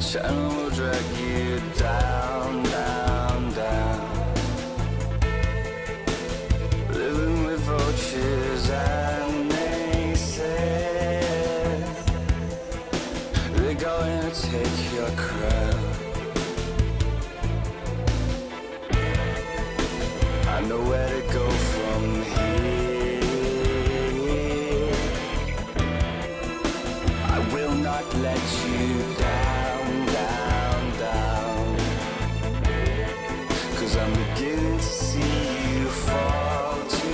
channel will drag you down, down, down. Living with vultures and naysayers. They're going to take your crown. I know where to go from here. I will not let you down, down, down. 'Cause I'm beginning to see you fall to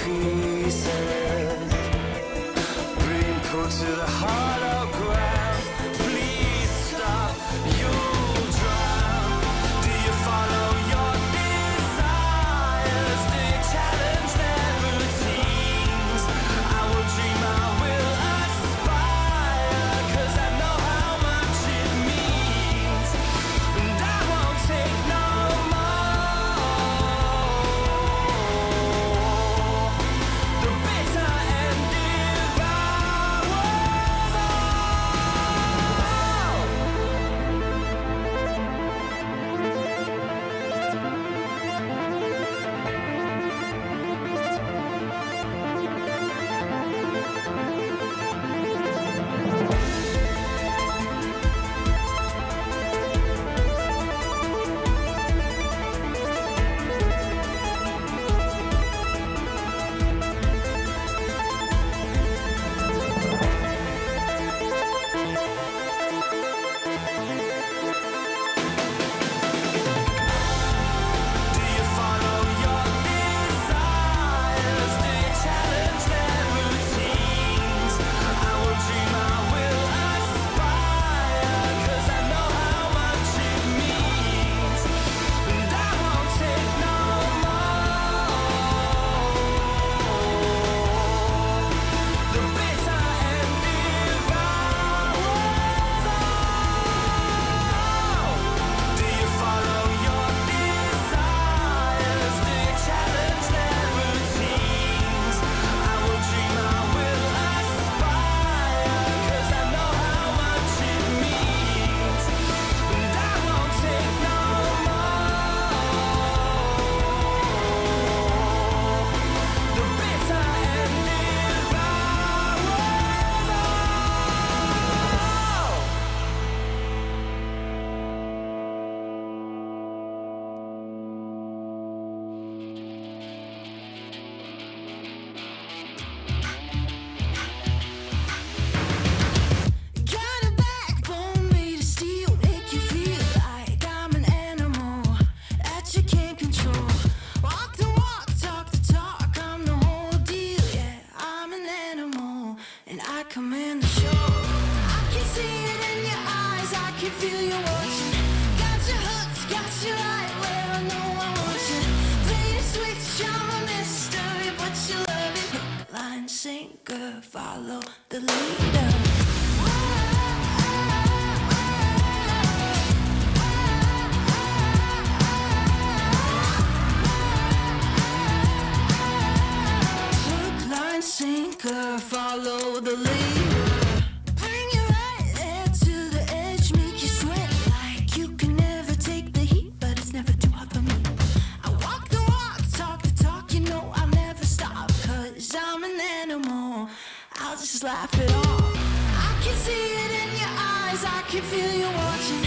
pieces, being pulled to the hollow ground. Please stop, you'll drown. Do you follow your desires? Do you challenge their routines? I will dream, I will aspire, 'cause I know how much it means. And I won't take no more. The bitter end devours all. Do you follow your desires? Do you challenge their routines? I will dream, I will aspire, 'cause I know how much it means. And I won't take no more. The bitter end devours all. Do you follow your desires? Do you challenge their routines? I will dream, I will aspire, 'cause I know how much it means. And I won't take no more. The bitter end devours all. Got a backbone made of steel, make you feel like I'm an animal that you can't control. Walk the walk, talk the talk, I'm the whole deal. Yeah, I'm an animal and I command the show. I can see it in your eyes, I can feel you watching. Got your hooks, got you right where I know I want you. Play the switch, I'm a mystery, but you love it. Hook, line, sinker, follow the leader. Hook, line, sinker, follow the leader. Bring you right there to the edge, make you sweat like you can never take the heat, but it's never too hot for me. I walk the walk, talk the talk, you know I'll never stop, 'cause I'm an animal, I'll just laugh it off. I can see it in your eyes, I can feel you watching.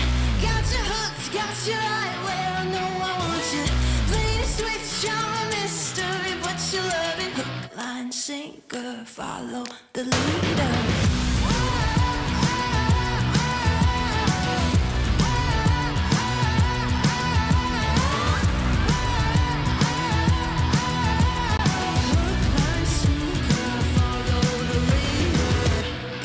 Got your hooks, got you right where I know I want you. Play the switch, I'm a mystery, but you love it. Hook, line, sinker, follow the leader. Hook, line, sinker, follow the leader.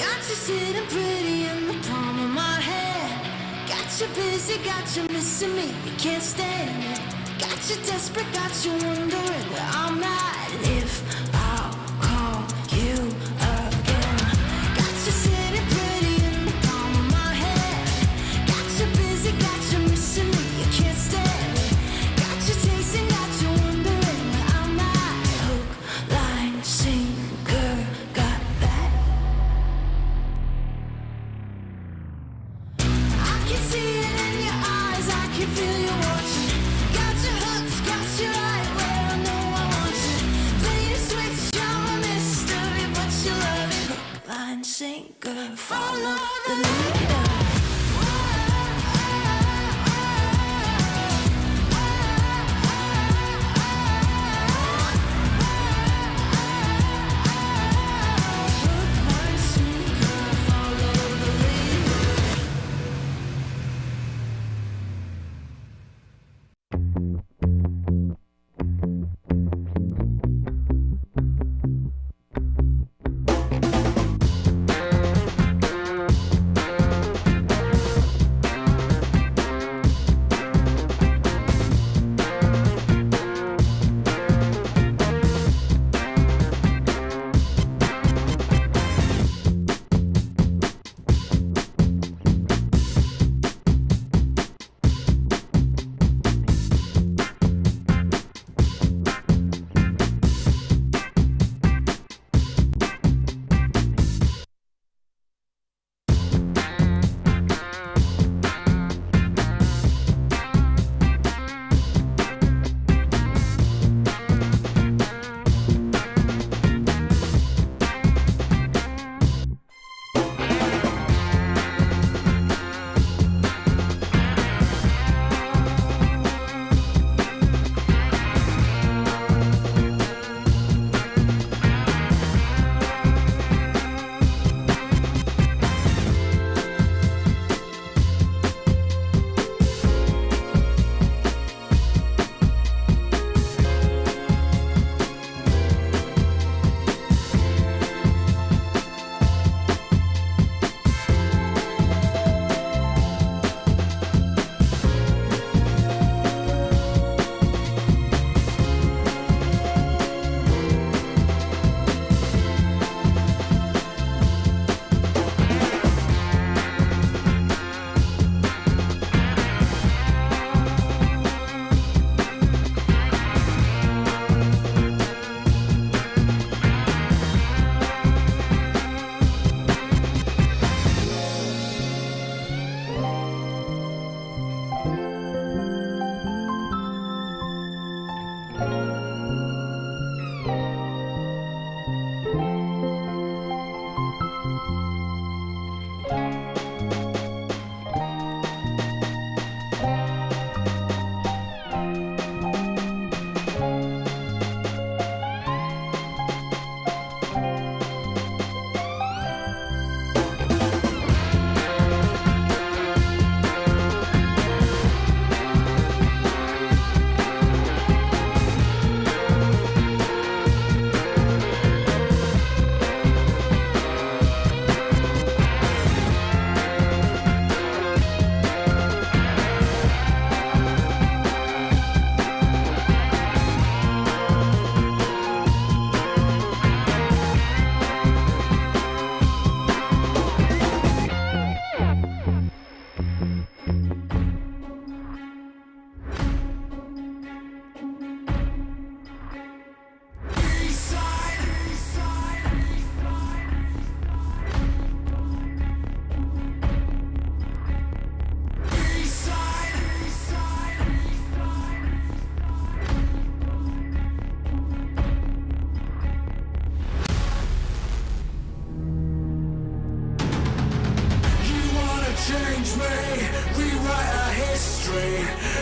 Got you sitting pretty in the palm of my hand. Got you busy, got you missing me, you can't stand it. Got you desperate, got you wondering where I'm at, and if I'll call you again. Got you sitting pretty in the palm of my hand. Got you busy, got you missing me, you can't stand it. Got you tasting, got you wondering where I'm at. Hook, line, sinker, got that. I can see it in your eyes, I can feel you watching. Got your hooks, got you right where I know I want you. Play the switch, you're a mystery, but you love it. Hook, line, sinker, follow the leader.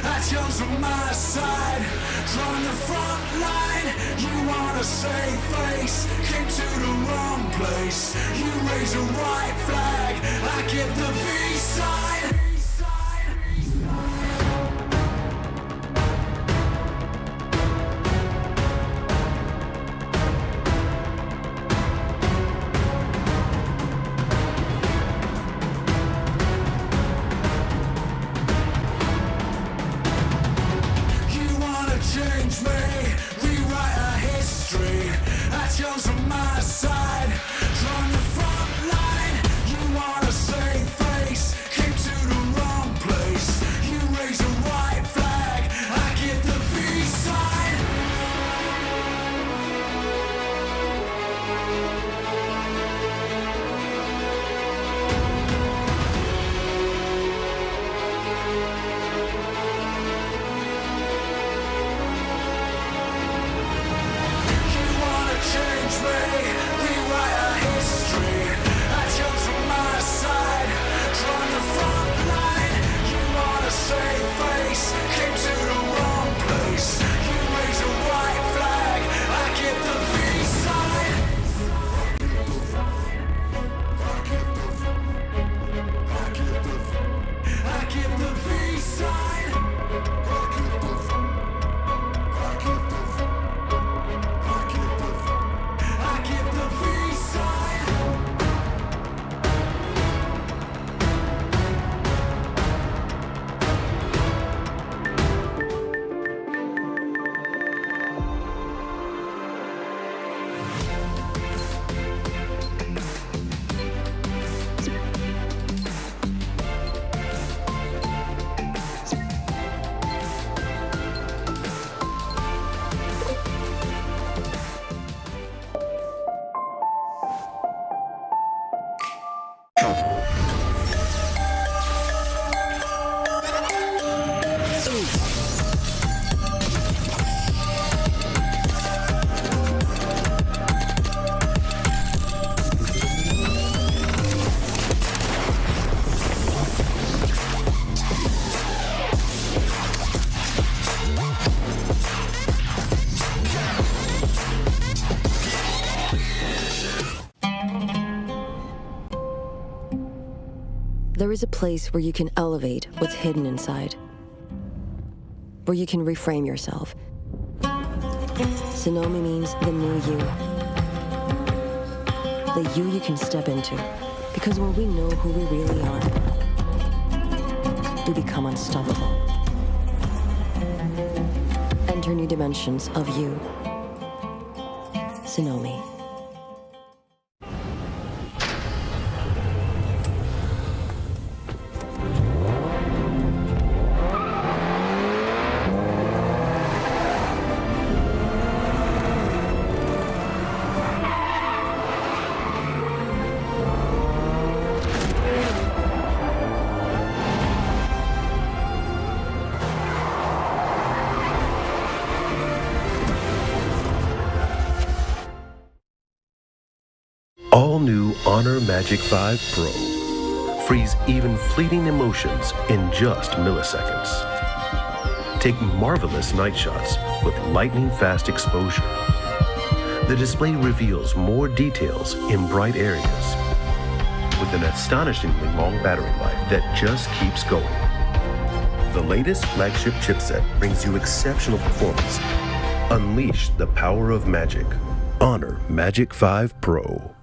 Aton's on my side, drawn the front line. You wanna save face, came to the wrong place. You raise a white flag, I give the V side. Change me, rewrite our history. Aton's on my side, drawn the front line. You wanna save There is a place where you can elevate what's hidden inside, where you can reframe yourself. Sonomi means the new you. The you can step into. Because when we know who we really are, we become unstoppable. Enter new dimensions of you. Sonomi. All new Honor Magic 5 Pro. Freeze even fleeting emotions in just milliseconds. Take marvelous night shots with lightning-fast exposure. The display reveals more details in bright areas with an astonishingly long battery life that just keeps going. The latest flagship chipset brings you exceptional performance. Unleash the power of magic. Honor Magic 5 Pro.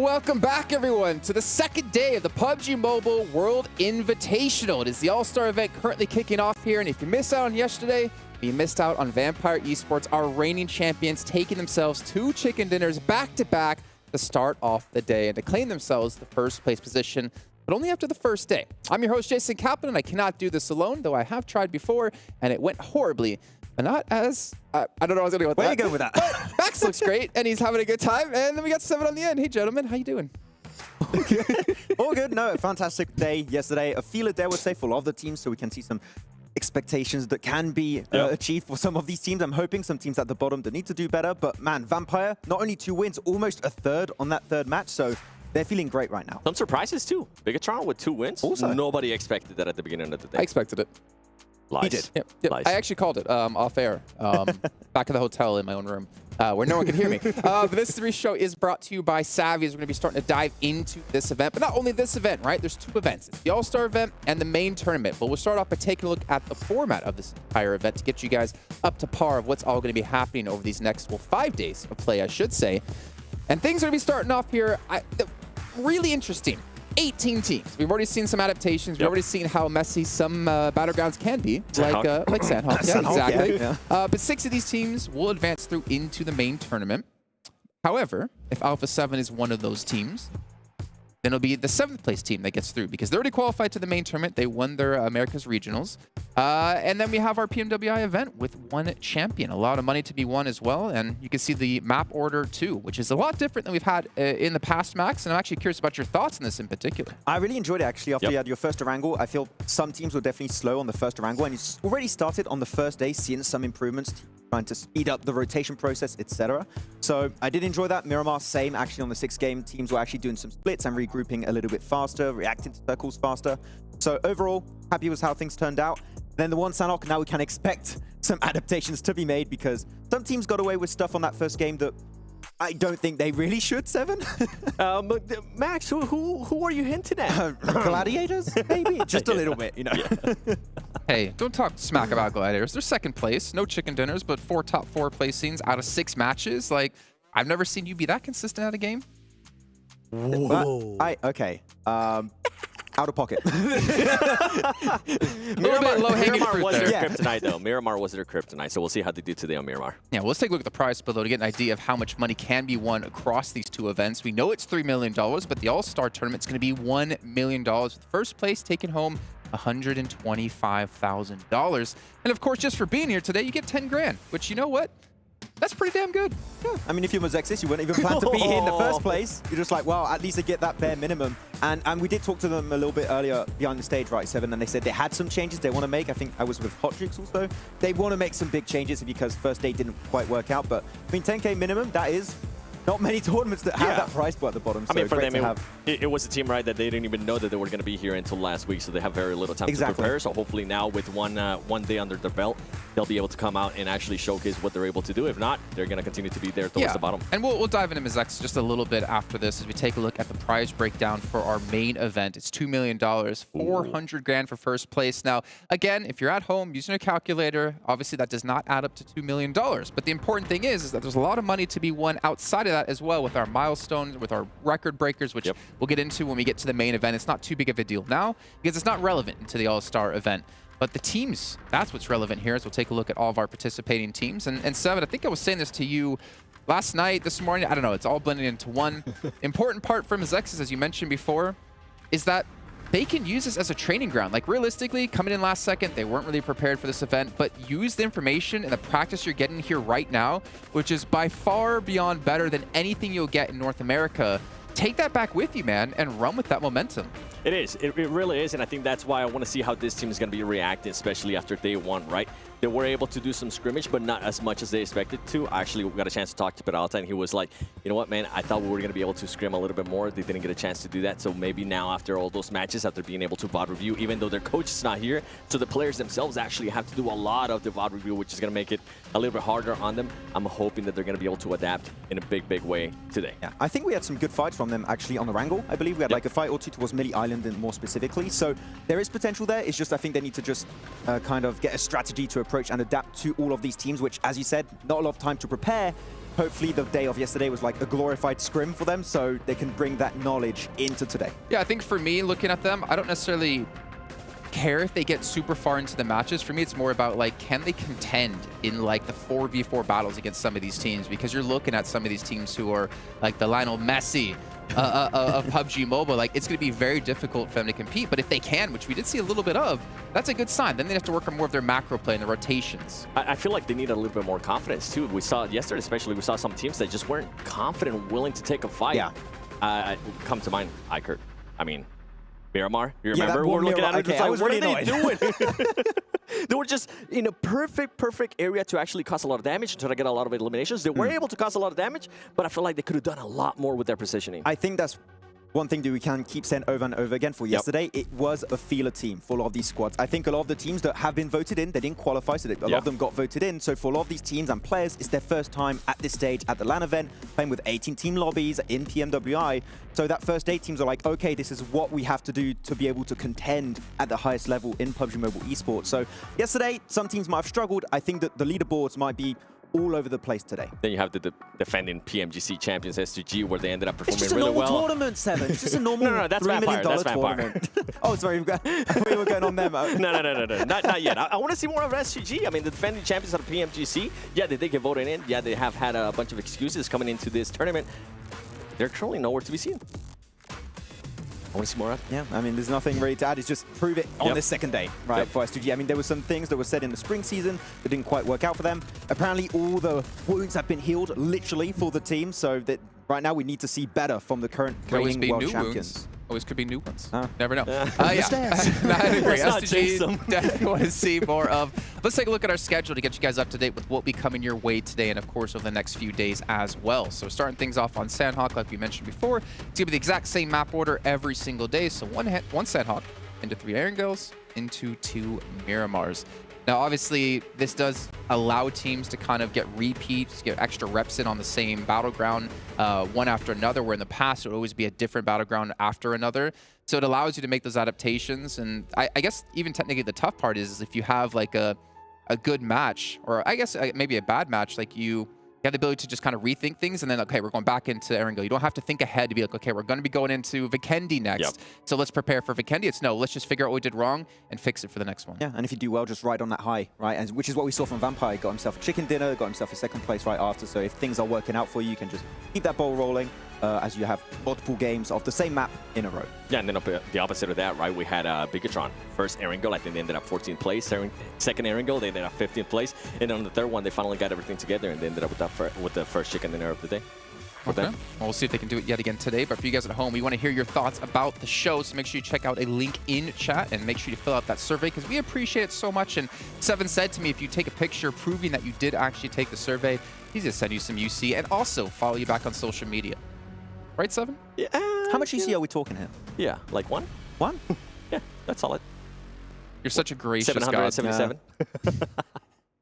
Welcome back, everyone, to the second day of the PUBG Mobile World Invitational. It is the All-Star event currently kicking off here, and if you missed out on yesterday, you missed out on Vampire Esports, our reigning champions, taking themselves 2 chicken dinners back-to-back to start off the day and to claim themselves the first place position, but only after the first day. I'm your host, Jason Kaplan, and I cannot do this alone, though I have tried before, and it went horribly. But not as, I don't know what I was going to go with that. Where are you going with that? But Max looks great, and he's having a good time. And then we got 7 on the end. Hey, gentlemen, how you doing? All good. No, fantastic day yesterday. A feeler day, I would say, for a lot of the teams, so we can see some expectations that can be achieved for some of these teams. I'm hoping some teams at the bottom that need to do better. But man, Vampire, not only 2 wins, almost a third on that third match. So they're feeling great right now. Some surprises too. Bigetron with 2 wins. Also. Nobody expected that at the beginning of the day. I expected it. Lies. He did. Yep. Lies. I actually called it off air, back at the hotel in my own room, where no one could hear me. But this 3 show is brought to you by Savvy, as we're going to be starting to dive into this event. But not only this event, right? There's 2 events. It's the All-Star event and the main tournament. But we'll start off by taking a look at the format of this entire event to get you guys up to par of what's all going to be happening over these next, 5 days of play, I should say. And things are going to be starting off here. Really interesting. 18 teams. We've already seen some adaptations. We've already seen how messy some battlegrounds can be, Sanhok. like Sanhok. Yeah, Sanhok, exactly. yeah. But 6 of these teams will advance through into the main tournament. However, if Alpha7 is one of those teams, then it'll be the 7th place team that gets through because they already qualified to the main tournament. They won their America's Regionals. And then we have our PMWI event with 1 champion. A lot of money to be won as well. And you can see the map order too, which is a lot different than we've had in the past, Max. And I'm actually curious about your thoughts on this in particular. I really enjoyed it, actually, after you had your first Erangel. I feel some teams were definitely slow on the first Erangel, and it's already started on the first day, seeing some improvements, trying to speed up the rotation process, etc. So I did enjoy that. Miramar, same, actually, on the 6th game. Teams were actually doing some splits and regrouping a little bit faster, reacting to circles faster. So overall, happy with how things turned out. Then the one Sanhok, now we can expect some adaptations to be made because some teams got away with stuff on that first game that I don't think they really should, 7. Max, who are you hinting at? Gladiators, maybe? Just a little bit, you know. Hey, don't talk smack about Gladiators. They're 2nd place. No chicken dinners, but 4 top 4 placings out of 6 matches. Like, I've never seen you be that consistent at a game. Whoa. Okay. Out of pocket. A little bit low-hanging Miramar fruit was there. their kryptonite, though. Miramar was their kryptonite, so we'll see how they do today on Miramar. Yeah, well, let's take a look at the prize below to get an idea of how much money can be won across these 2 events. We know it's $3 million, but the All-Star Tournament's going to be $1 million, with first place taking home $125,000. And of course, just for being here today, you get 10 grand, which, you know what? That's pretty damn good. Yeah. I mean, if you're Mozexis, you wouldn't even plan to be here in the first place. You're just like, well, at least they get that bare minimum. And we did talk to them a little bit earlier behind the stage, right, 7, and they said they had some changes they want to make. I think I was with Hotrix also. They want to make some big changes because first day didn't quite work out. But I mean, 10K minimum, that is not many tournaments that have that price pool at the bottom. So I mean, for great them, to it was a team, right, that they didn't even know that they were going to be here until last week, so they have very little time to prepare. So hopefully now, with one day under their belt, they'll be able to come out and actually showcase what they're able to do. If not, they're going to continue to be there towards the bottom. And we'll dive into Mizex just a little bit after this as we take a look at the prize breakdown for our main event. It's $2 million, 400 grand for first place. Now, again, if you're at home using a calculator, obviously that does not add up to $2 million. But the important thing is that there's a lot of money to be won outside of that as well with our milestones, with our record breakers, which we'll get into when we get to the main event. It's not too big of a deal now because it's not relevant to the All-Star event. But the teams, that's what's relevant here, as we'll take a look at all of our participating teams. And 7, I think I was saying this to you last night, this morning, I don't know, it's all blending into one. Important part for Mizexis, as you mentioned before, is that they can use this as a training ground. Like, realistically, coming in last second, they weren't really prepared for this event, but use the information and the practice you're getting here right now, which is by far beyond better than anything you'll get in North America. Take that back with you, man, and run with that momentum. It is. It really is, and I think that's why I want to see how this team is going to be reacting, especially after day 1, right? They were able to do some scrimmage, but not as much as they expected to. Actually, we got a chance to talk to Peralta, and he was like, you know what, man, I thought we were going to be able to scrim a little bit more. They didn't get a chance to do that, so maybe now after all those matches, after being able to VOD review, even though their coach is not here, so the players themselves actually have to do a lot of the VOD review, which is going to make it a little bit harder on them. I'm hoping that they're going to be able to adapt in a big, big way today. Yeah, I think we had some good fights from them, actually, on the Erangel. I believe we had like a fight or 2 towards Millie Island and more specifically. So there is potential there. It's just I think they need to just kind of get a strategy to approach and adapt to all of these teams, which, as you said, not a lot of time to prepare. hopefully the day of yesterday was like a glorified scrim for them, so they can bring that knowledge into today. Yeah, I think for me, looking at them, I don't necessarily care if they get super far into the matches. For me, it's more about like, can they contend in like the 4v4 battles against some of these teams? Because you're looking at some of these teams who are like the Lionel Messi of PUBG Mobile. Like, it's going to be very difficult for them to compete. But if they can, which we did see a little bit of, that's a good sign. Then they have to work on more of their macro play and the rotations. I feel like they need a little bit more confidence too. We saw yesterday, especially, we saw some teams that just weren't confident, willing to take a fight. Yeah. Come to mind, iKURD. I mean, Miramar, you Yeah, remember? We're looking at it, okay, just like, what really are they doing? They were just in a perfect area to actually cause a lot of damage, to try to get a lot of eliminations. They were able to cause a lot of damage, but I feel like they could have done a lot more with their positioning. I think that's one thing that we can keep saying over and over again for yesterday. It was a feeler team for a lot of these squads. I think a lot of the teams that have been voted in, they didn't qualify, so a lot of them got voted in. So for a lot of these teams and players, it's their first time at this stage at the LAN event, playing with 18 team lobbies in PMWI. So that first 8 teams are like, okay, this is what we have to do to be able to contend at the highest level in PUBG Mobile Esports. So yesterday, some teams might have struggled. I think that the leaderboards might be all over the place today. Then you have the defending PMGC champions SGG, where they ended up performing It's just a really normal well. tournament, Seven. It's just a normal No, that's $3 million Vampire. That's tournament. Oh, sorry. I thought we were going on them. No. Not yet. I want to see more of SGG. I mean, the defending champions of the PMGC, yeah, they did get voted in. Yeah, they have had a bunch of excuses coming into this tournament. They're currently nowhere to be seen. I want to see more of it. Yeah, I mean, there's nothing really to add. It's just prove it on this second day, right, for SGG. I mean, there were some things that were said in the spring season that didn't quite work out for them. Apparently, all the wounds have been healed, literally, for the team. So that right now, we need to see better from the current reigning world champions. Wounds. Always could be new ones. Oh. Never know. Yeah. I agree. Let's not jinx them. SGG definitely want to see more of. Let's take a look at our schedule to get you guys up to date with what will be coming your way today and, of course, over the next few days as well. So starting things off on Sanhok, like we mentioned before, it's going to be the exact same map order every single day. So one Sanhok into 3 Erangels into 2 Miramars. Now, obviously, this does allow teams to kind of get repeats, get extra reps in on the same battleground one after another, where in the past it would always be a different battleground after another. So it allows you to make those adaptations. And I guess even technically the tough part is if you have like a good match, or I guess maybe a bad match, like you have the ability to just kind of rethink things and then, okay, we're going back into Erangel. You don't have to think ahead to be like, okay, we're going to be going into Vikendi next. So let's prepare for Vikendi. It's no, let's just figure out what we did wrong and fix it for the next one. Yeah, and if you do well, just ride on that high, right? And which is what we saw from Vampire. Got himself a chicken dinner, got himself a second place right after. So if things are working out for you, you can just keep that ball rolling as you have multiple games of the same map in a row. Yeah, and then the opposite of that, right? We had Bigetron, first Erangel. I think they ended up 14th place. Second Erangel, they ended up 15th place. And on the third one, they finally got everything together and they ended up with the first chicken dinner of the day. Okay. Well, we'll see if they can do it yet again today. But for you guys at home, we want to hear your thoughts about the show. So make sure you check out a link in chat and make sure you fill out that survey because we appreciate it so much. And Seven said to me, if you take a picture proving that you did actually take the survey, he's going to send you some UC and also follow you back on social media. Right, Seven? Yeah. How much UC are we talking here? Yeah, like one? One? Yeah, that's solid. You're such a gracious guy. 777.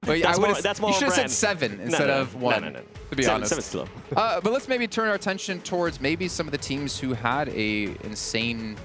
But yeah, That's more you should have said brand. 7 instead of 1, No. to be honest. 7's slow. But let's maybe turn our attention towards maybe some of the teams who had a insane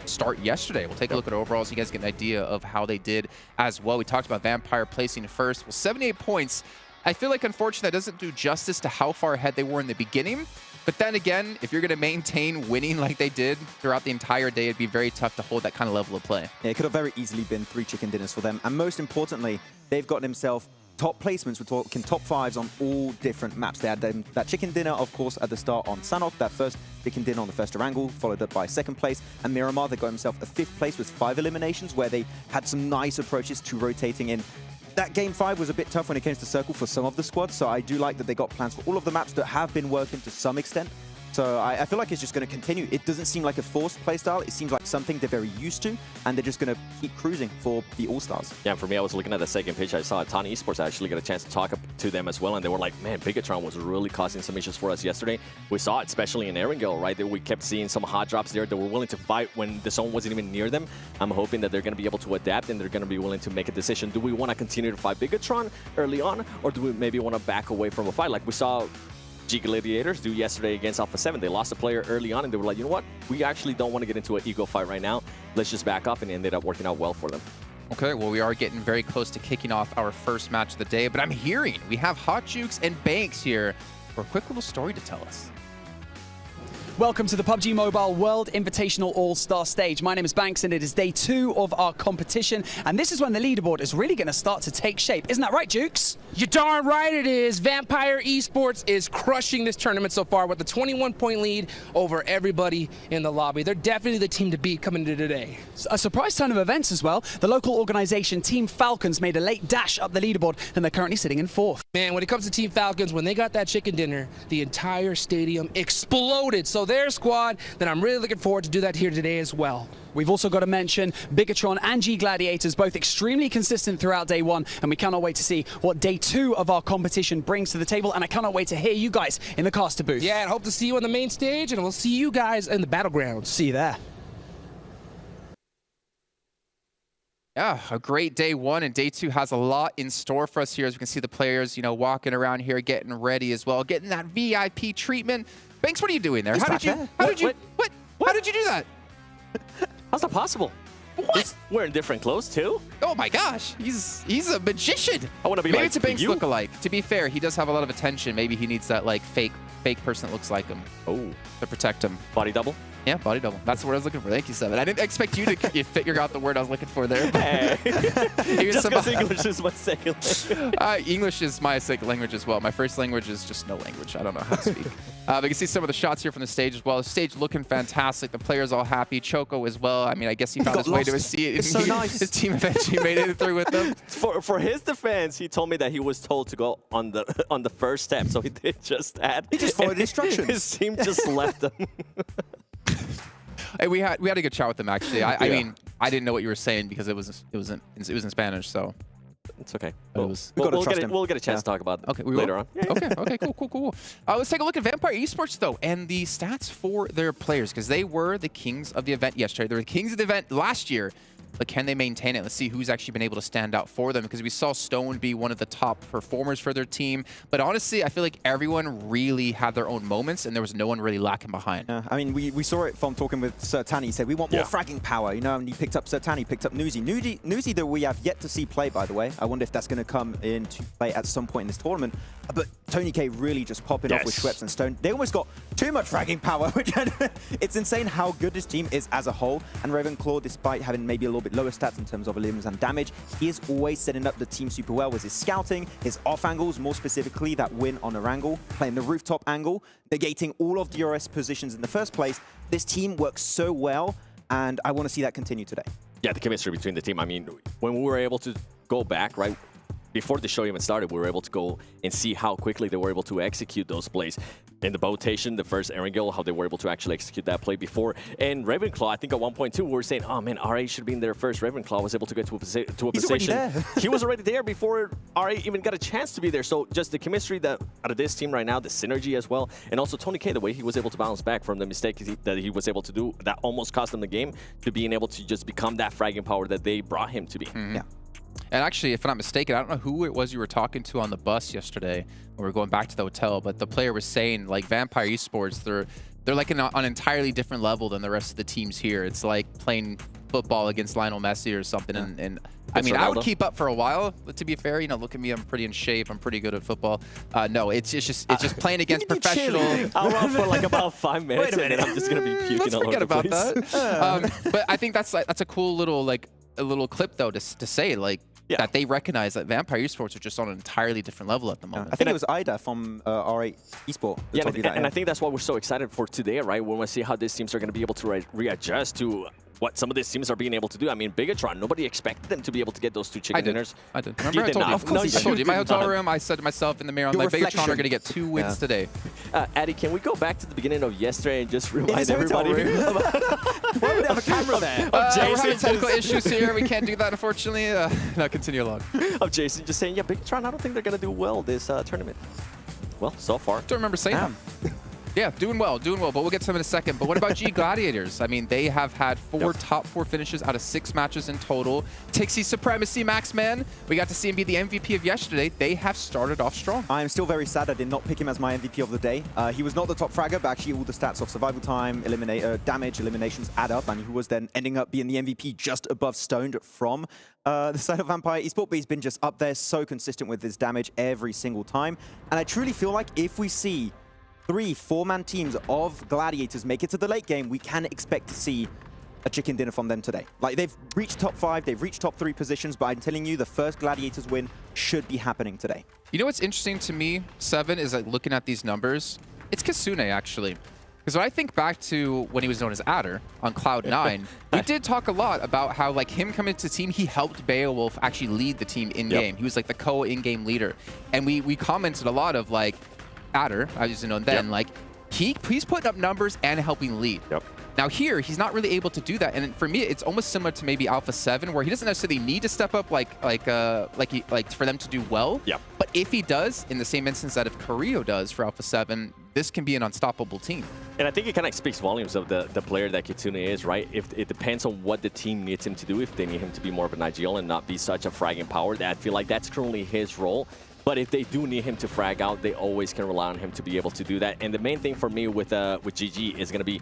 start yesterday. We'll take a look at overall so you guys get an idea of how they did as well. We talked about Vampire placing first. Well, 78 points. I feel like, unfortunately, that doesn't do justice to how far ahead they were in the beginning. But then again, if you're going to maintain winning like they did throughout the entire day, it'd be very tough to hold that kind of level of play. Yeah, it could have very easily been 3 chicken dinners for them. And most importantly, they've gotten themselves top placements. We're talking top 5s on all different maps. They had that chicken dinner, of course, at the start on Sanhok, that first chicken dinner on the first Erangel, followed up by 2nd place. And Miramar, they got themselves a 5th place with 5 eliminations, where they had some nice approaches to rotating in. That game 5 was a bit tough when it came to Circle for some of the squads, so I do like that they got plans for all of the maps that have been working to some extent. So I feel like it's just going to continue. It doesn't seem like a forced playstyle. It seems like something they're very used to, and they're just going to keep cruising for the All-Stars. Yeah, for me, I was looking at the second pitch. I saw Aton Esports actually get a chance to talk to them as well, and they were like, man, Bigetron was really causing some issues for us yesterday. We saw it, especially in Erangel, right? We kept seeing some hot drops there that were willing to fight when the zone wasn't even near them. I'm hoping that they're going to be able to adapt, and they're going to be willing to make a decision. Do we want to continue to fight Bigetron early on, or do we maybe want to back away from a fight? Like we saw Gaimin Gladiators do yesterday against Alpha7. They lost a player early on, and they were like, you know what? We actually don't want to get into an ego fight right now. Let's just back up, and it ended up working out well for them. Okay, well, we are getting very close to kicking off our first match of the day, but I'm hearing we have Hot Jukes and Banks here for a quick little story to tell us. Welcome to the PUBG Mobile World Invitational Allstars Stage. My name is Banks and it is day 2 of our competition, and this is when the leaderboard is really going to start to take shape. Isn't that right, Jukes? You're darn right it is. Vampire Esports is crushing this tournament so far with a 21-point lead over everybody in the lobby. They're definitely the team to beat coming into today. A surprise turn of events as well. The local organization Team Falcons made a late dash up the leaderboard and they're currently sitting in 4th. Man, when it comes to Team Falcons, when they got that chicken dinner, the entire stadium exploded. So their squad, then I'm really looking forward to do that here today as well. We've also got to mention Bigetron and Gaimin Gladiators, both extremely consistent throughout day 1, and we cannot wait to see what day 2 of our competition brings to the table, and I cannot wait to hear you guys in the caster booth. Yeah, and hope to see you on the main stage, and we'll see you guys in the battlegrounds. See you there. Yeah, a great day 1, and day 2 has a lot in store for us here. As we can see the players, walking around here, getting ready as well, getting that VIP treatment. Banks, what are you doing there? How did you do that? How's that possible? What? He's wearing different clothes too? Oh my gosh, he's a magician. I want to be Maybe like it's a Banks you. look-alike. To be fair, he does have a lot of attention. Maybe he needs that like fake person that looks like him. Oh, to protect him. body double? Yeah, body double. That's the word I was looking for. Thank you, Seven. I didn't expect you to figure out the word I was looking for there. Hey. Here's Just some- because English is my second language. English is my second language as well. My first language is just no language. I don't know how to speak. We can see some of the shots here from the stage as well. The stage looking fantastic. The players all happy. Choco as well. I mean, I guess he found his way to a seat. It's so nice. His team eventually made it through with them. For his defense, he told me that he was told to go on the first step, so he did just that. He just followed instructions. His team just left him. Hey, we had a good chat with them actually. I mean, I didn't know what you were saying because it was in Spanish, so It's okay. We'll get a chance to talk about it we later will? on. Yeah. Okay, cool. Let's take a look at Vampire Esports though, and the stats for their players, because they were the kings of the event yesterday. They were the kings of the event last year. But can they maintain it? Let's see who's actually been able to stand out for them, because we saw Stone be one of the top performers for their team. But honestly, I feel like everyone really had their own moments, and there was no one really lacking behind. I mean, we saw it from talking with Sertani. He said, we want more fragging power, and he picked up Sertani, picked up Nuzi. Nuzi that we have yet to see play, by the way. I wonder if that's going to come into play at some point in this tournament. But Tony K really just popping off with Schweppes and Stone. They almost got too much fragging power, which it's insane how good this team is as a whole. And Ravenclaw, despite having maybe a little bit lower stats in terms of elims and damage, he is always setting up the team super well with his scouting, his off angles, more specifically that win on Erangel, playing the rooftop angle, negating all of DRS positions in the first place. This team works so well, and I want to see that continue today. Yeah, the chemistry between the team. I mean, when we were able to go back, right, before the show even started, we were able to go and see how quickly they were able to execute those plays. In the botation, the first Erangel, how they were able to actually execute that play before. And Ravenclaw, I think at one point too, we were saying, oh man, RA should be in there first. Ravenclaw was able to get to a position. He's already there. He was already there before RA even got a chance to be there. So just the chemistry that out of this team right now, the synergy as well. And also Tony K, the way he was able to bounce back from the mistake that he was able to do, that almost cost him the game, to being able to just become that fragging power that they brought him to be. Yeah. And actually, if I'm not mistaken, I don't know who it was you were talking to on the bus yesterday when we were going back to the hotel, but the player was saying, like, Vampire Esports, they're like on an entirely different level than the rest of the teams here. It's like playing football against Lionel Messi or something. And I mean, I would keep up for a while, but to be fair, look at me, I'm pretty in shape, I'm pretty good at football. No, it's just playing against professional. I'll run for like about 5 minutes, and then I'm just gonna be puking Let's all forget over the about place. that. But I think that's a cool little a little clip though to say that they recognize that Vampire Esports are just on an entirely different level at the moment. I think it was Ida from R8 Esports. Yeah, and I think that's why we're so excited for today, right? We want to see how these teams are going to be able to readjust to what some of these teams are being able to do. I mean, Bigetron, nobody expected them to be able to get those 2 chicken dinners. I did. Remember I told you? Of course I told you. In my hotel room, I said to myself in the mirror, I'm like, Bigetron are going to get 2 wins today. Addy, can we go back to the beginning of yesterday and just remind everybody? Why would they have a camera there? We're having technical issues here. We can't do that, unfortunately. No, continue along. Of Jason just saying, yeah, Bigetron, I don't think they're going to do well this tournament. Well, so far. I don't remember saying that. Yeah, doing well, but we'll get to them in a second. But what about G Gladiators? I mean, they have had top 4 finishes out of 6 matches in total. TixieS's supremacy, Max Man. We got to see him be the MVP of yesterday. They have started off strong. I am still very sad I did not pick him as my MVP of the day. He was not the top fragger, but actually all the stats of survival time, damage, eliminations add up, and he was then ending up being the MVP just above Stoned from the side of Vampire Esports, but he's been just up there, so consistent with his damage every single time. And I truly feel like if we see 3 4-man teams of Gladiators make it to the late game, we can expect to see a chicken dinner from them today. Like, they've reached top 5, they've reached top 3 positions, but I'm telling you, the first Gladiators win should be happening today. You know what's interesting to me, Seven, is like looking at these numbers. It's Kitsune, actually. Because when I think back to when he was known as Adder on Cloud9, we did talk a lot about how, like, him coming to the team, he helped Beowulf actually lead the team in-game. He was like the co-in-game leader. And we commented a lot of, like, Adder, I used to know then, like, he's putting up numbers and helping lead. Now here, he's not really able to do that, and for me, it's almost similar to maybe Alpha7, where he doesn't necessarily need to step up like for them to do well. But if he does, in the same instance that if Carrillo does for Alpha7, this can be an unstoppable team. And I think it kind of speaks volumes of the player that Kitsune is, right? If it depends on what the team needs him to do. If they need him to be more of an IGL and not be such a fragging power, I feel like that's currently his role. But if they do need him to frag out, they always can rely on him to be able to do that. And the main thing for me with GG is going to be,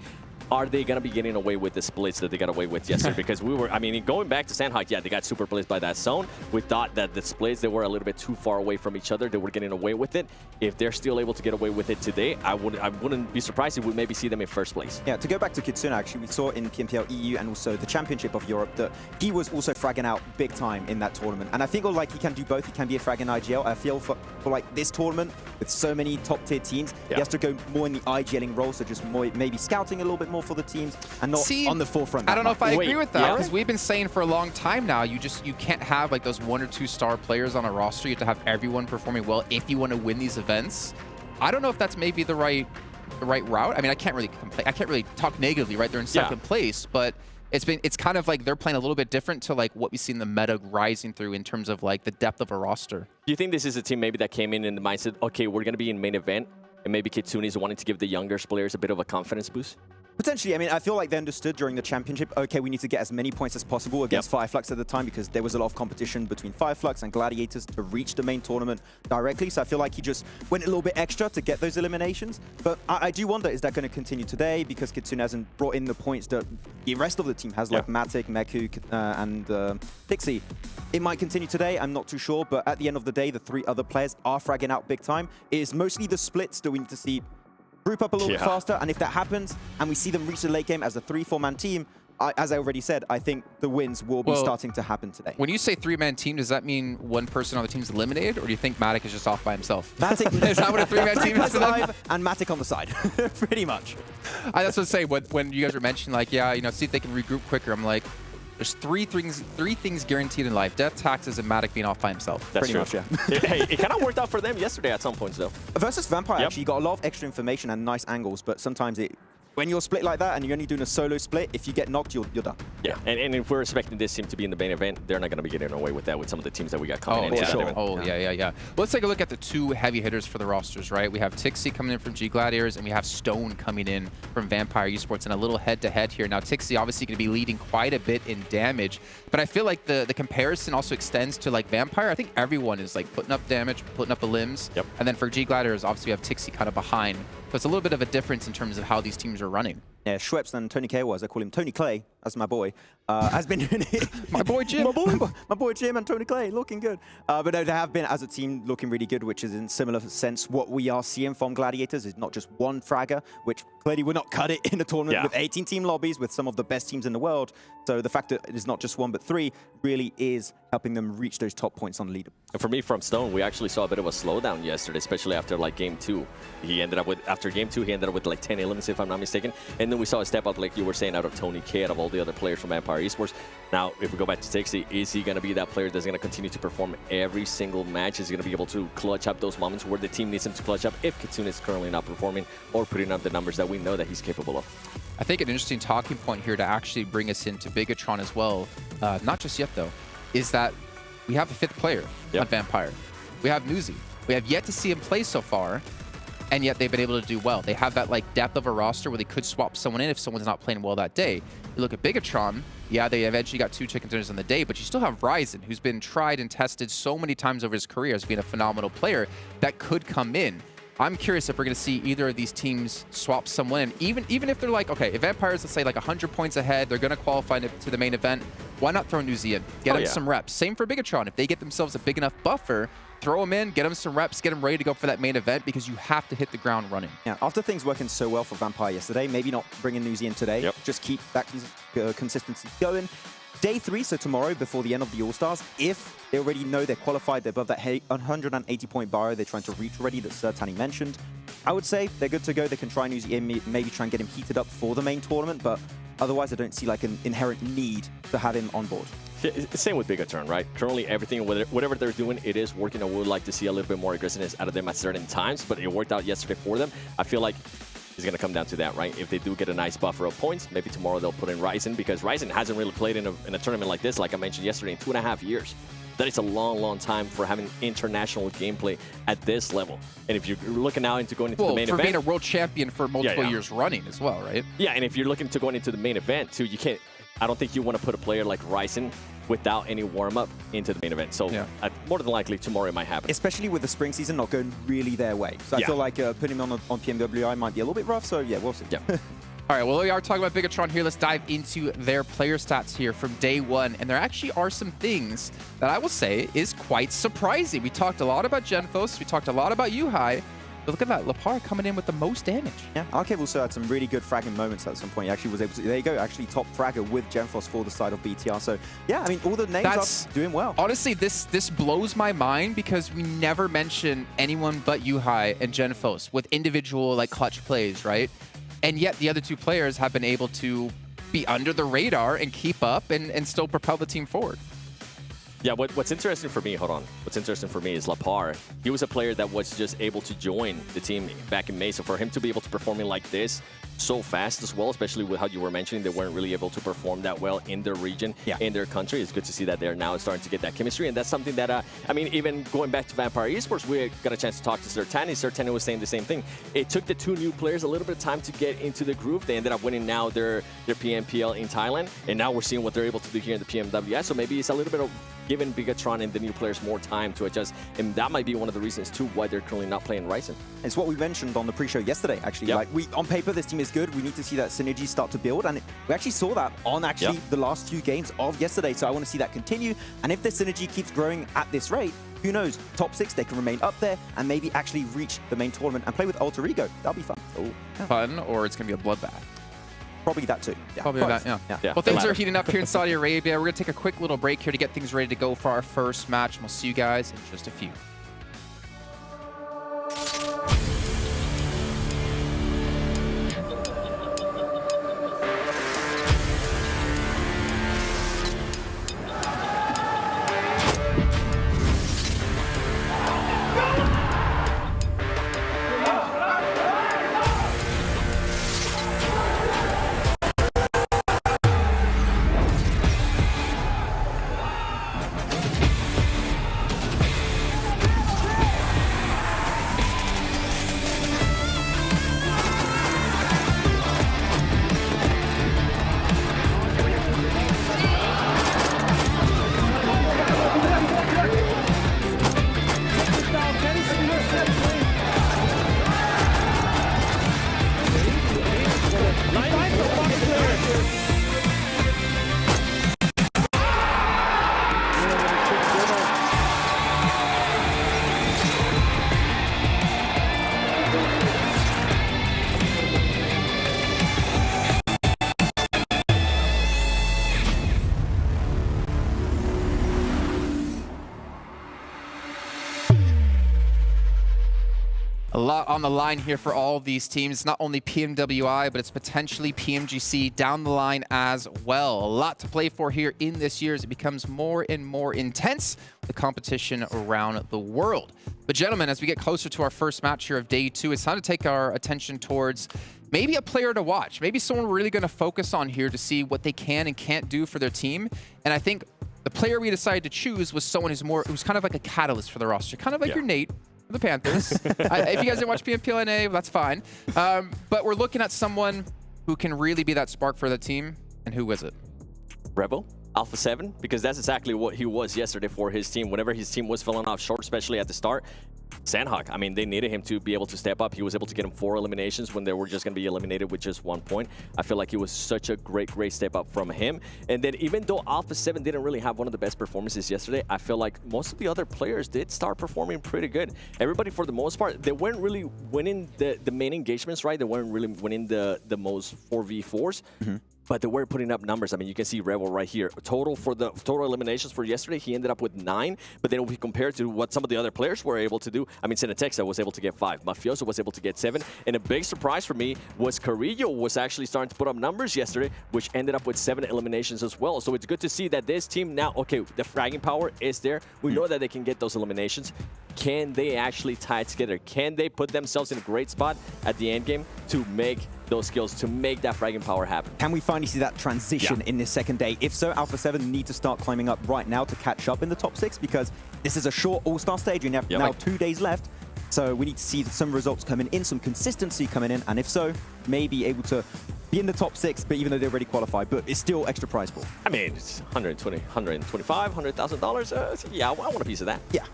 are they going to be getting away with the splits that they got away with yesterday? Because we were, I mean, going back to Sanhok, yeah, they got super blitzed by that zone. We thought that the splits, they were a little bit too far away from each other. They were getting away with it. If they're still able to get away with it today, I wouldn't be surprised if we maybe see them in first place. Yeah, to go back to Kitsune, actually, we saw in PMPL EU and also the Championship of Europe that he was also fragging out big time in that tournament. And I think like he can do both. He can be a frag in IGL. I feel for like this tournament with so many top tier teams, he has to go more in the IGLing role, so just more maybe scouting a little bit more for the teams and not on the forefront. I don't know if I agree with that, because we've been saying for a long time now, you can't have like those 1 or 2 star players on a roster. You have to have everyone performing well if you want to win these events. I don't know if that's maybe the right route. I mean, I can't really complain. I can't really talk negatively, right? They're in second place, but it's kind of like they're playing a little bit different to like what we've seen the meta rising through in terms of like the depth of a roster. Do you think this is a team maybe that came in the mindset, okay, we're going to be in main event, and maybe Kitsune is wanting to give the younger players a bit of a confidence boost? Potentially. I mean, I feel like they understood during the championship, okay, we need to get as many points as possible against Fireflux at the time, because there was a lot of competition between Fireflux and Gladiators to reach the main tournament directly. So I feel like he just went a little bit extra to get those eliminations. But I do wonder, is that going to continue today? Because Kitsune hasn't brought in the points that the rest of the team has, like Matic, Meku, and TixieS. It might continue today, I'm not too sure. But at the end of the day, the 3 other players are fragging out big time. It is mostly the splits that we need to see group up a little bit faster, and if that happens and we see them reach the late game as a 3 4-man team, as I already said, I think the wins will be starting to happen today. When you say 3-man team, does that mean one person on the team is eliminated, or do you think Matic is just off by himself? Matic is that what a 3-man team is? And Matic on the side, pretty much. That's what I say. When you guys were mentioning, like, yeah, you know, see if they can regroup quicker. I'm like, there's three things guaranteed in life: death, taxes, and Matic being off by himself. That's pretty much, yeah. Hey, it kind of worked out for them yesterday at some points, though. Versus Vampire, actually, you got a lot of extra information and nice angles, but sometimes when you're split like that and you're only doing a solo split, if you get knocked, you're done. Yeah, and if we're expecting this team to be in the main event, they're not going to be getting away with that with some of the teams that we got coming in. Yeah. Let's take a look at the 2 heavy hitters for the rosters, right? We have TixieS coming in from G Gladiators, and we have Stone coming in from Vampire Esports, and a little head-to-head here. Now, TixieS obviously going to be leading quite a bit in damage, but I feel like the comparison also extends to like Vampire. I think everyone is like putting up damage, putting up the limbs, and then for G Gladiators, obviously we have TixieS kind of behind. So it's a little bit of a difference in terms of how these teams are running. Yeah, Schweppes and Tony K was, I call him Tony Clay, that's my boy, has been doing it. My boy Jim. my boy Jim and Tony Clay, looking good. But no, they have been, as a team, looking really good, which is in similar sense what we are seeing from Gladiators is not just one fragger, which clearly would not cut it in a tournament with 18 team lobbies with some of the best teams in the world. So the fact that it is not just 1 but 3 really is helping them reach those top points on the leaderboard. And for me, from Stone, we actually saw a bit of a slowdown yesterday, especially after like game 2. He ended up with, after game 2, he ended up with like 10 elements, if I'm not mistaken. And then we saw a step up, like you were saying, out of Tony K, out of all the other players from Vampire Esports. Now, if we go back to TixieS, is he going to be that player that's going to continue to perform every single match? Is he going to be able to clutch up those moments where the team needs him to clutch up if Kitsune is currently not performing or putting up the numbers that we know that he's capable of? I think an interesting talking point here to actually bring us into Bigetron as well, not just yet though, is that we have a 5th player on Vampire. We have Newsy. We have yet to see him play so far. and yet they've been able to do well. They have that like depth of a roster where they could swap someone in if someone's not playing well that day. You look at Bigetron, yeah, they eventually got 2 chicken dinners on the day, but you still have Ryzen, who's been tried and tested so many times over his career as being a phenomenal player that could come in. I'm curious if we're going to see either of these teams swap someone in, even if they're like, okay, if Vampires, let's say like 100 points ahead, they're going to qualify to the main event, why not throw Newsy in? Get them some reps. Same for Bigetron. If they get themselves a big enough buffer, throw them in, get them some reps, get them ready to go for that main event because you have to hit the ground running. Yeah, after things working so well for Vampire yesterday, maybe not bringing Newsy in today, just keep that consistency going. Day 3, so tomorrow, before the end of the All-Stars, if they already know they're qualified, they're above that 180-point bar they're trying to reach already that Sir Tanny mentioned, I would say they're good to go. They can try Newsy in, maybe try and get him heated up for the main tournament, but otherwise I don't see like an inherent need to have him on board. Same with Bigetron, right? Currently, everything, whatever they're doing, it is working. I would like to see a little bit more aggressiveness out of them at certain times, but it worked out yesterday for them. I feel like it's going to come down to that, right? If they do get a nice buffer of points, maybe tomorrow they'll put in Ryzen, because Ryzen hasn't really played in a tournament like this, like I mentioned yesterday, in 2.5 years. That is a long, long time for having international gameplay at this level. And if you're looking now into going into the main event, for being a world champion for multiple years running as well, right? Yeah, and if you're looking to going into the main event too, you can't. I don't think you want to put a player like Ryzen without any warm-up into the main event. So more than likely tomorrow it might happen. Especially with the spring season not going really their way. So I feel like putting him on PMWI might be a little bit rough. So yeah, we'll see. Yeah. All right, well, we are talking about Bigetron here. Let's dive into their player stats here from day 1. And there actually are some things that I will say is quite surprising. We talked a lot about Genfos. We talked a lot about Yuhai. But look at that, Lapar coming in with the most damage. Yeah, Arcade also had some really good fragging moments at some point. He actually was able to, there you go, actually top fragger with Genfos for the side of BTR. So yeah, I mean, all the names are doing well. Honestly, this blows my mind because we never mention anyone but Yuhai and Genfos with individual like clutch plays, right? And yet the other 2 players have been able to be under the radar and keep up and still propel the team forward. Yeah, what's interesting for me, what's interesting for me is Lapar. He was a player that was just able to join the team back in May. So for him to be able to perform like this so fast as well, especially with how you were mentioning, they weren't really able to perform that well in their region, in their country. It's good to see that they're now starting to get that chemistry. And that's something that, I mean, even going back to Vampire Esports, we got a chance to talk to Sir Tanny. Sir Tanny was saying the same thing. It took the 2 new players a little bit of time to get into the groove. They ended up winning now their PMPL in Thailand. And now we're seeing what they're able to do here in the PMWI. So maybe it's a little bit of giving Bigetron and the new players more time to adjust. And that might be one of the reasons, too, why they're currently not playing Ryzen. It's what we mentioned on the pre-show yesterday, actually. Like, on paper, this team is good. We need to see that synergy start to build. And we actually saw that on the last few games of yesterday. So I want to see that continue. And if the synergy keeps growing at this rate, who knows? Top 6, they can remain up there and maybe actually reach the main tournament and play with Alter Ego. That'll be fun. Fun, or it's going to be a bloodbath. Probably that too. Yeah. Probably that, yeah. Well, things are heating up here in Saudi Arabia. We're going to take a quick little break here to get things ready to go for our first match. And we'll see you guys in just a few. A lot on the line here for all of these teams. Not only PMWI, but it's potentially PMGC down the line as well. A lot to play for here in this year as it becomes more and more intense, the competition around the world. But gentlemen, as we get closer to our first match here of day 2, it's time to take our attention towards maybe a player to watch. Maybe someone we're really going to focus on here to see what they can and can't do for their team. And I think the player we decided to choose was someone who's kind of like a catalyst for the roster. Kind of like your Nate, the Panthers. If you guys didn't watch PMPLNA, that's fine. But we're looking at someone who can really be that spark for the team. And who is it? Rebel, Alpha7, because that's exactly what he was yesterday for his team. Whenever his team was filling off short, especially at the start, Sanhok, I mean, they needed him to be able to step up. He was able to get him 4 eliminations when they were just going to be eliminated with just 1 point. I feel like it was such a great step up from him. And then even though Alpha7 didn't really have one of the best performances yesterday, I feel like most of the other players did start performing pretty good. Everybody, for the most part, they weren't really winning the main engagements, right? They weren't really winning the most 4v4s. But they were putting up numbers. I mean, you can see Rebel right here. Total eliminations for yesterday, he ended up with 9. But then if we compare it to what some of the other players were able to do, I mean, Senatexa was able to get 5. Mafioso was able to get 7. And a big surprise for me was Carrillo was actually starting to put up numbers yesterday, which ended up with 7 eliminations as well. So it's good to see that this team now, okay, the fragging power is there. We know that they can get those eliminations. Can they actually tie it together? Can they put themselves in a great spot at the end game to make those skills, to make that fragging power happen? Can we finally see that transition in this second day? If so, Alpha7 need to start climbing up right now to catch up in the top 6, because this is a short All-Star stage. We have now 2 days left. So we need to see some results coming in, some consistency coming in, and if so, maybe able to be in the top 6, but even though they're already qualified, but it's still extra prize pool. I mean, it's 120, 125, $100,000. Yeah, I want a piece of that. Yeah.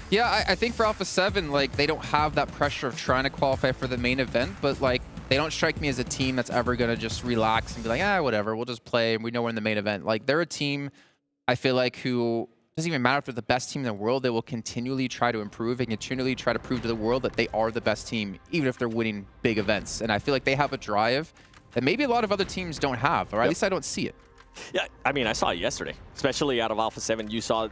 Yeah, I think for Alpha7, like, they don't have that pressure of trying to qualify for the main event, but like, they don't strike me as a team that's ever going to just relax and be like, whatever, we'll just play and we know we're in the main event. Like, they're a team, I feel like, who doesn't even matter if they're the best team in the world, they will continually try to improve and continually try to prove to the world that they are the best team, even if they're winning big events. And I feel like they have a drive that maybe a lot of other teams don't have, or at least I don't see it. Yeah, I mean, I saw it yesterday, especially out of Alpha7. You saw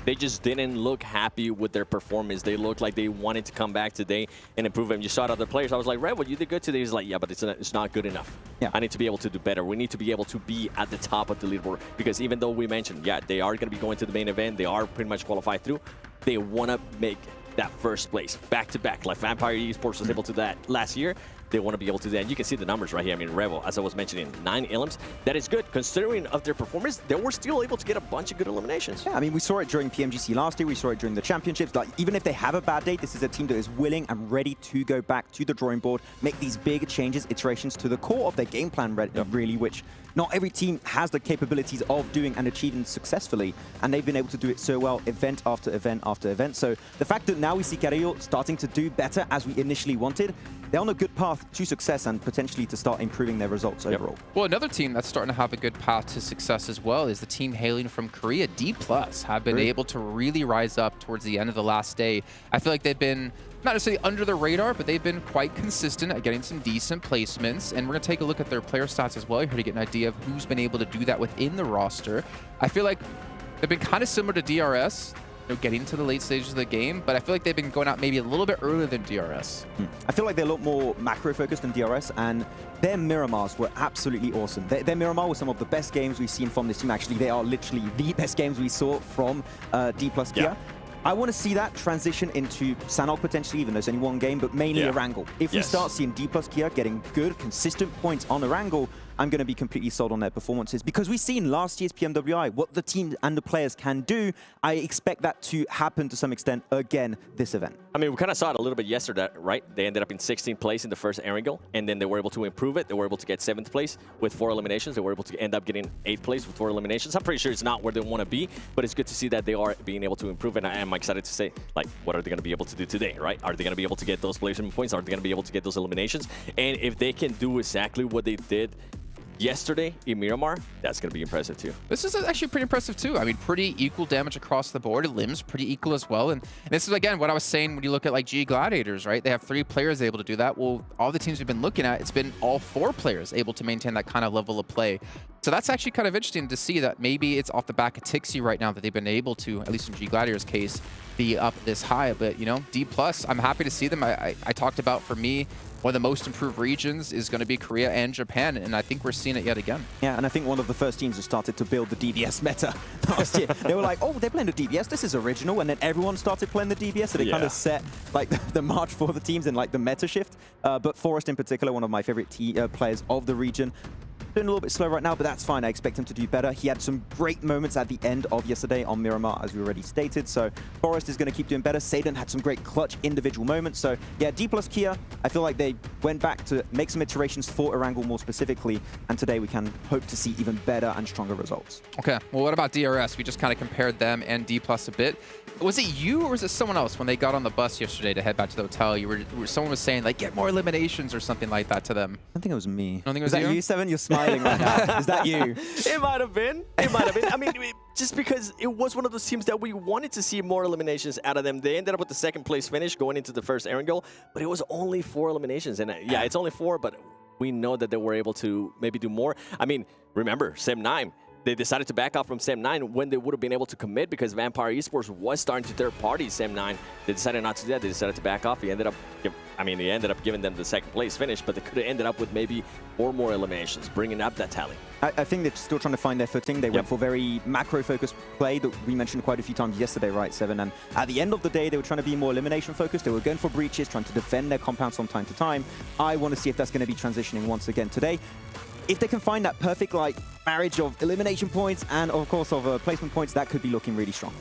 they just didn't look happy with their performance. They looked like they wanted to come back today and improve them. You saw it other players. I was like, Red, you did good today. He's like, yeah, but it's not good enough. Yeah. I need to be able to do better. We need to be able to be at the top of the leaderboard, because even though we mentioned, yeah, they are going to be going to the main event, they are pretty much qualified through, they want to make that first place back-to-back, like Vampire Esports was able to do that last year. They want to be able to do that. And you can see the numbers right here. I mean, Rebel, as I was mentioning, 9 elims. That is good. Considering of their performance, they were still able to get a bunch of good eliminations. Yeah, I mean, we saw it during PMGC last year. We saw it during the championships. Like, even if they have a bad day, this is a team that is willing and ready to go back to the drawing board, make these big changes, iterations to the core of their game plan, really, which not every team has the capabilities of doing and achieving successfully, and they've been able to do it so well, event after event after event. So the fact that now we see Carrillo starting to do better as we initially wanted, they're on a good path to success and potentially to start improving their results overall. Well, another team that's starting to have a good path to success as well is the team hailing from Korea. D+ have been able to really rise up towards the end of the last day. I feel like they've been not necessarily under the radar, but they've been quite consistent at getting some decent placements. And we're going to take a look at their player stats as well here to get an idea of who's been able to do that within the roster. I feel like they've been kind of similar to DRS, getting to the late stages of the game, but I feel like they've been going out maybe a little bit earlier than DRS. I feel like they're a lot more macro-focused than DRS, and their Miramars were absolutely awesome. Their Miramar was some of the best games we've seen from this team, actually. They are literally the best games we saw from D+ Kia. I want to see that transition into Sanhok potentially, even though it's only one game, but mainly Erangel. If we start seeing D+ Kia getting good, consistent points on Erangel, I'm going to be completely sold on their performances, because we've seen last year's PMWI, what the team and the players can do. I expect that to happen to some extent again this event. I mean, we kind of saw it a little bit yesterday, right? They ended up in 16th place in the first Erangel, and then they were able to improve it. They were able to get 7th place with 4 eliminations. They were able to end up getting 8th place with 4 eliminations. I'm pretty sure it's not where they want to be, but it's good to see that they are being able to improve, and I am excited to say, like, what are they going to be able to do today, right? Are they going to be able to get those placement points? Are they going to be able to get those eliminations? And if they can do exactly what they did yesterday in Miramar, that's going to be impressive too. This is actually pretty impressive too. I mean, pretty equal damage across the board. Limbs pretty equal as well. And this is, again, what I was saying when you look at like G Gladiators, right? They have 3 players able to do that. Well, all the teams we've been looking at, it's been all 4 players able to maintain that kind of level of play. So that's actually kind of interesting to see that maybe it's off the back of Tixi right now that they've been able to, at least in G Gladiators' case, be up this high. But, D+, I'm happy to see them. I talked about, for me, one of the most improved regions is going to be Korea and Japan, and I think we're seeing it yet again. Yeah, and I think one of the first teams who started to build the DBS meta last year. They were like, oh, they're playing the DBS, this is original, and then everyone started playing the DBS, so they kind of set like the march for the teams and like the meta shift. But Forest in particular, one of my favorite players of the region, doing a little bit slow right now, but that's fine. I expect him to do better. He had some great moments at the end of yesterday on Miramar, as we already stated. So Forest is going to keep doing better. Seidan had some great clutch individual moments. So yeah, D plus Kia, I feel like they went back to make some iterations for Erangel more specifically. And today we can hope to see even better and stronger results. Okay, well, what about DRS? We just kind of compared them and D plus a bit. Was it you or was it someone else when they got on the bus yesterday to head back to the hotel? Someone was saying, like, get more eliminations or something like that to them. I don't think it was me. I don't think it was that you, Seven? You're smiling right now. Is that you? It might have been. It might have been. I mean, just because it was one of those teams that we wanted to see more eliminations out of them. They ended up with the second place finish going into the first Erangel, but it was only 4 eliminations. And yeah, it's only 4, but we know that they were able to maybe do more. I mean, remember, Sem9. They decided to back off from Sem9 when they would have been able to commit because Vampire Esports was starting to third-party Sem9. They decided not to do that. They decided to back off. He ended up, they ended up giving them the second place finish, but they could have ended up with maybe 4 more eliminations, bringing up that tally. I think they're still trying to find their footing. They went for very macro-focused play that we mentioned quite a few times yesterday, right, Seven? And at the end of the day, they were trying to be more elimination-focused. They were going for breaches, trying to defend their compounds from time to time. I want to see if that's going to be transitioning once again today. If they can find that perfect marriage of elimination points and of course of placement points, that could be looking really strong.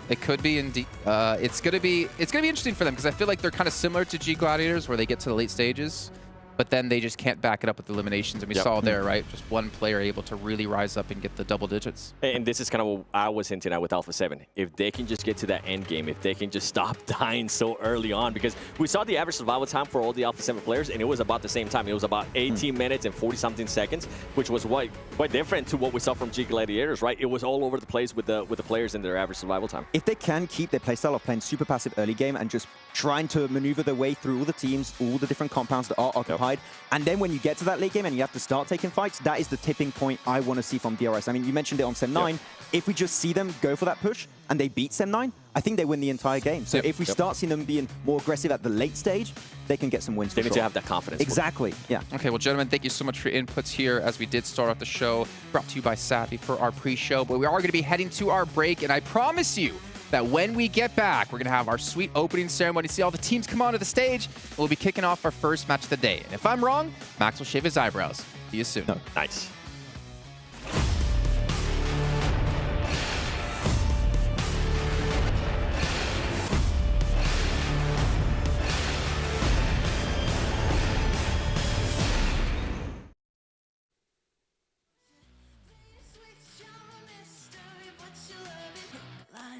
It could be indeed. It's gonna be interesting for them because I feel like they're kind of similar to G Gladiators where they get to the late stages, but then they just can't back it up with eliminations. And we saw there, right? Just one player able to really rise up and get the double digits. And this is kind of what I was hinting at with Alpha7. If they can just get to that end game, if they can just stop dying so early on, because we saw the average survival time for all the Alpha7 players, and it was about the same time. It was about 18 minutes and 40-something seconds, which was quite different to what we saw from G Gladiators, right? It was all over the place with the players and their average survival time. If they can keep their playstyle of playing super passive early game and just trying to maneuver their way through all the teams, all the different compounds that are occupied, and then when you get to that late game and you have to start taking fights, that is the tipping point I want to see from DRS. I mean, you mentioned it on Sem9. If we just see them go for that push and they beat Sem9, I think they win the entire game. So if we start seeing them being more aggressive at the late stage, they can get some wins. They need to have that confidence. Exactly, yeah. Okay, well, gentlemen, thank you so much for your inputs here as we did start off the show. Brought to you by Savvy for our pre-show. But we are going to be heading to our break, and I promise you that when we get back, we're going to have our sweet opening ceremony, see all the teams come onto the stage. We'll be kicking off our first match of the day. And if I'm wrong, Max will shave his eyebrows. See you soon. No. Nice.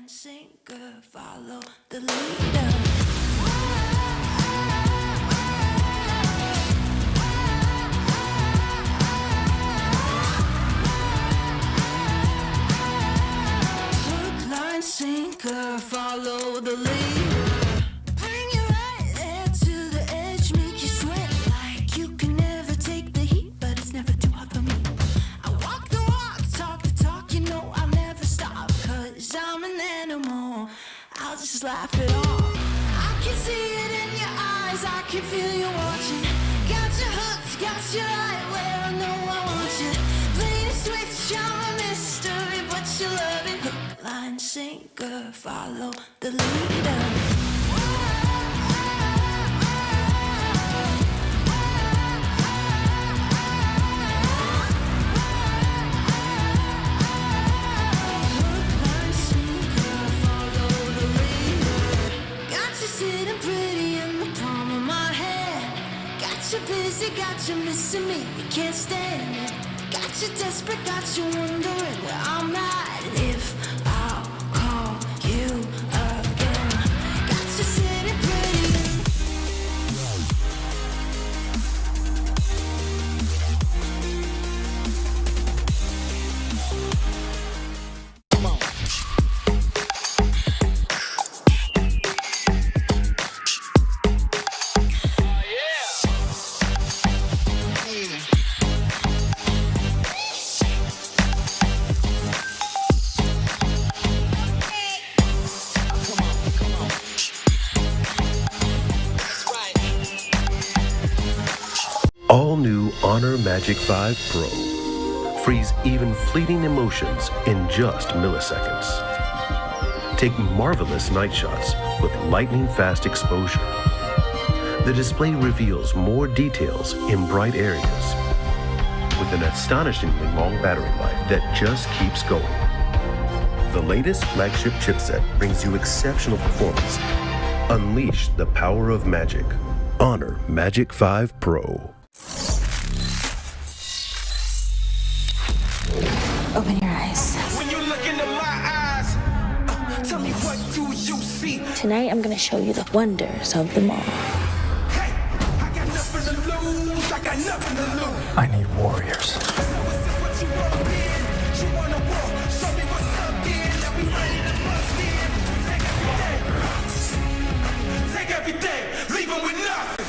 Sinker, follow the leader. Hook, line, sinker, follow the leader. Bring you right there to the edge, make you sweat like you can never take the heat, but it's never too hot for me. I walk the walk, talk the talk, you know I'll never stop, 'cause I'm an animal. I'll just laugh it off. I can see it in your eyes, I can feel you watching. Got you hooked, got you right where I know I want you. Play the switch, I'm a mystery, but you love it. Hook, line, sinker, follow the leader. Sitting pretty in the palm of my hand. Got you busy, got you missing me, you can't stand it. Got you desperate, got you wondering where I'm at. If I'll call you again. Got you sitting pretty in All new Honor Magic 5 Pro. Freeze even fleeting emotions in just milliseconds. Take marvelous night shots with lightning-fast exposure. The display reveals more details in bright areas. with an astonishingly long battery life that just keeps going. The latest flagship chipset brings you exceptional performance. Unleash the power of magic. Honor Magic 5 Pro. Open your eyes. When you look into my eyes, tell me what do you see? Tonight, I'm gonna show you the wonders of the mall. Hey, I got nothing to lose. I got nothing to lose. I need warriors. So is this what you want in? You wanna walk? Show me what's up then. Now we ready to bust in. Take everything, leave 'em with nothing.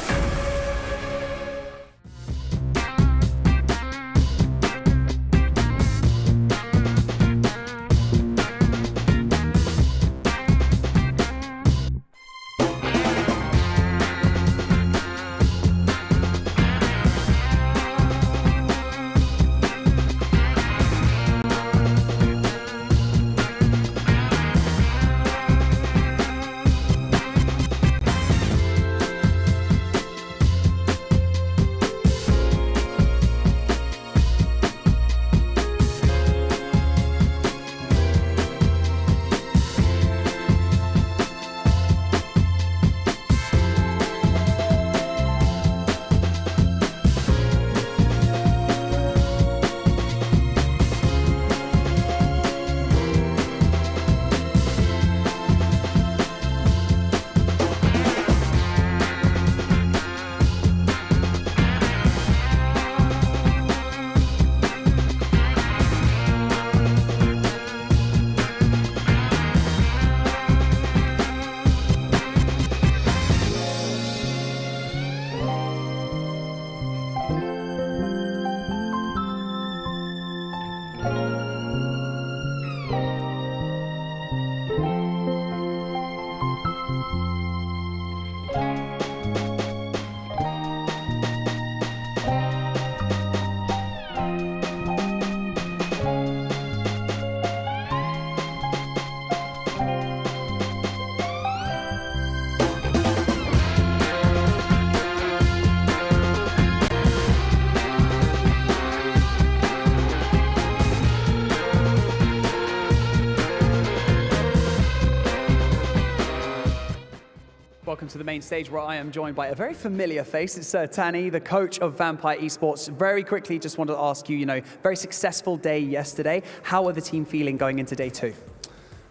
Welcome to the main stage where I am joined by a very familiar face. It's Tani, the coach of Vampire Esports. Very quickly, just wanted to ask you, very successful day yesterday. How are the team feeling going into day 2?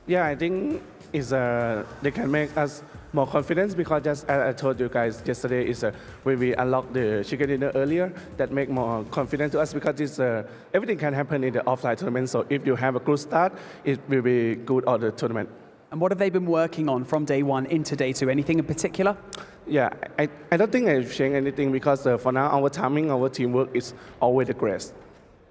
Yeah, I think they can make us more confidence because just as I told you guys yesterday is when we unlocked the chicken dinner earlier, that make more confidence to us because it's, everything can happen in the offline tournament. So if you have a good start, it will be good on the tournament. And what have they been working on from day 1 into day 2? Anything in particular? Yeah, I don't think I've changed anything because for now our timing, our teamwork is always the greatest.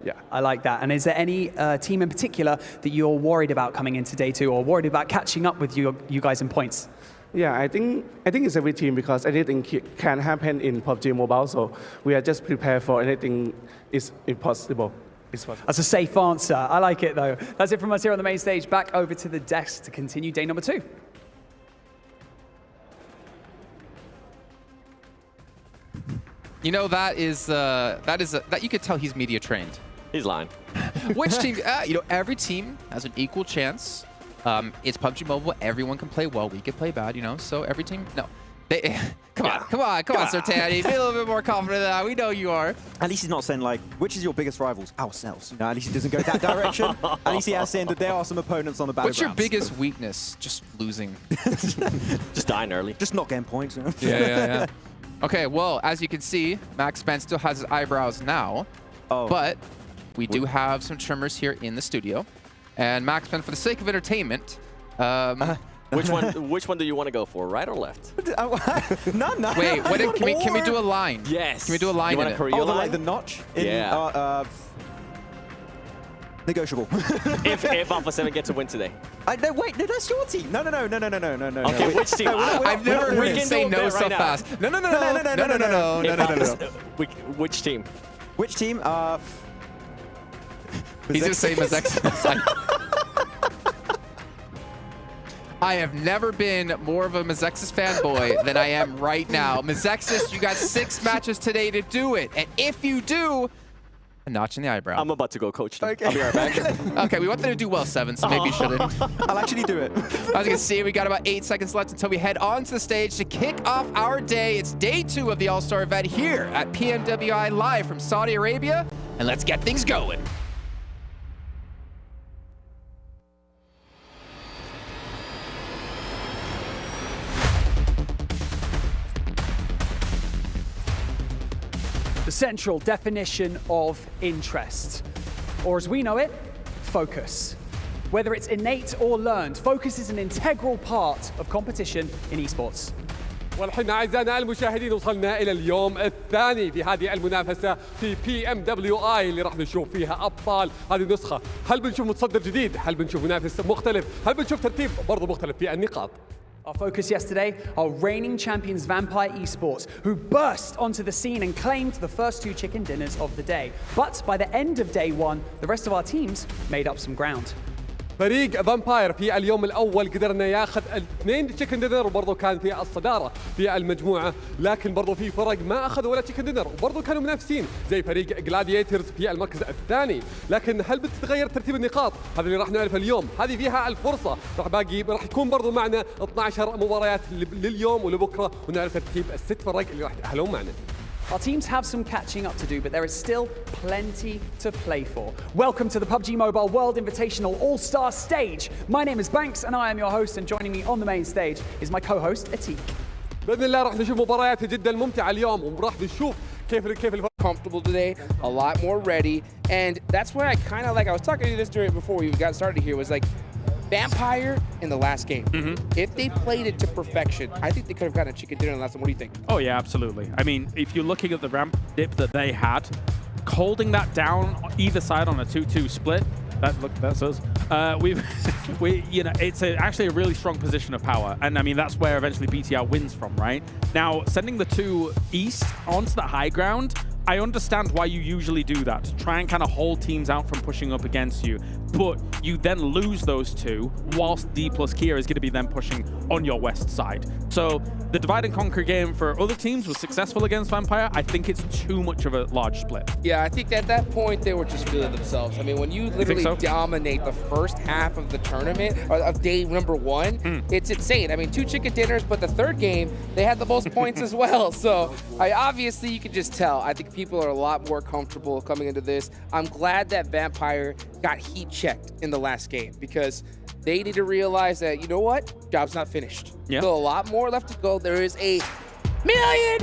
Yeah, I like that. And is there any team in particular that you're worried about coming into day 2 or worried about catching up with you guys in points? Yeah, I think it's every team because anything can happen in PUBG Mobile, so we are just prepared for anything is impossible. That's a safe answer. I like it though. That's it from us here on the main stage. Back over to the desk to continue day number 2. That you could tell he's media trained. He's lying. Which team? Every team has an equal chance. It's PUBG Mobile. Everyone can play well. We can play bad. So every team. No. Come on, Sir Tani. Be a little bit more confident than that. We know you are. At least he's not saying, which is your biggest rivals? Ourselves. At least he doesn't go that direction. At least he has saying that there are some opponents on the battlegrounds. What's your biggest weakness? Just losing. Just dying early. Just not getting points. Yeah. Okay, well, as you can see, Max Spence still has his eyebrows now. But we do have some trimmers here in the studio. And Max Spence, for the sake of entertainment, Which one do you want to go for, right or left? None. Wait, can we do a line? Yes. Can we do a line in it? Like the notch? Yeah. Negotiable. if Alpha7 gets a win today. No, that's your team. No. Okay, which team? I've never heard him say no so fast. No. Which team? Which team? He's the same as X. I have never been more of a Mazexis fanboy than I am right now. Mazexis, you got 6 matches today to do it. And if you do, A notch in the eyebrow. I'm about to go coach them. Okay. I'll be right back. Okay, we want them to do well, 7, so maybe you shouldn't. I'll actually do it. As you can see, we got about 8 seconds left until we head onto the stage to kick off our day. It's day 2 of the All-Star event here at PMWI live from Saudi Arabia, and let's get things going. The central definition of interest, or as we know it, focus. Whether it's innate or learned, focus is an integral part of competition in esports. والحين أعزائنا المشاهدين وصلنا إلى اليوم الثاني في هذه المنافسة في PMWI اللي راح نشوف فيها أبطال هذه النسخة. هل بنشوف متصدر جديد؟ هل بنشوف منافس مختلف؟ هل بنشوف ترتيب برضه مختلف في النقاط؟ Our focus yesterday are reigning champions Vampire Esports, who burst onto the scene and claimed the first 2 chicken dinners of the day. But by the end of day 1, the rest of our teams made up some ground. فريق فامباير في اليوم الاول قدر انه ياخذ 2 تشيكن دينر وبرضه كان في الصداره في المجموعه، لكن برضه في فرق ما اخذوا ولا تشيكن دينر وبرضه كانوا منافسين زي فريق جلاديترز في المركز الثاني. لكن هل بتتغير ترتيب النقاط؟ هذا اللي راح نعرفه اليوم. هذه فيها الفرصه راح يكون برضه معنا 12 مباريات لليوم ولبكره ونعرف ترتيب ال6 فرق اللي راح يتاهلون معنا. Our teams have some catching up to do, but there is still plenty to play for. Welcome to the PUBG Mobile World Invitational Allstars Stage. My name is Banks and I am your host, and joining me on the main stage is my co-host, Atik. باذن الله راح نشوف مباريات جدا ممتعه اليوم وراح نشوف كيف Comfortable today, a lot more ready, and that's where I kind of like. I was talking to you this before we got started here. Was like Vampire in the last game. If they played it to perfection, I think they could have gotten a chicken dinner in the last one. What do you think? Oh yeah, absolutely. I mean, if you're looking at the ramp dip that they had, holding that down either side on a 2-2 split, that's us. You know, it's actually a really strong position of power, and I mean that's where eventually BTR wins from, right? Now, sending the 2 east onto the high ground, I understand why you usually do that, to try and kind of hold teams out from pushing up against you, but you then lose those 2 whilst D plus Kia is going to be then pushing on your west side. So the divide and conquer game for other teams was successful against Vampire. I think it's too much of a large split. Yeah, I think at that point they were just feeling themselves. I mean, when you literally dominate the first half of the tournament, or of day number 1, it's insane. I mean, 2 chicken dinners, but the third game, they had the most points as well. So obviously you can just tell. I think people are a lot more comfortable coming into this. I'm glad that Vampire got heat checked in the last game, because they need to realize that, you know what, job's not finished. Yeah. Still a lot more left to go. There is $1 million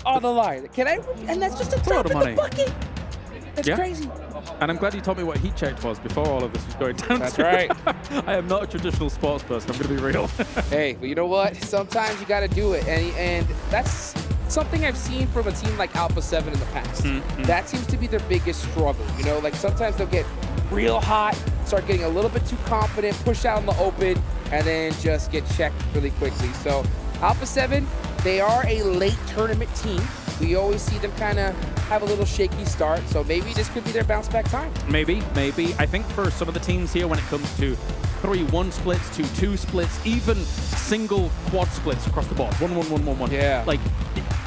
on the line. And that's just a drop in the bucket. That's crazy. And I'm glad you told me what heat checked was before all of this was going down. That's right. I am not a traditional sports person, I'm going to be real. Hey, but you know what? Sometimes you got to do it. And that's something I've seen from a team like Alpha7 in the past. That seems to be their biggest struggle. You know, like sometimes they'll get real hot, start getting a little bit too confident, push out in the open, and then just get checked really quickly. So Alpha7, they are a late tournament team. We always see them kind of have a little shaky start, so maybe this could be their bounce back time. Maybe. I think for some of the teams here, when it comes to 3-1 splits, 2-2 splits, even single quad splits across the board, 1-1-1-1-1. Yeah. Like,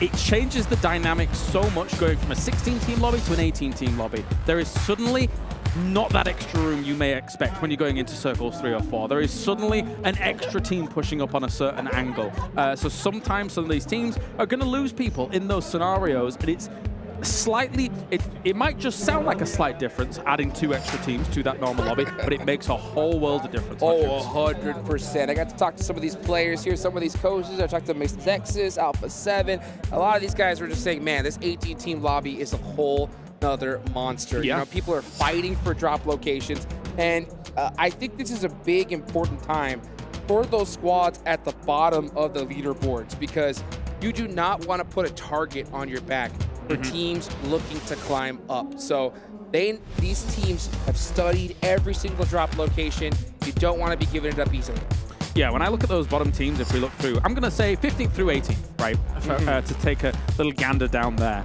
it changes the dynamic so much going from a 16-team lobby to an 18-team lobby. There is suddenly not that extra room you may expect when you're going into circles 3 or 4. There is suddenly an extra team pushing up on a certain angle. So sometimes some of these teams are going to lose people in those scenarios, and it's slightly, it might just sound like a slight difference adding 2 extra teams to that normal lobby, but it makes a whole world of difference. Oh, 100%. I got to talk to some of these players here, some of these coaches. I talked to Texas, Alpha7. A lot of these guys were just saying, man, this 18-team lobby is a whole another monster. Yeah. You know, people are fighting for drop locations, and I think this is a big, important time for those squads at the bottom of the leaderboards, because you do not want to put a target on your back for teams looking to climb up. So these teams have studied every single drop location. You don't want to be giving it up easily. Yeah, when I look at those bottom teams, if we look through, I'm going to say 15th through 18th, right, to take a little gander down there.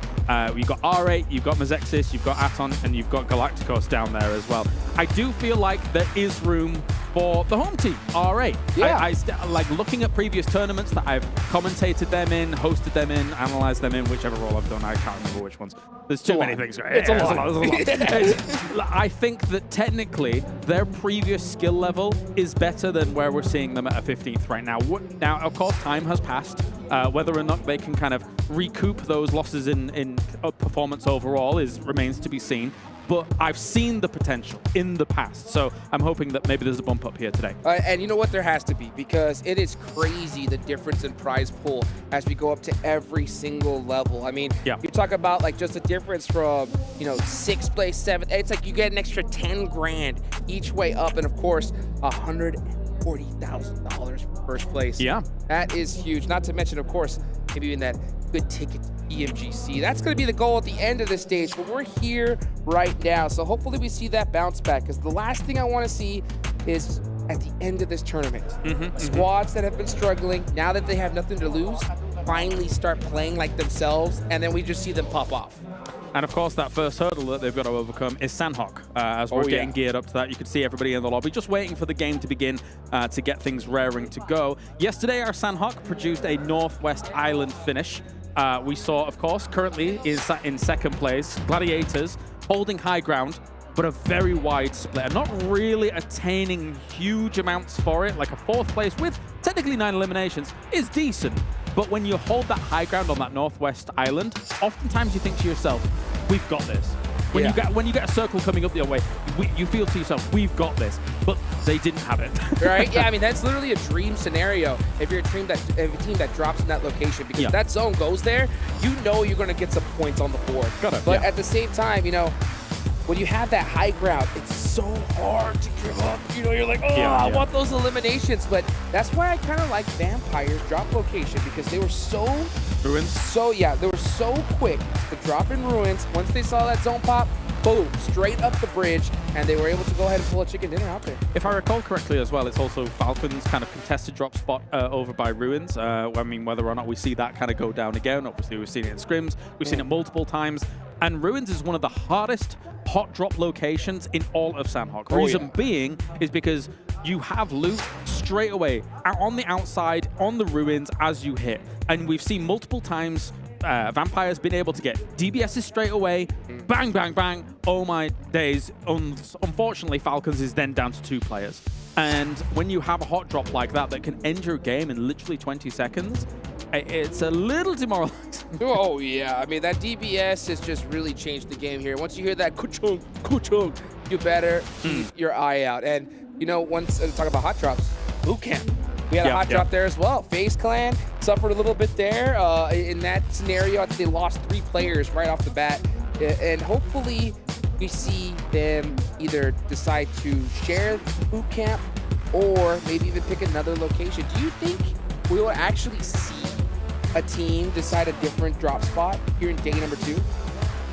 You've got R8, you've got Mazexis, you've got Aton, and you've got Galacticos down there as well. I do feel like there is room for the home team, R8. Yeah. Like looking at previous tournaments that I've commentated them in, hosted them in, analyzed them in, whichever role I've done, I can't remember which ones. There's too many things, right? It's a lot. I think that technically their previous skill level is better than where we're seeing them at a 15th right now. Now, of course, time has passed. Whether or not they can kind of recoup those losses in performance overall remains to be seen. But I've seen the potential in the past, so I'm hoping that maybe there's a bump up here today. And you know what? There has to be, because it is crazy the difference in prize pool as we go up to every single level. I mean, you talk about like just the difference from, you know, 6th place, 7th. It's like you get an extra 10 grand each way up, and of course, $140,000 for first place. Yeah, that is huge. Not to mention, of course, maybe even that good ticket to EMGC. That's going to be the goal at the end of the stage, but we're here right now, so hopefully we see that bounce back, because the last thing I want to see is at the end of this tournament, squads that have been struggling, now that they have nothing to lose, finally start playing like themselves, and then we just see them pop off. And of course, that first hurdle that they've got to overcome is Sanhok. As we're getting geared up to that, you can see everybody in the lobby just waiting for the game to begin to get things raring to go. Yesterday, our Sanhok produced a Northwest Island finish. We saw, of course, currently is in second place, Gladiators holding high ground, but a very wide split, and not really attaining huge amounts for it. Like a 4th place with technically 9 eliminations is decent. But when you hold that high ground on that Northwest Island, oftentimes you think to yourself, we've got this. When you get a circle coming up your way, you feel to yourself, we've got this. But they didn't have it. Right? Yeah, I mean, that's literally a dream scenario if you're a team that drops in that location, because if that zone goes there, you know you're going to get some points on the board. But at the same time, you know, when you have that high ground, it's so hard to give up. You know, you're like, oh, I want those eliminations. But that's why I kind of like Vampire's drop location, because they were so... Ruins? They were so quick to drop in Ruins. Once they saw that zone pop, boom, straight up the bridge, and they were able to go ahead and pull a chicken dinner out there. If I recall correctly as well, it's also Falcon's kind of contested drop spot over by Ruins. I mean, whether or not we see that kind of go down again, obviously we've seen it in scrims, we've seen it multiple times, and Ruins is one of the hardest hot drop locations in all of Sanhok. Reason being is because you have loot straight away out on the outside on the Ruins as you hit, and we've seen multiple times Vampire's been able to get DBSs straight away, bang, bang, bang. Oh my days. Unfortunately, Falcons is then down to 2 players. And when you have a hot drop like that can end your game in literally 20 seconds, it's a little demoralizing. Oh, yeah. I mean, that DBS has just really changed the game here. Once you hear that kuchung, kuchung, you better keep your eye out. And, you know, once talk about hot drops, boot camp. We had a hot drop there as well. FaZe Clan suffered a little bit there. In that scenario, I think they lost 3 players right off the bat. And hopefully we see them either decide to share boot camp or maybe even pick another location. Do you think we will actually see a team decide a different drop spot here in day number 2?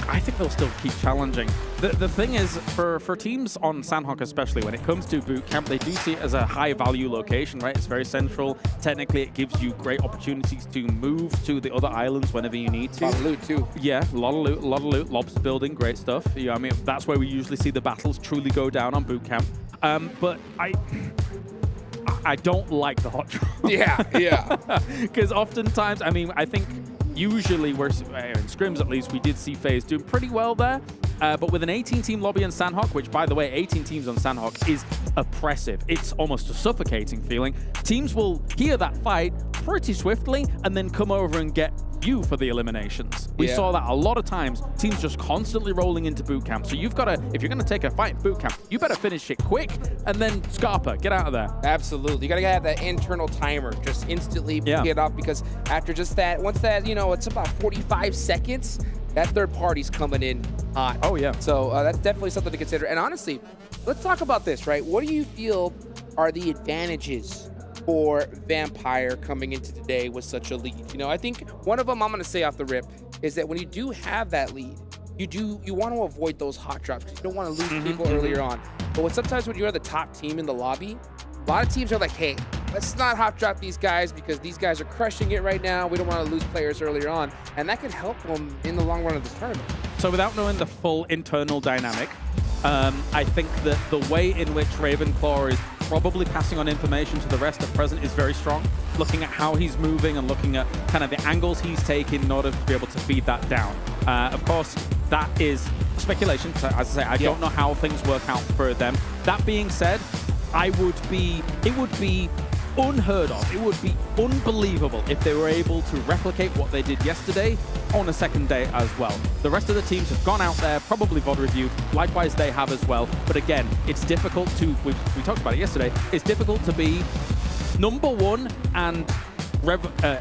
I think they'll still keep challenging. The thing is, for teams on Sanhok especially, when it comes to boot camp, they do see it as a high-value location, right? It's very central. Technically, it gives you great opportunities to move to the other islands whenever you need to. A lot of loot, too. Yeah, a lot of loot. Lobster building, great stuff. Yeah, I mean, that's where we usually see the battles truly go down on boot camp. But I don't like the hot drop. Yeah. Because oftentimes, I mean, I think usually we're, in scrims at least, we did see FaZe doing pretty well there. But with an 18-team lobby in Sanhok, which, by the way, 18 teams on Sanhok is oppressive. It's almost a suffocating feeling. Teams will hear that fight pretty swiftly and then come over and get you for the eliminations. We saw that a lot of times, teams just constantly rolling into boot camp. So you've got to, if you're going to take a fight in boot camp, you better finish it quick and then Scarpa, get out of there. Absolutely. You got to have that internal timer just instantly get off, because after just that, once that, you know, it's about 45 seconds, that third party's coming in hot. Oh, yeah. So that's definitely something to consider. And honestly, let's talk about this, right? What do you feel are the advantages for Vampire coming into today with such a lead? You know, I think one of them I'm going to say off the rip is that when you do have that lead, you want to avoid those hot drops. You don't want to lose people earlier on. But sometimes when you're the top team in the lobby, a lot of teams are like, hey, let's not hot drop these guys because these guys are crushing it right now. We don't want to lose players earlier on. And that could help them in the long run of this tournament. So without knowing the full internal dynamic, I think that the way in which Ravenclaw is probably passing on information to the rest at present is very strong. Looking at how he's moving and looking at kind of the angles he's taking in order to be able to feed that down. Of course, that is speculation. So, as I say, I don't know how things work out for them. That being said, it would be unheard of. It would be unbelievable if they were able to replicate what they did yesterday on a second day as well. The rest of the teams have gone out there, probably VOD reviewed. Likewise, they have as well. But again, it's difficult to, we talked about it yesterday, it's difficult to be number one and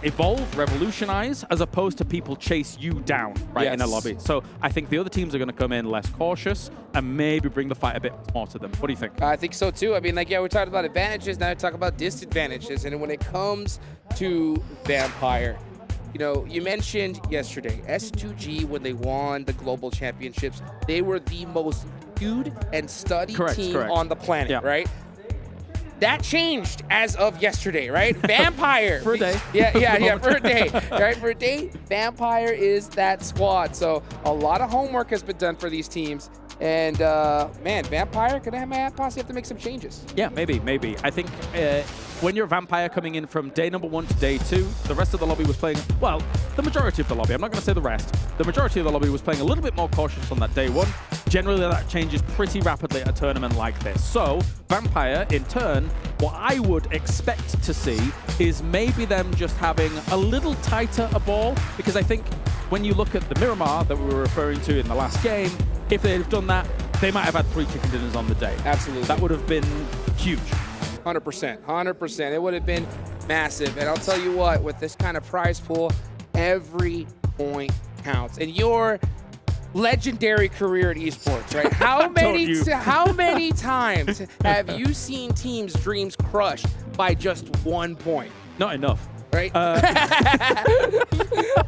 evolve, revolutionize, as opposed to people chase you down in a lobby. So I think the other teams are going to come in less cautious and maybe bring the fight a bit more to them. What do you think? I think so too. I mean, like, yeah, we talked about advantages, now we talk about disadvantages. And when it comes to Vampire, you know, you mentioned yesterday, S2G, when they won the global championships, they were the most viewed and studied team on the planet, right? That changed as of yesterday, right? Vampire. For a day. Yeah, for a day. Right, for a day, Vampire is that squad. So a lot of homework has been done for these teams. And, man, Vampire, gonna possibly have to make some changes. Yeah, maybe. I think when you're Vampire coming in from day number 1 to day 2, the rest of the lobby was playing, well, the majority of the lobby, I'm not going to say the rest, the majority of the lobby was playing a little bit more cautious on that day 1. Generally, that changes pretty rapidly at a tournament like this. So, Vampire, in turn, what I would expect to see is maybe them just having a little tighter a ball, because I think when you look at the Miramar that we were referring to in the last game, if they'd have done that, they might have had 3 chicken dinners on the day. Absolutely. That would have been huge. 100%. It would have been massive. And I'll tell you what, with this kind of prize pool, every point counts. And your legendary career in esports, right? How many times have you seen teams' dreams crushed by just 1 point? Not enough. Right?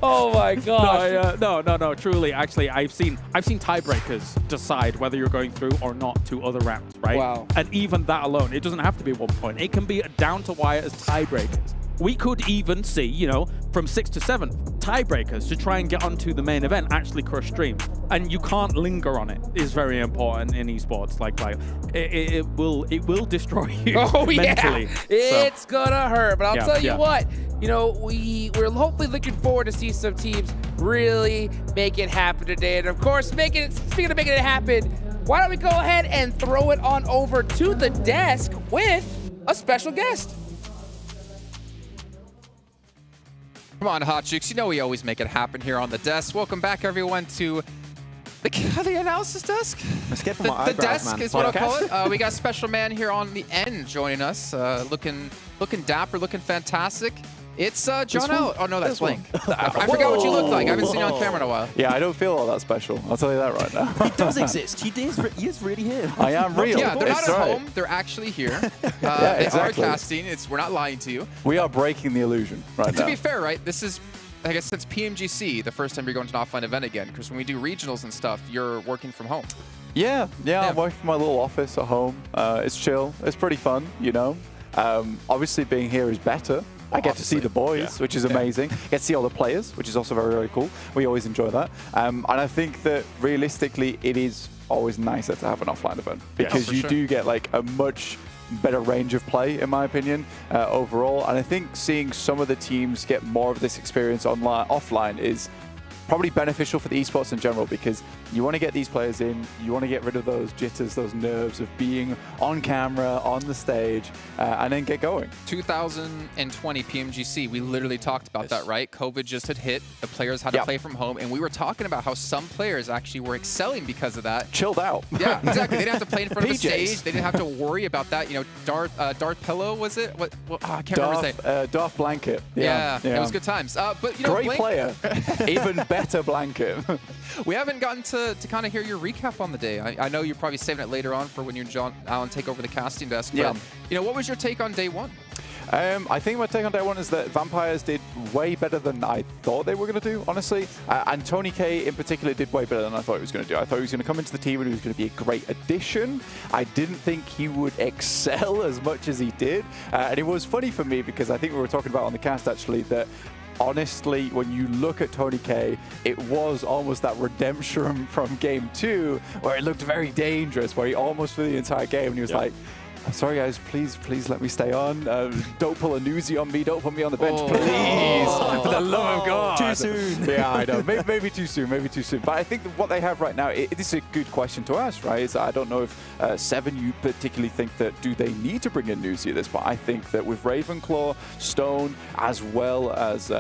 Oh my gosh. No, truly, actually, I've seen tiebreakers decide whether you're going through or not to other rounds, right? Wow. And even that alone, it doesn't have to be 1 point. It can be down to wire as tiebreakers. We could even see, you know, from 6 to 7 tiebreakers to try and get onto the main event, actually crush stream. And you can't linger on it. Is very important in esports. Like it will destroy you mentally. It's gonna hurt. But I'll tell you what, you know, we're hopefully looking forward to see some teams really make it happen today. And of course, speaking of making it happen, why don't we go ahead and throw it on over to the desk with a special guest. Come on, Hot Chicks. You know we always make it happen here on the desk. Welcome back, everyone, to the analysis desk. Let's get from my eyebrows, the desk man. is what I'll call it. We got a special man here on the end joining us, looking dapper, looking fantastic. It's John L. Oh no, that's Blink. I forgot what you look like. I haven't seen you on camera in a while. Yeah, I don't feel all that special. I'll tell you that right now. He does exist. He is really here. I am real. Yeah, they're not at home. They're actually here. They are casting. We're not lying to you. We are breaking the illusion right now. To be fair, right? This is, I guess, since PMGC, the first time you're going to an offline event again. Because when we do regionals and stuff, you're working from home. Yeah. I'm working from my little office at home. It's chill. It's pretty fun, you know. Obviously, being here is better. I get to see the boys, which is amazing. I get to see all the players, which is also very, very cool. We always enjoy that. And I think that realistically, it is always nicer to have an offline event because you do get like a much better range of play, in my opinion, overall. And I think seeing some of the teams get more of this experience offline is probably beneficial for the esports in general, because you want to get these players in, you want to get rid of those jitters, those nerves of being on camera, on the stage, and then get going. 2020 PMGC, we literally talked about that, right? COVID just had hit, the players had to play from home, and we were talking about how some players actually were excelling because of that. Chilled out. Yeah, exactly. They didn't have to play in front of the stage. They didn't have to worry about that. You know, Darth Pillow, was it? What? I can't remember his name. Darth Blanket. Yeah, it was good times. But you know, great player. Even better Blanket. We haven't gotten to kind of hear your recap on the day. I know you're probably saving it later on for when you and John Allen take over the casting desk. But, you know, what was your take on day 1? I think my take on day 1 is that Vampires did way better than I thought they were going to do, honestly. And Tony K in particular did way better than I thought he was going to do. I thought he was going to come into the team and he was going to be a great addition. I didn't think he would excel as much as he did. And it was funny for me because I think we were talking about on the cast actually that honestly, when you look at Tony K, it was almost that redemption from game 2 where it looked very dangerous, where he almost for the entire game and he was like, Sorry, guys. Please let me stay on. Don't pull a newsie on me. Don't put me on the bench, please. For the love of God. Too soon. Yeah, I know. Maybe too soon. Maybe too soon. But I think that what they have right now, this is a good question to ask, right? Is I don't know if Seven, you particularly think that do they need to bring in newsie at this point? I think that with Ravenclaw, Stone, as well as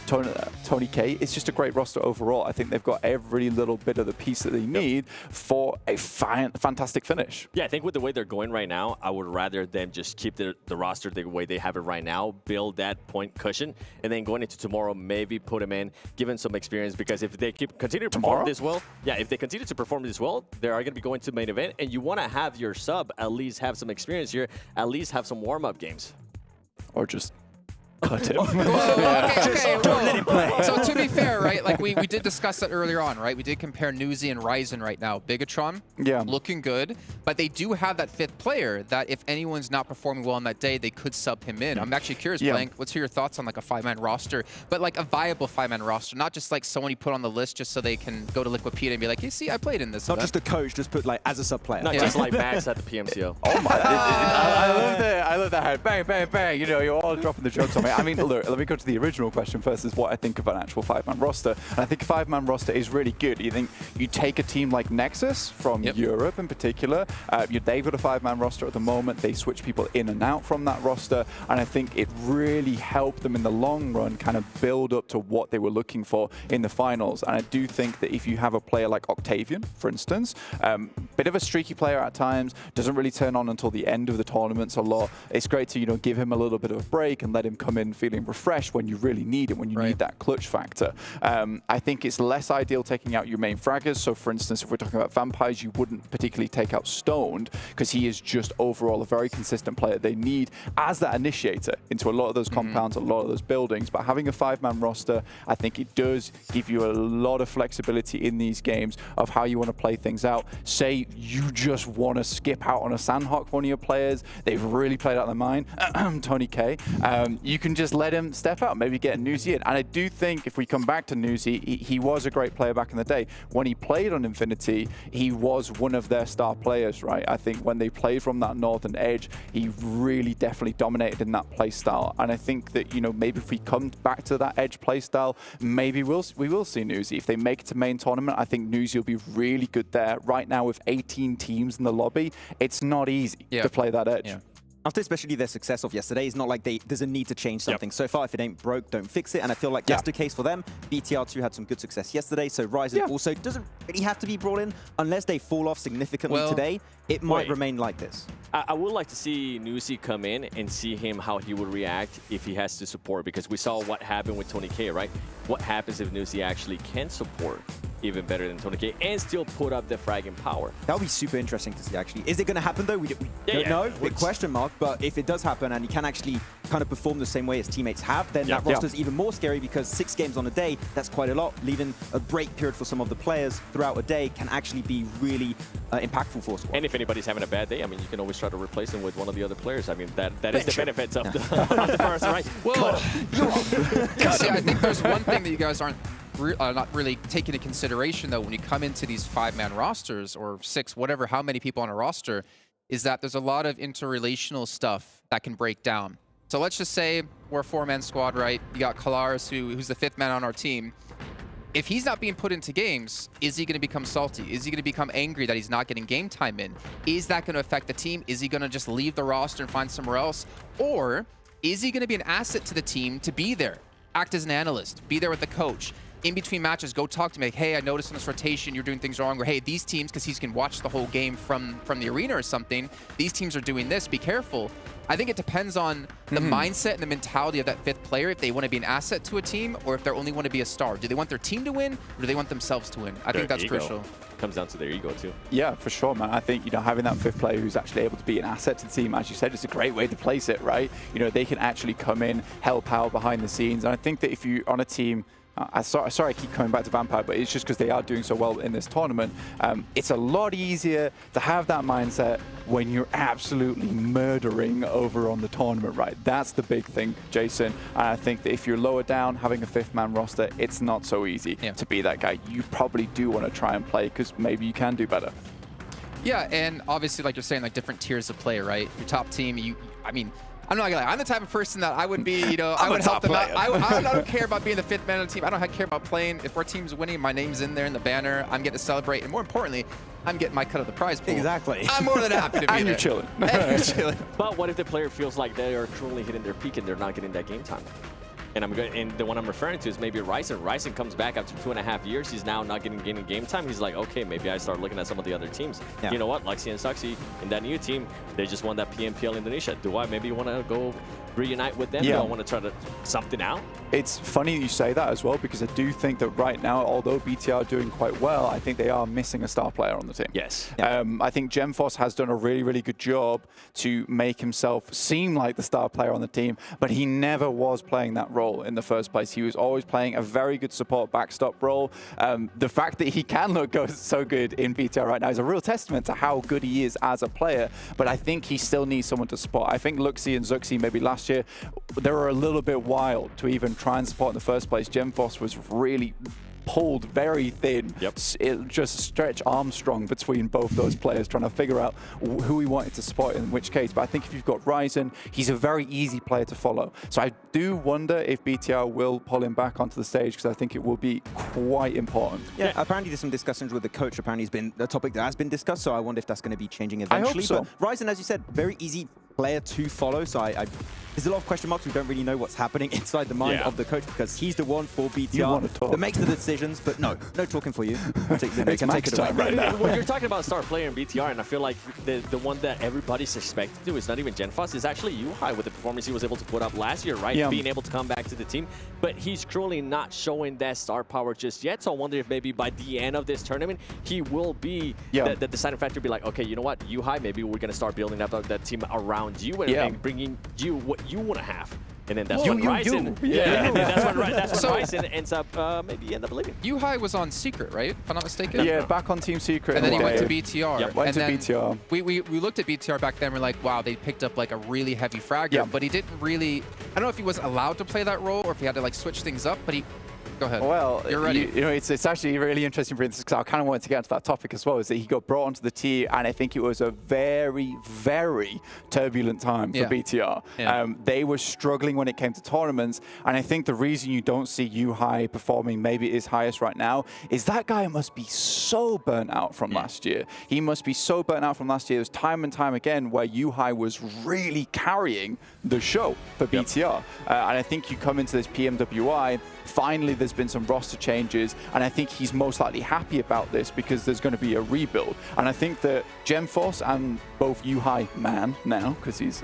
Tony K, it's just a great roster overall. I think they've got every little bit of the piece that they need for a fantastic finish. Yeah, I think with the way they're going right now, I would rather them just keep the roster the way they have it right now, build that point cushion, and then going into tomorrow, maybe put them in, give them some experience, because if they continue to perform this well, if they continue to perform this well, they are going to be going to main event, and you want to have your sub at least have some experience here, at least have some warm-up games. Or just cut him. Don't let him play. So to be fair, right, like we did discuss that earlier on, right? We did compare newsie and Ryzen right now. Bigetron, looking good, but they do have that fifth player that if anyone's not performing well on that day, they could sub him in. I'm actually curious, Blank, let's hear your thoughts on like a 5-man roster, but like a viable 5-man roster, not just like someone you put on the list just so they can go to Liquipedia and be like, hey, see, I played in this. Not just a coach, just put like as a sub player. Not just like Max at the PMCO. Oh my! I love that. Bang, bang, bang. You know, you're all dropping the jokes on me. I mean, look, let me go to the original question first, is what I think of an actual 5-man roster. And I think a 5-man roster is really good. You think you take a team like Nexus from Europe in particular, they've got a 5-man roster at the moment. They switch people in and out from that roster. And I think it really helped them in the long run kind of build up to what they were looking for in the finals. And I do think that if you have a player like Octavian, for instance, bit of a streaky player at times, doesn't really turn on until the end of the tournaments a lot. It's great to, give him a little bit of a break and let him come in feeling refreshed when you really need it, when you need that clutch factor. I think it's less ideal taking out your main fraggers. So for instance, if we're talking about Vampires, you wouldn't particularly take out Stoned because he is just overall a very consistent player they need as that initiator into a lot of those compounds, a lot of those buildings. But having a 5-man roster, I think it does give you a lot of flexibility in these games of how you want to play things out. Say you just want to skip out on a Sanhok, one of your players, they've really played out their mind, Tony K, you can just let him step out, maybe get a newsie in. And I do think if we come back to newsie, he was a great player back in the day. When he played on Infinity, he was one of their star players, right? I think when they played from that northern edge, he really definitely dominated in that play style. And I think that, maybe if we come back to that edge play style, maybe we will see newsie. If they make it to main tournament, I think newsie will be really good there. Right now with 18 teams in the lobby, it's not easy to play that edge. After especially their success of yesterday, it's not like there's a need to change something. So far, if it ain't broke, don't fix it. And I feel like that's the case for them. BTR2 had some good success yesterday, so Ryzen also doesn't really have to be brought in unless they fall off significantly today. It might remain like this. I would like to see newsie come in and see how he would react if he has to support, because we saw what happened with Tony K, right? What happens if newsie actually can support even better than Tony K and still put up the fragging power? That would be super interesting to see, actually. Is it going to happen, though? We don't know. Big question mark. But if it does happen and he can actually kind of perform the same way his teammates have, then that roster's even more scary, because 6 games on a day, that's quite a lot. Leaving a break period for some of the players throughout a day can actually be really impactful for a squad. And if anybody's having a bad day, I mean, you can always try to replace them with one of the other players. I mean, that is the benefits of the first, right? Well, see, I think there's one thing that you guys aren't not really taking into consideration, though, when you come into these 5-man rosters or 6, whatever, how many people on a roster, is that there's a lot of interrelational stuff that can break down. So let's just say we're a 4-man squad, right? You got Kalaris, who's the 5th man on our team. If he's not being put into games, is he going to become salty? Is he going to become angry that he's not getting game time in? Is that going to affect the team? Is he going to just leave the roster and find somewhere else? Or is he going to be an asset to the team to be there? Act as an analyst, be there with the coach. In between matches, go talk to me, like, hey, I noticed in this rotation you're doing things wrong, or hey, these teams, because he can watch the whole game from the arena or something, these teams are doing this, be careful. I think it depends on the mindset and the mentality of that 5th player, if they want to be an asset to a team or if they only want to be a star. Do they want their team to win, or do they want themselves to win? I think that's crucial. Comes down to their ego too. Yeah, for sure, man. I think, having that 5th player who's actually able to be an asset to the team, as you said, it's a great way to place it, right? They can actually come in, help out behind the scenes. And I think that if you're on a team, sorry I keep coming back to Vampire, but it's just because they are doing so well in this tournament. It's a lot easier to have that mindset when you're absolutely murdering over on the tournament, right? That's the big thing, Jason. And I think that if you're lower down, having a 5th-man roster, it's not so easy to be that guy. You probably do want to try and play because maybe you can do better. Yeah, and obviously, like you're saying, like different tiers of play, right? Your top team, I mean, I'm not gonna lie, I'm the type of person that I would be, you know, I would help them out. I don't care about being the 5th man on the team. I don't care about playing. If our team's winning, my name's in there in the banner. I'm getting to celebrate, and more importantly, I'm getting my cut of the prize pool. Exactly. I'm more than happy to be there. And you're chilling. And you're chilling. But what if the player feels like they are truly hitting their peak and they're not getting that game time? And the one I'm referring to is maybe Ryzen. Ryzen comes back after 2.5 years. He's now not getting game time. He's like, okay, maybe I start looking at some of the other teams. Yeah. You know what? Luxy and Suxy in that new team, they just won that PMPL Indonesia. Do I maybe want to go reunite with them? Yeah. Do I want to try to something out? It's funny you say that as well, because I do think that right now, although BTR are doing quite well, I think they are missing a star player on the team. Yes. I think Gemfos has done a really, really good job to make himself seem like the star player on the team, but he never was playing that role in the first place. He was always playing a very good support backstop role. The fact that he can look so good in BTR right now is a real testament to how good he is as a player, but I think he still needs someone to support. I think Luxy and Zuxi maybe last year, they were a little bit wild to even try and support in the first place. Gemfos was really pulled very thin. Yep. It just stretch Armstrong between both those players, trying to figure out who he wanted to support in which case. But I think if you've got Ryzen, he's a very easy player to follow. So I do wonder if BTR will pull him back onto the stage, because I think it will be quite important. Yeah, apparently there's some discussions with the coach. Apparently it's been a topic that has been discussed, so I wonder if that's going to be changing eventually. I hope so. But Ryzen, as you said, very easy player to follow, so there's a lot of question marks. We don't really know what's happening inside the mind of the coach, because he's the one for BTR that makes the decisions, but no talking for you. It's Max time right now. Well, you're talking about star player in BTR, and I feel like the one that everybody's expected to is not even Genfos, is actually Yuhai with the performance he was able to put up last year, right? Yeah. Being able to come back to the team, but he's truly not showing that star power just yet, so I wonder if maybe by the end of this tournament, he will be the deciding factor, be like, okay, you know what, Yuhai, maybe we're going to start building up that team around you and bringing you what you want to have. And then that's when Ryzen, that's when Ryzen ends up maybe end up leaving. Yuhai was on Secret, right? If I'm not mistaken. Yeah, back on Team Secret. And then he went to BTR. Yep, went to BTR. We looked at BTR back then. We're like, wow, they picked up like a really heavy fragger, but he didn't really. I don't know if he was allowed to play that role or if he had to like switch things up, but he. Go ahead. Well, you're ready. You know, it's actually really interesting for instance, because I kind of wanted to get into that topic as well, is that he got brought onto the tier, and I think it was a very, very turbulent time for BTR. Yeah. They were struggling when it came to tournaments, and I think the reason you don't see Yuhai performing maybe his highest right now is that guy must be so burnt out from last year. He must be so burnt out from last year. There's time and time again where Yuhai was really carrying the show for BTR. And I think you come into this PMWI, finally there's been some roster changes, and I think he's most likely happy about this because there's going to be a rebuild. And I think that Gemfos and both Yuhai man now, because he's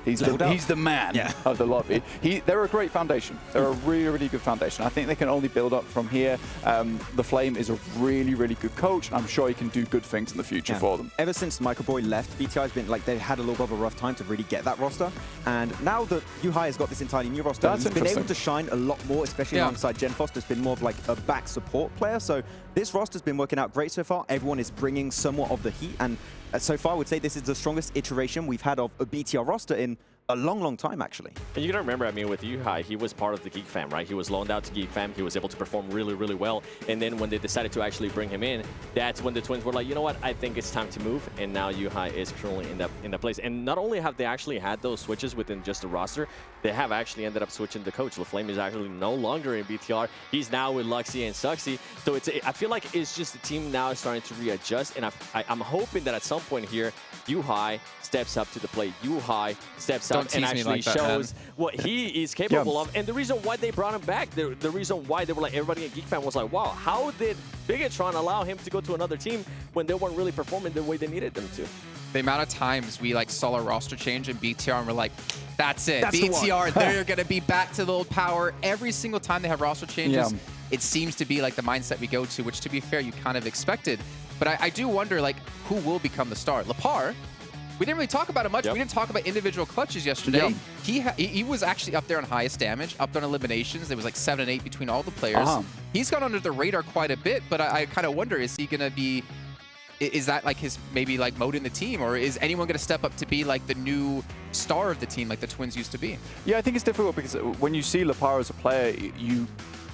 the man of the lobby, they're a great foundation. They're a really, really good foundation. I think they can only build up from here. The Flame is a really, really good coach, and I'm sure he can do good things in the future for them. Ever since Michael Boy left, BTR has been like, they had a little bit of a rough time to really get that roster, and now that Yuhai has got this entirely new roster, he's been able to shine a lot more, especially alongside Genfos. There's been more of like a back support player, so this roster's been working out great so far. Everyone is bringing somewhat of the heat, and so far I would say this is the strongest iteration we've had of a BTR roster in a long, long time, actually. And you gotta remember, I mean, with Yuhai, he was part of the Geek Fam, right? He was loaned out to Geek Fam. He was able to perform really, really well. And then when they decided to actually bring him in, that's when the Twins were like, you know what? I think it's time to move. And now Yuhai is currently in that place. And not only have they actually had those switches within just the roster, they have actually ended up switching the coach. LaFlame is actually no longer in BTR. He's now with Luxy and Suxy. So I feel like it's just the team now starting to readjust. And I'm hoping that at some point here, Yuhai steps up to the plate. Yuhai steps up and actually shows what he is capable of. And the reason why they brought him back, the reason why they were like, everybody at Geek Fam was like, wow, how did Bigetron allow him to go to another team when they weren't really performing the way they needed them to? The amount of times we like saw a roster change in BTR and we're like, that's it. BTR, they're going to be back to the old power. Every single time they have roster changes, it seems to be like the mindset we go to, which to be fair, you kind of expected. But I do wonder like who will become the star. Lepar, we didn't really talk about it much. We didn't talk about individual clutches yesterday. He was actually up there on highest damage, up on eliminations. There was like 7 and 8 between all the players. He's gone under the radar quite a bit, but I kind of wonder, is he going to be, is that like his maybe like mode in the team, or is anyone going to step up to be like the new star of the team like the Twins used to be? Yeah, I think it's difficult because when you see Lepar as a player,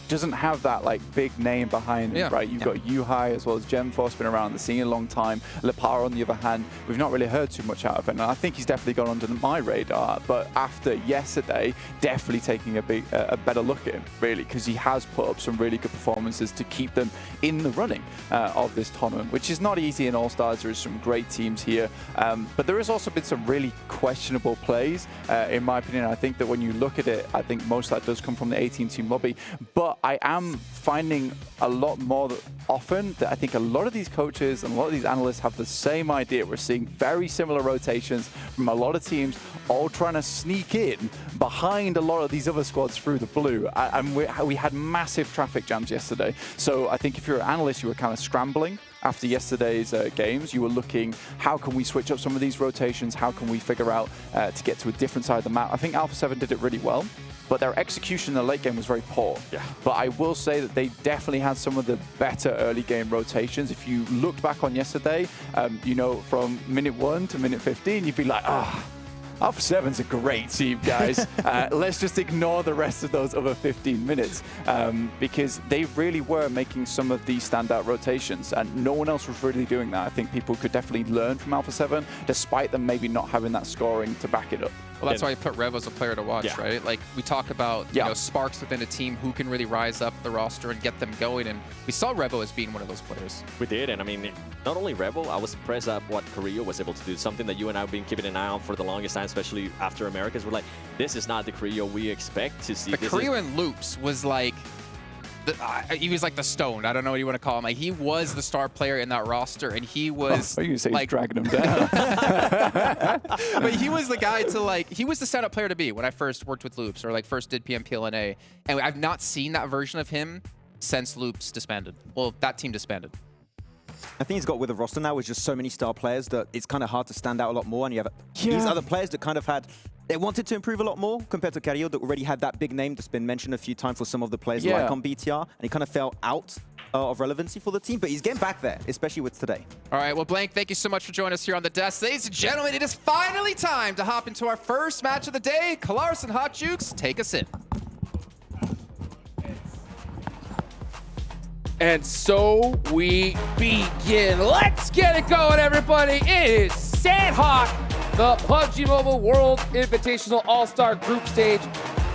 doesn't have that like big name behind him, right? You've got Yuhai as well as Gemforce, been around the scene a long time. Lepar, on the other hand, we've not really heard too much out of him. And I think he's definitely gone under my radar. But after yesterday, definitely taking a better look at him, really, because he has put up some really good performances to keep them in the running of this tournament, which is not easy in All-Stars. There is some great teams here. But there has also been some really questionable plays, in my opinion. I think that when you look at it, I think most of that does come from the 18-team lobby. But I am finding a lot more often that I think a lot of these coaches and a lot of these analysts have the same idea. We're seeing very similar rotations from a lot of teams, all trying to sneak in behind a lot of these other squads through the blue. And we had massive traffic jams yesterday. So I think if you're an analyst, you were kind of scrambling. After yesterday's games, you were looking, how can we switch up some of these rotations? How can we figure out to get to a different side of the map? I think Alpha7 did it really well, but their execution in the late game was very poor. But I will say that they definitely had some of the better early game rotations. If you looked back on yesterday, you know, from minute 1 to minute 15, you'd be like, Alpha7's a great team, guys. Let's just ignore the rest of those other 15 minutes because they really were making some of these standout rotations and no one else was really doing that. I think people could definitely learn from Alpha7 despite them maybe not having that scoring to back it up. Well, that's why you put Revo as a player to watch, right? Like, we talk about you know, sparks within a team, who can really rise up the roster and get them going, and we saw Revo as being one of those players. We did, and I mean, not only Revo, I was impressed at what Korea was able to do, something that you and I have been keeping an eye on for the longest time, especially after Americas. We're like, this is not the Korea we expect to see. The Korea in Loops was like, he was like the stone. I don't know what you want to call him. Like, he was the star player in that roster, and he was you say like dragging him down. But he was the guy to like. He was the stand-up player to be when I first worked with Loops or like first did PMPLNA, and I've not seen that version of him since Loops disbanded. Well, that team disbanded. I think he's got with the roster now with just so many star players that it's kind of hard to stand out a lot more, and you have these other players that kind of had. They wanted to improve a lot more compared to Carrillo that already had that big name that's been mentioned a few times for some of the players like on BTR, and he kind of fell out of relevancy for the team, but he's getting back there, especially with today. All right, well, Blank, thank you so much for joining us here on the desk. Ladies and gentlemen, it is finally time to hop into our first match of the day. Kalaris and Hot Jukes, take us in. And so we begin. Let's get it going, everybody. It is Sanhok, the PUBG Mobile World Invitational All-Star Group Stage.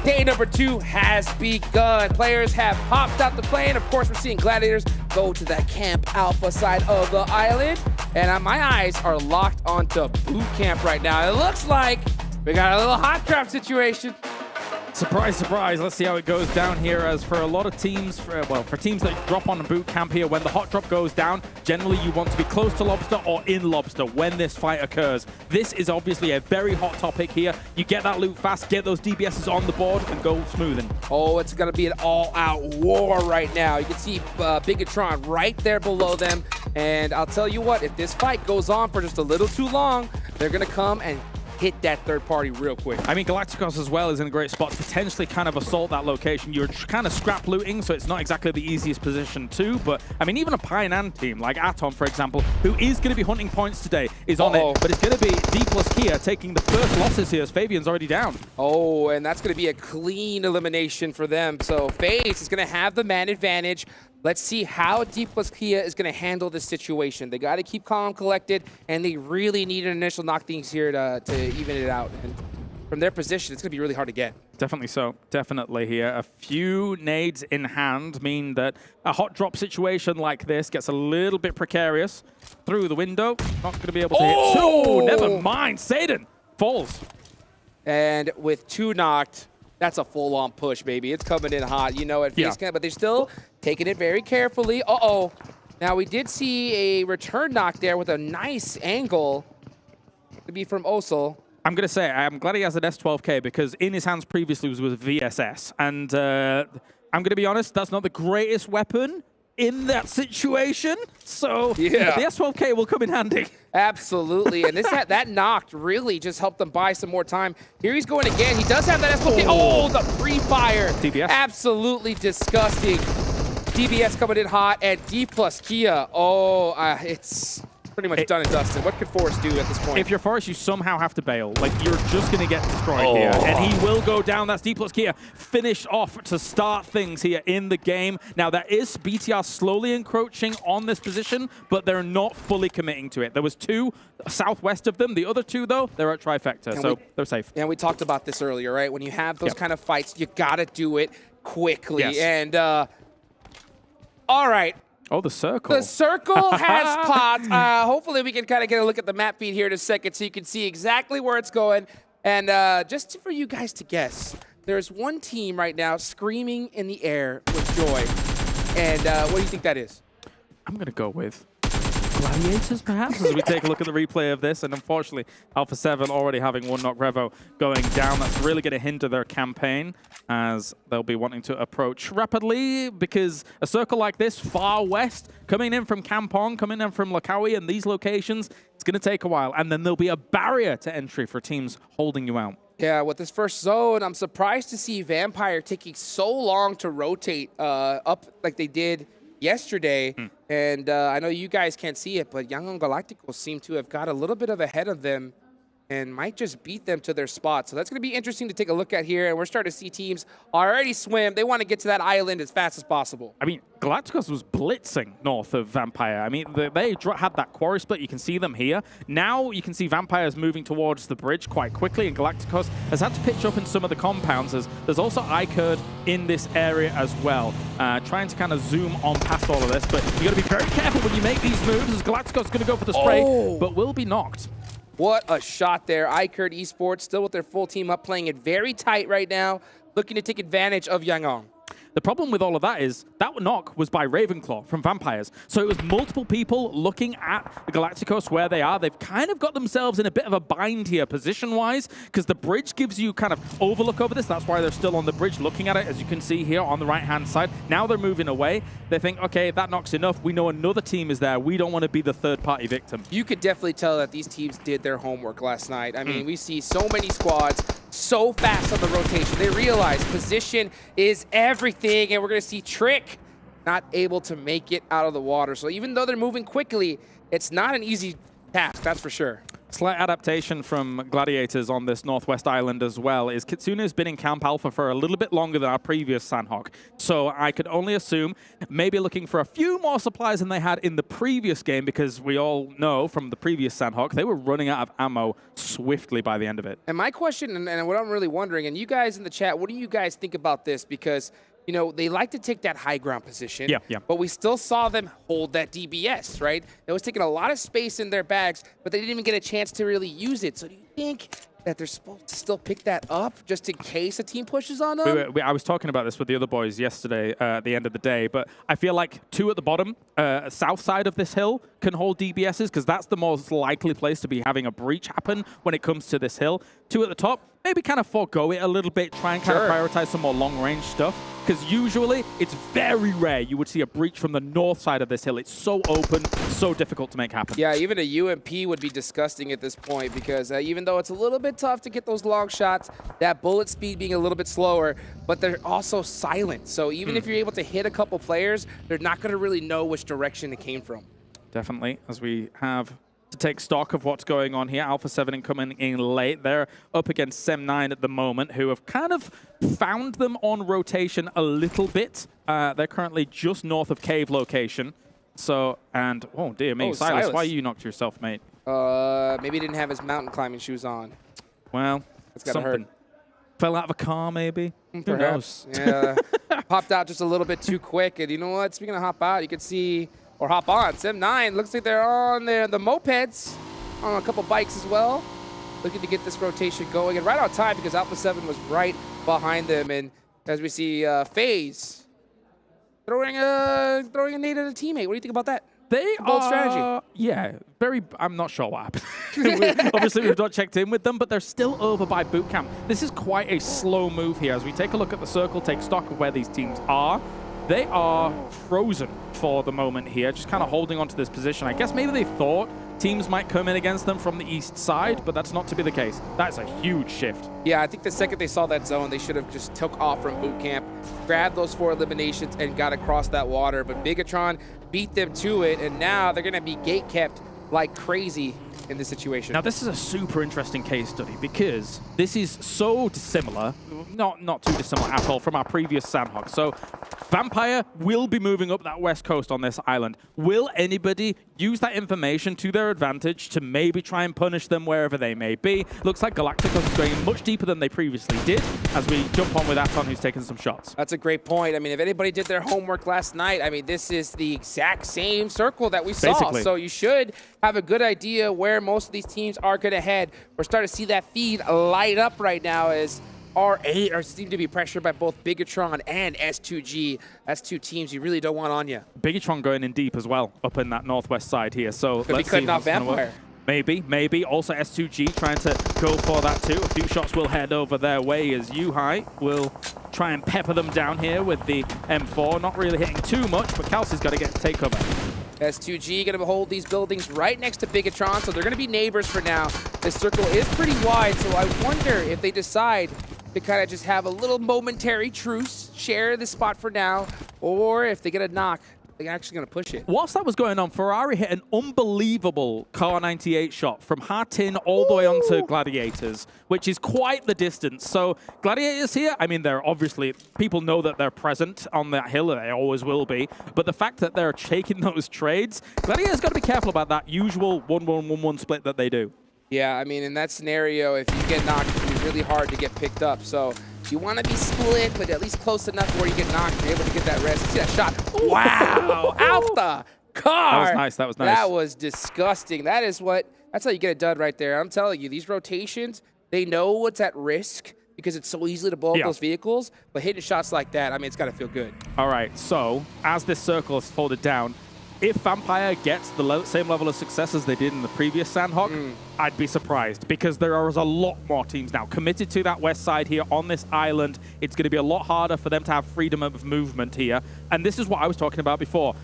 Day number 2 has begun. Players have hopped out the plane. Of course, we're seeing Gladiators go to the Camp Alpha side of the island. And my eyes are locked onto boot camp right now. It looks like we got a little hot trap situation. Surprise, surprise. Let's see how it goes down here. As for a lot of teams, for teams that drop on a boot camp here, when the hot drop goes down, generally you want to be close to Lobster or in Lobster when this fight occurs. This is obviously a very hot topic here. You get that loot fast, get those DBSs on the board, and go smoothing. Oh, it's going to be an all-out war right now. You can see Bigetron right there below them. And I'll tell you what, if this fight goes on for just a little too long, they're going to come and hit that third party real quick. I mean, Galacticos as well is in a great spot to potentially kind of assault that location. You're kind of scrap looting, so it's not exactly the easiest position too, but I mean, even a Pioneer team like Aton, for example, who is going to be hunting points today, is on it, but it's going to be D plus Kia taking the first losses here as Fabian's already down. Oh, and that's going to be a clean elimination for them. So FaZe is going to have the man advantage. Let's see how D plus Kia is going to handle this situation. They got to keep calm, collected, and they really need an initial knock things here to even it out. And from their position, it's going to be really hard to get. Definitely so. Definitely here. A few nades in hand mean that a hot drop situation like this gets a little bit precarious. Through the window, not going to be able to hit. Oh, never mind. Satan falls. And with 2 knocked, that's a full-on push, baby. It's coming in hot. You know it. But they're still taking it very carefully. Uh-oh. Now, we did see a return knock there with a nice angle to be from Osel. I'm going to say, I'm glad he has an S12K because in his hands previously was with VSS. And I'm going to be honest, that's not the greatest weapon in that situation. So the S12K will come in handy. Absolutely. And that knocked really just helped them buy some more time. Here he's going again. He does have that S12K. Oh, the pre-fire. DBS. Absolutely disgusting. DBS coming in hot, and D plus Kia. Oh, it's pretty much done and dusted. What could Forrest do at this point? If you're Forrest, you somehow have to bail. Like, you're just going to get destroyed here. And he will go down. That's D plus Kia finished off to start things here in the game. Now, there is BTR slowly encroaching on this position, but they're not fully committing to it. There was 2 southwest of them. The other 2, though, they're at Trifecta, so they're safe. And we talked about this earlier, right? When you have those kind of fights, you got to do it quickly. Yes. And, all right. Oh, the circle. The circle has popped. Hopefully, we can kind of get a look at the map feed here in a second so you can see exactly where it's going. And just for you guys to guess, there's one team right now screaming in the air with joy. And what do you think that is? I'm going to go with Gladiators, perhaps, as we take a look at the replay of this. And unfortunately, Alpha7 already having 1-knock Revo going down. That's really going to hinder their campaign, as they'll be wanting to approach rapidly, because a circle like this, far west, coming in from Kampong, coming in from Lakawi and these locations, it's going to take a while. And then there'll be a barrier to entry for teams holding you out. Yeah, with this first zone, I'm surprised to see Vampire taking so long to rotate up like they did yesterday. And I know you guys can't see it, but Yangon Galacticos seem to have got a little bit of ahead of them and might just beat them to their spot. So that's going to be interesting to take a look at here. And we're starting to see teams already swim. They want to get to that island as fast as possible. I mean, Galacticos was blitzing north of Vampire. I mean, they had that quarry split. You can see them here. Now you can see Vampires moving towards the bridge quite quickly, and Galacticos has had to pitch up in some of the compounds. There's also iKURD in this area as well, trying to kind of zoom on past all of this. But you got to be very careful when you make these moves, as Galacticos is going to go for the spray, but will be knocked. What a shot there. iKURD Esports still with their full team up, playing it very tight right now, looking to take advantage of Yangon. The problem with all of that is that knock was by Ravenclaw from Vampires. So it was multiple people looking at the Galacticos where they are. They've kind of got themselves in a bit of a bind here position-wise, because the bridge gives you kind of overlook over this. That's why they're still on the bridge looking at it, as you can see here on the right-hand side. Now they're moving away. They think, okay, that knock's enough. We know another team is there. We don't want to be the third-party victim. You could definitely tell that these teams did their homework last night. I mean, we see so many squads so fast on the rotation. They realize position is everything, and we're going to see Trick not able to make it out of the water. So even though they're moving quickly, it's not an easy task, that's for sure. Slight adaptation from Gladiators on this Northwest Island as well is Kitsune has been in Camp Alpha for a little bit longer than our previous Sanhok. So I could only assume maybe looking for a few more supplies than they had in the previous game, because we all know from the previous Sanhok, they were running out of ammo swiftly by the end of it. And my question, and what I'm really wondering, and you guys in the chat, what do you guys think about this? Because, you know, they like to take that high ground position, but we still saw them hold that DBS, right? It was taking a lot of space in their bags, but they didn't even get a chance to really use it. So do you think that they're supposed to still pick that up just in case a team pushes on them? I was talking about this with the other boys yesterday at the end of the day, but I feel like 2 at the bottom, south side of this hill, can hold DBSs, because that's the most likely place to be having a breach happen when it comes to this hill. 2 at the top, maybe kind of forego it a little bit, try and kind of prioritize some more long-range stuff, because usually it's very rare you would see a breach from the north side of this hill. It's so open, so difficult to make happen. Yeah, even a UMP would be disgusting at this point, because even though it's a little bit tough to get those long shots, that bullet speed being a little bit slower, but they're also silent. So even if you're able to hit a couple players, they're not going to really know which direction it came from. Definitely, as we have to take stock of what's going on here. Alpha7 coming in late. They're up against Sem9 at the moment, who have kind of found them on rotation a little bit. They're currently just north of cave location. So, and, oh dear me, Silas, why you knocked yourself, mate? Maybe he didn't have his mountain climbing shoes on. Well, it's gotta something. hurt. Fell out of a car, maybe? Perhaps. Who knows? Yeah, popped out just a little bit too quick. And you know what? Speaking of hop out, you can see, or hop on, Sem9 looks like they're on the mopeds, on a couple bikes as well, looking to get this rotation going. And right on time, because Alpha7 was right behind them. And as we see FaZe throwing a nade at a teammate. What do you think about that? They bold strategy. Yeah, very. I'm not sure what happened. Obviously, we've not checked in with them, but they're still over by boot camp. This is quite a slow move here. As we take a look at the circle, take stock of where these teams are. They are frozen for the moment here, just kind of holding on to this position. I guess maybe they thought teams might come in against them from the east side, but that's not to be the case. That's a huge shift. Yeah, I think the second they saw that zone, they should have just took off from boot camp, grabbed those 4 eliminations, and got across that water. But Bigetron beat them to it, and now they're going to be gate kept like crazy in this situation. Now, this is a super interesting case study because this is so dissimilar, not too dissimilar at all from our previous Sanhok. So Vampire will be moving up that west coast on this island. Will anybody use that information to their advantage to maybe try and punish them wherever they may be? Looks like Galacticos is going much deeper than they previously did as we jump on with Aton, who's taking some shots. That's a great point. I mean, if anybody did their homework last night, I mean, this is the exact same circle that we saw. Basically. So you should have a good idea where most of these teams are going to head. We're starting to see that feed light up right now as R8 are seem to be pressured by both Bigetron and S2G. That's two teams you really don't want on you. Bigetron going in deep as well, up in that northwest side here. So Could be cutting off Vampire. Maybe. Also S2G trying to go for that too. A few shots will head over their way as Yuhai will try and pepper them down here with the M4. Not really hitting too much, but Kelsey's got to take cover. S2G going to hold these buildings right next to Bigetron, so they're going to be neighbors for now. This circle is pretty wide, so I wonder if they decide to kind of just have a little momentary truce, share the spot for now, or if they get a knock, they're actually going to push it. Whilst that was going on, Ferrari hit an unbelievable Car 98 shot from Hatin all the way onto Gladiators, which is quite the distance. So Gladiators here, I mean, they're obviously, people know that they're present on that hill, and they always will be. But the fact that they're taking those trades, Gladiators got to be careful about that usual 1-1-1-1 split that they do. Yeah, I mean, in that scenario, if you get knocked, it's going to be really hard to get picked up. So you want to be split, but at least close enough where you get knocked, you're able to get that rest. See that shot? Wow! Out the car! That was nice. That was nice. That was disgusting. That's how you get it done right there. I'm telling you, these rotations, they know what's at risk because it's so easy to blow up those vehicles, but hitting shots like that, I mean, it's got to feel good. All right, so as this circle is folded down, if Vampire gets the same level of success as they did in the previous Sanhok, I'd be surprised because there is a lot more teams now committed to that west side here on this island. It's going to be a lot harder for them to have freedom of movement here. And this is what I was talking about before.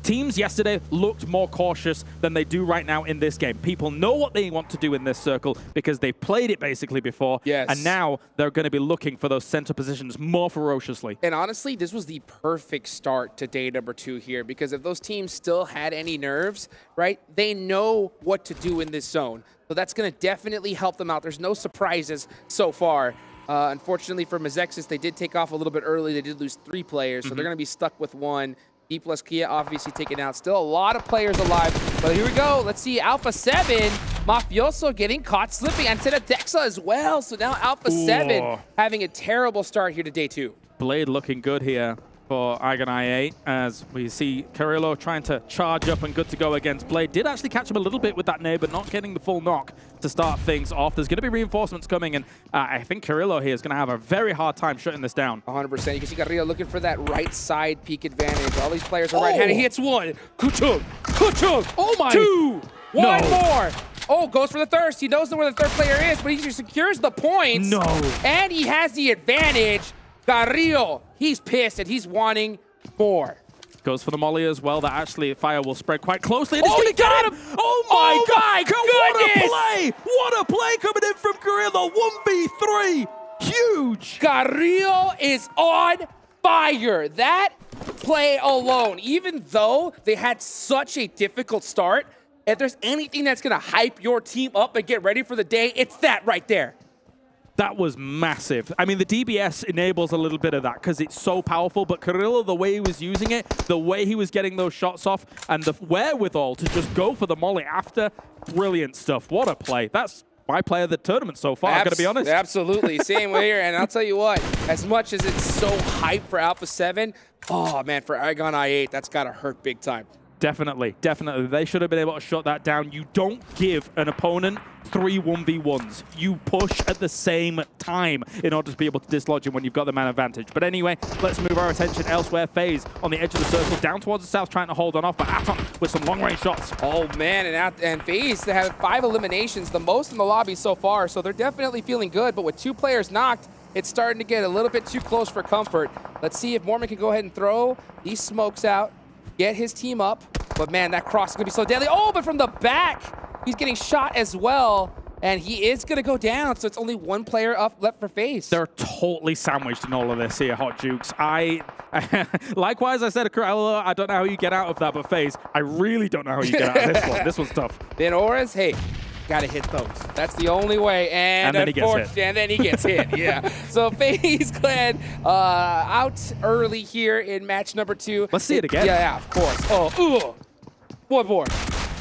Teams yesterday looked more cautious than they do right now in this game. People know what they want to do in this circle because they've played it basically before. Yes. And now they're going to be looking for those center positions more ferociously. And honestly, this was the perfect start to day number 2 here because if those teams still had any nerves, right, they know what to do in this zone. So that's going to definitely help them out. There's no surprises so far. Unfortunately for Mazexis, they did take off a little bit early. They did lose 3 players, so they're going to be stuck with 1. D plus Kia obviously taken out. Still a lot of players alive. But here we go. Let's see Alpha7. Mafioso getting caught slipping. And Dexa as well. So now Alpha7 having a terrible start here to day 2. Blade looking good here for AGONxI8 as we see Carrillo trying to charge up and good to go against Blade. Did actually catch him a little bit with that nade, but not getting the full knock to start things off. There's going to be reinforcements coming, and I think Carrillo here is going to have a very hard time shutting this down. 100%. You can see Carrillo looking for that right side peak advantage. All these players are right-handed. He hits 1. Kuchuk. Oh my. 2. 1 more. Oh, goes for the thirst. He knows where the third player is, but he just secures the points. No. And he has the advantage. Carrillo, he's pissed and he's wanting more. Goes for the molly as well. That actually fire will spread quite closely. And Oh, he got him! Oh my goodness! What a play coming in from Carrillo. 1v3. Huge. Carrillo is on fire. That play alone, even though they had such a difficult start, if there's anything that's going to hype your team up and get ready for the day, it's that right there. That was massive. I mean, the DBS enables a little bit of that because it's so powerful, but Carrillo, the way he was using it, the way he was getting those shots off, and the wherewithal to just go for the molly after, brilliant stuff. What a play. That's my play of the tournament so far, I'm going to be honest. Absolutely. Same way here. And I'll tell you what, as much as it's so hyped for Alpha7, oh, man, for AGONxI8, that's got to hurt big time. Definitely, definitely. They should have been able to shut that down. You don't give an opponent 3 1v1s. You push at the same time in order to be able to dislodge him when you've got the man advantage. But anyway, let's move our attention elsewhere. FaZe on the edge of the circle, down towards the south, trying to hold on off, but Aton with some long-range shots. Oh, man, and FaZe, they have 5 eliminations, the most in the lobby so far, so they're definitely feeling good. But with 2 players knocked, it's starting to get a little bit too close for comfort. Let's see if Mormon can go ahead and throw these smokes out, get his team up. But man, that cross is gonna be so deadly. Oh, but from the back, he's getting shot as well. and he is going to go down, so it's only one player left for FaZe. They're totally sandwiched in all of this here, Hot Jukes. Likewise, I said, I don't know how you get out of that, but FaZe, I really don't know how you get out of this one. This one's tough. Then Auras, hey, got to hit those. That's the only way. And then he gets hit. And then he gets hit, yeah. So FaZe Clan out early here in match number 2. Let's see it again. Yeah, of course. Oh, one more.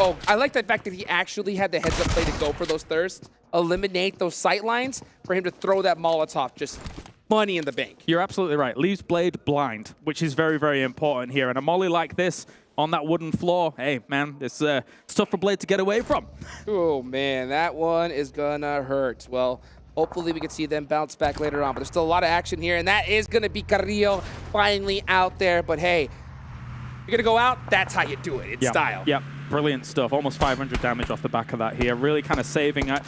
Oh, I like the fact that he actually had the heads-up play to go for those thirsts, eliminate those sight lines for him to throw that Molotov. Just money in the bank. You're absolutely right. Leaves Blade blind, which is very, very important here. And a molly like this on that wooden floor, hey, man, it's tough for Blade to get away from. Oh, man, that one is gonna hurt. Well, hopefully we can see them bounce back later on. But there's still a lot of action here, and that is gonna be Carrillo finally out there. But hey, you're gonna go out, that's how you do it. It's style. Yep. Brilliant stuff. Almost 500 damage off the back of that here. Really kind of saving a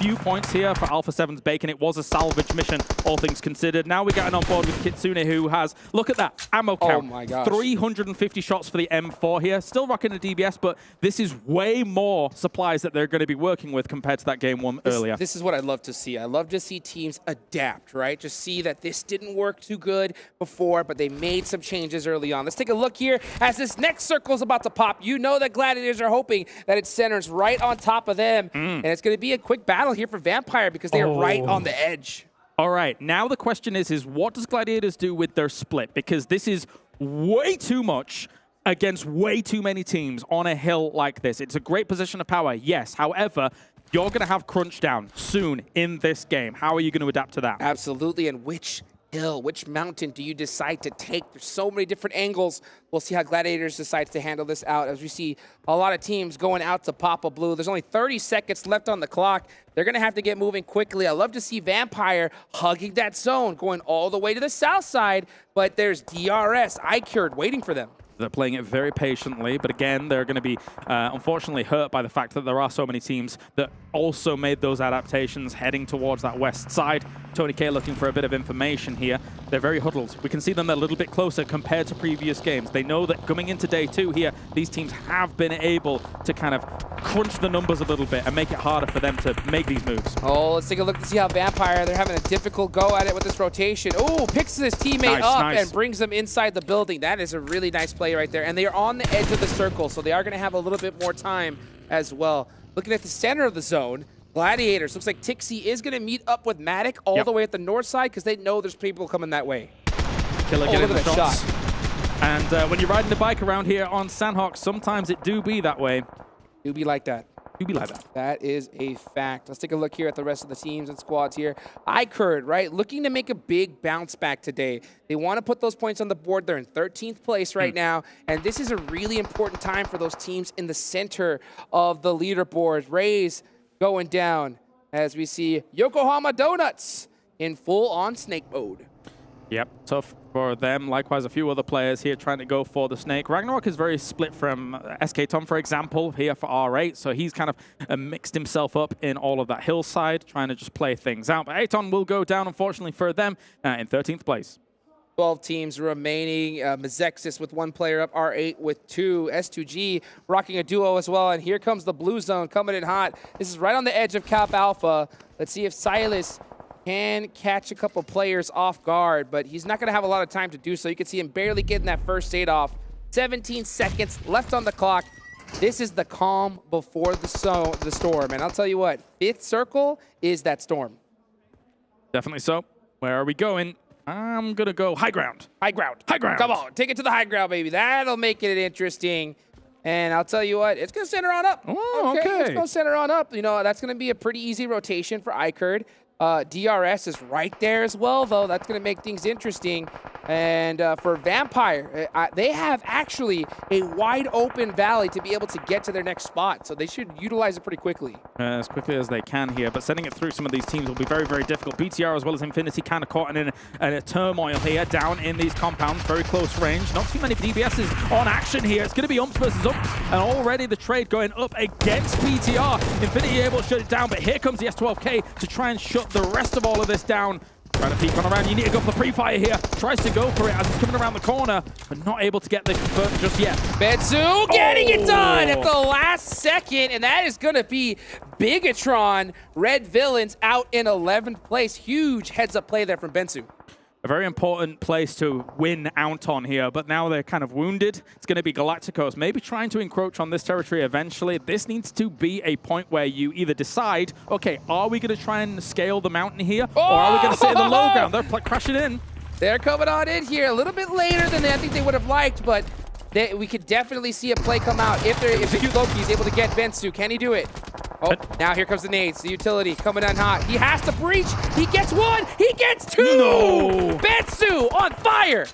few points here for Alpha7's Bacon. It was a salvage mission, all things considered. Now we're getting on board with Kitsune, who has, look at that, ammo count. Oh my gosh. 350 shots for the M4 here. Still rocking the DBS, but this is way more supplies that they're going to be working with compared to that game one earlier. This is what I love to see. I love to see teams adapt, right? Just see that this didn't work too good before, but they made some changes early on. Let's take a look here as this next circle is about to pop. You know that Gladiators are hoping that it centers right on top of them. And it's going to be a quick battle here for Vampire because they are right on the edge. All right, now the question is what does Gladiators do with their split? Because this is way too much against way too many teams on a hill like this. It's a great position of power, yes. However, you're going to have crunch down soon in this game. How are you going to adapt to that? Absolutely, and which hill, which mountain do you decide to take? There's so many different angles. We'll see how Gladiators decides to handle this out as we see a lot of teams going out to Papa Blue. There's only 30 seconds left on the clock. They're going to have to get moving quickly. I love to see Vampire hugging that zone, going all the way to the south side, but there's DRS, iKURD waiting for them. They're playing it very patiently, but again, they're going to be unfortunately hurt by the fact that there are so many teams that also made those adaptations heading towards that west side. Tony K looking for a bit of information here. They're very huddled. We can see them a little bit closer compared to previous games. They know that coming into day 2 here, these teams have been able to kind of crunch the numbers a little bit and make it harder for them to make these moves. Oh, let's take a look to see how Vampire, they're having a difficult go at it with this rotation. Oh, picks his teammate up and brings them inside the building. That is a really nice play right there. And they are on the edge of the circle, so they are going to have a little bit more time as well. Looking at the center of the zone, Gladiators, looks like Tixie is going to meet up with Matic all the way at the north side because they know there's people coming that way. Killer getting the shots. And when you're riding the bike around here on Sanhok, sometimes it do be that way. Do be like that. Do be like that. That is a fact. Let's take a look here at the rest of the teams and squads here. iKURD, right, looking to make a big bounce back today. They want to put those points on the board. They're in 13th place right now, and this is a really important time for those teams in the center of the leaderboard. Rays going down as we see Yokohama Donuts in full-on snake mode. Yep, tough for them. Likewise, a few other players here trying to go for the snake. Ragnarok is very split from SK Tom, for example, here for R8. So he's kind of mixed himself up in all of that hillside, trying to just play things out. But Aton will go down, unfortunately, for them in 13th place. 12 teams remaining. Mazexis with 1 player up, R8 with 2. S2G rocking a duo as well. And here comes the blue zone coming in hot. This is right on the edge of Cap Alpha. Let's see if Silas can catch a couple players off guard, but he's not going to have a lot of time to do so. You can see him barely getting that first aid off. 17 seconds left on the clock. This is the calm before the storm. And I'll tell you what, 5th circle is that storm. Definitely so. Where are we going? I'm going to go high ground. High ground. High ground. Come on, take it to the high ground, baby. That'll make it interesting. And I'll tell you what, it's going to center on up. Oh, okay. It's going to center on up. You know, that's going to be a pretty easy rotation for iKURD. DRS is right there as well, though. That's going to make things interesting. And for Vampire, they have actually a wide open valley to be able to get to their next spot. So they should utilize it pretty quickly. As quickly as they can here. But sending it through some of these teams will be very, very difficult. BTR as well as Infinity kind of caught in a turmoil here down in these compounds. Very close range. Not too many DBSs on action here. It's going to be umps versus umps. And already the trade going up against BTR. Infinity able to shut it down. But here comes the S12K to try and shut the rest of all of this down. Trying to peek on around. You need to go for the pre-fire here. Tries to go for it as he's coming around the corner, but not able to get the confirm just yet. Bensu getting it done at the last second, and that is going to be Bigetron Red Villains out in 11th place. Huge heads-up play there from Bensu. A very important place to win Aton here, but now they're kind of wounded. It's going to be Galacticos maybe trying to encroach on this territory eventually. This needs to be a point where you either decide, okay, are we going to try and scale the mountain here, or are we going to stay in the low ground? They're crashing in. They're coming on in here a little bit later than I think they would have liked, but we could definitely see a play come out if Loki is able to get Bensu. Can he do it? Oh, now here comes the nades. The utility coming in hot. He has to breach. He gets one. He gets two. No. Bensu on fire.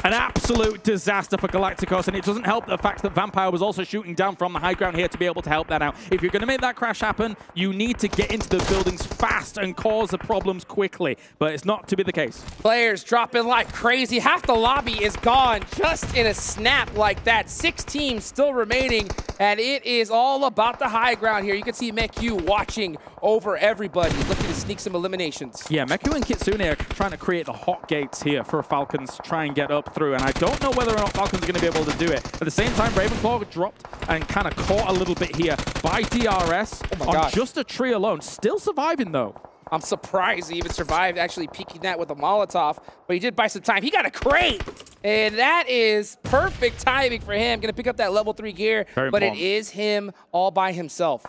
An absolute disaster for Galacticos, and it doesn't help the fact that Vampire was also shooting down from the high ground here to be able to help that out. If you're going to make that crash happen, you need to get into the buildings fast and cause the problems quickly, but it's not to be the case. Players dropping like crazy. Half the lobby is gone just in a snap like that. 6 teams still remaining, and it is all about the high ground here. You can see Meku watching over everybody, looking to sneak some eliminations. Yeah, Meku and Kitsune are trying to create the hot gates here for Falcons to try and get up through, and I don't know whether or not Falcons are going to be able to do it. At the same time, Ravenclaw dropped and kind of caught a little bit here by DRS on just a tree alone. Still surviving, though. I'm surprised he even survived actually peeking that with a Molotov, but he did buy some time. He got a crate, and that is perfect timing for him. Going to pick up that level 3 gear, but it is him all by himself.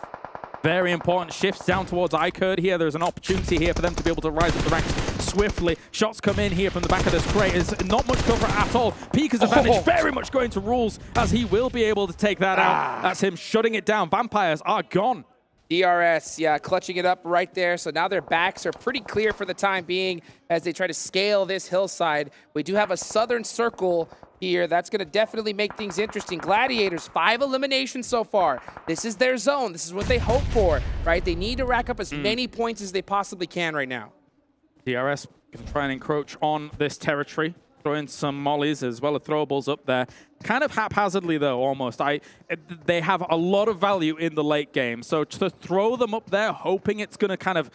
Very important. Shifts down towards iKURD here. There's an opportunity here for them to be able to rise up the ranks swiftly. Shots come in here from the back of this crate. There's not much cover at all. Pika's advantage very much going to Rules, as he will be able to take that out. That's him shutting it down. Vampires are gone. DRS, yeah, clutching it up right there. So now their backs are pretty clear for the time being as they try to scale this hillside. We do have a southern circle here. That's going to definitely make things interesting. Gladiators, 5 eliminations so far. This is their zone. This is what they hope for, right? They need to rack up as many points as they possibly can right now. DRS can try and encroach on this territory. Throwing some mollies as well as throwables up there. Kind of haphazardly, though, almost. They have a lot of value in the late game. So to throw them up there, hoping it's going to kind of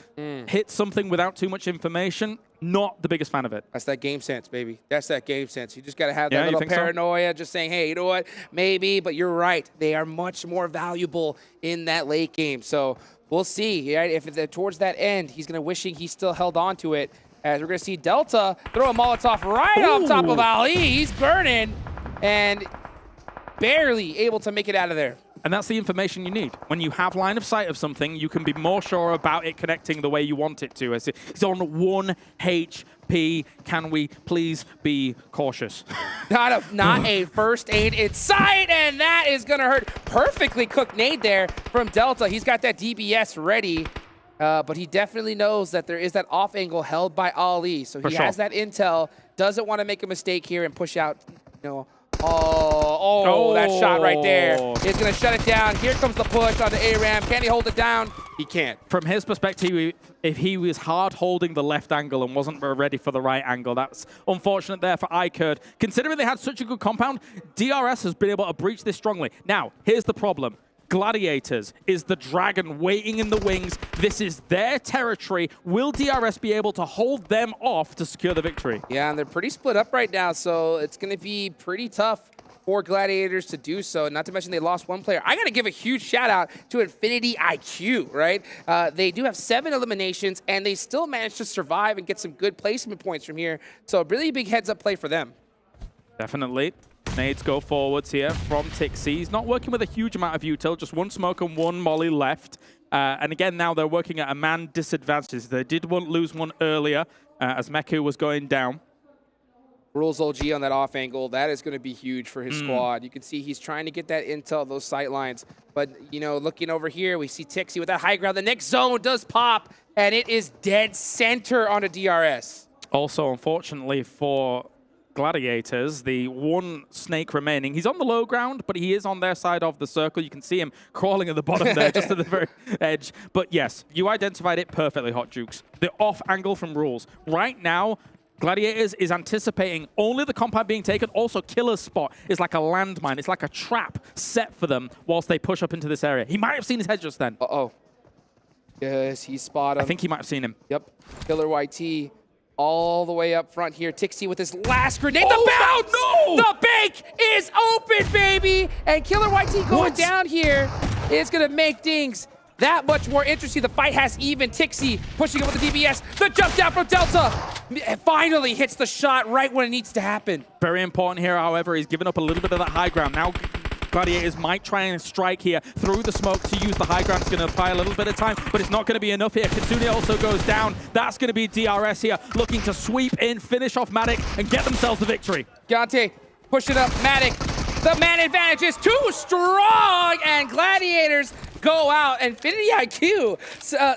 hit something without too much information, not the biggest fan of it. That's that game sense, baby. That's that game sense. You just got to have that little paranoia, just saying, hey, you know what? Maybe, but you're right. They are much more valuable in that late game. So we'll see, right? If it's towards that end, he's going to wishing he still held on to it. As we're going to see Delta throw a Molotov right on top of Ali. He's burning and barely able to make it out of there. And that's the information you need. When you have line of sight of something, you can be more sure about it connecting the way you want it to. It's on 1 HP. Can we please be cautious? Not a first aid in sight, and that is going to hurt. Perfectly cooked nade there from Delta. He's got that DBS ready. But he definitely knows that there is that off angle held by Ali. So he has that intel, doesn't want to make a mistake here and push out, you know. That shot right there is going to shut it down. Here comes the push on the ARAM. Can he hold it down? He can't. From his perspective, if he was hard holding the left angle and wasn't ready for the right angle, that's unfortunate there for iKURD. Considering they had such a good compound, DRS has been able to breach this strongly. Now, here's the problem. Gladiators is the dragon waiting in the wings. This is their territory. Will DRS be able to hold them off to secure the victory? Yeah, and they're pretty split up right now, so it's going to be pretty tough for Gladiators to do so. Not to mention they lost 1 player. I got to give a huge shout out to Infinity IQ, right? They do have 7 eliminations, and they still managed to survive and get some good placement points from here. So a really big heads-up play for them. Definitely. Nades go forwards here from Tixie. He's not working with a huge amount of util, just 1 smoke and 1 molly left. And again, now they're working at a man disadvantage. They did lose 1 earlier as Meku was going down. Rules OG on that off angle, that is going to be huge for his squad. You can see he's trying to get that intel, those sight lines. But, you know, looking over here, we see Tixie with that high ground. The next zone does pop, and it is dead center on a DRS. Also, unfortunately for Gladiators, the 1 snake remaining. He's on the low ground, but he is on their side of the circle. You can see him crawling at the bottom there, just at the very edge. But yes, you identified it perfectly, Hot Jukes. The off angle from Rules. Right now, Gladiators is anticipating only the compound being taken. Also, Killer's spot is like a landmine. It's like a trap set for them whilst they push up into this area. He might have seen his head just then. Uh-oh. Yes, he spotted him. I think he might have seen him. Yep. Killer YT all the way up front here. Tixie with his last grenade. The bounce! No! The bank is open, baby! And Killer YT going down here is going to make things that much more interesting. The fight has even. Tixie pushing it with the DBS. The jump down from Delta finally hits the shot right when it needs to happen. Very important here, however, he's given up a little bit of that high ground. Now Gladiators might try and strike here through the smoke to use the high ground. It's going to apply a little bit of time, but it's not going to be enough here. Kitsune also goes down. That's going to be DRS here, looking to sweep in, finish off Matic, and get themselves the victory. Gante pushing up Matic. The man advantage is too strong, and Gladiators go out. Infinity IQ,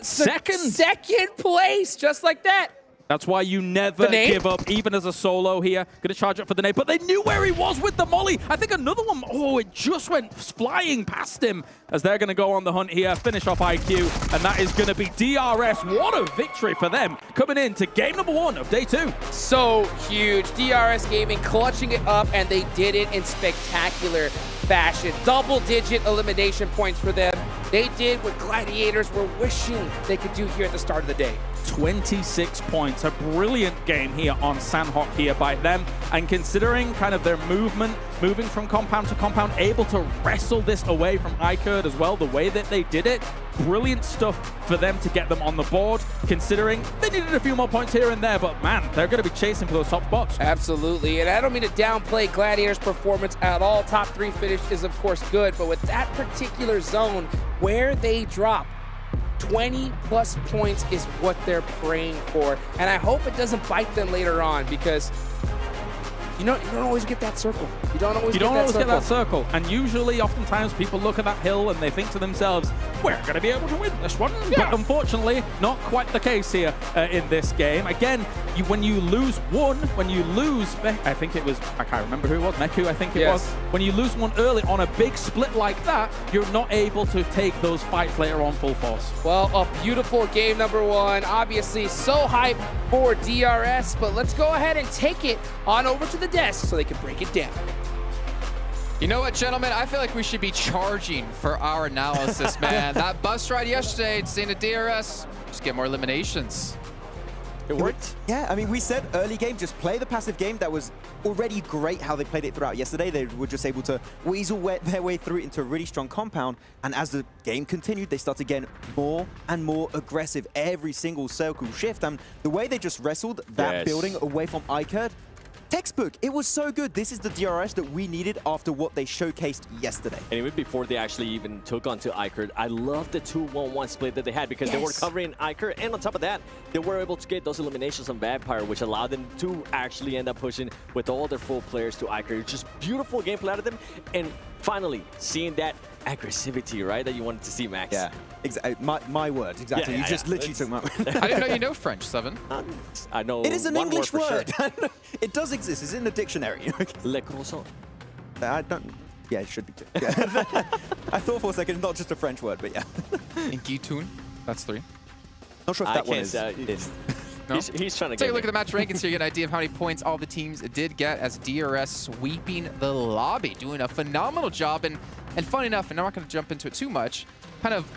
second place, just like that. That's why you never give up, even as a solo here. Going to charge up for the nade, but they knew where he was with the molly. I think another one, it just went flying past him as they're going to go on the hunt here, finish off IQ, and that is going to be DRS. What a victory for them, coming in to game number 1 of day 2. So huge. DRS Gaming clutching it up, and they did it in spectacular fashion. Double-digit elimination points for them. They did what Gladiators were wishing they could do here at the start of the day. 26 points. A brilliant game here on Sanhok here by them. And considering kind of their movement, moving from compound to compound, able to wrestle this away from iKURD as well, the way that they did it, brilliant stuff for them to get them on the board, considering they needed a few more points here and there, but man, they're going to be chasing for those top spots. Absolutely, and I don't mean to downplay Gladiators' performance at all. Top 3 finish is of course good, but with that particular zone where they drop, 20 plus points is what they're praying for, and I hope it doesn't bite them later on, because you don't always get that circle. You don't always get that circle. And usually, oftentimes, people look at that hill and they think to themselves, we're going to be able to win this one. Yeah. But unfortunately, not quite the case here in this game. Again, when you lose one, I think it was, I can't remember who it was, Meku, I think it was. When you lose one early on a big split like that, you're not able to take those fights later on full force. Well, a beautiful game number 1. Obviously, so hyped for DRS, but let's go ahead and take it on over to the desk so they can break it down. You know what, gentlemen? I feel like we should be charging for our analysis, man. That bus ride yesterday, seeing a DRS, just get more eliminations. It worked. Yeah, I mean, we said early game, just play the passive game. That was already great how they played it throughout yesterday. They were just able to weasel their way through it into a really strong compound. And as the game continued, they started getting more and more aggressive every single circle shift. And the way they just wrestled that building away from iKURD, textbook. It was so good. This is the DRS that we needed after what they showcased yesterday. And even before they actually even took onto iKURD, I love the 2-1-1 split that they had, because they were covering iKURD, and on top of that, they were able to get those eliminations on Vampire, which allowed them to actually end up pushing with all their full players to iKURD. Just beautiful gameplay out of them, and finally seeing that aggressivity, right, that you wanted to see, Max. Yeah, exactly. My words, exactly. You just literally took my word. I didn't know you know French, Seven. I know. It is an English word. Sure. It does exist. It's in the dictionary. Le croissant. I don't. Yeah, it should be too. Yeah. I thought for a second, not just a French word, but yeah. In Gitun, that's 3. Not sure if that one is. No? He's trying to take a look at the match rankings here, get an idea of how many points all the teams did get as DRS sweeping the lobby, doing a phenomenal job. And fun enough, and I'm not going to jump into it too much, kind of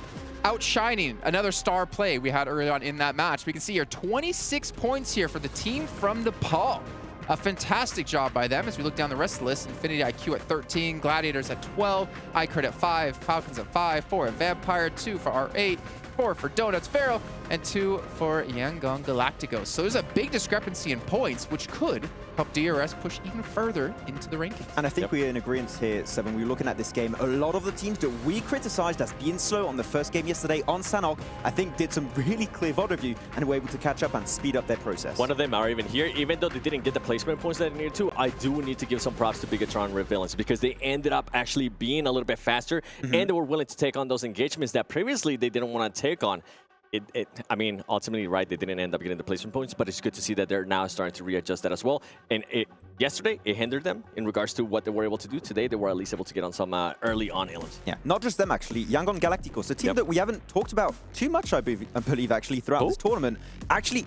outshining another star play we had early on in that match. We can see here 26 points here for the team from Nepal. A fantastic job by them as we look down the rest of the list. Infinity IQ at 13, Gladiators at 12, iKURD at 5, Falcons at 5, 4 at Vampire, 2 for R8, 4 for Donuts Pharaoh, and 2 for AGONxI8. So there's a big discrepancy in points, which could help DRS push even further into the rankings. And I think we're in agreement here, Seven. We were looking at this game. A lot of the teams that we criticized as being slow on the first game yesterday on Sanhok, I think did some really clear VOD review and were able to catch up and speed up their process. One of them are even here. Even though they didn't get the placement points that they needed to, I do need to give some props to Bigetron Red Villains, because they ended up actually being a little bit faster, and they were willing to take on those engagements that previously they didn't want to take on. I mean, ultimately, right, they didn't end up getting the placement points, but it's good to see that they're now starting to readjust that as well. And yesterday, it hindered them in regards to what they were able to do. Today, they were at least able to get on some early on elims. Yeah, not just them, actually. AGONxI8, a team that we haven't talked about too much, I believe actually, throughout this tournament. Actually,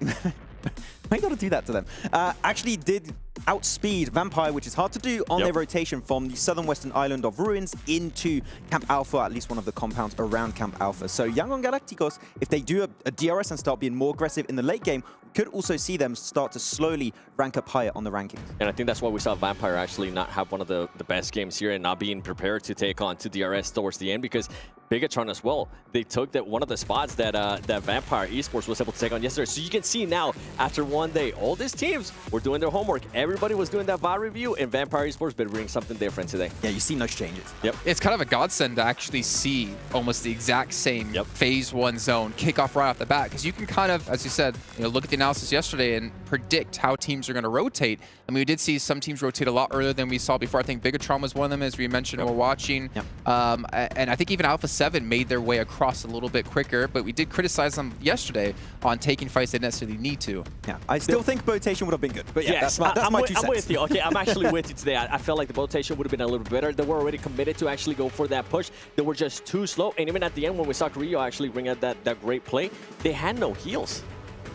I got to do that to them. Actually did outspeed Vampire, which is hard to do on their rotation from the southern western island of Ruins into Camp Alpha, at least one of the compounds around Camp Alpha. So AGONxI8, if they do a DRS and start being more aggressive in the late game, could also see them start to slowly rank up higher on the rankings. And I think that's why we saw Vampire actually not have one of the best games here and not being prepared to take on to DRS towards the end, because Bigetron as well, they took that one of the spots that that Vampire Esports was able to take on yesterday. So you can see now, after one day, all these teams were doing their homework. Everybody was doing that VOD review, and Vampire Esports been bringing something different today. Yeah, you see those changes. Yep. It's kind of a godsend to actually see almost the exact same phase 1 zone kick off right off the bat, because you can kind of, as you said, look at the analysis yesterday and predict how teams are going to rotate. I mean, we did see some teams rotate a lot earlier than we saw before. I think Bigetron was one of them, as we mentioned, we're watching. And I think even Alpha7 made their way across a little bit quicker, but we did criticize them yesterday on taking fights they didn't necessarily need to. Yeah, I still think rotation would have been good, but yeah, yes, that's my 2 cents. I'm with you. Okay, I'm actually with you today. I felt like the rotation would have been a little bit better. They were already committed to actually go for that push. They were just too slow, and even at the end when we saw Carrillo actually bring out that great play, they had no heals.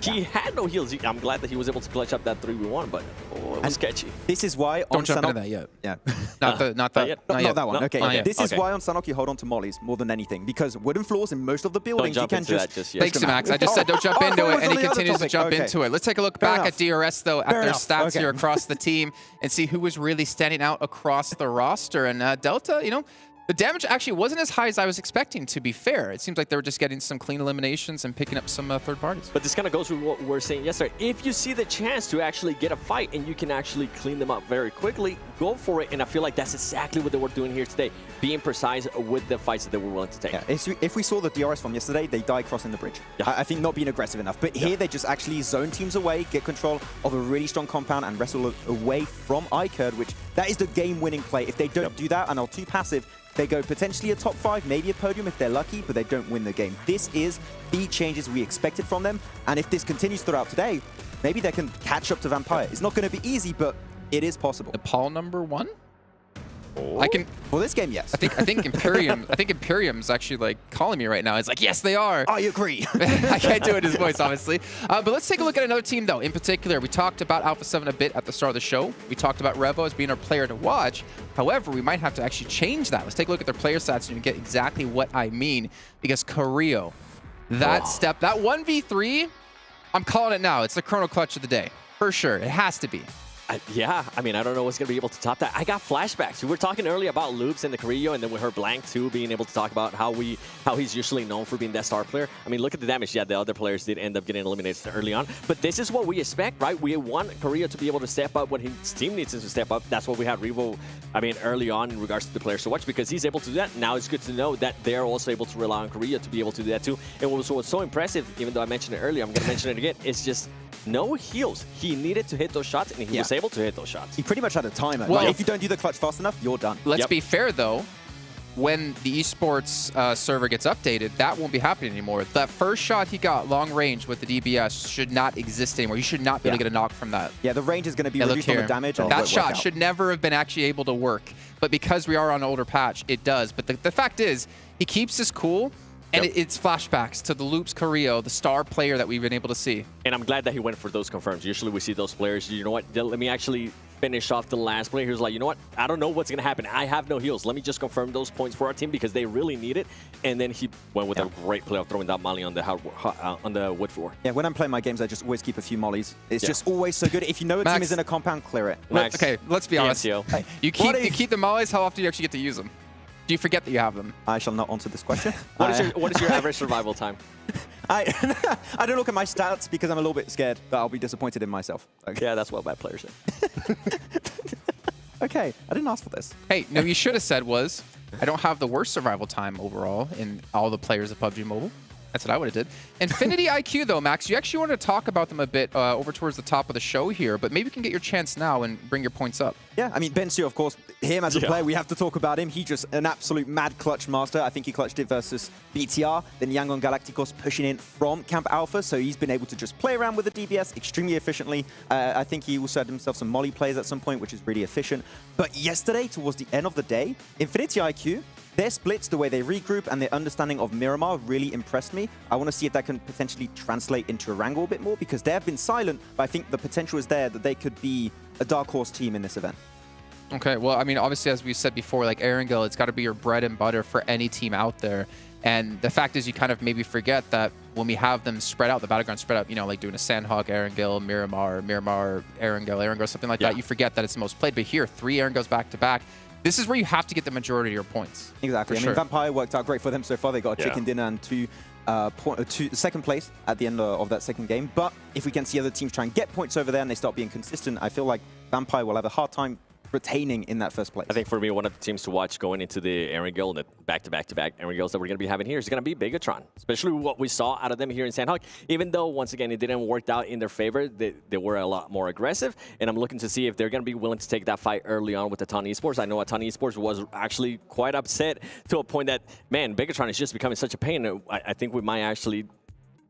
He had no heals. I'm glad that he was able to clutch up that 3v1, but it was sketchy. This is why Don't on jump Sanhok, into that yet. Yeah. Not that. Not that one. No, Okay. This is why on Sanhok you hold on to mollies more than anything, because wooden floors in most of the buildings you can just Thanks, Max. I just said don't jump into it, and he continues to jump into it. Let's take a look back at DRS though, at their stats here across the team, and see who was really standing out across the roster. And Delta, the damage actually wasn't as high as I was expecting, to be fair. It seems like they were just getting some clean eliminations and picking up some third parties. But this kind of goes with what we were saying yesterday. If you see the chance to actually get a fight and you can actually clean them up very quickly, go for it. And I feel like that's exactly what they were doing here today, being precise with the fights that they were willing to take. Yeah, if we saw the DRS from yesterday, they die crossing the bridge. Yeah. I think not being aggressive enough. But here they just actually zone teams away, get control of a really strong compound, and wrestle away from iKURD, which that is the game-winning play. If they don't do that and are too passive, they go potentially a top 5, maybe a podium if they're lucky, but they don't win the game. This is the changes we expected from them, and if this continues throughout today, maybe they can catch up to Vampire. It's not going to be easy, but it is possible. Nepal #1? I can for this game, yes. I think Imperium. I think Imperium's actually like calling me right now. It's like, yes, they are. I agree. I can't do it in his voice, obviously. But let's take a look at another team, though. In particular, we talked about Alpha7 a bit at the start of the show. We talked about Revo as being our player to watch. However, we might have to actually change that. Let's take a look at their player stats and you can get exactly what I mean. Because Carrillo, that 1v3, I'm calling it now. It's the Chrono Clutch of the day, for sure. It has to be. Yeah, I mean, I don't know what's going to be able to top that. I got flashbacks. We were talking earlier about Loops and the Carrillo, and then we heard Blank, too, being able to talk about how he's usually known for being that star player. I mean, look at the damage. Yeah, the other players did end up getting eliminated early on. But this is what we expect, right? We want Carrillo to be able to step up when his team needs him to step up. That's what we had Revo, I mean, early on in regards to the players to watch, because he's able to do that. Now it's good to know that they're also able to rely on Carrillo to be able to do that, too. And what was so impressive, even though I mentioned it earlier, I'm going to mention it again, it's just no heals. He needed to hit those shots, and he was able to hit those shots. He pretty much had a timer. Well, like, if you don't do the clutch fast enough, you're done. Let's be fair, though. When the esports server gets updated, that won't be happening anymore. That first shot he got long range with the DBS should not exist anymore. You should not be able to get a knock from that. Yeah, the range is going to be reduced on the damage. That shot should never have been actually able to work. But because we are on an older patch, it does. But the fact is, he keeps this cool. And it's flashbacks to the Loops Carrillo, the star player that we've been able to see. And I'm glad that he went for those confirms. Usually we see those players, you know what, let me actually finish off the last player. He was like, you know what, I don't know what's going to happen. I have no heals. Let me just confirm those points for our team because they really need it. And then he went with a great play of throwing that molly on the wood floor. Yeah, when I'm playing my games, I just always keep a few mollies. It's just always so good. If you know a team is in a compound, clear it. Max, okay, let's be honest. You keep the mollies, how often do you actually get to use them? Do you forget that you have them? I shall not answer this question. What is your average survival time? I don't look at my stats because I'm a little bit scared that I'll be disappointed in myself. Okay. Yeah, that's what bad players say. Okay, I didn't ask for this. Hey, no, you should have said was, I don't have the worst survival time overall in all the players of PUBG Mobile. That's what I would have did. Infinity IQ, though, Max, you actually wanted to talk about them a bit over towards the top of the show here, but maybe you can get your chance now and bring your points up. Yeah, I mean, Bensu, of course, him as a player, we have to talk about him. He's just an absolute mad clutch master. I think he clutched it versus BTR. Then Yangon Galacticos pushing in from Camp Alpha, so he's been able to just play around with the DBS extremely efficiently. I think he also had himself some molly plays at some point, which is really efficient. But yesterday, towards the end of the day, Infinity IQ, their splits, the way they regroup, and their understanding of Miramar really impressed me. I want to see if that can potentially translate into Erangel a bit more, because they have been silent, but I think the potential is there that they could be a dark horse team in this event. Okay, well, I mean, obviously, as we said before, like Erangel, it's got to be your bread and butter for any team out there. And the fact is, you kind of maybe forget that when we have them spread out, the battleground spread out, you know, like doing a Sanhok, Erangel, Miramar, Erangel, something like that, you forget that it's the most played. But here, 3 Erangels back to back. This is where you have to get the majority of your points. Exactly. I mean, Vampire worked out great for them so far. They got a chicken dinner and second place at the end of that second game. But if we can see other teams try and get points over there and they start being consistent, I feel like Vampire will have a hard time retaining in that first place. I think for me, one of the teams to watch going into the Erangel, the back-to-back Erangels that we're going to be having here is going to be Bigetron, especially what we saw out of them here in Sanhok. Even though, once again, it didn't work out in their favor, they were a lot more aggressive, and I'm looking to see if they're going to be willing to take that fight early on with Aton Esports. I know Aton Esports was actually quite upset to a point that, man, Bigetron is just becoming such a pain. I think we might actually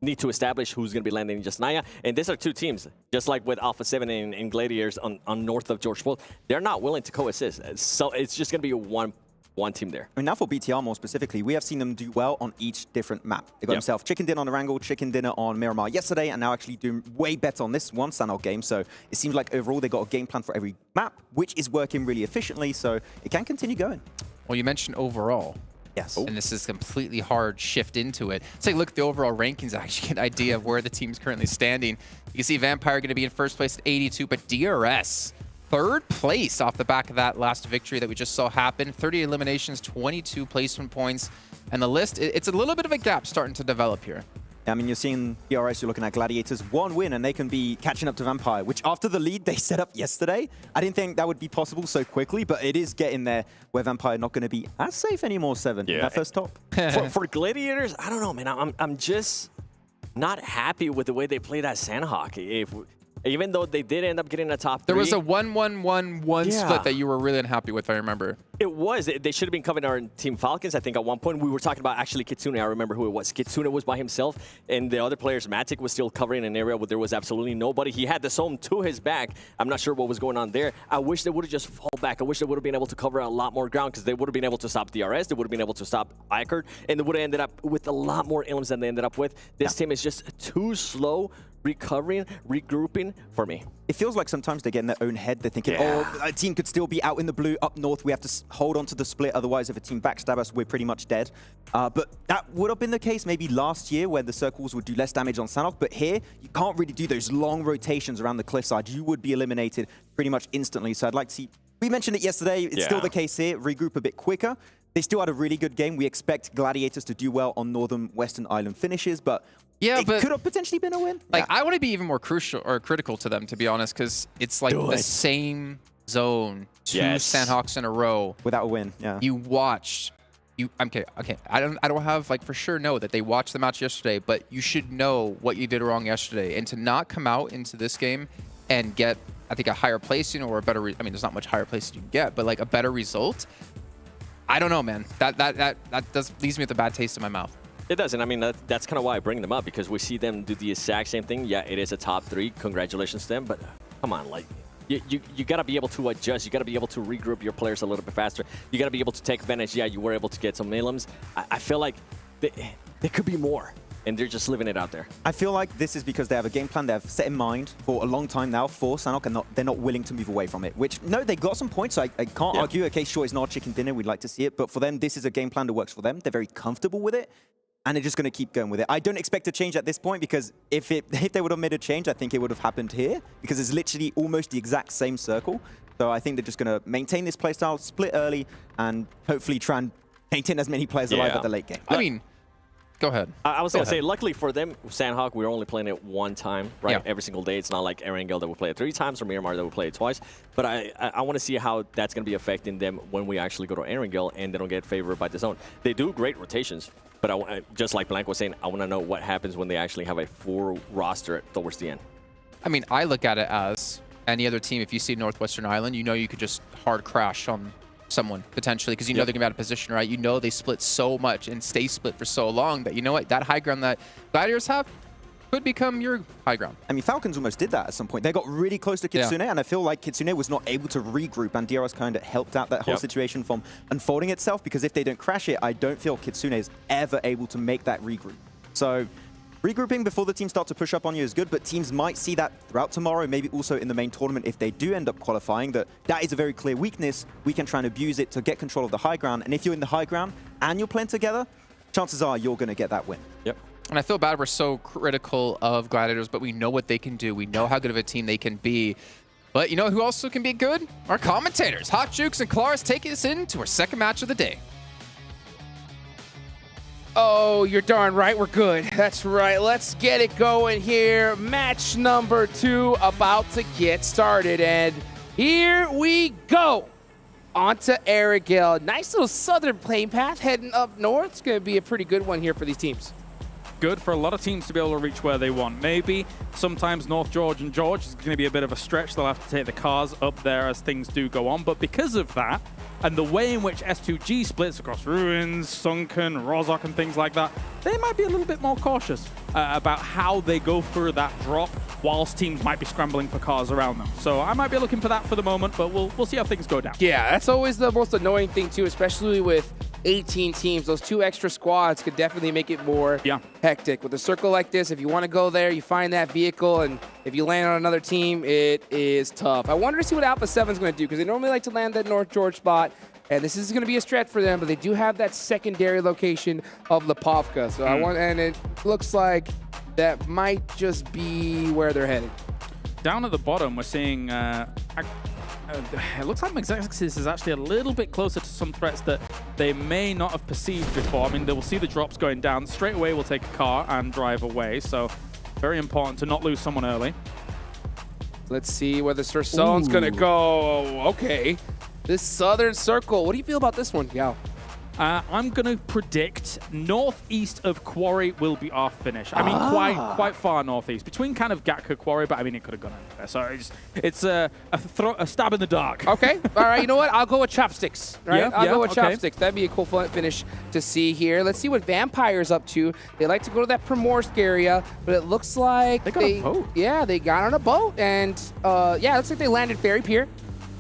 need to establish who's going to be landing in just Naya. And these are 2 teams, just like with Alpha7 and Gladiators on north of George Floyd. They're not willing to coexist. So it's just going to be one team there. I mean, now for BTR more specifically, we have seen them do well on each different map. They got themselves chicken dinner on Erangel, chicken dinner on Miramar yesterday, and now actually doing way better on this one Sanhok game. So it seems like overall they got a game plan for every map, which is working really efficiently. So it can continue going. Well, you mentioned overall. Yes. And this is completely hard shift into it. Let's take a look at the overall rankings, actually get an idea of where the team's currently standing. You can see Vampire going to be in first place at 82, but DRS, 3rd place off the back of that last victory that we just saw happen. 30 eliminations, 22 placement points. And the list, it's a little bit of a gap starting to develop here. I mean, you're seeing DRS, you're looking at Gladiators, 1 win, and they can be catching up to Vampire, which after the lead they set up yesterday, I didn't think that would be possible so quickly, but it is getting there where Vampire not going to be as safe anymore, 7 in that first top. For Gladiators, I don't know, man. I'm just not happy with the way they played that Sanhok. Even though they did end up getting a top 3. There was a 1-1-1-1 split that you were really unhappy with, I remember. It was. They should have been covering our Team Falcons. I think at one point we were talking about actually Kitsune. I remember who it was. Kitsune was by himself, and the other players, Matic, was still covering an area where there was absolutely nobody. He had the zone to his back. I'm not sure what was going on there. I wish they would have just fall back. I wish they would have been able to cover a lot more ground because they would have been able to stop DRS. They would have been able to stop iKURD, and they would have ended up with a lot more elims than they ended up with. This team is just too slow recovering, regrouping for me. It feels like sometimes they get in their own head. They're thinking, oh, a team could still be out in the blue up north. We have to hold on to the split. Otherwise, if a team backstab us, we're pretty much dead. But that would have been the case maybe last year where the circles would do less damage on Sanhok. But here, you can't really do those long rotations around the cliffside. You would be eliminated pretty much instantly. So I'd like to see, we mentioned it yesterday. It's still the case here. Regroup a bit quicker. They still had a really good game. We expect Gladiators to do well on Northern Western Island finishes, but it could have potentially been a win. Like, I want to be even more crucial or critical to them, to be honest, because it's like the same zone, 2 Sanhoks in a row without a win. You watched. Okay. I don't have like for sure know that they watched the match yesterday, but you should know what you did wrong yesterday, and to not come out into this game and get, I think, a higher placing or a better. I mean, there's not much higher placing you can get, but like a better result. I don't know, man. That leaves me with a bad taste in my mouth. It doesn't. I mean, that's kind of why I bring them up, because we see them do the exact same thing. Yeah, it is a top 3. Congratulations to them. But come on, like, you got to be able to adjust. You got to be able to regroup your players a little bit faster. You got to be able to take advantage. Yeah, you were able to get some elims. I feel like there could be more, and they're just living it out there. I feel like this is because they have a game plan they have set in mind for a long time now for Sanhok, and they're not willing to move away from it. Which, no, they got some points. So I can't argue. Okay, sure, it's not chicken dinner. We'd like to see it. But for them, this is a game plan that works for them. They're very comfortable with it, and they're just going to keep going with it. I don't expect a change at this point, because if they would have made a change, I think it would have happened here, because it's literally almost the exact same circle. So I think they're just going to maintain this playstyle, split early, and hopefully try and maintain as many players alive at the late game. I mean, go ahead. I was going to say, luckily for them, Sanhok, we're only playing it 1 time, right? Every single day. It's not like Erangel that we play it 3 times or Miramar that we play it twice. But I want to see how that's going to be affecting them when we actually go to Erangel and they don't get favored by the zone. They do great rotations, but just like Blank was saying, I want to know what happens when they actually have a full roster towards the end. I mean, I look at it as any other team. If you see Northwestern Island, you know you could just hard crash on someone potentially, because you know they're gonna be out of position, right? You know they split so much and stay split for so long that, you know what, that high ground that Gladiators have could become your high ground. I mean, Falcons almost did that at some point. They got really close to Kitsune, and I feel like Kitsune was not able to regroup, and DRS kind of helped out that whole situation from unfolding itself, because if they don't crash it, I don't feel Kitsune is ever able to make that regroup. So Regrouping before the teams start to push up on you is good, but teams might see that throughout tomorrow, maybe also in the main tournament if they do end up qualifying, that is a very clear weakness. We can try and abuse it to get control of the high ground. And if you're in the high ground and you're playing together, chances are you're going to get that win. Yep. And I feel bad we're so critical of Gladiators, but we know what they can do. We know how good of a team they can be. But you know who also can be good? Our commentators. Hot Jukes and Klaris taking us into our second match of the day. Oh, you're darn right we're good. That's right. Let's get it going here. Match number 2 about to get started. And here we go. On to Erangel. Nice little southern plane path heading up north. It's going to be a pretty good one here for these teams. Good for a lot of teams to be able to reach where they want. Maybe sometimes North George and George is going to be a bit of a stretch. They'll have to take the cars up there as things do go on. But because of that, and the way in which S2G splits across Ruins, Sunken, Rozhok, and things like that, they might be a little bit more cautious about how they go through that drop, whilst teams might be scrambling for cars around them. So I might be looking for that for the moment, but we'll see how things go down. Yeah, that's always the most annoying thing too, especially with 18 teams. Those 2 extra squads could definitely make it more hectic. With a circle like this, if you want to go there, you find that vehicle, and if you land on another team, it is tough. I wonder to see what Alpha7 is going to do, because they normally like to land that North George spot, and this is going to be a stretch for them, but they do have that secondary location of Lipovka. So and it looks like that might just be where they're headed. Down at the bottom, we're seeing it looks like Magexis is actually a little bit closer to some threats that they may not have perceived before. I mean, they will see the drops going down. Straight away, we'll take a car and drive away. So very important to not lose someone early. Let's see where the Sir Sone's going to go. Okay. This southern circle. What do you feel about this one, Yao? I'm going to predict northeast of Quarry will be our finish. I mean, quite far northeast. Between kind of Gatka Quarry, but I mean, it could have gone anywhere. So it's a stab in the dark. Okay. All right. You know what? I'll go with Chopsticks. Right? Yeah, I'll go with Chopsticks. That'd be a cool finish to see here. Let's see what Vampire's up to. They like to go to that Primorsk area, but it looks like they got a boat. Yeah, they got on a boat. And yeah, it looks like they landed Ferry Pier.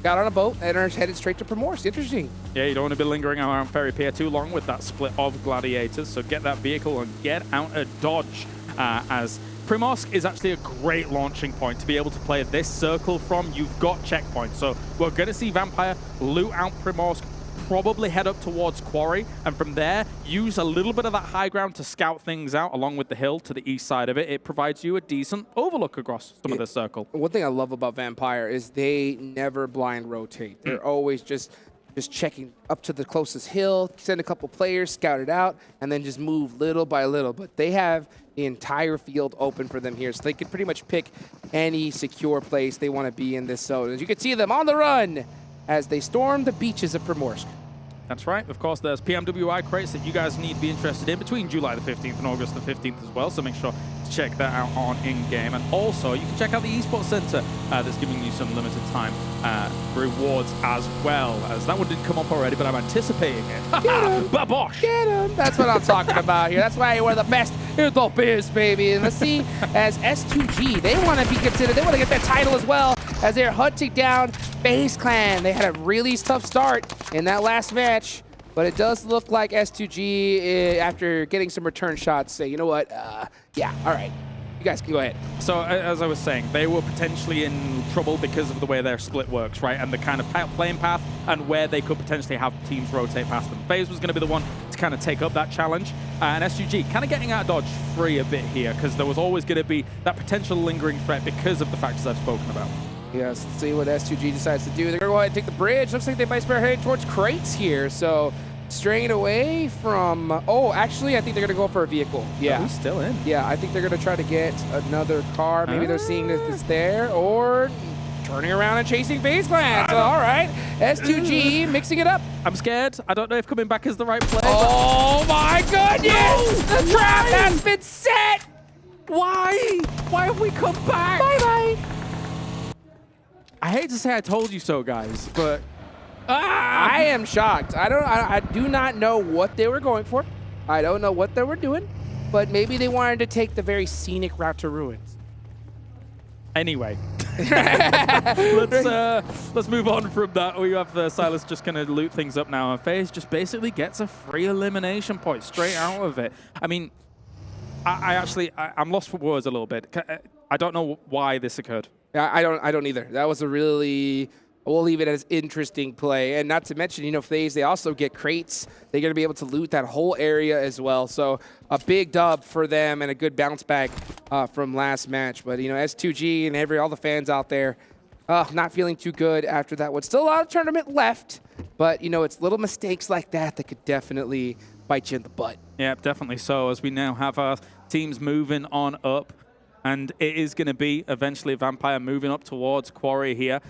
Got on a boat and are headed straight to Primorsk. Interesting. Yeah, you don't want to be lingering around Ferry Pier too long with that split of Gladiators. So get that vehicle and get out of dodge, as Primorsk is actually a great launching point to be able to play this circle from. You've got checkpoints. So we're going to see Vampire loot out Primorsk, probably head up towards Quarry, and from there, use a little bit of that high ground to scout things out along with the hill to the east side of it. It provides you a decent overlook across some of the circle. One thing I love about Vampire is they never blind rotate. They're always just checking up to the closest hill, send a couple players, scout it out, and then just move little by little. But they have the entire field open for them here, so they could pretty much pick any secure place they want to be in this zone. As you can see them on the run as they storm the beaches of Primorsk. That's right. Of course, there's PMWI crates that you guys need to be interested in between July the 15th and August the 15th as well, so make sure to check that out on in-game. And also, you can check out the Esports Center that's giving you some limited time rewards as well, as that one didn't come up already, but I'm anticipating it. Babosh! Get him! That's what I'm talking about here. That's why we're the best in the biz, baby. And let's see, as S2G, they want to be considered, they want to get that title as well, as they're hunting down FaZe Clan. They had a really tough start in that last match, but it does look like S2G, after getting some return shots, say, you know what, yeah, all right, you guys can go ahead. So, as I was saying, they were potentially in trouble because of the way their split works, right, and the kind of playing path and where they could potentially have teams rotate past them. FaZe was going to be the one to kind of take up that challenge, and S2G kind of getting out of dodge free a bit here, because there was always going to be that potential lingering threat because of the factors I've spoken about. Yes, let's see what S2G decides to do. They're going to go ahead and take the bridge. Looks like they might start heading towards crates here. So straying away from... Oh, actually, I think they're going to go for a vehicle. Yeah. Who's still in? Yeah, I think they're going to try to get another car. Maybe they're seeing that it's there, or turning around and chasing FaZe Clan. So, all right, S2G mixing it up. I'm scared. I don't know if coming back is the right play. Oh, my goodness! No! The trap has been set! Why? Why have we come back? Bye-bye. I hate to say I told you so, guys, but I am shocked. I do not know what they were going for. I don't know what they were doing, but maybe they wanted to take the very scenic route to Ruins. Anyway, let's move on from that. We have Silas just going to loot things up now, and FaZe just basically gets a free elimination point straight out of it. I mean, I'm lost for words a little bit. I don't know why this occurred. I don't either. That was a really, we'll leave it as interesting play. And not to mention, you know, FaZe, they also get crates. They're going to be able to loot that whole area as well. So a big dub for them and a good bounce back from last match. But, you know, S2G and all the fans out there, not feeling too good after that one. Still a lot of tournament left, but, you know, it's little mistakes like that that could definitely bite you in the butt. Yeah, definitely so, as we now have our teams moving on up. And it is going to be eventually Vampire moving up towards Quarry here.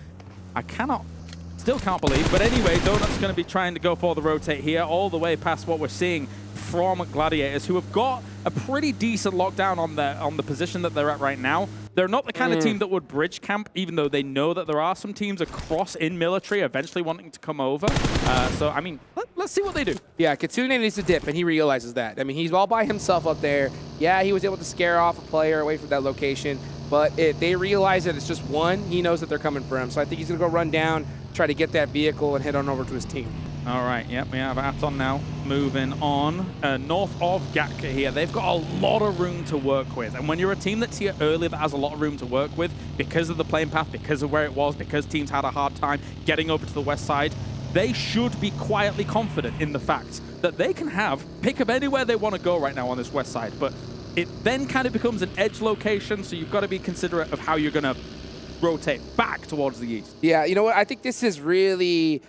Still can't believe. But anyway, Donut's going to be trying to go for the rotate here, all the way past what we're seeing from Gladiators, who have got a pretty decent lockdown on the position that they're at right now. They're not the kind of team that would bridge camp, even though they know that there are some teams across in military eventually wanting to come over. So, I mean, let's see what they do. Yeah, Kitsune needs to dip, and he realizes that. I mean, he's all by himself up there. Yeah, he was able to scare off a player away from that location, but they realize that it's just one. He knows that they're coming for him. So I think he's going to go run down, try to get that vehicle, and head on over to his team. All right, yep, we have Aton now moving on north of Gatka here. They've got a lot of room to work with. And when you're a team that's here early that has a lot of room to work with because of the playing path, because of where it was, because teams had a hard time getting over to the west side, they should be quietly confident in the fact that they can pick up anywhere they want to go right now on this west side. But it then kind of becomes an edge location, so you've got to be considerate of how you're going to rotate back towards the east. Yeah, you know what? I think this is really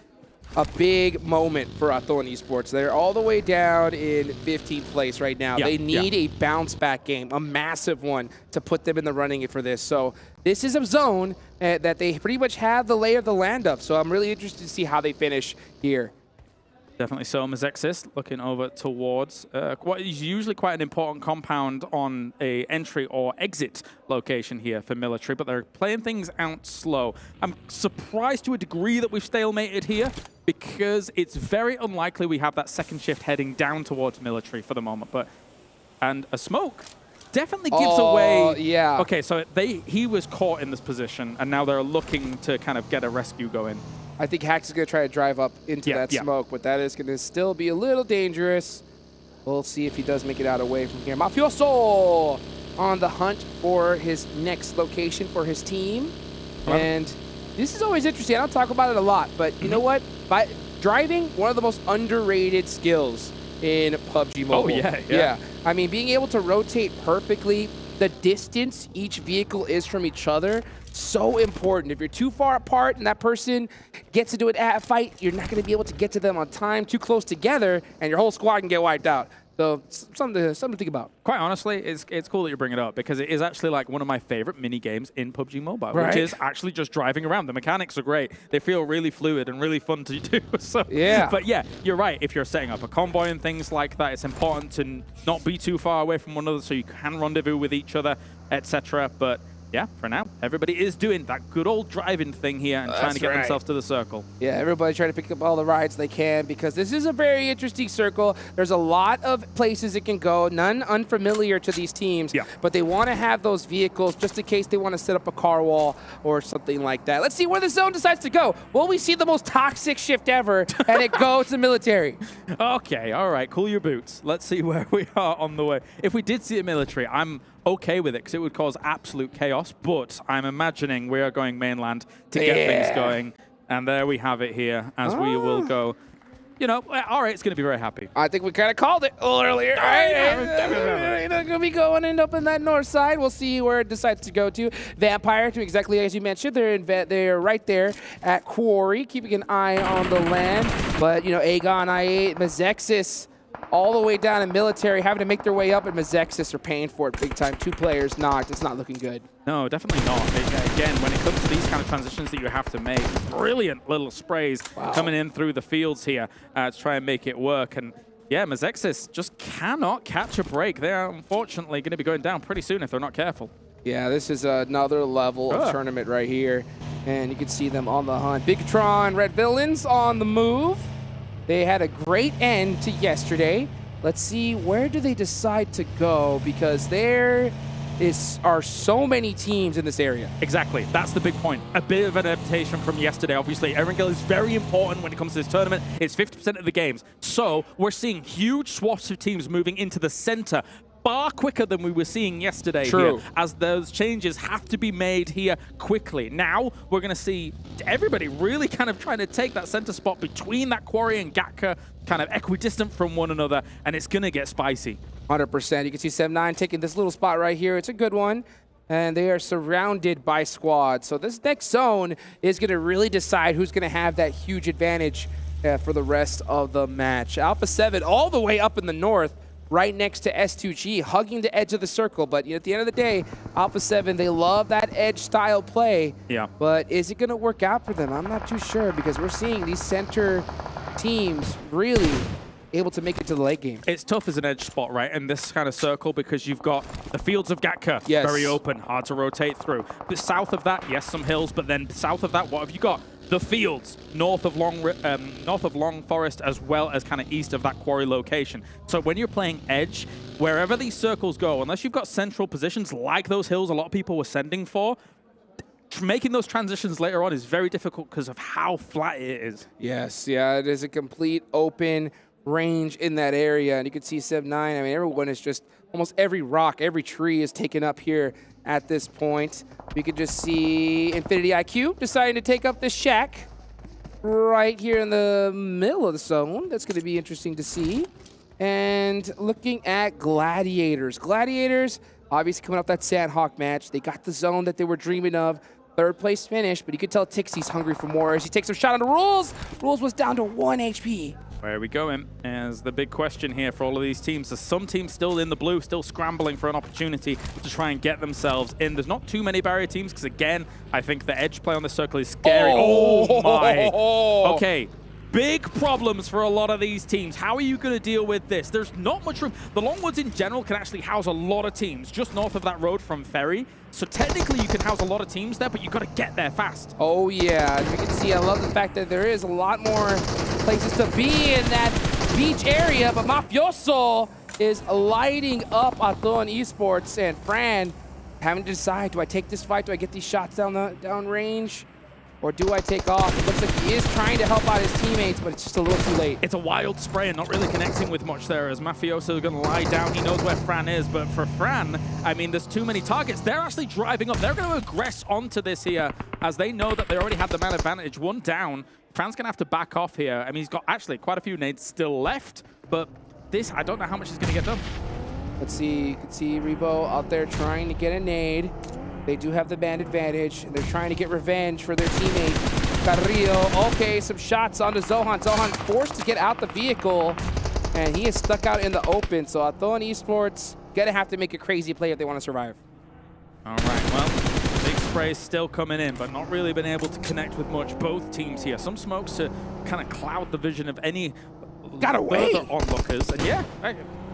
a big moment for Aton Esports. They're all the way down in 15th place right now. They need a bounce-back game, a massive one, to put them in the running for this. So this is a zone that they pretty much have the lay of the land of. So I'm really interested to see how they finish here. Definitely so. Mazexis looking over towards what is usually quite an important compound on a entry or exit location here for military, but they're playing things out slow. I'm surprised to a degree that we've stalemated here because it's very unlikely we have that second shift heading down towards military for the moment. And a smoke definitely gives away. Yeah. Okay, so he was caught in this position, and now they're looking to kind of get a rescue going. I think Hax is going to try to drive up into that smoke, but that is going to still be a little dangerous. We'll see if he does make it out away from here. Mafioso on the hunt for his next location for his team. And this is always interesting. I don't talk about it a lot, but you know what? By driving, one of the most underrated skills in PUBG Mobile. Oh, yeah. I mean, being able to rotate perfectly, the distance each vehicle is from each other, so important. If you're too far apart and that person gets into a fight, you're not going to be able to get to them on time. Too close together, and your whole squad can get wiped out. So something to think about. Quite honestly, it's cool that you bring it up because it is actually like one of my favorite mini games in PUBG Mobile, which is actually just driving around. The mechanics are great. They feel really fluid and really fun to do. So, but yeah, you're right. If you're setting up a convoy and things like that, it's important to not be too far away from one another so you can rendezvous with each other, etc. But yeah, for now, everybody is doing that good old driving thing here and trying to get themselves to the circle. Yeah, everybody's trying to pick up all the rides they can because this is a very interesting circle. There's a lot of places it can go, none unfamiliar to these teams, but they want to have those vehicles just in case they want to set up a car wall or something like that. Let's see where the zone decides to go. Will we see the most toxic shift ever and it go to the military? Okay, all right, cool your boots. Let's see where we are on the way. If we did see a military, I'm okay with it because it would cause absolute chaos, but I'm imagining we are going mainland to get things going. And there we have it here as we will go. You know, R8's going to be very happy. I think we kind of called it a little earlier. They're going to be going up in that north side. We'll see where it decides to go to. Vampire, to exactly as you mentioned, they're right there at Quarry, keeping an eye on the land. But, you know, AGONxI8, Mazexis, all the way down in military, having to make their way up, and Mazexis are paying for it big time. 2 players knocked. It's not looking good. No, definitely not. Again, when it comes to these kind of transitions that you have to make, brilliant little sprays coming in through the fields here to try and make it work. And yeah, Mazexis just cannot catch a break. They are unfortunately going to be going down pretty soon if they're not careful. Yeah, this is another level of tournament right here. And you can see them on the hunt. Bigetron Red Villains on the move. They had a great end to yesterday. Let's see, where do they decide to go? Because there are so many teams in this area. Exactly. That's the big point. A bit of an adaptation from yesterday. Obviously, Erangel is very important when it comes to this tournament. It's 50% of the games. So we're seeing huge swaths of teams moving into the center. far quicker than we were seeing yesterday here, as those changes have to be made here quickly. Now we're going to see everybody really kind of trying to take that center spot between that Quarry and Gatka, kind of equidistant from one another, and it's going to get spicy. 100%. You can see 7-9 taking this little spot right here. It's a good one. And they are surrounded by squads. So this next zone is going to really decide who's going to have that huge advantage for the rest of the match. Alpha7 all the way up in the north, right next to S2G, hugging the edge of the circle. But at the end of the day, Alpha7, they love that edge style play. Yeah. But is it going to work out for them? I'm not too sure, because we're seeing these center teams really able to make it to the late game. It's tough as an edge spot, right, in this kind of circle, because you've got the fields of Gatka, very open, hard to rotate through. The south of that, yes, some hills, but then south of that, what have you got? The fields north of Long Forest, as well as kind of east of that quarry location. So when you're playing edge, wherever these circles go, unless you've got central positions like those hills a lot of people were sending for, making those transitions later on is very difficult because of how flat it is. Yes, yeah, it is a complete open range in that area, and you can see 7-9. I mean, everyone is just, almost every rock, every tree is taken up here at this point. We could just see Infinity IQ deciding to take up this shack right here in the middle of the zone. That's going to be interesting to see. And looking at Gladiators. Gladiators, obviously coming off that Sanhok match. They got the zone that they were dreaming of. Third place finish, but you could tell Tixie's hungry for more as he takes a shot on the Rules. Rules was down to 1 HP. Where are we going? As the big question here for all of these teams. There's some teams still in the blue, still scrambling for an opportunity to try and get themselves in. There's not too many barrier teams because, again, I think the edge play on the circle is scary. Oh my. Okay. Big problems for a lot of these teams. How are you going to deal with this? There's not much room. The Longwoods in general can actually house a lot of teams just north of that road from Ferry. So technically you can house a lot of teams there, but you've got to get there fast. Oh yeah, as you can see, I love the fact that there is a lot more places to be in that beach area, but Mafioso is lighting up Aton Esports, and Fran having to decide, do I take this fight? Do I get these shots down range? Or do I take off? It looks like he is trying to help out his teammates, but it's just a little too late. It's a wild spray and not really connecting with much there, as Mafioso is going to lie down. He knows where Fran is, but for Fran, I mean, there's too many targets. They're actually driving up. They're going to aggress onto this here, as they know that they already have the man advantage. One down. Fran's going to have to back off here. I mean, he's got actually quite a few nades still left, but this, I don't know how much is going to get done. Let's see. You can see Rebo out there trying to get a nade. They do have the band advantage, and they're trying to get revenge for their teammate, Carrillo. Okay, some shots onto Zohan. Zohan forced to get out the vehicle, and he is stuck out in the open. So Aton Esports gonna have to make a crazy play if they want to survive. All right, well, big spray still coming in, but not really been able to connect with much. Both teams here. Some smokes to kind of cloud the vision of any further onlookers. And yeah,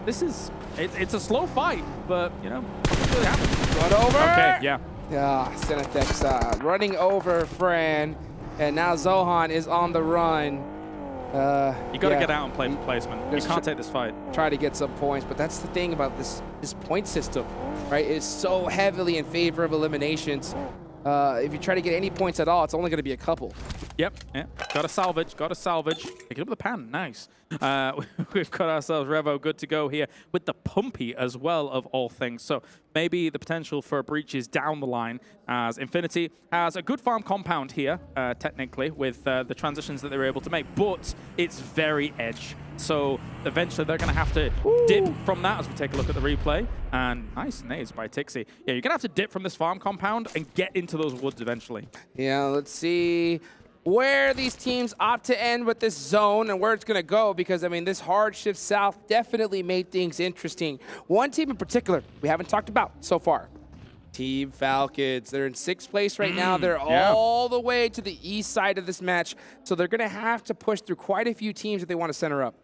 this is, it's a slow fight, but, you know, it really happens. Run over. Okay, yeah. Yeah, Senatex running over Fran, and now Zohan is on the run. You got to get out and play for placement. You can't take this fight. Try to get some points, but that's the thing about this point system, right? It's so heavily in favor of eliminations. If you try to get any points at all, it's only going to be a couple. Yep, yeah. Got to salvage, got to salvage. Pick it up with the pan, nice. We've got ourselves Revo good to go here with the Pumpy as well, of all things. So maybe the potential for breaches down the line, as Infinity has a good farm compound here, technically, with the transitions that they were able to make, but it's very edge. So eventually they're going to have to dip from that as we take a look at the replay. And nice nades by Tixie. Yeah, you're going to have to dip from this farm compound and get into those woods eventually. Yeah, let's see where these teams opt to end with this zone and where it's going to go, because, I mean, this hard shift south definitely made things interesting. One team in particular we haven't talked about so far, Team Falcons. They're in 6th place right now. They're all the way to the east side of this match, so they're going to have to push through quite a few teams if they want to center up.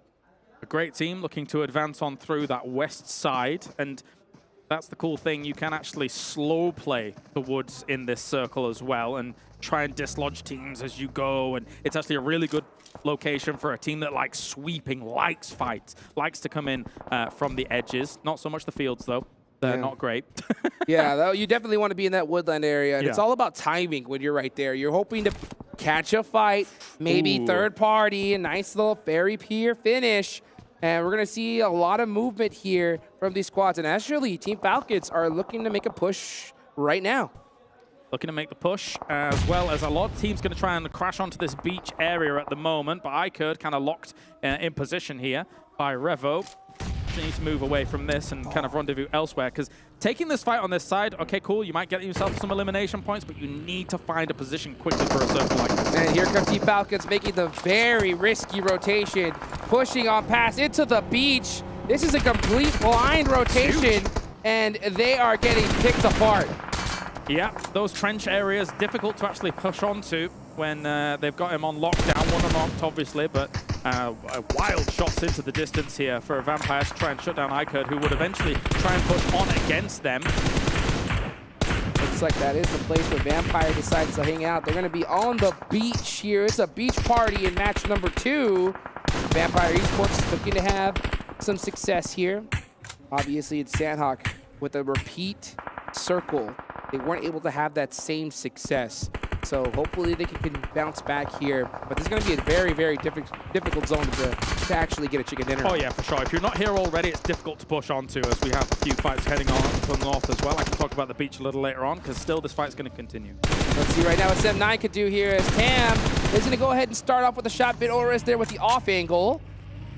A great team looking to advance on through that west side, and that's the cool thing. You can actually slow play the woods in this circle as well and try and dislodge teams as you go, and it's actually a really good location for a team that likes sweeping, likes fights, likes to come in from the edges. Not so much the fields, though. They're not great. Yeah, you definitely want to be in that woodland area, and it's all about timing when you're right there. You're hoping to catch a fight, maybe third party, a nice little ferry pier finish, And we're going to see a lot of movement here from these squads. And actually, Team Falcons are looking to make a push right now. Looking to make the push, as well as a lot of teams going to try and crash onto this beach area at the moment. But iKURD kind of locked in position here by Revo. They need to move away from this and kind of rendezvous elsewhere, because taking this fight on this side, okay, cool, you might get yourself some elimination points, but you need to find a position quickly for a circle like this. And here comes Team Falcons making the very risky rotation, pushing on past into the beach. This is a complete blind rotation, and they are getting picked apart. Yeah, those trench areas, difficult to actually push onto when they've got him on lockdown. One unlocked, obviously, but wild shots into the distance here for a Vampire to try and shut down iKURD, who would eventually try and push on against them. Looks like that is the place where Vampire decides to hang out. They're going to be on the beach here. It's a beach party in match number 2. Vampire Esports looking to have some success here. Obviously, it's Sanhok with a repeat circle. They weren't able to have that same success. So hopefully they can bounce back here. But this is going to be a very, very difficult zone to actually get a chicken dinner. Oh yeah, for sure. If you're not here already, it's difficult to push onto, as we have a few fights heading on from the north as well. I can talk about the beach a little later on, because still this fight's going to continue. Let's see right now what Sem9 could do here, as Tam is going to go ahead and start off with a shot. Bit there with the off angle,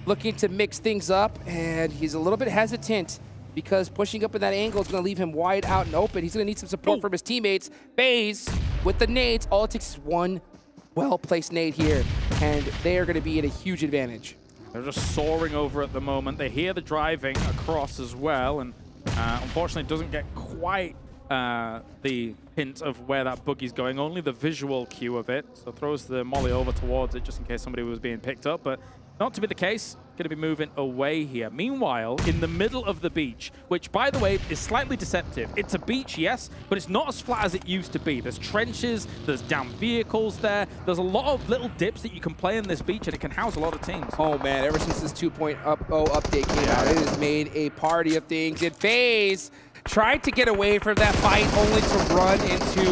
looking to mix things up, and he's a little bit hesitant, because pushing up in that angle is going to leave him wide out and open. He's going to need some support from his teammates. FaZe with the nades. All it takes is one well-placed nade here, and they are going to be at a huge advantage. They're just soaring over at the moment. They hear the driving across as well, and unfortunately doesn't get quite the hint of where that boogie's going, only the visual cue of it. So throws the molly over towards it just in case somebody was being picked up, but not to be the case. Going to be moving away here. Meanwhile, in the middle of the beach, which, by the way, is slightly deceptive. It's a beach, yes, but it's not as flat as it used to be. There's trenches, there's down vehicles there. There's a lot of little dips that you can play in this beach, and it can house a lot of teams. Oh, man, ever since this 2.0 update came out, it has made a party of things. And FaZe tried to get away from that fight, only to run into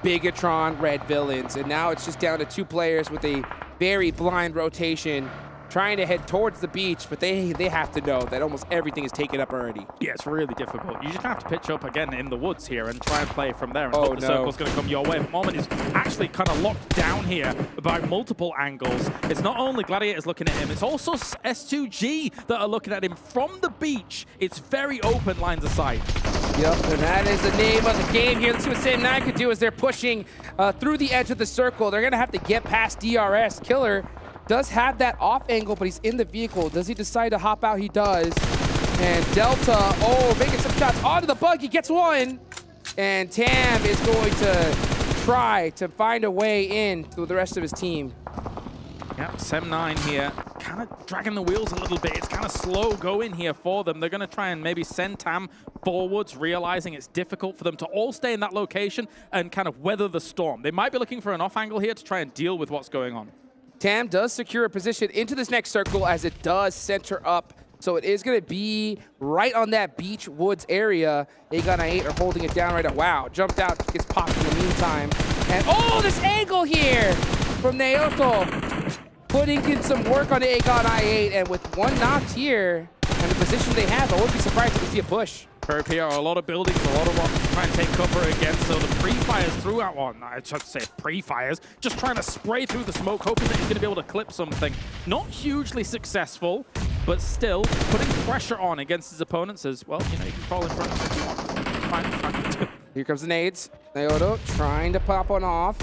Bigetron Red Villains. And now it's just down to 2 players with a very blind rotation, trying to head towards the beach, but they have to know that almost everything is taken up already. Yeah, it's really difficult. You just have to pitch up again in the woods here and try and play from there, and hope the circle's going to come your way. But Moment is actually kind of locked down here by multiple angles. It's not only Gladiators looking at him, it's also S2G that are looking at him from the beach. It's very open lines of sight. Yep, and that is the name of the game here. Let's see what Sem9 can do as they're pushing through the edge of the circle. They're going to have to get past DRS. Killer does have that off angle, but he's in the vehicle. Does he decide to hop out? He does. And Delta, making some shots onto the bug. He gets one. And Tam is going to try to find a way in to the rest of his team. Yep, Sem9 here, kind of dragging the wheels a little bit. It's kind of slow going here for them. They're going to try and maybe send Tam forwards, realizing it's difficult for them to all stay in that location and kind of weather the storm. They might be looking for an off angle here to try and deal with what's going on. Tam does secure a position into this next circle as it does center up. So it is going to be right on that beach woods area. AGONxI8 are holding it down right now. Wow, jumped out, gets popped in the meantime. And this angle here from Naoto, putting in some work on AGONxI8. And with one knocked here and the position they have, I wouldn't be surprised if we see a push. For here are a lot of buildings, a lot of ones to try and take cover against. So the pre-fires throughout, I should say pre-fires, just trying to spray through the smoke, hoping that he's going to be able to clip something. Not hugely successful, but still putting pressure on against his opponents as well. You know, you can crawl in front if you want. Fine. Here comes the nades. Naoto trying to pop one off.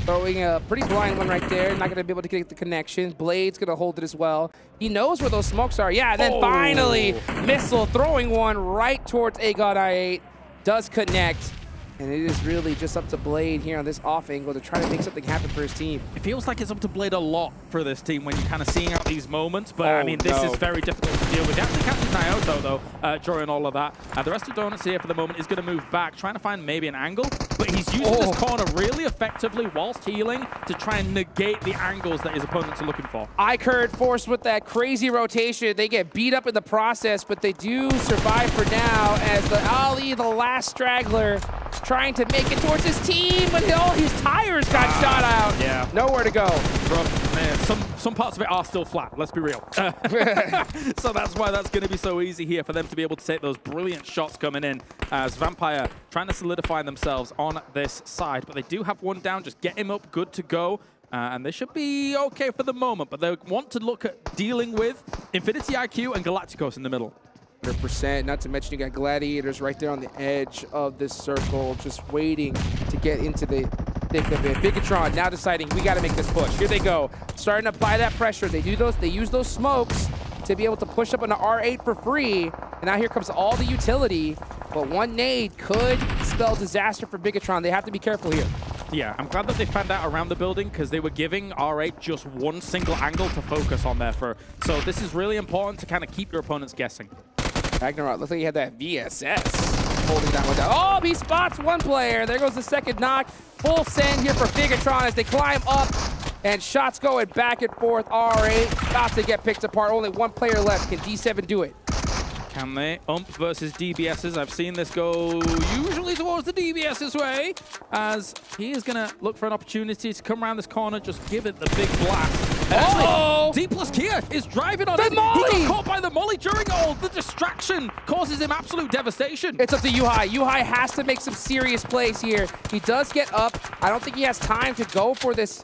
Throwing a pretty blind one right there. Not going to be able to get the connection. Blade's going to hold it as well. He knows where those smokes are. Yeah, and then finally, Missile throwing one right towards AGONxI8. Does connect. And it is really just up to Blade here on this off angle to try to make something happen for his team. It feels like it's up to Blade a lot for this team when you're kind of seeing out these moments, but I mean, this is very difficult to deal with. He actually catches Naoto, though, during all of that. The rest of Donuts here for the moment is going to move back, trying to find maybe an angle, but he's using this corner really effectively whilst healing to try and negate the angles that his opponents are looking for. iKURD forced with that crazy rotation. They get beat up in the process, but they do survive for now as the Ali, the last straggler, trying to make it towards his team, but all his tires got shot out. Yeah, Nowhere to go. Rough, man. Some parts of it are still flat, let's be real. So that's why that's going to be so easy here for them to be able to take those brilliant shots coming in as Vampire trying to solidify themselves on this side. But they do have one down, just get him up, good to go. And they should be okay for the moment, but they want to look at dealing with Infinity IQ and Galacticos in the middle. 100%, not to mention you got Gladiators right there on the edge of this circle, just waiting to get into the thick of it. Bigetron now deciding we got to make this push. Here they go, starting to apply that pressure. They use those smokes to be able to push up on the R8 for free. And now here comes all the utility, but one nade could spell disaster for Bigetron. They have to be careful here. Yeah, I'm glad that they found out around the building because they were giving R8 just one single angle to focus on there for. So this is really important to kind of keep your opponents guessing. Ragnarok, looks like he had that VSS holding that one down. Oh, he spots one player. There goes the second knock. Full send here for Bigetron as they climb up. And shots going back and forth. R8 about to get picked apart. Only one player left. Can D7 do it? Can they? Versus DBS's. I've seen this go usually towards the DBS's way, as he is going to look for an opportunity to come around this corner, just give it the big blast. Oh! D plus Kia is driving on the it. molly! He got caught by the molly during all. The distraction causes him absolute devastation. It's up to Yuhai. Yuhai has to make some serious plays here. He does get up. I don't think he has time to go for this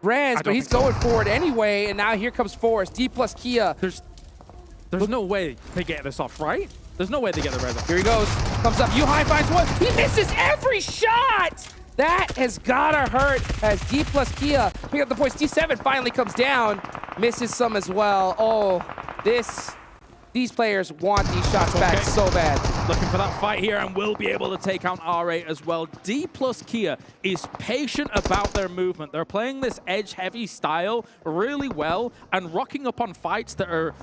res, but he's going for it anyway. And now here comes Forrest. D plus Kia. There's no way they get this off, right? There's no way they get the res off. Here he goes. Comes up. Yuhai finds one. He misses every shot. That has gotta hurt as D plus Kia pick up the points. D7 finally comes down. Misses some as well. Oh, these players want these shots back so bad. Looking for that fight here and will be able to take out R8 as well. D plus Kia is patient about their movement. They're playing this edge-heavy style really well and rocking up on fights that are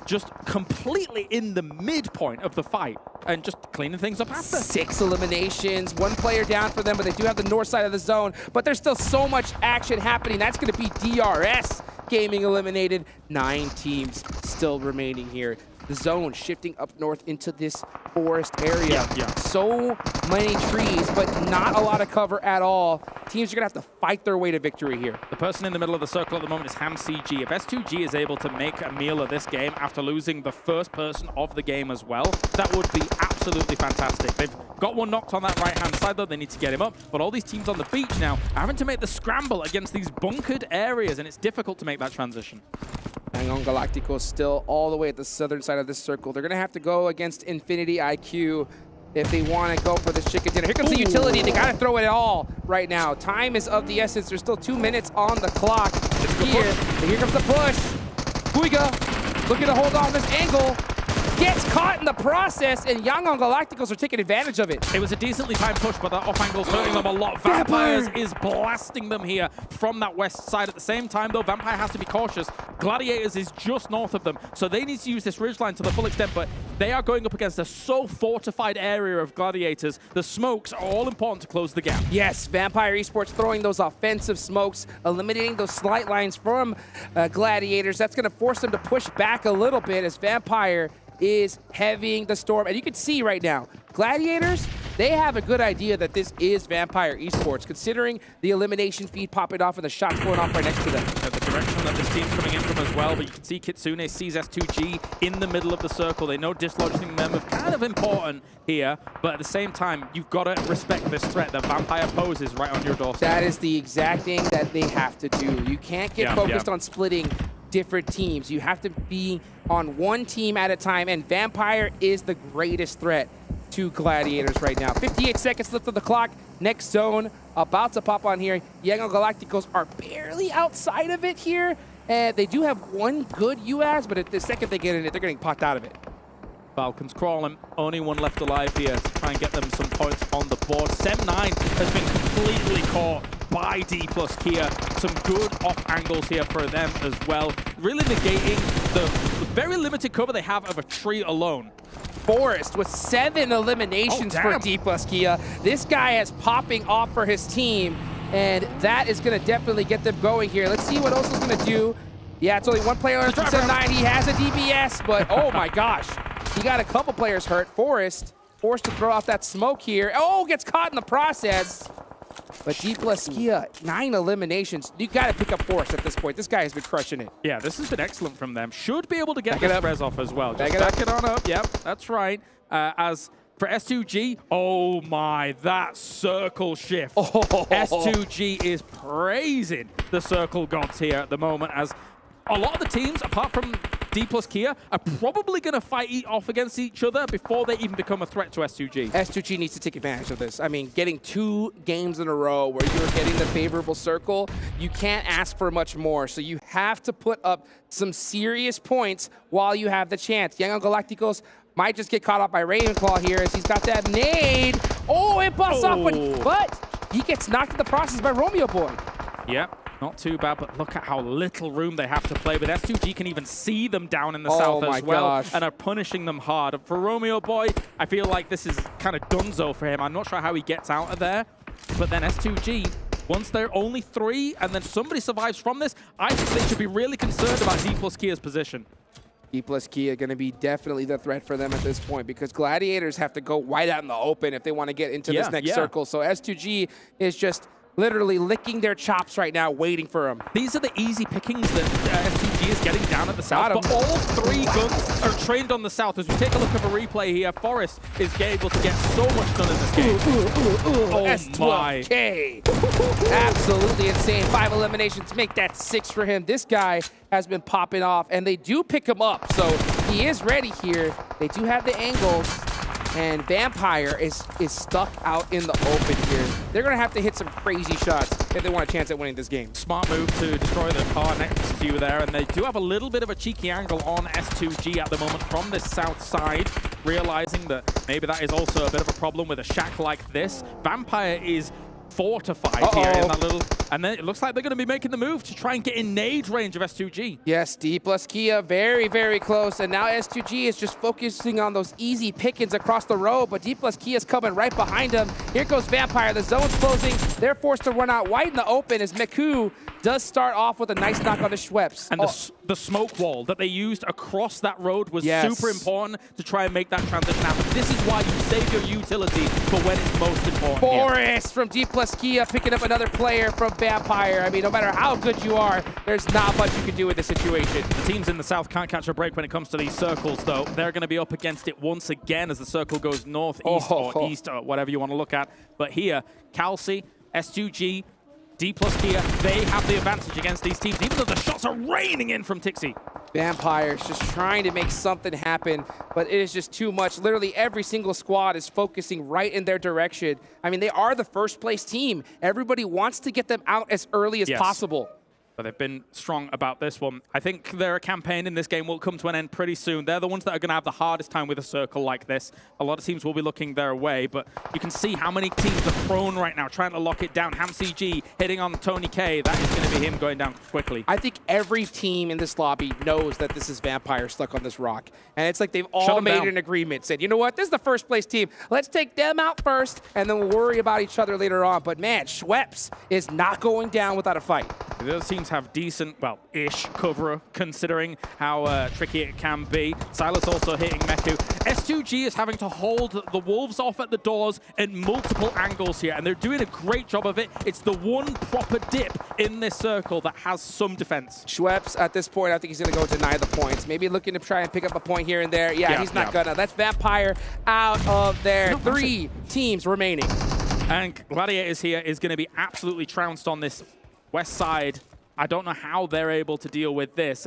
just completely in the midpoint of the fight and just cleaning things up after. 6 eliminations, 1 player down for them, but they do have the north side of the zone. But there's still so much action happening. That's going to be DRS Gaming eliminated. 9 teams still remaining here. The zone shifting up north into this forest area. So many trees, but not a lot of cover at all. Teams are going to have to fight their way to victory here. The person in the middle of the circle at the moment is HamCG. If S2G is able to make a meal of this game after losing the first person of the game as well, that would be absolutely fantastic. They've got one knocked on that right-hand side, though. They need to get him up. But all these teams on the beach now are having to make the scramble against these bunkered areas, and it's difficult to make that transition. Aton Galacticos still all the way at the southern side of this circle. They're going to have to go against Infinity IQ if they want to go for this chicken dinner. Here comes the utility. They got to throw it all right now. Time is of the essence. There's still 2 minutes on the clock here. And here comes the push. Guiga looking to hold on this angle. Gets caught in the process, and Aton Galacticos are taking advantage of it. It was a decently timed push, but that off angle's hurting them a lot. Vampires is blasting them here from that west side. At the same time, though, Vampire has to be cautious. Gladiators is just north of them, so they need to use this ridgeline to the full extent, but they are going up against a so fortified area of Gladiators. The smokes are all important to close the gap. Yes, Vampire Esports throwing those offensive smokes, eliminating those slight lines from Gladiators. That's going to force them to push back a little bit as Vampire is heavying the storm. And you can see right now, Gladiators, they have a good idea that this is Vampire Esports, considering the elimination feed popping off and the shots going off right next to them. The direction that this team's coming in from as well, but you can see Kitsune sees S2G in the middle of the circle. They know dislodging them is kind of important here, but at the same time, you've got to respect this threat that Vampire poses right on your doorstep. That is the exact thing that they have to do. You can't get focused on splitting different teams. You have to be on one team at a time, and Vampire is the greatest threat to Gladiators right now. 58 seconds left on the clock. Next zone about to pop on here. Aton Galacticos are barely outside of it here. And they do have one good UAS, but at the second they get in it, they're getting popped out of it. Falcons crawling. Only one left alive here to try and get them some points on the board. Sem9 has been completely caught by D plus Kia. Some good off angles here for them as well. Really negating the very limited cover they have of a tree alone. Forrest with 7 eliminations for D plus Kia. This guy is popping off for his team, and that is going to definitely get them going here. Let's see what else is going to do. Yeah, it's only one player on Sem9. He has a DBS, but oh my gosh. He got a couple players hurt. Forrest forced to throw out that smoke here. Oh, gets caught in the process. But D plus Kia, 9 eliminations. You got to pick up Force at this point. This guy has been crushing it. Yeah, this has been excellent from them. Should be able to get Back it this up. res off as well. Just Back back it on up. Yep, that's right. As for S2G, oh my, that circle shift. S2G is praising the circle gods here at the moment, as a lot of the teams, apart from D plus Kia, are probably going to fight off against each other before they even become a threat to S2G. S2G needs to take advantage of this. I mean, getting 2 games in a row where you're getting the favorable circle, you can't ask for much more. So you have to put up some serious points while you have the chance. Young Galacticos might just get caught up by Ravenclaw here as he's got that nade. Oh, it busts off, but he gets knocked in the process by Romeo Boy. Yep. Not too bad, but look at how little room they have to play with. S2G can even see them down in the south as well, and are punishing them hard. For Romeo Boy, I feel like this is kind of donezo for him. I'm not sure how he gets out of there, but then S2G, once they're only 3 and then somebody survives from this, I think they should be really concerned about D plus Kia's position. D plus Kia going to be definitely the threat for them at this point because Gladiators have to go wide out in the open if they want to get into this next circle. So S2G is just literally licking their chops right now, waiting for him. These are the easy pickings that S2G is getting down at the south, but all 3 guns are trained on the south. As we take a look at a replay here, Forest is able to get so much done in this game. Oh S12K. Absolutely insane. 5 eliminations make that 6 for him. This guy has been popping off, and they do pick him up, so he is ready here. They do have the angles. And Vampire is stuck out in the open here. They're going to have to hit some crazy shots if they want a chance at winning this game. Smart move to destroy the car next to you there. And they do have a little bit of a cheeky angle on S2G at the moment from this south side, realizing that maybe that is also a bit of a problem with a shack like this. Vampire is fortified here in that little, and then it looks like they're going to be making the move to try and get in nade range of S2G. Yes, D plus Kia very, very close, and now S2G is just focusing on those easy pickings across the road, but D plus Kia is coming right behind him. Here goes Vampire, the zone's closing. They're forced to run out wide in the open as Meku does start off with a nice knock on the Schweppes. And the smoke wall that they used across that road was super important to try and make that transition happen. This is why you save your utility for when it's most important. Forest from D plus Kia picking up another player from Vampire. I mean, no matter how good you are, there's not much you can do in this situation. The teams in the south can't catch a break when it comes to these circles, though. They're going to be up against it once again as the circle goes northeast or east or whatever you want to look at. But here, Calci, S2G, D plus Kia, they have the advantage against these teams, even though the shots are raining in from Tixi. Vampire's just trying to make something happen, but it is just too much. Literally every single squad is focusing right in their direction. I mean, they are the first place team. Everybody wants to get them out as early as possible. But they've been strong about this one. I think their campaign in this game will come to an end pretty soon. They're the ones that are going to have the hardest time with a circle like this. A lot of teams will be looking their way, but you can see how many teams are prone right now, trying to lock it down. HamCG hitting on Tony K. That is going to be him going down quickly. I think every team in this lobby knows that this is Vampire stuck on this rock. And it's like they've all made an agreement, said, you know what, this is the first place team. Let's take them out first, and then we'll worry about each other later on. But man, Schweppes is not going down without a fight. The other teams have decent, well, ish cover, considering how tricky it can be. Silas also hitting Meku. S2G is having to hold the Wolves off at the doors in multiple angles here, and they're doing a great job of it. It's the one proper dip in this circle that has some defense. Schweppes, at this point, I think he's going to go deny the points. Maybe looking to try and pick up a point here and there. Yeah, he's not gonna. That's Vampire out of there. 3 teams remaining. And Gladiators here is going to be absolutely trounced on this west side. I don't know how they're able to deal with this.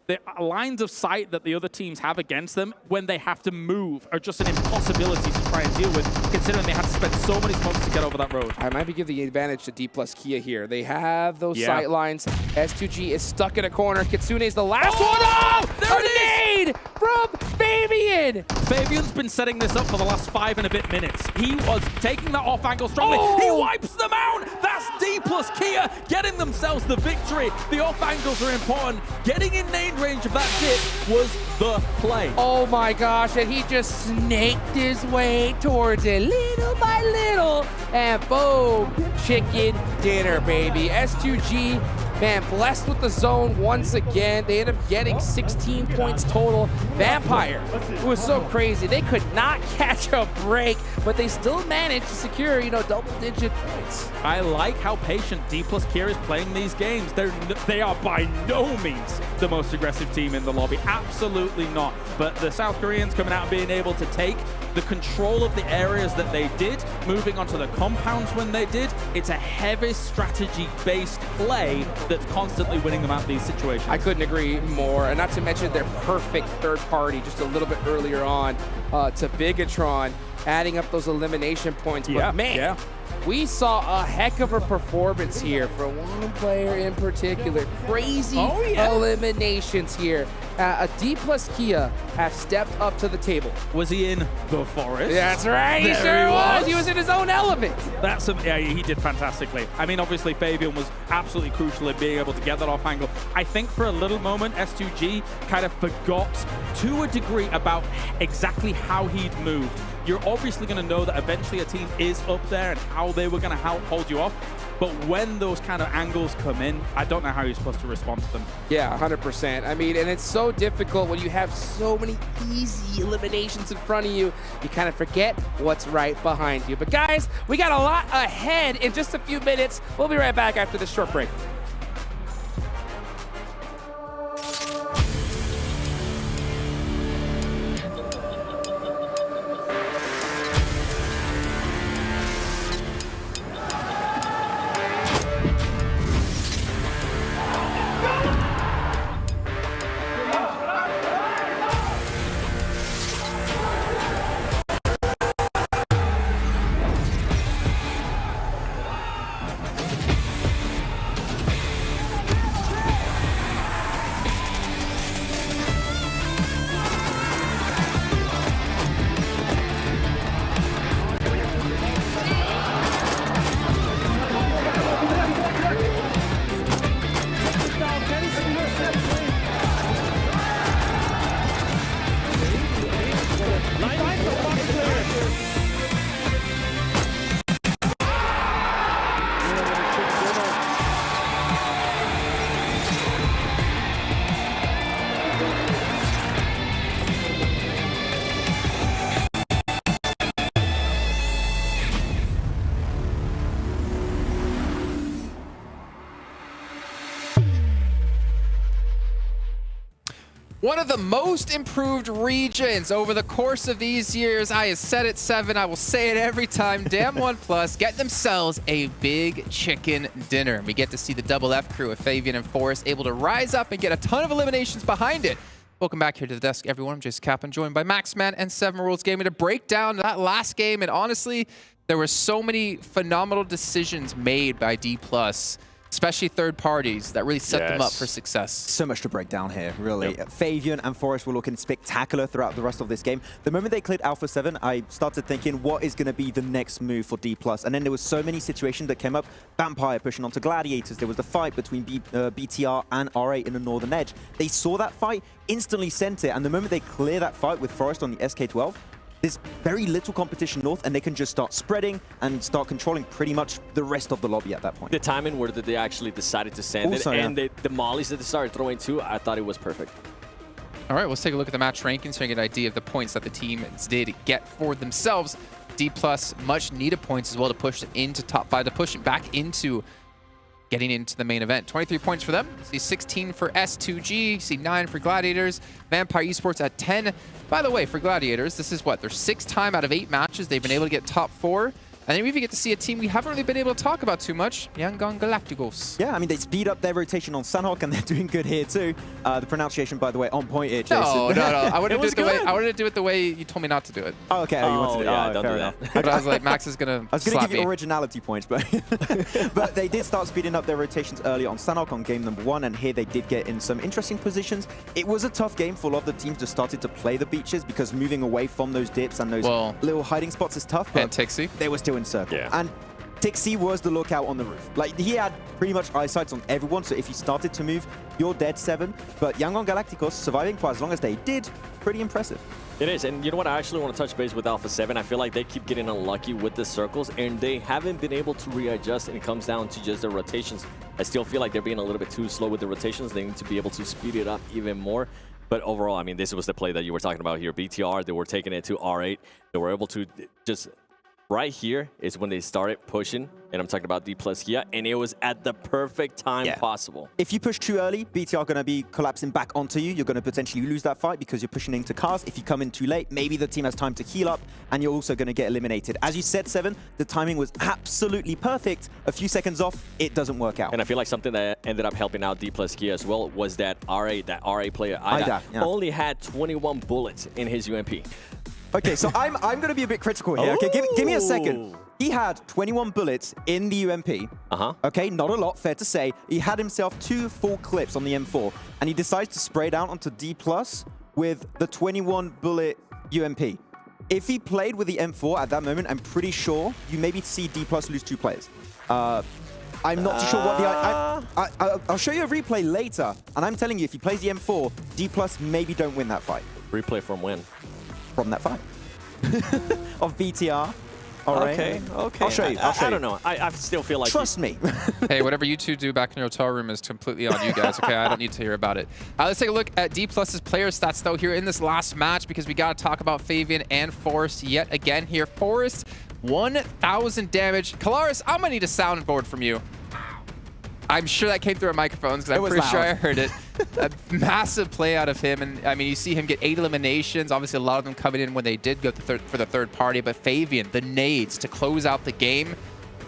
The lines of sight that the other teams have against them when they have to move are just an impossibility to try and deal with, considering they have to spend so many smokes to get over that road. I might be giving the advantage to D plus Kia here. They have those sight lines. S2G is stuck in a corner. Kitsune is the last one. Oh! There it is! From Fabian! Fabian's been setting this up for the last 5 and a bit minutes. He was taking that off angle strongly. He wipes them out! That's D plus Kia getting themselves the victory. The off angles are important. Getting in nade range of that dip was the play. Oh my gosh, and he just snaked his way towards it little by little, and boom, chicken dinner, baby. S2G Man, blessed with the zone once again. They end up getting 16 points total. Vampire, it was so crazy. They could not catch a break, but they still managed to secure, you know, double-digit points. I like how patient D+Kia is playing these games. They are by no means the most aggressive team in the lobby. Absolutely not. But the South Koreans coming out and being able to take the control of the areas that they did, moving onto the compounds when they did. It's a heavy strategy-based play that's constantly winning them out of these situations. I couldn't agree more, and not to mention their perfect third party just a little bit earlier on to Bigetron, adding up those elimination points. But man, we saw a heck of a performance here from one player in particular. Crazy eliminations here. A D+Kia have stepped up to the table. Was he in the forest? That's right, he sure was. He was in his own element. Yeah, he did fantastically. I mean, obviously, Fabian was absolutely crucial in being able to get that off angle. I think for a little moment, S2G kind of forgot to a degree about exactly how he'd moved. You're obviously going to know that eventually a team is up there and how they were going to hold you off. But when those kind of angles come in, I don't know how you're supposed to respond to them. Yeah, 100%. I mean, and it's so difficult when you have so many easy eliminations in front of you. You kind of forget what's right behind you. But guys, we got a lot ahead in just a few minutes. We'll be right back after this short break. One of the most improved regions over the course of these years. I have said it, Seven. I will say it every time. Damn OnePlus get themselves a big chicken dinner. We get to see the double F crew of Fabian and Forrest able to rise up and get a ton of eliminations behind it. Welcome back here to the desk, everyone. I'm Jason Kaplan, joined by Maxman and Seven Worlds Gaming to break down that last game. And honestly, there were so many phenomenal decisions made by D+, especially third parties, that really set them up for success. So much to break down here, really. Fabian and Forrest were looking spectacular throughout the rest of this game. The moment they cleared Alpha7, I started thinking, what is going to be the next move for D+? And then there was so many situations that came up. Vampire pushing onto Gladiators. There was the fight between BTR and R8 in the Northern Edge. They saw that fight, instantly sent it, and the moment they clear that fight with Forrest on the SK12, there's very little competition north, and they can just start spreading and start controlling pretty much the rest of the lobby at that point. The timing where they actually decided to send Also, it, and the mollies that they started throwing too, I thought it was perfect. All right, let's take a look at the match rankings so you get an idea of the points that the teams did get for themselves. D+, much needed points as well to push it into top 5, to push it back into getting into the main event. 23 points for them. See 16 for S2G, see 9 for Gladiators. Vampire Esports at 10. By the way, for Gladiators, this is what, their 6th time out of 8 matches they've been able to get top 4. And then we even get to see a team we haven't really been able to talk about too much, Erangel Galacticos. Yeah, I mean, they speed up their rotation on Sanhok, and they're doing good here too. The pronunciation, by the way, on point here, Jason. No. I wanted to do it the way you told me not to do it. Oh, okay. You wanted to do it. Yeah, don't do that. But I was like, Max is going to I was going to give you originality points, but but they did start speeding up their rotations early on Sanhok on game number 1, and here they did get in some interesting positions. It was a tough game for a lot of the teams that started to play the beaches, because moving away from those dips and those little hiding spots is tough, but Tixie. they were still in circle. Yeah. And Tixi was the lookout on the roof. Like, he had pretty much eyesight on everyone, so if you started to move, you're dead 7. But Yangon Galacticos surviving for as long as they did, pretty impressive. It is, and you know what? I actually want to touch base with Alpha7. I feel like they keep getting unlucky with the circles, and they haven't been able to readjust, and it comes down to just their rotations. I still feel like they're being a little bit too slow with the rotations. They need to be able to speed it up even more. But overall, I mean, this was the play that you were talking about here. BTR, they were taking it to R8. They were able to just... Right here is when they started pushing, and I'm talking about D+Kia, and it was at the perfect time possible. If you push too early, BTR are going to be collapsing back onto you. You're going to potentially lose that fight because you're pushing into cars. If you come in too late, maybe the team has time to heal up, and you're also going to get eliminated. As you said, 7, the timing was absolutely perfect. A few seconds off, it doesn't work out. And I feel like something that ended up helping out D+Kia as well was that RA player, Ida, only had 21 bullets in his UMP. Okay, so I'm going to be a bit critical here. Okay, give me a second. He had 21 bullets in the UMP. Okay, not a lot, fair to say. He had himself 2 full clips on the M4, and he decides to spray down onto D+ with the 21 bullet UMP. If he played with the M4 at that moment, I'm pretty sure you maybe see D+ lose 2 players. I'm not too sure what the... I'll show you a replay later, and I'm telling you, if he plays the M4, D+ maybe don't win that fight. Replay from when? From that fight. Of BTR. All right. Okay. I'll show you. I don't know. I still feel like... Trust me. Hey, whatever you two do back in your hotel room is completely on you guys, okay? I don't need to hear about it. Let's take a look at D+'s player stats, though, here in this last match, because we got to talk about Fabian and Forrest yet again here. Forrest, 1,000 damage. Kalaris, I'm going to need a soundboard from you. I'm sure that came through our microphones because I'm pretty sure I heard it. A massive play out of him. And I mean, you see him get 8 eliminations. Obviously, a lot of them coming in when they did go for the third party. But Fabian, the nades to close out the game.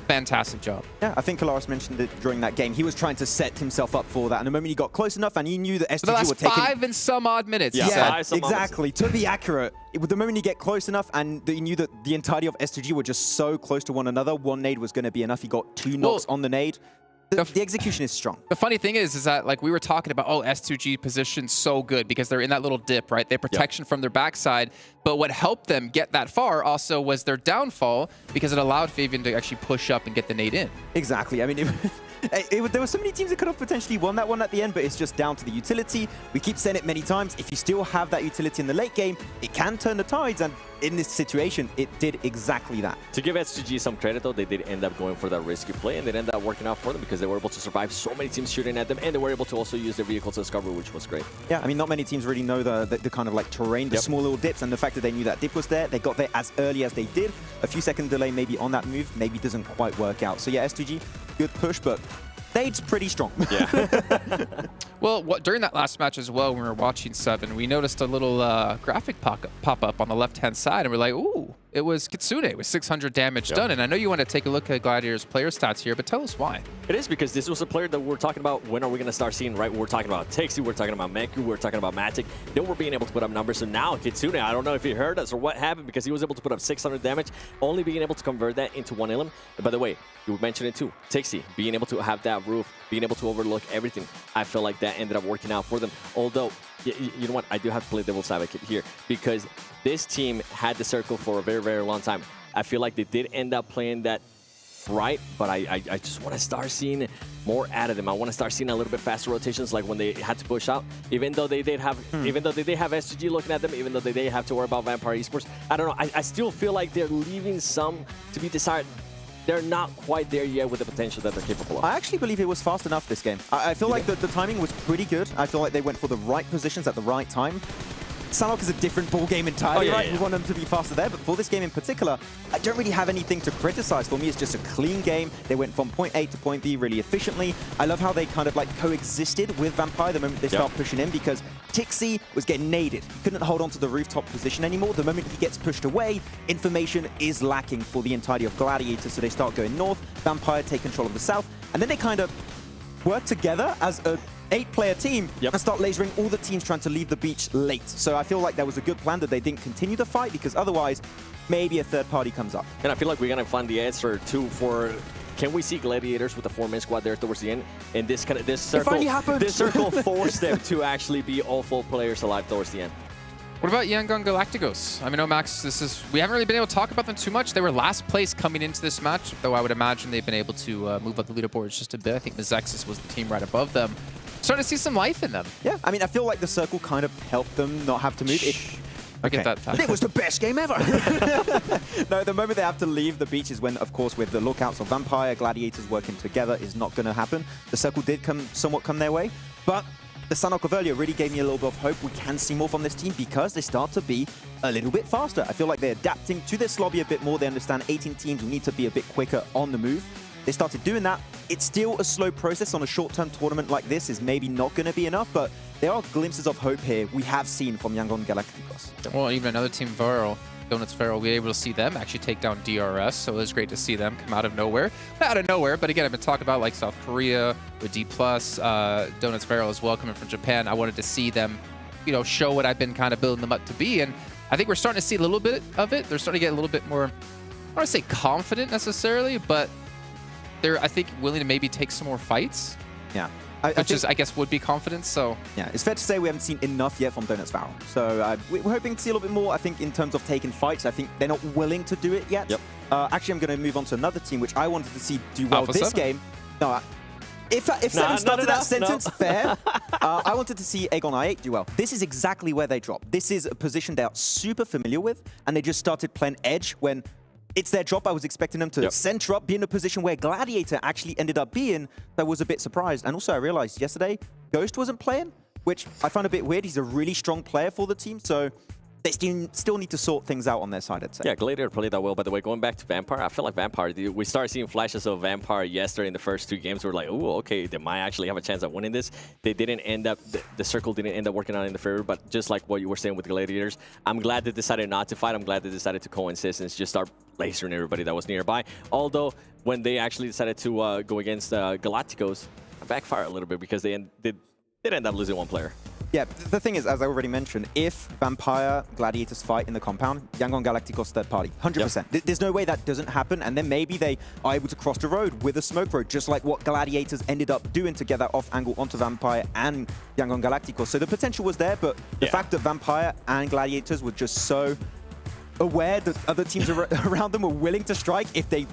Fantastic job. Yeah, I think Kalaris mentioned it during that game. He was trying to set himself up for that. And the moment he got close enough and he knew that STG were taking... 5 and some odd minutes. Yeah, exactly. To be accurate, the moment you get close enough and he knew that the entirety of STG were just so close to one another, 1 nade was going to be enough. He got 2 knocks on the nade. The execution is strong. The funny thing is that, like, we were talking about, oh, S2G position's so good because they're in that little dip, right? They have protection from their backside. But what helped them get that far also was their downfall because it allowed Fabian to actually push up and get the nade in. Exactly. I mean, there were so many teams that could have potentially won that one at the end, but it's just down to the utility. We keep saying it many times. If you still have that utility in the late game, it can turn the tides. And in this situation, it did exactly that. To give SGG some credit, though, they did end up going for that risky play, and it ended up working out for them because they were able to survive so many teams shooting at them, and they were able to also use their vehicle to discover, which was great. Yeah, I mean, not many teams really know the kind of like terrain, the small little dips, and the fact that they knew that dip was there, they got there as early as they did. A few second delay maybe on that move, maybe doesn't quite work out. So yeah, SGG, good push, but Nade's pretty strong. Yeah. Well, during that last match as well, when we were watching 7, we noticed a little graphic pop up on the left-hand side, and we're like, ooh, it was Kitsune with 600 damage done. And I know you want to take a look at Gladiators' player stats here, but tell us why. It is because this was a player that we're talking about. When are we going to start seeing, right? We're talking about Tixi, we're talking about Menku, we're talking about Matic. They were being able to put up numbers. So now Kitsune, I don't know if he heard us or what happened, because he was able to put up 600 damage, only being able to convert that into 1 elim. And by the way, you mentioned it too. Tixi, being able to have that roof, being able to overlook everything. I feel like that ended up working out for them. Although, you know what? I do have to play devil's advocate here, because this team had the circle for a very, very long time. I feel like they did end up playing that right, but I just want to start seeing more out of them. I want to start seeing a little bit faster rotations, like when they had to push out. Even though they did have, even though they did have SGG looking at them, even though they did have to worry about Vampire Esports. I don't know. I still feel like they're leaving some to be desired. They're not quite there yet with the potential that they're capable of. I actually believe it was fast enough this game. I feel like the timing was pretty good. I feel like they went for the right positions at the right time. Sanhok is a different ball game entirely, right? We want them to be faster there, but for this game in particular, I don't really have anything to criticize. For me, it's just a clean game. They went from point A to point B really efficiently. I love how they kind of like coexisted with Vampire the moment they start pushing in, because Tixi was getting naded. He couldn't hold on to the rooftop position anymore. The moment he gets pushed away, information is lacking for the entirety of Gladiators, so they start going north. Vampire take control of the south, and then they kind of work together as a 8-player team and start lasering all the teams trying to leave the beach late. So I feel like that was a good plan that they didn't continue the fight, because otherwise maybe a third party comes up. And I feel like we're going to find the answer too for, can we see Gladiators with a 4-man squad there towards the end? And this circle, this circle forced them to actually be all full players alive towards the end. What about Yangon Galacticos? I mean, no, Max, we haven't really been able to talk about them too much. They were last place coming into this match, though I would imagine they've been able to move up the leaderboards just a bit. I think Mizexis was the team right above them. Starting to see some life in them. Yeah, I mean, I feel like the circle kind of helped them not have to move. I get that fact. It was the best game ever. No, the moment they have to leave the beach is when, of course, with the lookouts of Vampire, Gladiators working together is not going to happen. The circle did somewhat come their way, but the Sanhok of earlier really gave me a little bit of hope. We can see more from this team because they start to be a little bit faster. I feel like they're adapting to this lobby a bit more. They understand 18 teams will need to be a bit quicker on the move. They started doing that. It's still a slow process on a short-term tournament like this is maybe not going to be enough, but there are glimpses of hope here we have seen from Yangon Galacticos. Well, even another team, Viral, Donuts Viral, we were able to see them actually take down DRS, so it was great to see them come out of nowhere. Not out of nowhere, but again, I've been talking about like South Korea with D+, Donuts Viral as well coming from Japan. I wanted to see them, you know, show what I've been kind of building them up to be, and I think we're starting to see a little bit of it. They're starting to get a little bit more, I don't want to say confident necessarily, but they're, I think, willing to maybe take some more fights. Yeah. Which is, I guess, would be confidence, so... Yeah, it's fair to say we haven't seen enough yet from Donuts Viral. So we're hoping to see a little bit more, I think, in terms of taking fights. I think they're not willing to do it yet. Yep. Actually, I'm going to move on to another team, which I wanted to see do well this Alpha7. game. No, if Seven started that sentence, fair. I wanted to see AGONxI8 do well. This is exactly where they drop. This is a position they're super familiar with, and they just started playing edge when... It's their drop. I was expecting them to center up, be in a position where Gladiator actually ended up being. I was a bit surprised. And also I realized yesterday, Ghost wasn't playing, which I found a bit weird. He's a really strong player for the team, so they still need to sort things out on their side, I'd say. Yeah, Gladiator played that well. By the way, going back to Vampire, I feel like Vampire, we started seeing flashes of Vampire yesterday in the first 2 games. We're like, oh, okay, they might actually have a chance at winning this. They didn't end up, the circle didn't end up working out in the favor, but just like what you were saying with Gladiators, I'm glad they decided not to fight. I'm glad they decided to coexist and just start lasering everybody that was nearby. Although, when they actually decided to go against Galacticos, I backfired a little bit because they did end up losing 1 player. Yeah, the thing is, as I already mentioned, if Vampire Gladiators fight in the compound, Yangon Galacticos third party, 100%. Yep. There's no way that doesn't happen, and then maybe they are able to cross the road with a smoke road, just like what Gladiators ended up doing to get that off angle onto Vampire and Yangon Galacticos. So the potential was there, but the fact that Vampire and Gladiators were just so aware that other teams around them were willing to strike if they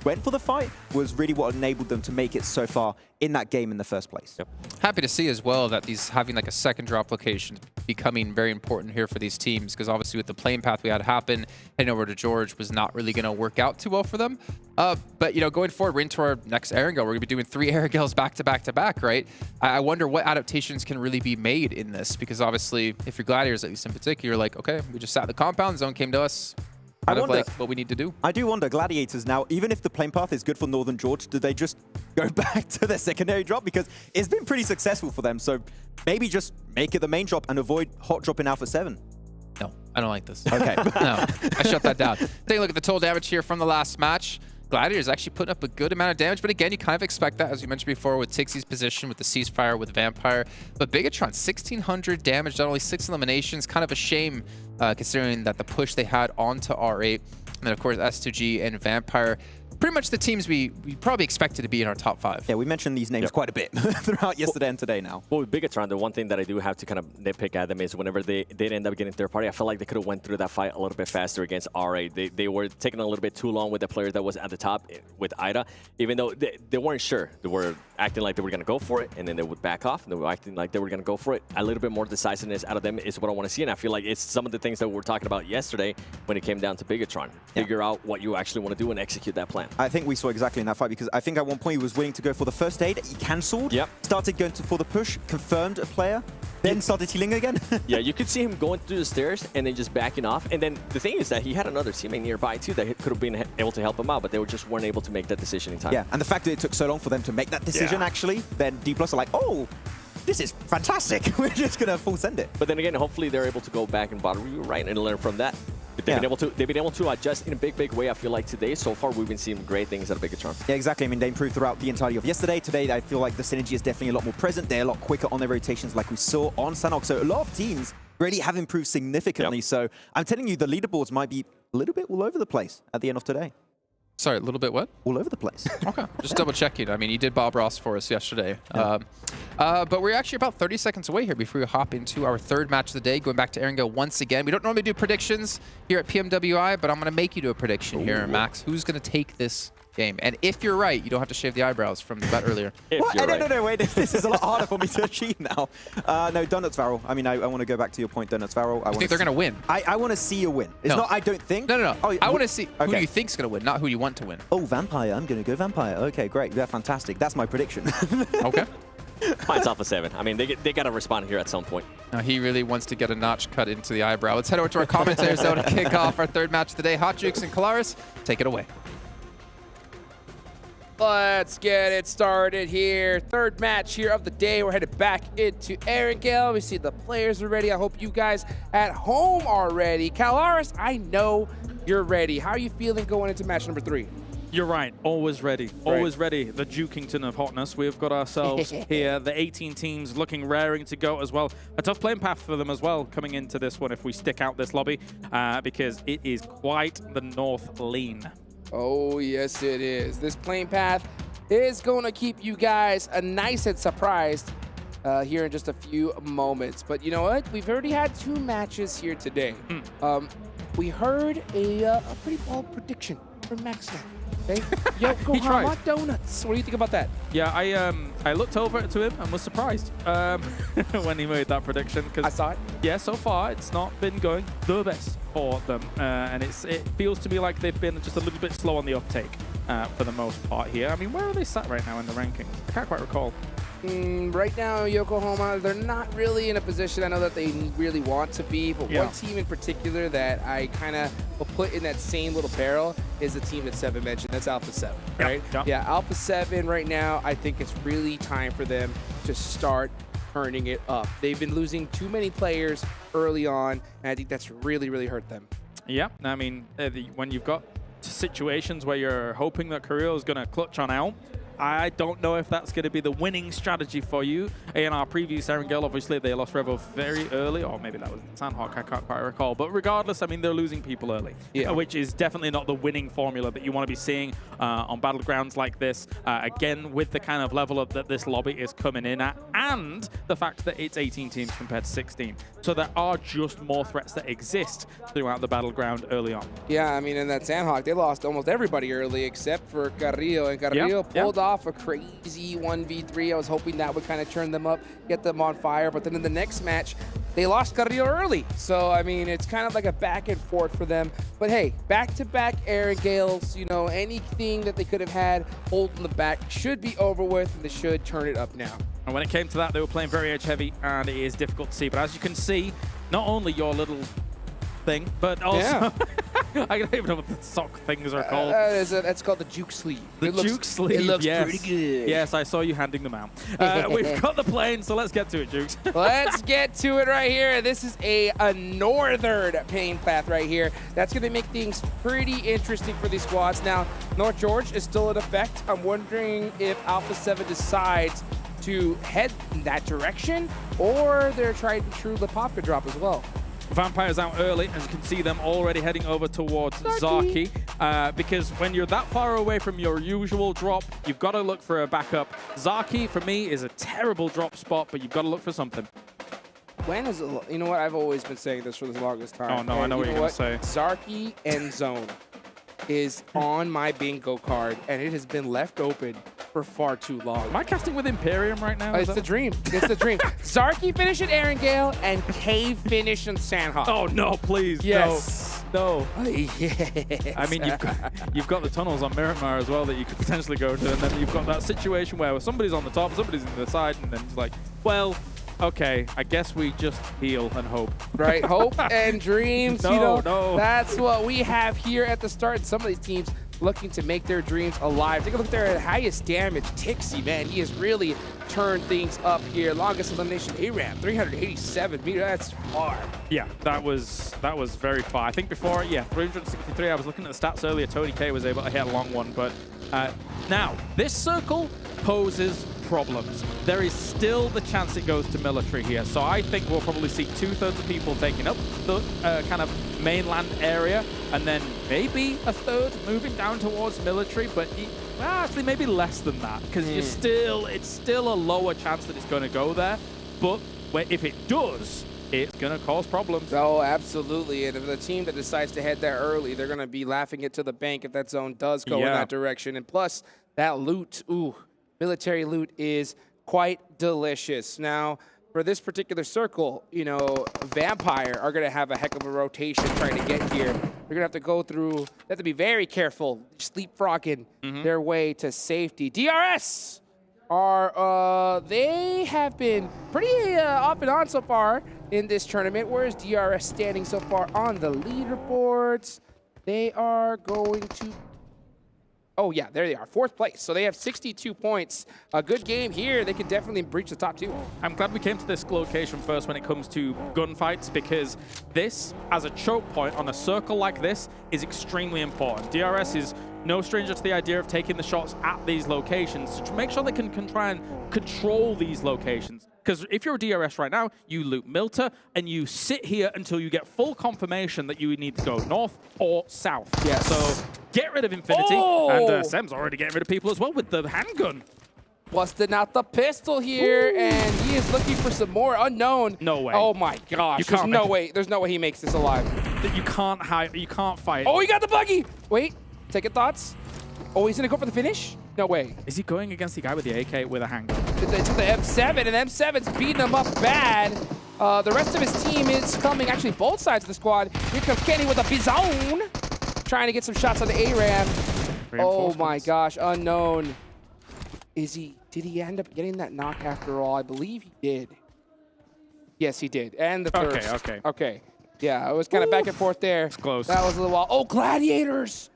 went for the fight was really what enabled them to make it so far in that game in the first place. Yep. Happy to see as well that these having like a second drop location becoming very important here for these teams, because obviously with the playing path we had happen, heading over to George was not really going to work out too well for them. But, you know, going forward, we're into our next Erangel. We're going to be doing 3 Erangels back to back to back, right? I wonder what adaptations can really be made in this, because obviously if you're Gladiators, at least in particular, you're like, okay, we just sat the compound, zone came to us. Kind of like what we need to do. I do wonder, Gladiators now, even if the plane path is good for Northern George, do they just go back to their secondary drop? Because it's been pretty successful for them. So maybe just make it the main drop and avoid hot drop in Alpha7. No, I don't like this. Okay. No, I shut that down. Take a look at the total damage here from the last match. Gladiators actually putting up a good amount of damage, but again, you kind of expect that, as you mentioned before, with Tixie's position, with the ceasefire, with Vampire. But Bigetron, 1,600 damage, not only 6 eliminations, kind of a shame considering that the push they had onto R8. And then, of course, S2G and Vampire, pretty much the teams we probably expected to be in our top 5. Yeah, we mentioned these names quite a bit throughout yesterday and today now. Well, with Bigetron, the one thing that I do have to kind of nitpick at them is whenever they did end up getting third party, I felt like they could have went through that fight a little bit faster against R8. They were taking a little bit too long with the player that was at the top with Ida, even though they weren't sure. They were acting like they were going to go for it, and then they would back off, and they were acting like they were going to go for it. A little bit more decisiveness out of them is what I want to see, and I feel like it's some of the things that we were talking about yesterday when it came down to Bigetron. Figure out what you actually want to do and execute that plan. I think we saw exactly in that fight, because I think at one point he was willing to go for the first aid, he cancelled, started going for the push, confirmed a player, then started healing again. Yeah, you could see him going through the stairs and then just backing off. And then the thing is that he had another teammate nearby too that could have been able to help him out, but they just weren't able to make that decision in time. Yeah, and the fact that it took so long for them to make that decision actually, then D+ are like, oh, this is fantastic. We're just going to full send it. But then again, hopefully they're able to go back and bottom review, right, and learn from that. But they've been able to adjust in a big way. I feel like today, so far, we've been seeing great things out of Bigetron. Yeah, exactly. I mean, they improved throughout the entirety of yesterday. Today, I feel like the synergy is definitely a lot more present. They're a lot quicker on their rotations, like we saw on Sanhok. So a lot of teams really have improved significantly. So I'm telling you, the leaderboards might be a little bit all over the place at the end of today. Sorry, a little bit what? All over the place. Okay, just double checking. I mean, you did Bob Ross for us yesterday. But we're actually about 30 seconds away here before we hop into our third match of the day, going back to Erangel once again. We don't normally do predictions here at PMWI, but I'm going to make you do a prediction here, Max. Who's going to take this game? And if you're right, you don't have to shave the eyebrows from the bet earlier. What? No, wait. This is a lot harder for me to achieve now. No, Donuts Varel. I mean, I want to go back to your point, Donuts Varel. I think they're going to win. I want to see you win. It's not I don't think. No. Oh, I want to see who you think's going to win, not who you want to win. Oh, Vampire. I'm going to go Vampire. Okay, great. Yeah, fantastic. That's my prediction. Okay. Mine's Alpha7. I mean, they got to respond here at some point. Now, he really wants to get a notch cut into the eyebrow. Let's head over to our commentators though to kick off our third match of the day. HotJukes and Kalaris, take it away. Let's get it started here. Third match here of the day. We're headed back into Erangel. We see the players are ready. I hope you guys at home are ready. Kalaris, I know you're ready. How are you feeling going into match number 3? You're right. Always ready. Always ready. The Jukington of hotness. We've got ourselves here. The 18 teams looking raring to go as well. A tough playing path for them as well coming into this one if we stick out this lobby because it is quite the north lean. Oh, yes, it is. This playing path is going to keep you guys nice and surprised here in just a few moments. But you know what? We've already had 2 matches here today. We heard a pretty bold prediction from Max. Okay? Yokohama Donuts. What do you think about that? Yeah, I looked over to him and was surprised when he made that prediction. I saw it. Yeah, so far it's not been going the best for them, and it feels to me like they've been just a little bit slow on the uptake for the most part here. I mean, where are they sat right now in the rankings? I can't quite recall. Right now, Yokohama, they're not really in a position I know that they really want to be, but one team in particular that I kind of will put in that same little barrel is the team that Seven mentioned. That's Alpha7, right? Yeah, Alpha7 right now, I think it's really time for them to start turning it up. They've been losing too many players early on, and I think that's really, really hurt them. Yeah, I mean, when you've got situations where you're hoping that Korea is going to clutch on out, I don't know if that's going to be the winning strategy for you. In our previous Erangel, obviously, they lost Revo very early, or maybe that was Sanhok, I can't quite recall. But regardless, I mean, they're losing people early, which is definitely not the winning formula that you want to be seeing on battlegrounds like this. Again, with the kind of level that this lobby is coming in at, and the fact that it's 18 teams compared to 16. So there are just more threats that exist throughout the battleground early on. Yeah, I mean, in that Sanhok, they lost almost everybody early except for Carrillo, and Carrillo pulled off a crazy 1v3. I was hoping that would kind of turn them up, get them on fire, but then in the next match, they lost Carrillo early. So, I mean, it's kind of like a back and forth for them. But hey, back-to-back Erangels, you know, anything that they could have had holding the back should be over with, and they should turn it up now. And when it came to that, they were playing very edge-heavy, and it is difficult to see. But as you can see, not only your little thing, but also I don't even know what the sock things are called. That's called the juke sleeve. The juke sleeve. It looks yes. pretty good. Yes, I saw you handing them out. We've got the plane, so let's get to it, Jukes. Let's get to it right here. This is a northern pain path right here. That's going to make things pretty interesting for these squads. Now, North George is still in effect. I'm wondering if Alpha7 decides to head in that direction, or they're trying to true the Popka drop as well. Vampires out early, as you can see them already heading over towards Zaki, because when you're that far away from your usual drop, you've got to look for a backup. Zaki, for me, is a terrible drop spot, but you've got to look for something. When is it? You know what? I've always been saying this for the longest time. Oh, no, I know what you're going to say. Zaki and Zone is on my bingo card, and it has been left open for far too long. Am I casting with Imperium right now? It's the dream. It's the dream. Zarky finish at Erangel and Cave finish on Sanhok. Oh, no, please. Yes. No. Yes. I mean, you've got the tunnels on Miramar as well that you could potentially go to, and then you've got that situation where somebody's on the top, somebody's on the side, and then it's like, well, okay, I guess we just heal and hope. Right, hope and dreams. No, you know, no. That's what we have here at the start. Some of these teams looking to make their dreams alive. Take a look at their highest damage. Tixie, man, he has really turned things up here. Longest elimination, ARAM, 387 meters. That's far. Yeah, that was very far. I think before, 363. I was looking at the stats earlier. Tony K was able to hit a long one, but now this circle poses problems. There is still the chance it goes to military here, so I think we'll probably see 2/3 of people taking up the kind of mainland area, and then maybe a third moving down towards military. But Actually, maybe less than that, because it's still a lower chance that it's going to go there. But if it does, it's going to cause problems. Oh, absolutely. And if the team that decides to head there early, they're going to be laughing it to the bank if that zone does go in that direction. And plus, that loot, military loot is quite delicious. Now, for this particular circle, you know, Vampire are going to have a heck of a rotation trying to get here. They're going to have to go through, they have to be very careful, sleepfrogging their way to safety. DRS are, they have been pretty off and on so far in this tournament. Where's DRS standing so far on the leaderboards? They are going to, oh yeah, there they are, 4th place. So they have 62 points. A good game here. They can definitely breach the top 2. I'm glad we came to this location first when it comes to gunfights, because this, as a choke point on a circle like this, is extremely important. DRS is no stranger to the idea of taking the shots at these locations to make sure they can try and control these locations. Because if you're a DRS right now, you loot Milta and you sit here until you get full confirmation that you need to go north or south. Yes. So get rid of Infinity. And Sem's already getting rid of people as well with the handgun. Busting out the pistol here, and he is looking for some more unknown. No way. Oh my gosh. There's no way. There's no way he makes this alive. You can't hide. You can't fight. Oh, he got the buggy. Wait. Second thoughts. Oh, he's going to go for the finish? No way. Is he going against the guy with the AK with a handgun? It's the M7, and M7's beating him up bad. The rest of his team is coming, actually both sides of the squad. Here comes Kenny with a Bizone, trying to get some shots on the ARAM. Oh my gosh, unknown. Did he end up getting that knock after all? I believe he did. Yes, he did. And the first. Okay. Yeah, it was kind of back and forth there. It's close. That was a little while. Oh, Gladiators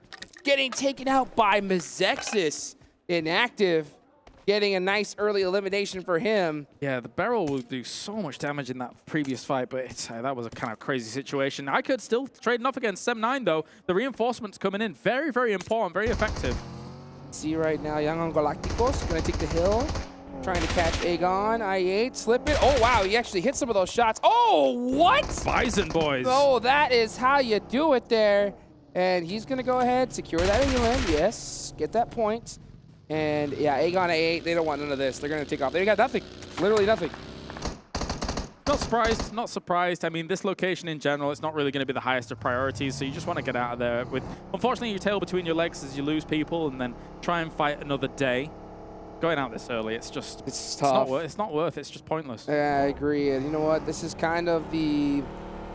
getting taken out by Mizexis. Inactive, getting a nice early elimination for him. Yeah, the barrel will do so much damage in that previous fight, but that was a kind of crazy situation. iKURD still trading off against Sem9, though. The reinforcements coming in. Very, very important, very effective. See right now, AGONxI8 going to take the hill. Trying to catch AGONxI8, slip it. Oh, wow, he actually hit some of those shots. Oh, what? Bison boys. Oh, that is how you do it there. And he's going to go ahead, secure that elim. Yes, get that point. And yeah, AGONxI8, they don't want none of this. They're going to take off. They got nothing, literally nothing. Not surprised, not surprised. I mean, this location in general, it's not really going to be the highest of priorities, so you just want to get out of there with, unfortunately, your tail between your legs as you lose people and then try and fight another day. Going out this early, it's just, it's tough. It's not worth it. It's just pointless. Yeah, I agree. And you know what? This is kind of the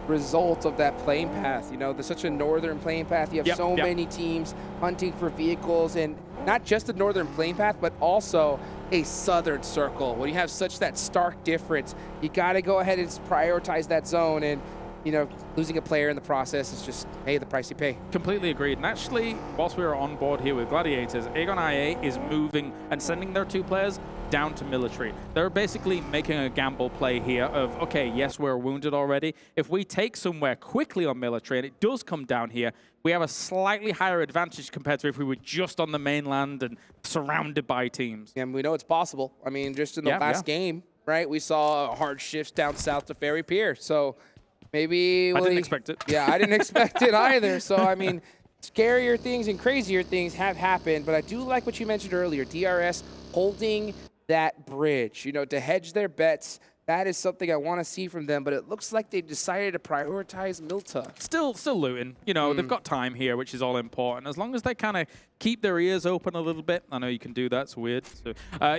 result of that playing path. You know, there's such a northern playing path. You have so many teams hunting for vehicles, and not just the northern playing path, but also a southern circle. When you have such that stark difference, you got to go ahead and prioritize that zone. And you know, losing a player in the process is just, hey, the price you pay. Completely agreed. And actually, whilst we were on board here with Gladiators, AGONxI8 is moving and sending their 2 players down to military. They're basically making a gamble play here of, okay, yes, we're wounded already. If we take somewhere quickly on military and it does come down here, we have a slightly higher advantage compared to if we were just on the mainland and surrounded by teams. And we know it's possible. I mean, just in the last game, right, we saw hard shifts down south to Ferry Pier. So maybe... I didn't expect it. Yeah, I didn't expect it either. So, I mean, scarier things and crazier things have happened. But I do like what you mentioned earlier, DRS holding that bridge, you know, to hedge their bets. That is something I want to see from them, but it looks like they've decided to prioritize Milta. Still looting. You know, they've got time here, which is all important. As long as they kind of keep their ears open a little bit. I know you can do that. It's weird. So,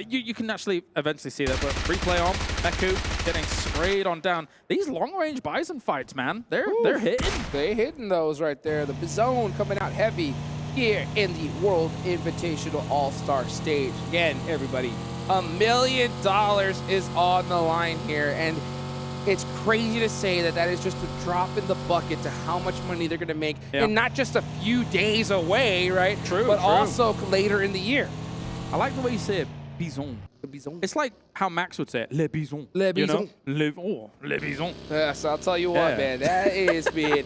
you can actually eventually see that. But free play on. Eku getting sprayed on down. These long-range Bison fights, man, they're hitting. They're hitting those right there. The Bizone coming out heavy here in the World Invitational All-Star Stage. Again, everybody, $1 million is on the line here, and it's crazy to say that that is just a drop in the bucket to how much money they're going to make, and not just a few days away, right? True. Also later in the year. I like the way you say it, Bison. The Bison. It's like how Max would say it, Le Bison. Le Bison. You know? Le Bison. Yes, I'll tell you what, man, that is been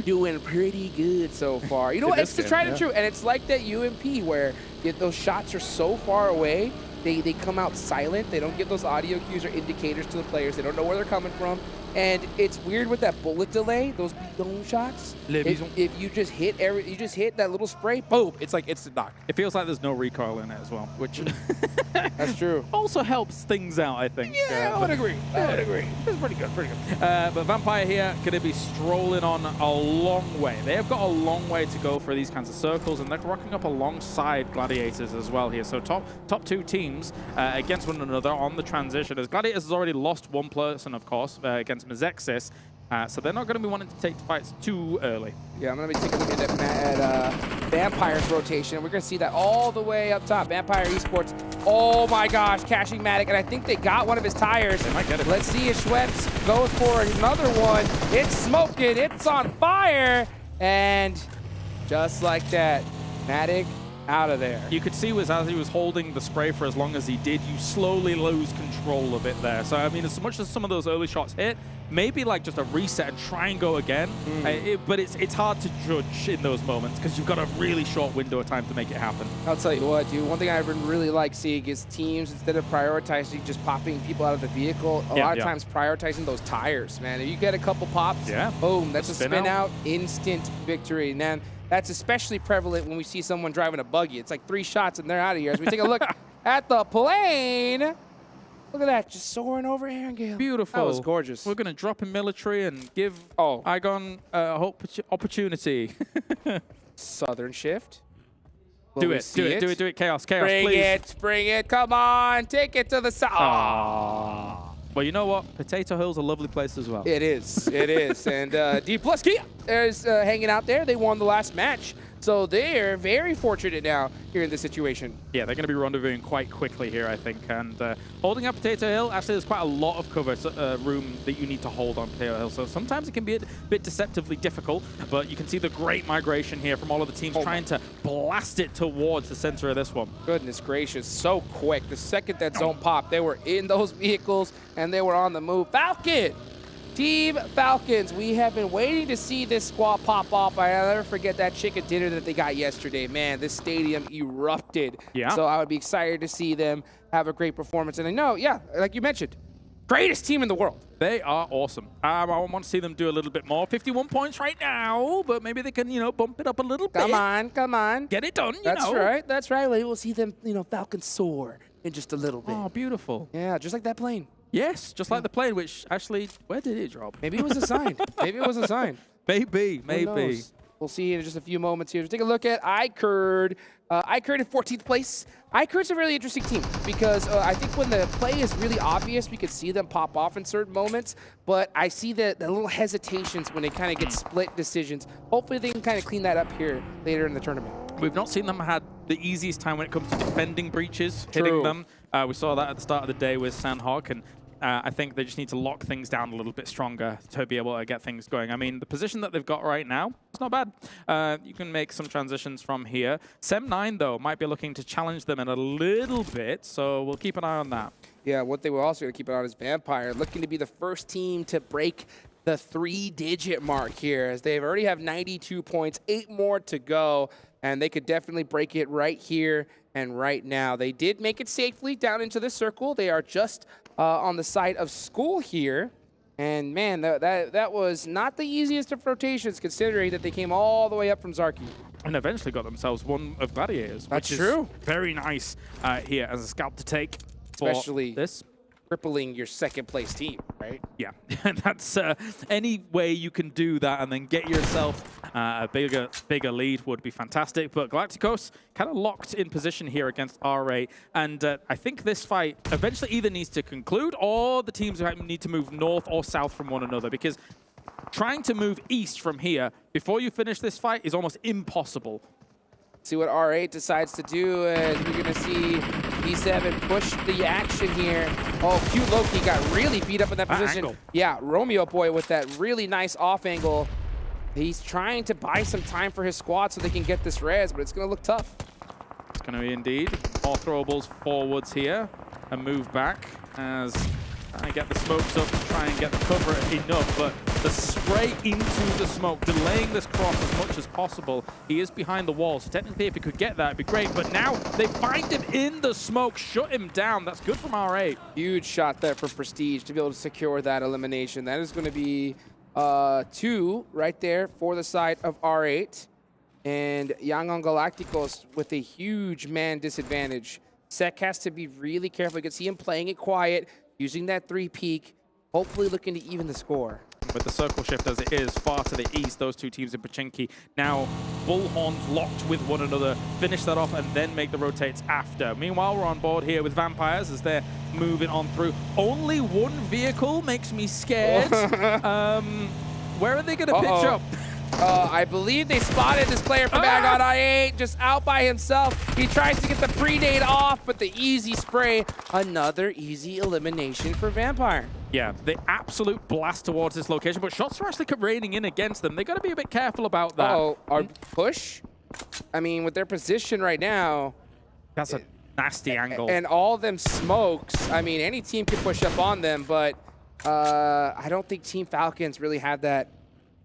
doing pretty good so far. You know what? It's the tried and true, and it's like that UMP where those shots are so far away. They come out silent. They don't give those audio cues or indicators to the players. They don't know where they're coming from. And it's weird with that bullet delay, those bidon shots. If you just hit that little spray, boom, it's like instant knock. It feels like there's no recoil in it as well, which that's true. Also helps things out, I think. Yeah, I would agree. I would agree. It's pretty good, pretty good. But Vampire here going to be strolling on a long way. They have got a long way to go for these kinds of circles, and they're rocking up alongside Gladiators as well here. So top two teams against one another on the transition. As Gladiators has already lost one person, of course, against Mezexis. So they're not going to be wanting to take fights too early. Yeah, I'm going to be taking a look at Vampire's rotation. We're going to see that all the way up top. Vampire Esports, oh my gosh, cashing Matic, and I think they got one of his tires. They might get it. Let's see if Schweppes goes for another one. It's smoking, it's on fire, and just like that, Matic out of there. You could see as he was holding the spray for as long as he did, you slowly lose control of it there. So, I mean, as much as some of those early shots hit, maybe like just a reset and try and go again. But it's hard to judge in those moments because you've got a really short window of time to make it happen. I'll tell you what, dude. One thing I've been really like seeing is teams, instead of prioritizing just popping people out of the vehicle, a lot of times prioritizing those tires, man. If you get a couple pops, boom, that's a spin out, instant victory. And then that's especially prevalent when we see someone driving a buggy. It's like 3 shots and they're out of here. As we take a look at the plane, look at that, just soaring over Erangel. Beautiful. That was gorgeous. We're going to drop in military and give Igon a opportunity. Southern shift. Do it, Chaos, please. Bring it, come on, take it to the side. Well, you know what? Potato Hill's a lovely place as well. It is, it is. And D plus Kia is hanging out there. They won the last match. So they're very fortunate now here in this situation. Yeah, they're going to be rendezvousing quite quickly here, I think. And holding up Potato Hill, actually there's quite a lot of cover room that you need to hold on Potato Hill. So sometimes it can be a bit deceptively difficult, but you can see the great migration here from all of the teams trying to blast it towards the center of this one. Goodness gracious, so quick. The second that zone popped, they were in those vehicles and they were on the move. Falcon! Team Falcons, we have been waiting to see this squad pop off. I'll never forget that chicken dinner that they got yesterday. Man, this stadium erupted. Yeah. So I would be excited to see them have a great performance. And I know, yeah, like you mentioned, greatest team in the world. They are awesome. I want to see them do a little bit more. 51 points right now, but maybe they can, bump it up a little bit. Come on, come on. Get it done, That's right, that's right. We'll see them, Falcons soar in just a little bit. Oh, beautiful. Yeah, just like that plane. Yes, just like the plane, which actually, where did it drop? Maybe it was a sign. Maybe it was a sign. Maybe. We'll see in just a few moments here. Let's take a look at iKURD. iKURD in 14th place. iKURD's a really interesting team because I think when the play is really obvious, we could see them pop off in certain moments, but I see the little hesitations when they kind of get split decisions. Hopefully they can kind of clean that up here later in the tournament. We've not seen them had the easiest time when it comes to defending breaches, hitting them. We saw that at the start of the day with Sanhok, and I think they just need to lock things down a little bit stronger to be able to get things going. I mean, the position that they've got right now, it's not bad. You can make some transitions from here. Sem9, though, might be looking to challenge them in a little bit, so we'll keep an eye on that. Yeah, what they were also going to keep an eye on is Vampire, looking to be the first team to break the 3-digit mark here, as they already have 92 points, 8 more to go, and they could definitely break it right here and right now. They did make it safely down into the circle. They are just on the side of school here. And man, that was not the easiest of rotations, considering that they came all the way up from Zarki. And eventually got themselves one of Gladiators. That's which true. Is very nice here as a scalp to take. Especially this. Crippling your second place team, right? Yeah, that's any way you can do that and then get yourself a bigger lead would be fantastic. But Galacticos kind of locked in position here against RA, and I think this fight eventually either needs to conclude or the teams need to move north or south from one another, because trying to move east from here before you finish this fight is almost impossible. See what R8 decides to do, and you're going to see D7 push the action here. Oh, Q Loki got really beat up in that position. Angle. Yeah, Romeo Boy with that really nice off angle. He's trying to buy some time for his squad so they can get this res, but it's going to look tough. It's going to be indeed. More throwables forwards here and move back as I get the smokes up and try and get the cover enough, but The spray into the smoke, delaying this cross as much as possible. He is behind the wall, so technically if he could get that, it'd be great. But now they find him in the smoke, shut him down. That's good from R8. Huge shot there for Prestige to be able to secure that elimination. That is going to be 2 right there for the side of R8. And AGONxI8 with a huge man disadvantage. Sek has to be really careful. You can see him playing it quiet, using that 3 peak, hopefully looking to even the score. With the circle shift as it is far to the east, those two teams in Pochinki now bullhorns locked with one another, finish that off and then make the rotates after. Meanwhile, we're on board here with Vampires as they're moving on through. Only one vehicle makes me scared. Where are they going to pitch up? I believe they spotted this player from AGONxI8 just out by himself. He tries to get the predate off, but the easy spray, another easy elimination for Vampire. Yeah, the absolute blast towards this location, but shots are actually raining in against them. They got to be a bit careful about that. Our push? I mean, with their position right now. That's a nasty angle. And all them smokes, I mean, any team can push up on them, but I don't think Team Falcons really have that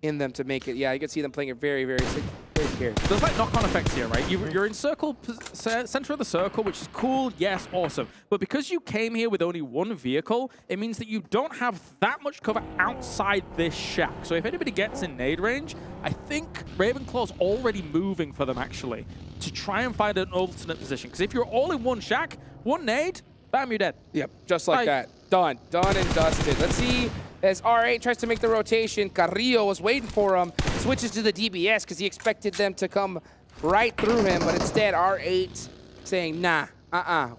in them to make it. Yeah, you can see them playing it very, very scared. There's like knock-on effects here, right? You're in center of the circle, which is cool, yes, awesome. But because you came here with only one vehicle, it means that you don't have that much cover outside this shack. So if anybody gets in nade range, I think Ravenclaw's already moving for them, actually, to try and find an alternate position. Because if you're all in one shack, one nade, bam, you're dead. Yep, just like that. Done and dusted. Let's see. As R8 tries to make the rotation, Carrillo was waiting for him, switches to the DBS because he expected them to come right through him, but instead R8 saying, nah,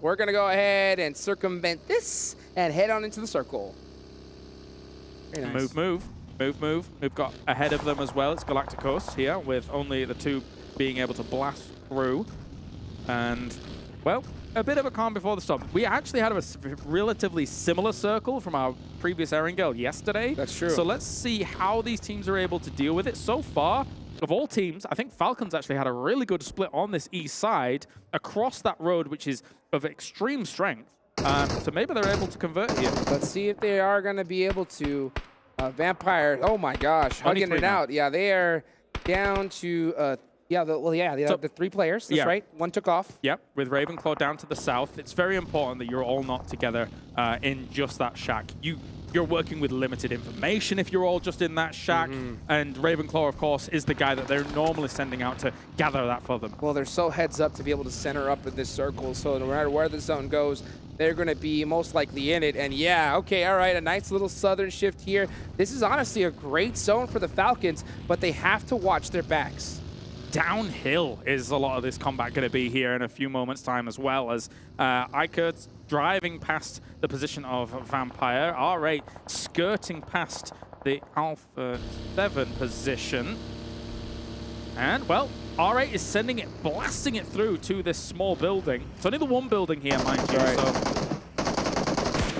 we're going to go ahead and circumvent this and head on into the circle. Very nice. Move. We've got ahead of them as well. It's Galacticos here with only the 2 being able to blast through. And, well, a bit of a calm before the storm. We actually had a relatively similar circle from our previous Erangel yesterday. That's true. So let's see how these teams are able to deal with it. So far, of all teams, I think Falcons actually had a really good split on this east side across that road, which is of extreme strength. So maybe they're able to convert here. Let's see if they are going to be able to. Vampire, oh my gosh, hugging it out. Yeah, they are down to... the 3 players, that's right. 1 took off. Yep, with Ravenclaw down to the south. It's very important that you're all not together in just that shack. You're working with limited information if you're all just in that shack. And Ravenclaw, of course, is the guy that they're normally sending out to gather that for them. Well, they're so heads up to be able to center up in this circle, so no matter where the zone goes, they're going to be most likely in it. And yeah, okay, all right, a nice little southern shift here. This is honestly a great zone for the Falcons, but they have to watch their backs. Downhill is a lot of this combat going to be here in a few moments' time, as well as iKURD's driving past the position of Vampire. R8 skirting past the Alpha7 position. And, well, R8 is sending it, blasting it through to this small building. It's only the one building here, mind you. Right. So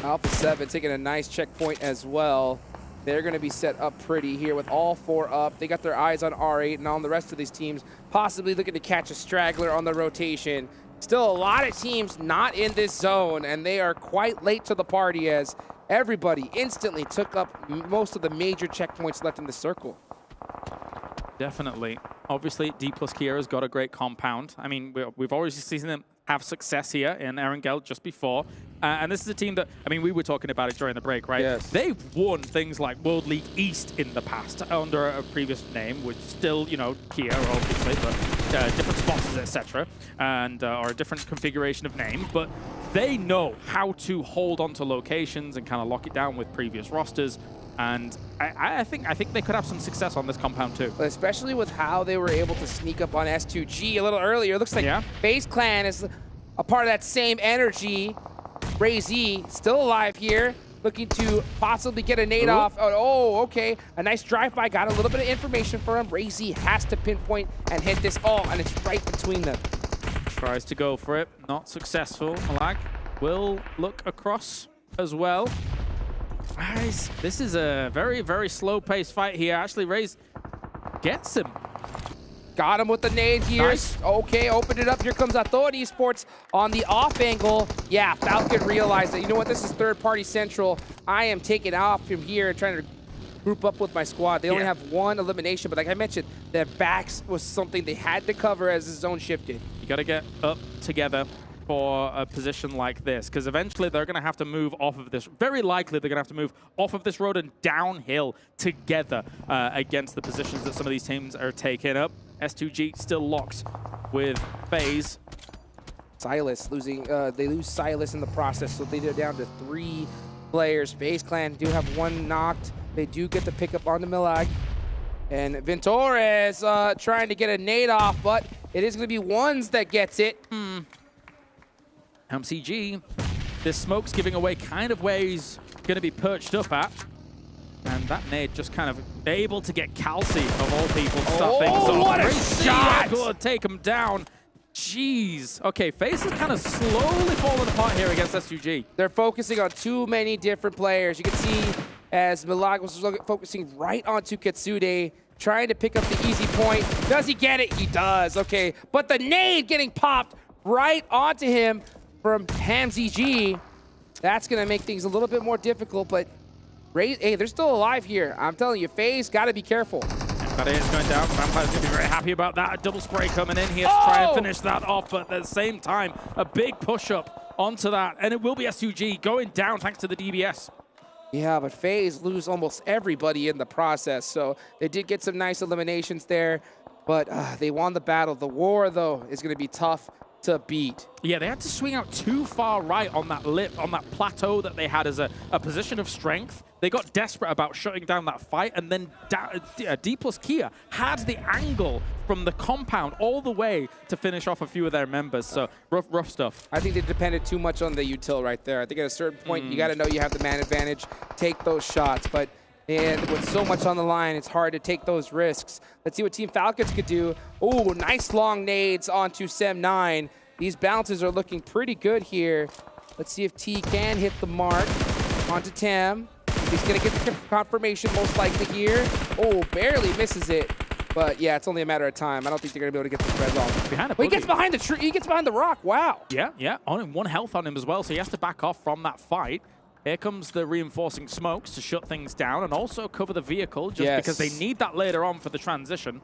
Alpha7 taking a nice checkpoint as well. They're going to be set up pretty here with all 4 up. They got their eyes on R8 and on the rest of these teams, possibly looking to catch a straggler on the rotation. Still a lot of teams not in this zone, and they are quite late to the party as everybody instantly took up most of the major checkpoints left in the circle. Definitely. Obviously, D+ Kiera's got a great compound. I mean, we've already seen them have success here in Erangel just before. And this is a team that, I mean, we were talking about it during the break, right? Yes. They've won things like World League East in the past under a previous name, which still, you know, Kiera, obviously, but different sponsors, etc., and or a different configuration of name. But they know how to hold onto locations and kind of lock it down with previous rosters. And I think they could have some success on this compound too. Especially with how they were able to sneak up on S2G a little earlier. It looks like FaZe Clan is a part of that same energy. RayZ still alive here, looking to possibly get a nade off. Oh, okay. A nice drive-by, got a little bit of information for him. RayZ has to pinpoint and hit this all, and it's right between them. Tries to go for it, not successful. Malag will look across as well. Guys, this is a very, very slow-paced fight here. Actually, RayZ gets him. Got him with the nade here. Nice. Okay, opened it up. Here comes Aton Esports on the off angle. Yeah, Falcon realized that, you know what, this is third-party central. I am taking off from here, trying to group up with my squad. They only have one elimination, but like I mentioned, their backs was something they had to cover as the zone shifted. You got to get up together for a position like this, because eventually they're going to have to move off of this. Very likely they're going to have to move off of this road and downhill together against the positions that some of these teams are taking up. S2G still locked with FaZe. Silas losing, they lose Silas in the process, so they're down to 3 players. FaZe Clan do have 1 knocked. They do get the pick up on the Milag. And Ventores trying to get a nade off, but it is going to be Ones that gets it. MCG, this smoke's giving away kind of where he's going to be perched up at. And that nade just kind of able to get Calci, of all people, stuffing. Oh, what a shot! Good, take him down. Jeez. Okay, FaZe is kind of slowly falling apart here against S2G. They're focusing on too many different players. You can see as Milag was focusing right onto Kitsude, trying to pick up the easy point. Does he get it? He does. Okay, but the nade getting popped right onto him from HamZG. That's going to make things a little bit more difficult, but hey, they're still alive here. I'm telling you, FaZe got to be careful. Gladiators going down. Vampire's going to be very happy about that. A double spray coming in here to try and finish that off, but at the same time, a big push-up onto that, and it will be S2G going down thanks to the DBS. Yeah, but FaZe lose almost everybody in the process, so they did get some nice eliminations there, but they won the battle. The war, though, is going to be tough to beat. Yeah, they had to swing out too far right on that lip, on that plateau that they had as a position of strength. They got desperate about shutting down that fight, and then D plus Kia had the angle from the compound all the way to finish off a few of their members. So rough stuff. I think they depended too much on the util right there. I think at a certain point, you got to know you have the man advantage, take those shots. But and with so much on the line, it's hard to take those risks. Let's see what Team Falcons could do. Oh, nice long nades onto Sem9. These bounces are looking pretty good here. Let's see if T can hit the mark onto Tim. He's going to get the confirmation most likely here. Oh, barely misses it. But yeah, it's only a matter of time. I don't think they're going to be able to get the spreads off. Behind he gets behind the tree. He gets behind the rock. Wow. Yeah. Only 1 health on him as well, so he has to back off from that fight. Here comes the reinforcing smokes to shut things down and also cover the vehicle, just because they need that later on for the transition.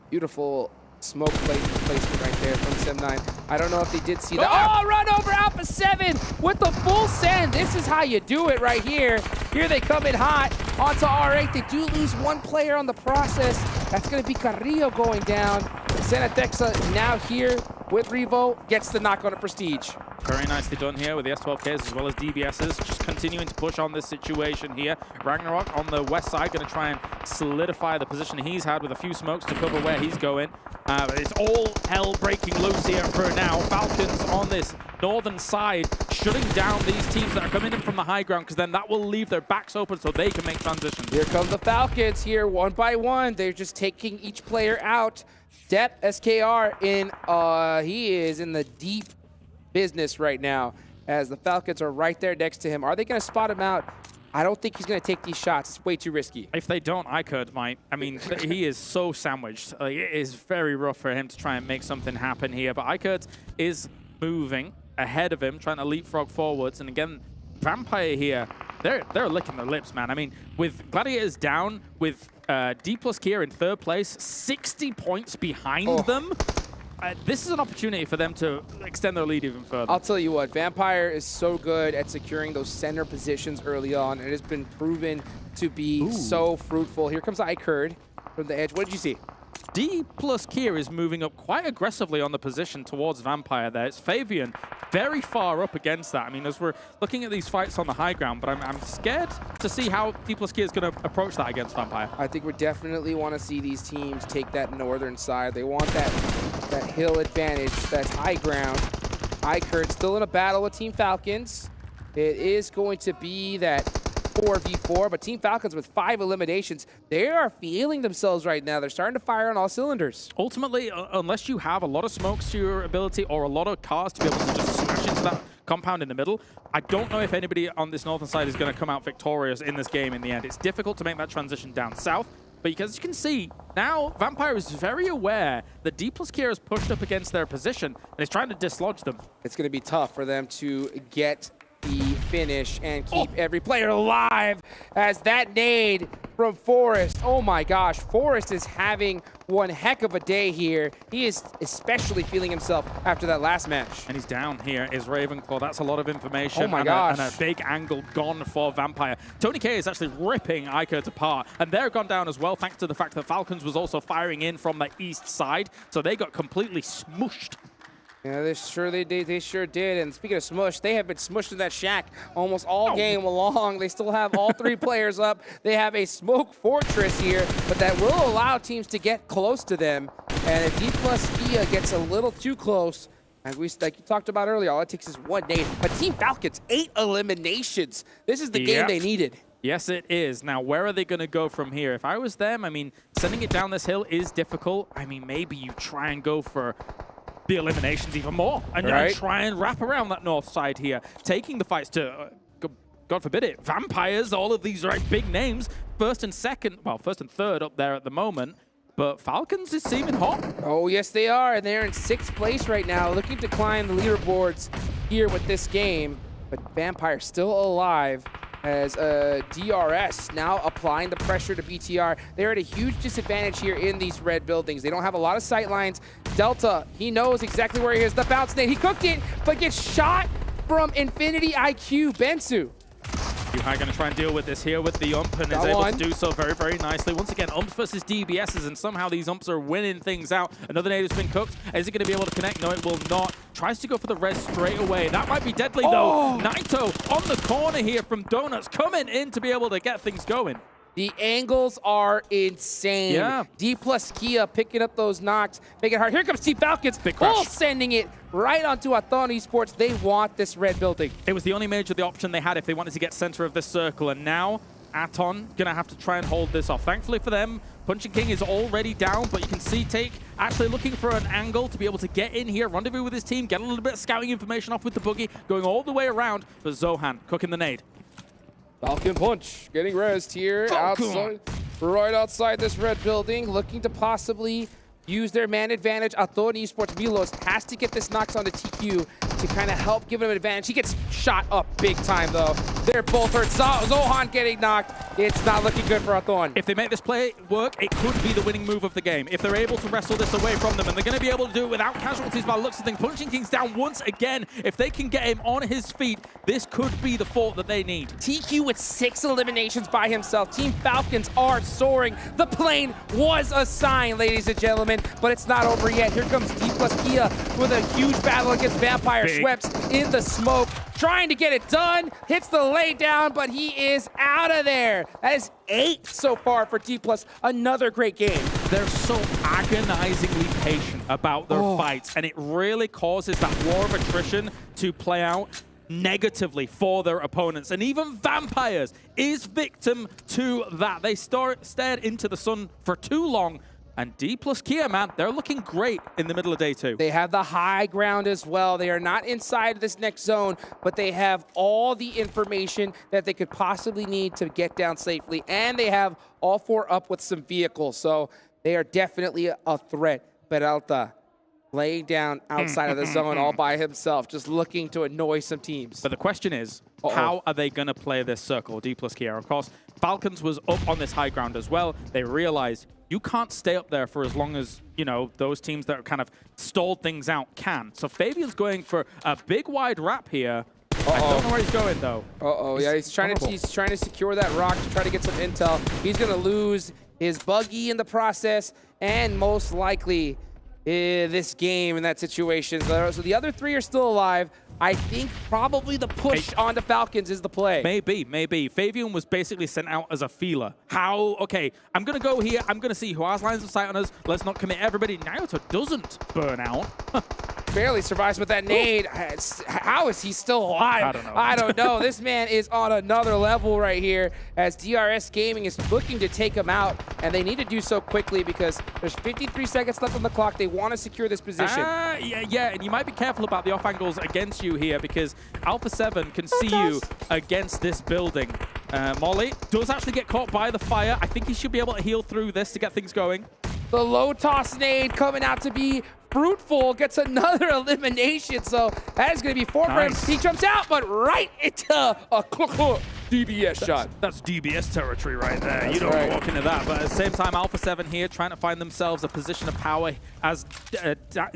Beautiful smoke placement right there from Sem9. I don't know if they did see that. Oh, run over Alpha7 with the full send. This is how you do it right here. Here they come in hot onto R8. They do lose 1 player on the process. That's going to be Carrillo going down. Senatexa now here with Revo, gets the knock on a Prestige. Very nicely done here with the S12Ks as well as DBSs, just continuing to push on this situation here. Ragnarok on the west side going to try and solidify the position he's had with a few smokes to cover where he's going. It's all hell breaking loose here for now. Falcons on this northern side, shutting down these teams that are coming in from the high ground, because then that will leave their backs open so they can make transitions. Here come the Falcons here, 1 by 1. They're just taking each player out. Depp, SKR, he is in the deep business right now as the Falcons are right there next to him. Are they going to spot him out? I don't think he's going to take these shots. It's way too risky. If they don't, iKURD might. I mean, he is so sandwiched. Like, it is very rough for him to try and make something happen here. But iKURD is moving ahead of him, trying to leapfrog forwards. And again, Vampire here, they're licking their lips, man. I mean, with Gladiators down, with D plus Kia in 3rd place, 60 points behind them. This is an opportunity for them to extend their lead even further. I'll tell you what, Vampire is so good at securing those center positions early on. It has been proven to be so fruitful. Here comes iKURD from the edge. What did you see? D plus Kia is moving up quite aggressively on the position towards Vampire there. It's Fabian very far up against that. I mean, as we're looking at these fights on the high ground, but I'm scared to see how D plus Kia is going to approach that against Vampire. I think we definitely want to see these teams take that northern side. They want that hill advantage, that high ground. iKURD still in a battle with Team Falcons. It is going to be that 4v4, but Team Falcons with 5 eliminations, they are feeling themselves right now. They're starting to fire on all cylinders. Ultimately, unless you have a lot of smokes to your ability or a lot of cars to be able to just smash into that compound in the middle, I don't know if anybody on this northern side is going to come out victorious in this game in the end. It's difficult to make that transition down south, but as you can see, now Vampire is very aware that D plus Kia is pushed up against their position and is trying to dislodge them. It's going to be tough for them to get the finish and keep every player alive as that nade from Forrest. Oh my gosh, Forrest is having one heck of a day here. He is especially feeling himself after that last match. And he's down here is Ravenclaw. That's a lot of information. Oh my gosh. And a big angle gone for Vampire. Tony K is actually ripping iKURD apart. And they're gone down as well, thanks to the fact that Falcons was also firing in from the east side. So they got completely smushed. Yeah, they sure did. And speaking of smush, they have been smushed in that shack almost all game long. They still have all 3 players up. They have a smoke fortress here, but that will allow teams to get close to them. And if D+Kia gets a little too close, and like you talked about earlier, all it takes is 1 nade. But Team Falcons, 8 eliminations. This is the game they needed. Yes, it is. Now, where are they going to go from here? If I was them, I mean, sending it down this hill is difficult. I mean, maybe you try and go for the eliminations even more and try and wrap around that north side here, taking the fights to, God forbid it, Vampires, all of these big names, first and third up there at the moment. But Falcons is seeming hot. Oh, yes, they are. And they're in 6th place right now, looking to climb the leaderboards here with this game. But Vampire still alive as DRS now applying the pressure to BTR. They're at a huge disadvantage here in these red buildings. They don't have a lot of sight lines. Delta, he knows exactly where he is. The bounce nade, he cooked it, but gets shot from Infinity IQ. Bensu. Yuhai going to try and deal with this here with the ump, and is able to do so very, very nicely. Once again, umps versus DBSs, and somehow these umps are winning things out. Another nade has been cooked. Is it going to be able to connect? No, it will not. Tries to go for the res straight away. That might be deadly, though. Naito on the corner here from Donuts, coming in to be able to get things going. The angles are insane. Yeah. D+Kia picking up those knocks, making it hard. Here comes Team Falcons, full sending it right onto Aton Esports. They want this red building. It was the only major option they had if they wanted to get center of this circle, and now Aton gonna have to try and hold this off. Thankfully for them, Punching King is already down, but you can see Take actually looking for an angle to be able to get in here, rendezvous with his team, get a little bit of scouting information off with the boogie, going all the way around, but Zohan cooking the nade. Falcon Punch getting rezzed here outside, right outside this red building, looking to possibly use their man advantage. Aton Esports Milos has to get this knocks onto TQ to kind of help give him an advantage. He gets shot up big time though. They're both hurt. Zohan getting knocked. It's not looking good for Aton. If they make this play work, it could be the winning move of the game. If they're able to wrestle this away from them, and they're going to be able to do it without casualties by the looks of things. Punching King's down once again. If they can get him on his feet, this could be the fort that they need. TQ with 6 eliminations by himself. Team Falcons are soaring. The plane was a sign, ladies and gentlemen, but it's not over yet. Here comes D+Kia with a huge battle against Vampire. Schweppes in the smoke, trying to get it done. Hits the lay down, but he is out of there. That is 8 so far for D+. Another great game. They're so agonizingly patient about their fights, and it really causes that war of attrition to play out negatively for their opponents. And even Vampires is victim to that. They stared into the sun for too long. And D+Kia, man, they're looking great in the middle of day 2. They have the high ground as well. They are not inside this next zone, but they have all the information that they could possibly need to get down safely. And they have all 4 up with some vehicles. So they are definitely a threat. Peralta laying down outside of the zone all by himself, just looking to annoy some teams. But the question is, how are they going to play this circle, D+Kia? Of course, Falcons was up on this high ground as well. They realized you can't stay up there for as long as, you know, those teams that are kind of stalled things out can. So Fabian's going for a big wide wrap here. I don't know where he's going though. Yeah, he's trying to secure that rock to try to get some intel. He's going to lose his buggy in the process, and most likely this game in that situation. So the other 3 are still alive. I think probably the push on the Falcons is the play. Maybe. Fabian was basically sent out as a feeler. Okay, I'm going to go here. I'm going to see who has lines of sight on us. Let's not commit everybody. Naoto doesn't burn out. Barely survives with that nade. How is he still alive? I don't know. This man is on another level right here as DRS Gaming is looking to take him out, and they need to do so quickly because there's 53 seconds left on the clock. They want to secure this position. Yeah, and you might be careful about the off angles against you here because Alpha7 can see you against this building. Molly does actually get caught by the fire. I think he should be able to heal through this to get things going. The low toss nade coming out to be fruitful, gets another elimination. So that is going to be 4 for him. He jumps out, but right into a DBS shot. That's DBS territory right there. You don't walk into that. But at the same time, Alpha7 here trying to find themselves a position of power as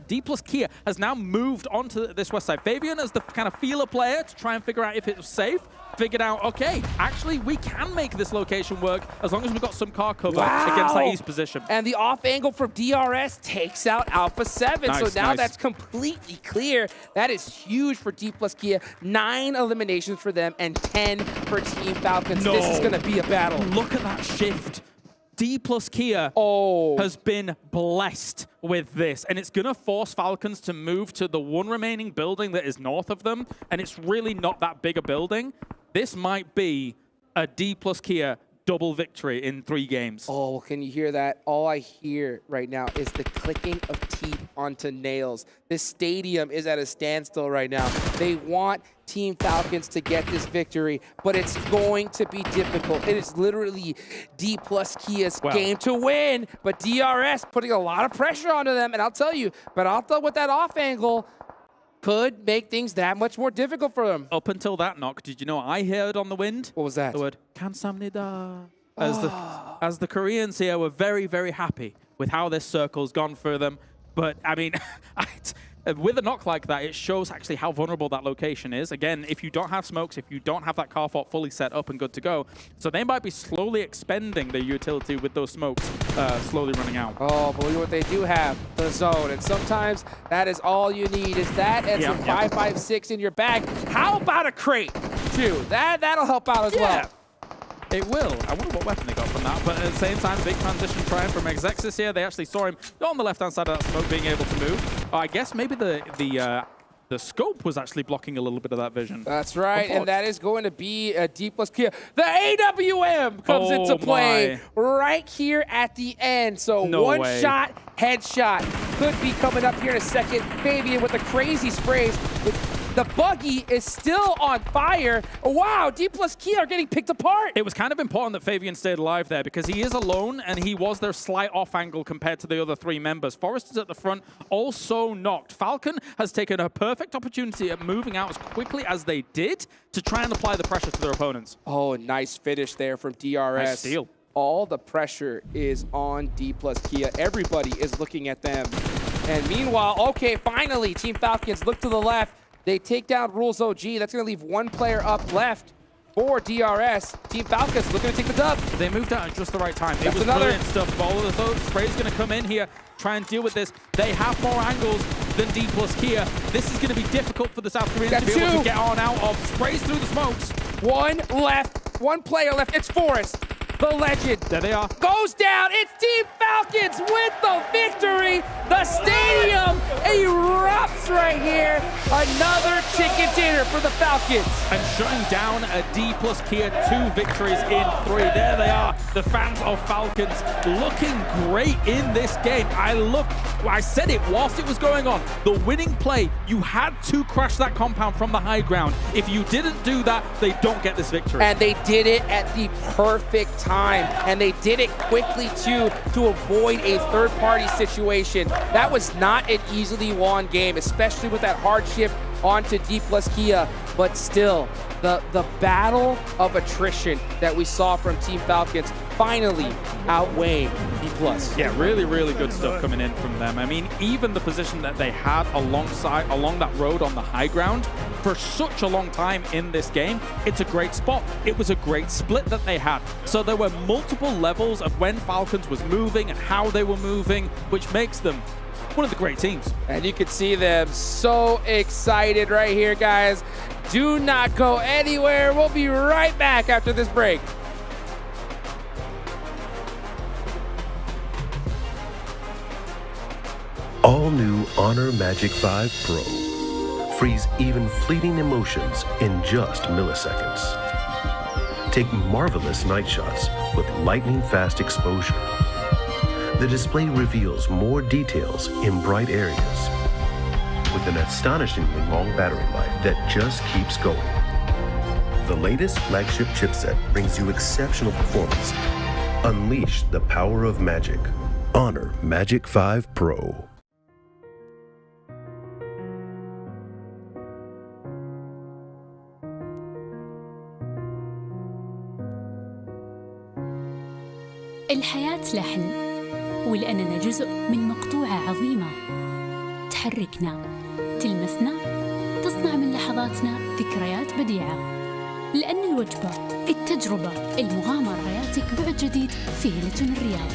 D plus Kia has now moved onto this west side. Fabian as the kind of feeler player to try and figure out if it was safe. Figured out, okay, actually we can make this location work as long as we've got some car cover against that east position. And the off angle from DRS takes out Alpha7. Nice, so now nice. that's completely clear. That is huge for D plus Kia. 9 eliminations for them and 10 for Team Falcons. No. This is going to be a battle. Look at that shift. D plus Kia has been blessed with this, and it's going to force Falcons to move to the one remaining building that is north of them, and it's really not that big a building. This might be a D plus Kia double victory in 3 games. Oh, can you hear that? All I hear right now is the clicking of teeth onto nails. This stadium is at a standstill right now. They want Team Falcons to get this victory, but it's going to be difficult. It is literally D plus Kia's game to win, but DRS putting a lot of pressure onto them, and I'll tell you, Peralta with that off angle could make things that much more difficult for them. Up until that knock, did you know what I heard on the wind? What was that? The word "감사합니다." As the Koreans here were very, very happy with how this circle's gone for them. But I mean, with a knock like that, it shows actually how vulnerable that location is. Again, if you don't have smokes, if you don't have that car fort fully set up and good to go, so they might be slowly expending their utility with those smokes slowly running out. Oh, but what they do have, the zone, and sometimes that is all you need is that and some 5.56 in your bag. How about a crate, too? That'll help out as well. It will. I wonder what weapon they got from that. But at the same time, big transition trying from AGONxI8 here. They actually saw him on the left-hand side of that smoke being able to move. I guess maybe the scope was actually blocking a little bit of that vision. That's right, and that is going to be a D plus Kia. The AWM comes into play right here at the end. So one shot, headshot could be coming up here in a second. Fabian with the crazy sprays. The buggy is still on fire. Wow, D plus Kia are getting picked apart. It was kind of important that Fabian stayed alive there because he is alone and he was their slight off angle compared to the other 3 members. Forrest is at the front, also knocked. Falcon has taken a perfect opportunity at moving out as quickly as they did to try and apply the pressure to their opponents. Oh, nice finish there from DRS. Nice steal. All the pressure is on D plus Kia. Everybody is looking at them. And meanwhile, okay, finally, Team Falcons look to the left. They take down Rules OG. That's going to leave 1 player up left for DRS. Team Falcons looking to take the dub. They moved out at just the right time. That's it was another brilliant stuff. All of the spray's going to come in here, try and deal with this. They have more angles than D plus Kia. This is going to be difficult for the South Koreans to be able to get on out of. Sprays through the smokes. 1 left. 1 player left. It's Forrest. The legend. There they are. Goes down. It's Team Falcons with the victory. The stadium erupts right here. Another chicken dinner for the Falcons. And shutting down a D plus Kia 2 victories in 3. There they are. The fans of Falcons looking great in this game. I said it whilst it was going on. The winning play, you had to crash that compound from the high ground. If you didn't do that, they don't get this victory. And they did it at the perfect time, and they did it quickly too to avoid a third-party situation. That was not an easily won game, especially with that hardship onto D plus Kia, but still, the battle of attrition that we saw from Team Falcons finally outweighing D plus. Yeah, really, really good stuff coming in from them. I mean, even the position that they had along that road on the high ground for such a long time in this game, it's a great spot. It was a great split that they had. So there were multiple levels of when Falcons was moving and how they were moving, which makes them one of the great teams. And you can see them so excited right here, guys. Do not go anywhere. We'll be right back after this break. All new Honor Magic 5 Pro. Freeze even fleeting emotions in just milliseconds. Take marvelous night shots with lightning-fast exposure. The display reveals more details in bright areas with an astonishingly long battery life that just keeps going. The latest flagship chipset brings you exceptional performance. Unleash the power of magic. Honor Magic 5 Pro. الحياة لحن، ولأننا جزء من مقطوعة عظيمة تحركنا، تلمسنا، تصنع من لحظاتنا ذكريات بديعة. لأن الوجبة، التجربة، المغامرة، حياتك بعد جديد في هيلتون الرياض.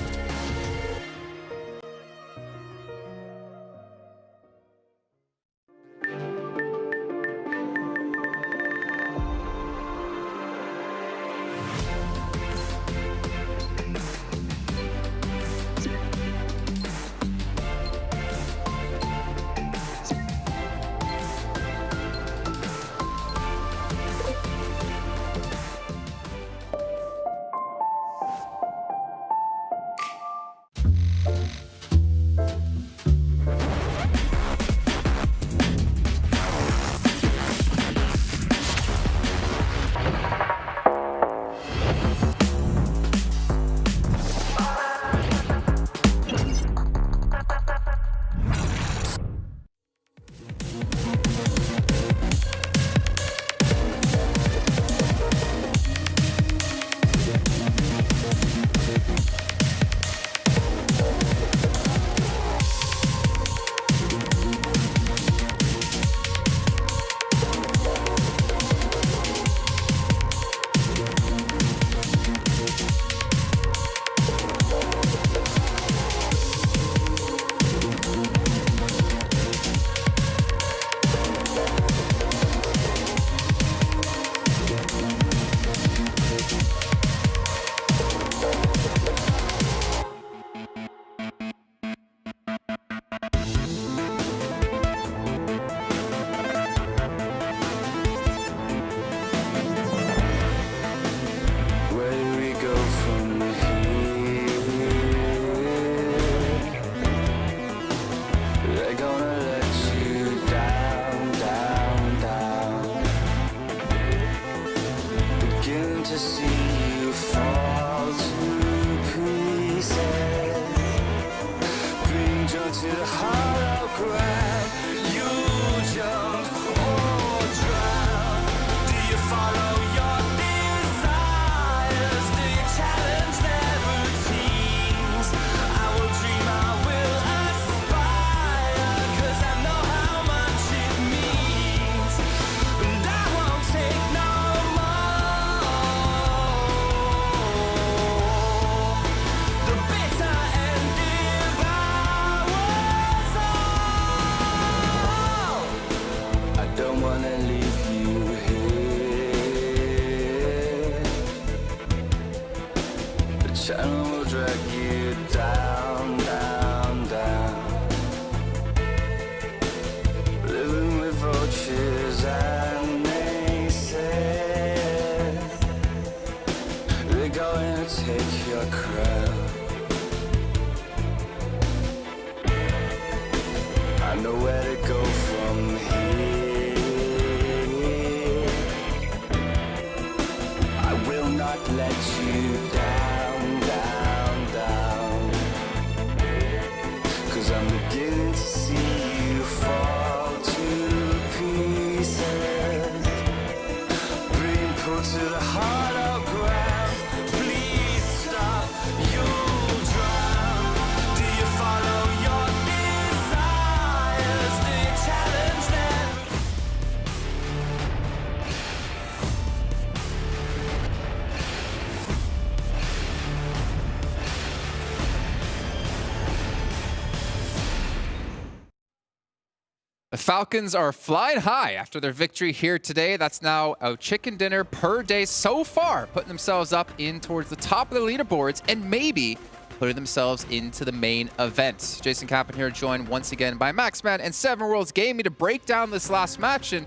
The Falcons are flying high after their victory here today. That's now a chicken dinner per day so far, putting themselves up in towards the top of the leaderboards and maybe putting themselves into the main event. Jason Kappen here, joined once again by Maxman and Seven Worlds Gaming to break down this last match. And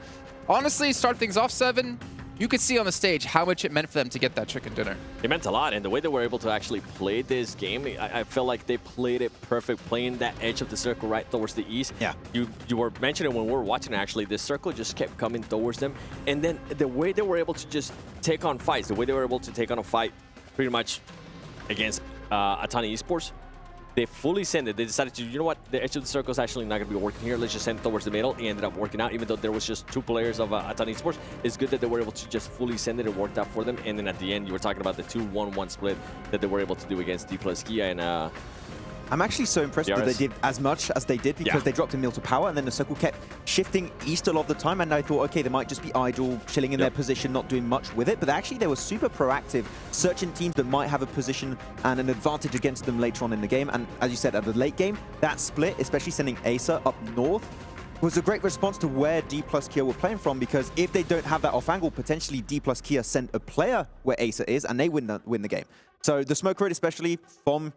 honestly, start things off, Seven, you could see on the stage how much it meant for them to get that chicken dinner. It meant a lot, and the way they were able to actually play this game, I felt like they played it perfect, playing that edge of the circle right towards the east. Yeah. You were mentioning when we were watching, actually, the circle just kept coming towards them, and then the way they were able to just take on fights, the way they were able to take on a fight pretty much against Aton Esports, They fully sent it. They decided to, you know what, the edge of the circle is actually not going to be working here. Let's just send it towards the middle. It ended up working out, even though there was just 2 players of Aton Esports. It's good that they were able to just fully send it. It worked out for them. And then at the end, you were talking about the 2-1-1 split that they were able to do against D+Kia and I'm actually so impressed that they did as much as they did because they dropped a mill to power and then the circle kept shifting east a lot of the time, and I thought, okay, they might just be idle, chilling in their position, not doing much with it, but actually they were super proactive, searching teams that might have a position and an advantage against them later on in the game. And as you said, at the late game, that split, especially sending Acer up north, was a great response to where D+Kia were playing from, because if they don't have that off angle, potentially D+Kia send a player where Acer is and they win the game. So the smoke rate, especially from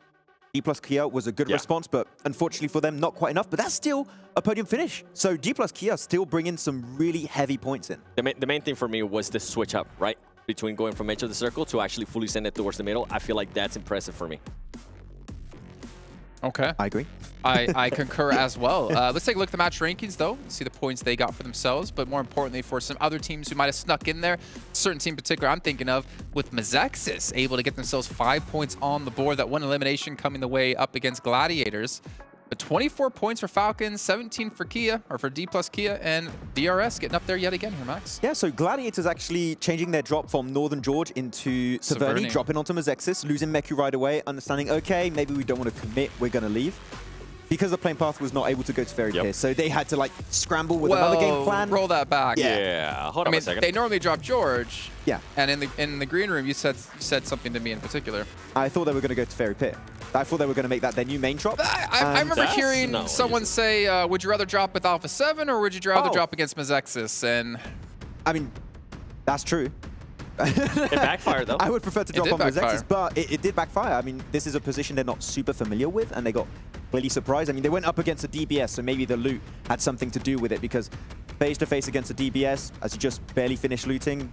D+Kia, was a good response, but unfortunately for them, not quite enough. But that's still a podium finish. So D+Kia still bringing some really heavy points in. The main thing for me was the switch up, right? Between going from edge of the circle to actually fully send it towards the middle. I feel like that's impressive for me. Okay. I agree. I concur as well. Let's take a look at the match rankings, though. See the points they got for themselves, but more importantly, for some other teams who might have snuck in there. A certain team in particular I'm thinking of, with Mazexis able to get themselves 5 points on the board. That one elimination coming the way up against Gladiators. But 24 points for Falcons, 17 for Kia, or for D+Kia, and DRS getting up there yet again here, Max. Yeah, so Gladiators actually changing their drop from Northern George into Severny, dropping onto Mazexis, losing Meku right away, understanding, okay, maybe we don't want to commit, we're going to leave. Because the plane path was not able to go to Fairy Pier, so they had to like scramble with another game plan. Roll that back. Yeah, hold on a second. They normally drop George. Yeah. And in the green room, you said something to me in particular. I thought they were going to go to Fairy Pit. I thought they were going to make that their new main drop. I remember hearing someone say, would you rather drop with Alpha7 or would you rather drop against Mazexis? And I mean, that's true. It backfired, though. I would prefer to drop on Mazexis, but it did backfire. I mean, this is a position they're not super familiar with, and they got really surprised. I mean, they went up against a DBS, so maybe the loot had something to do with it, because face-to-face against a DBS, as you just barely finished looting,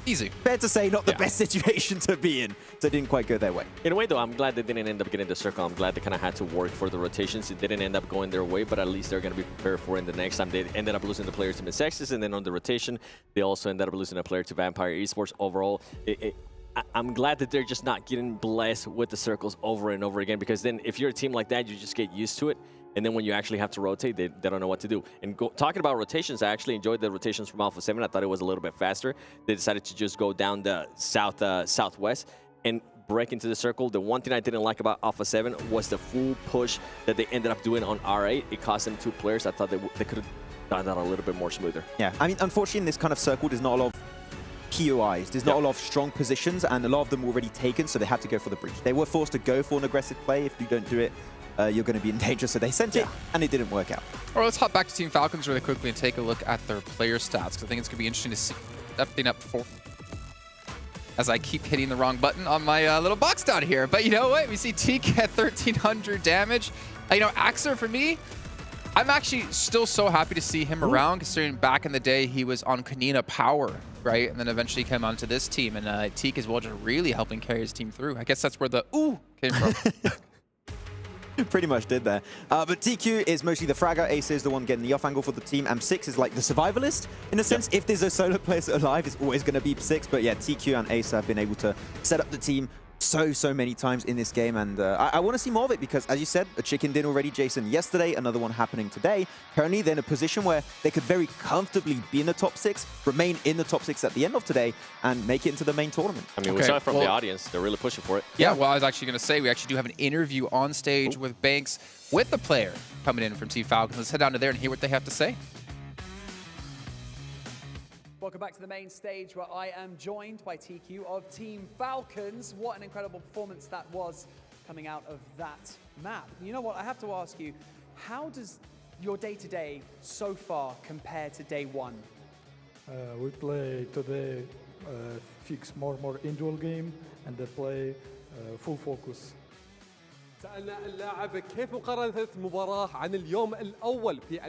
easy. Fair to say, not the best situation to be in. So it didn't quite go their way. In a way, though, I'm glad they didn't end up getting the circle. I'm glad they kind of had to work for the rotations. It didn't end up going their way, but at least they're going to be prepared for it the next time. They ended up losing the player to Mazexis, and then on the rotation, they also ended up losing a player to Vampire Esports. Overall, I'm glad that they're just not getting blessed with the circles over and over again, because then if you're a team like that, you just get used to it. And then when you actually have to rotate, they don't know what to do. And talking about rotations, I actually enjoyed the rotations from Alpha7. I thought it was a little bit faster. They decided to just go down the southwest and break into the circle. The one thing I didn't like about Alpha7 was the full push that they ended up doing on R8. It cost them 2 players. I thought they could have done that a little bit more smoother. Yeah, I mean, unfortunately, in this kind of circle, there's not a lot of POIs. There's not a lot of strong positions, and a lot of them were already taken, so they had to go for the breach. They were forced to go for an aggressive play. If you don't do it, you're going to be in danger, so they sent it, and it didn't work out. All right, let's hop back to Team Falcons really quickly and take a look at their player stats, because I think it's going to be interesting to see stepping up for. As I keep hitting the wrong button on my little box down here. But you know what? We see Teak at 1,300 damage. You know, Axer, for me, I'm actually still so happy to see him around, considering back in the day he was on Kanina Power, right? And then eventually came onto this team, and Teak as well, just really helping carry his team through. I guess that's where the ooh came from. Pretty much did there. But TQ is mostly the fragger. Ace is the one getting the off angle for the team. M6 is like the survivalist in a sense. If there's a solo player alive, it's always going to be 6. But yeah, TQ and Ace have been able to set up the team so many times in this game, and I want to see more of it, because as you said, a chicken dinner already, Jason, yesterday, another one happening today. Currently they're in a position where they could very comfortably be in the top 6, remain in the top 6 at the end of today, and make it into the main tournament. I mean, we saw it from the audience. They're really pushing for it. Yeah, well, I was actually going to say, we actually do have an interview on stage with Banks, with the player coming in from Team Falcons. Let's head down to there and hear what they have to say. Welcome back to the main stage, where I am joined by TQ of Team Falcons. What an incredible performance that was coming out of that map. You know what, I have to ask you, how does your day-to-day so far compare to day one? We play today fix more individual game, and they play full focus. سألنا اللاعب كيف مقارنة المباراة عن اليوم الأول في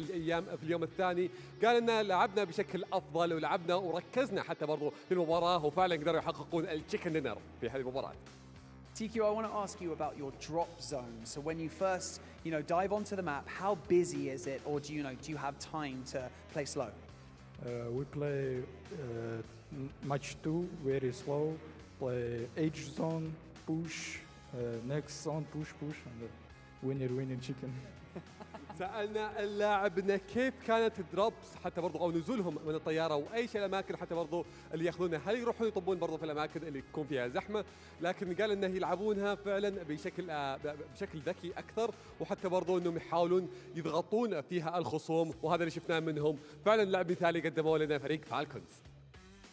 اليوم الثاني. قال أن لعبنا بشكل أفضل ولعبنا وركزنا حتى برضو في المباراة، وفعلا قدروا يحققون التشيكن دينر في هذه المباراة. TQ, I want to ask you about your drop zone. So when you first, dive onto the map, how busy is it, or do you have time to play slow? We play match 2 very slow. Play H zone, push, next on push and winner chicken. سألنا اللاعبنا كيف كانت الدروبس حتى برضو او نزولهم من الطياره وايش الاماكن حتى برضو اللي ياخذونها، هل يروحون يطبون برضو في الاماكن اللي يكون فيها زحمه، لكن قال انه يلعبونها فعلا بشكل ذكي اكثر، وحتى برضو انهم يحاولون يضغطون فيها الخصوم، وهذا اللي شفناه منهم فعلا لعب مثالي قدموه لنا فريق فالكونز.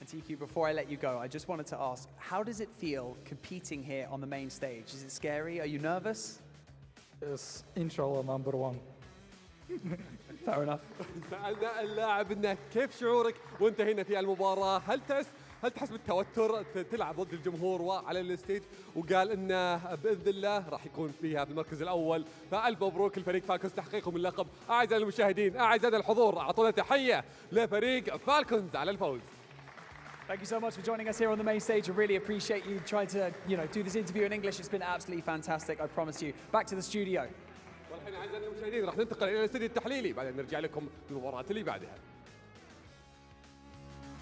And TQ, before I let you go, I just wanted to ask, how does it feel competing here on the main stage? Is it scary? Are you nervous? Yes, inshallah number one. Fair enough. سألنا اللاعب انه كيف شعورك وانت هنا في المباراة؟ هل تحس بالتوتر تلعب ضد الجمهور وعلى الستيج؟ وقال انه باذن الله راح يكون فيها في المركز الاول، فالف مبروك الفريق فالكونز تحقيقهم اللقب. اعزائي المشاهدين، اعزائي الحضور، اعطونا تحية لفريق فالكونز على الفوز. Thank you so much for joining us here on the main stage. I really appreciate you trying to, do this interview in English. It's been absolutely fantastic, I promise you. Back to the studio. والحين اعزائي المشاهدين راح ننتقل الى الاستوديو التحليلي بعدين نرجع لكم بالمباراة اللي بعدها.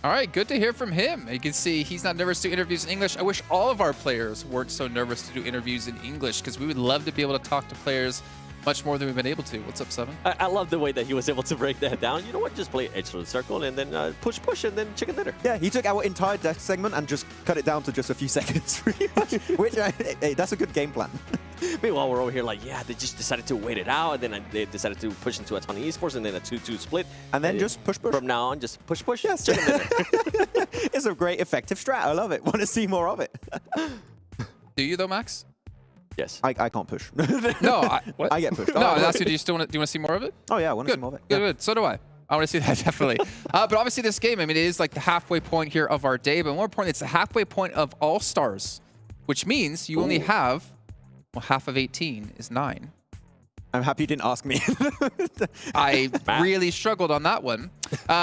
All right, good to hear from him. You can see he's not nervous to do interviews in English. I wish all of our players weren't so nervous to do interviews in English, because we would love to be able to talk to players much more than we've been able to. What's up, Seven? I love the way that he was able to break that down. You know what? Just play edge to the circle and then push and then chicken dinner. Yeah, he took our entire death segment and just cut it down to just a few seconds, pretty much. Which, hey, that's a good game plan. Meanwhile, we're over here like, yeah, they just decided to wait it out, and then they decided to push into Aton Esports, and then a 2-2 split. And then just push. From now on, just push. Yes. It's a great, effective strat. I love it. Want to see more of it. Do you though, Max? Yes. I can't push. No, what? I get pushed. No, I asked you, do you want to see more of it? Oh yeah, I want to see more of it. Good. So do I. I want to see that, definitely. But obviously this game, I mean, it is like the halfway point here of our day, but more importantly, it's the halfway point of All-Stars, which means you only have, well, half of 18 is 9. I'm happy you didn't ask me. I really struggled on that one,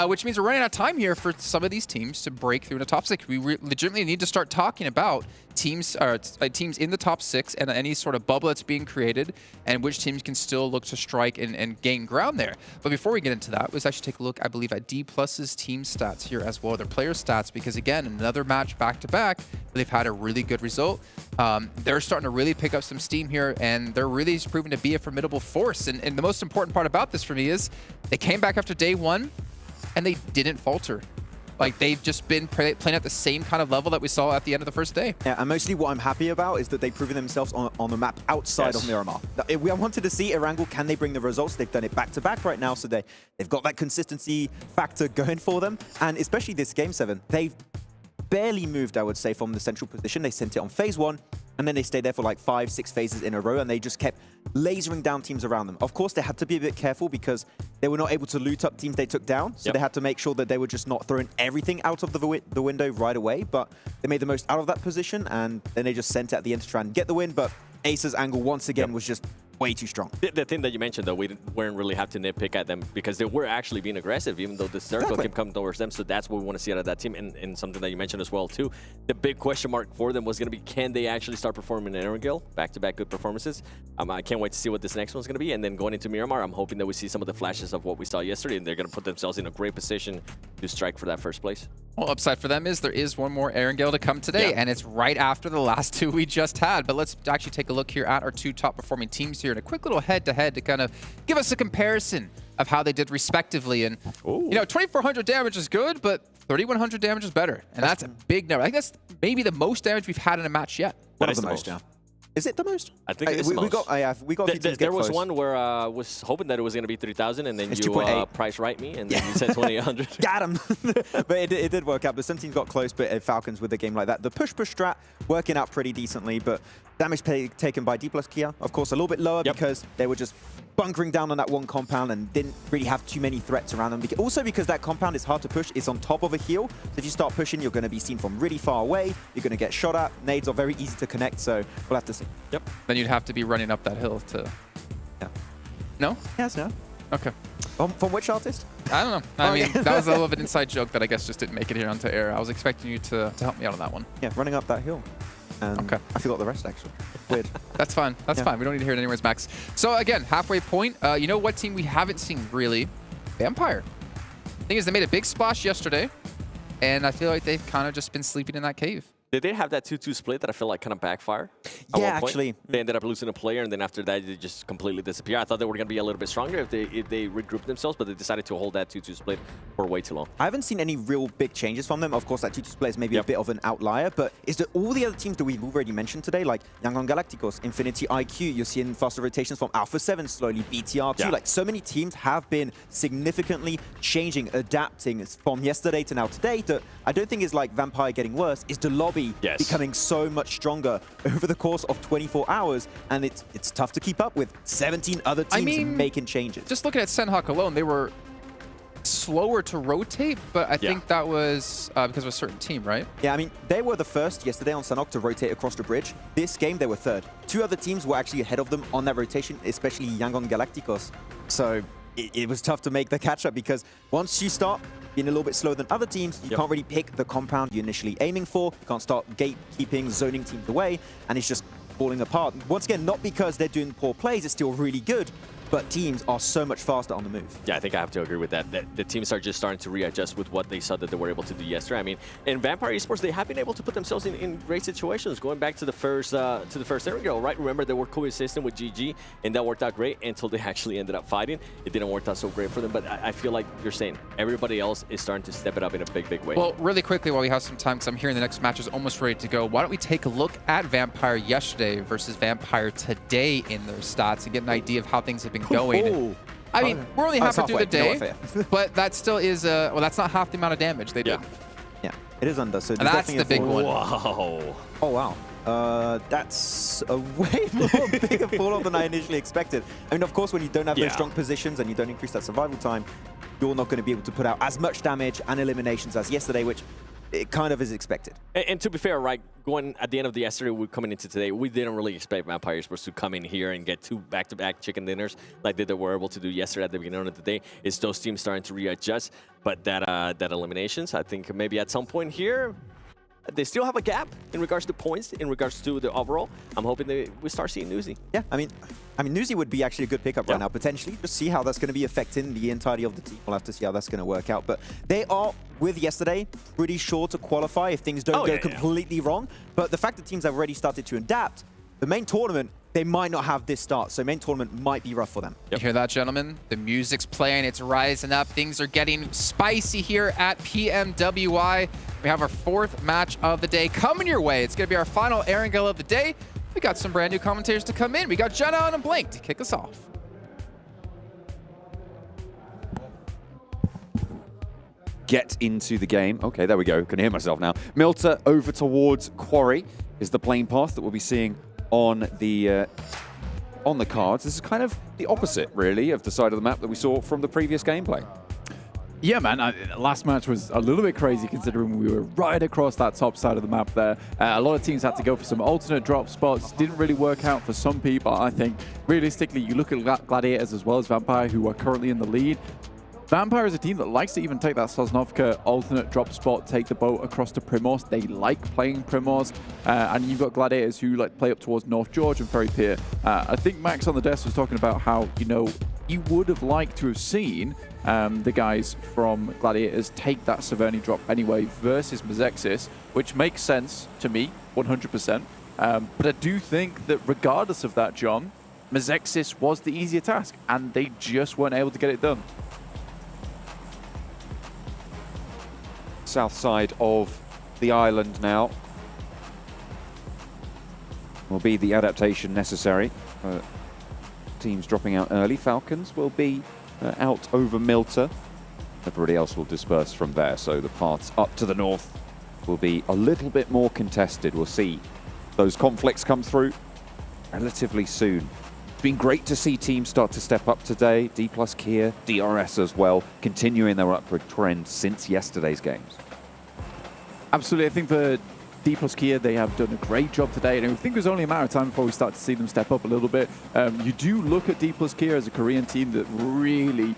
which means we're running out of time here for some of these teams to break through the top 6. We legitimately need to start talking about teams in the top 6 and any sort of bubble that's being created and which teams can still look to strike and gain ground there. But before we get into that, let's actually take a look, I believe, at D+'s team stats here as well, their player stats, because again, another match back-to-back, they've had a really good result. They're starting to really pick up some steam here, and they're really proving to be a formidable force. And the most important part about this for me is they came back after day 1 and they didn't falter. Like, they've just been playing at the same kind of level that we saw at the end of the first day. Yeah, and mostly what I'm happy about is that they've proven themselves on the map outside of Miramar. I wanted to see Erangel, can they bring the results? They've done it back-to-back right now, so they've got that consistency factor going for them. And especially this Game 7, they've barely moved, I would say, from the central position. They sent it on phase 1, and then they stayed there for like 5-6 phases in a row, and they just kept lasering down teams around them. Of course, they had to be a bit careful because they were not able to loot up teams they took down, so they had to make sure that they were just not throwing everything out of the window right away, but they made the most out of that position, and then they just sent it at the end to try and get the win, but Ace's angle once again was just way too strong. The thing that you mentioned, though, we weren't really have to nitpick at them because they were actually being aggressive, even though the circle kept coming towards them. So that's what we want to see out of that team. And something that you mentioned as well, too. The big question mark for them was going to be, can they actually start performing in Erangel? Back-to-back good performances. I can't wait to see what this next one's going to be. And then going into Miramar, I'm hoping that we see some of the flashes of what we saw yesterday, and they're going to put themselves in a great position to strike for that first place. Well, upside for them is there is one more Erangel to come today, and it's right after the last 2 we just had. But let's actually take a look here at our 2 top performing teams here in a quick little head-to-head to kind of give us a comparison of how they did respectively. And, you know, 2,400 damage is good, but 3,100 damage is better. And that's a big number. I think that's maybe the most damage we've had in a match yet. One of the most, yeah. Is it the most? I think it is the most. We got a few teams There was close. one where I was hoping that it was going to be 3,000, and then you price right me, and then you said 2,800. Got him! But it did work out. But some teams got close, but Falcons with a game like that. The push-push strat working out pretty decently, but damage taken by D+ Kia, of course, a little bit lower because they were just bunkering down on that one compound and didn't really have too many threats around them. Also because that compound is hard to push, it's on top of a hill. So if you start pushing, you're going to be seen from really far away. You're going to get shot at. Nades are very easy to connect, so we'll have to see. Yep. Then you'd have to be running up that hill to... Yeah. No? Yes, no. Okay. From which artist? I don't know. I mean, that was a little bit inside joke that I guess just didn't make it here onto air. I was expecting you to help me out on that one. Yeah, running up that hill. Okay. I forgot the rest, actually. Weird. That's fine. That's fine. We don't need to hear it anyways, Max. So again, halfway point. You know what team we haven't seen really? Vampire. Thing is, they made a big splash yesterday, and I feel like they've kind of just been sleeping in that cave. They did have that 2-2 split that I feel like kind of backfired. Yeah, actually. They ended up losing a player, and then after that, they just completely disappear. I thought they were going to be a little bit stronger if they regrouped themselves, but they decided to hold that 2-2 split for way too long. I haven't seen any real big changes from them. Of course, that 2-2 split is maybe a bit of an outlier, but is that all the other teams that we've already mentioned today, like Yangon Galacticos, Infinity IQ, you're seeing faster rotations from Alpha7 slowly, BTR2, like so many teams have been significantly changing, adapting from yesterday to now today, that I don't think is like Vampire getting worse, is the lobby becoming so much stronger over the course of 24 hours, and it's tough to keep up with 17 other teams making changes. Just looking at Sanhok alone, they were slower to rotate, but I think that was because of a certain team, right? Yeah, I mean, they were the first yesterday on Sanhok to rotate across the bridge. This game, they were third. Two other teams were actually ahead of them on that rotation, especially Yangon Galacticos. So it was tough to make the catch-up, because once you start being a little bit slower than other teams, you can't really pick the compound you're initially aiming for. You can't start gatekeeping, zoning teams away, and it's just falling apart. Once again, not because they're doing poor plays, it's still really good, but teams are so much faster on the move. Yeah, I think I have to agree with that. The teams are just starting to readjust with what they saw that they were able to do yesterday. I mean, in Vampire Esports, they have been able to put themselves in great situations. Going back to the first Erangel, right? Remember, they were coexisting with GG, and that worked out great until they actually ended up fighting. It didn't work out so great for them, but I feel like you're saying everybody else is starting to step it up in a big, big way. Well, really quickly, while we have some time, because I'm hearing the next match is almost ready to go, why don't we take a look at Vampire yesterday versus Vampire today in their stats and get an idea of how things have been going. I mean, we're only halfway through the day, but that still is, well, that's not half the amount of damage they did. Yeah, it is under, so that's the big one. Wow. Oh, wow. That's a way more bigger fall-off than I initially expected. I mean, of course, when you don't have those strong positions and you don't increase that survival time, you're not going to be able to put out as much damage and eliminations as yesterday, which it kind of is expected. And to be fair, right, going at the end of the yesterday, we're coming into today, we didn't really expect Vampire Esports to come in here and get 2 back-to-back chicken dinners like they were able to do yesterday at the beginning of the day. It's those teams starting to readjust, but that eliminations, I think maybe at some point here, they still have a gap in regards to points, in regards to the overall. I'm hoping we start seeing Nuzi. Yeah, I mean, Nuzi would be actually a good pickup right now, potentially. Just see how that's going to be affecting the entirety of the team. We'll have to see how that's going to work out. But they are, with yesterday, pretty sure to qualify if things don't go completely wrong. But the fact that teams have already started to adapt, the main tournament, they might not have this start. So main tournament might be rough for them. You hear that, gentlemen? The music's playing, it's rising up. Things are getting spicy here at PMWI. We have our 4th match of the day coming your way. It's going to be our final Erangel of the day. We got some brand new commentators to come in. We got Jenna and Blink to kick us off. Get into the game. Okay, there we go. Can hear myself now. Milta over towards Quarry is the playing path that we'll be seeing on the cards. This is kind of the opposite, really, of the side of the map that we saw from the previous gameplay. Yeah, man. Last match was a little bit crazy considering we were right across that top side of the map there. A lot of teams had to go for some alternate drop spots. Didn't really work out for some people, I think. Realistically, you look at Gladiators as well as Vampire, who are currently in the lead. Vampire is a team that likes to even take that Sosnovka alternate drop spot, take the boat across to Primorsk. They like playing Primorsk. And you've got Gladiators who like play up towards North George and Ferry Pier. I think Max on the desk was talking about how, you know, you would have liked to have seen the guys from Gladiators take that Severny drop anyway versus Mezexis, which makes sense to me, 100%. But I do think that regardless of that, John, Mezexis was the easier task, and they just weren't able to get it done. South side of the island now will be the adaptation necessary. Teams dropping out early. Falcons will be out over Milta. Everybody else will disperse from there, so the paths up to the north will be a little bit more contested. We'll see those conflicts come through relatively soon. It's been great to see teams start to step up today. D+ Kia, DRS as well, continuing their upward trend since yesterday's games. Absolutely. I think for D+ Kia, they have done a great job today, and I think it was only a matter of time before we start to see them step up a little bit. You do look at D+ Kia as a Korean team that really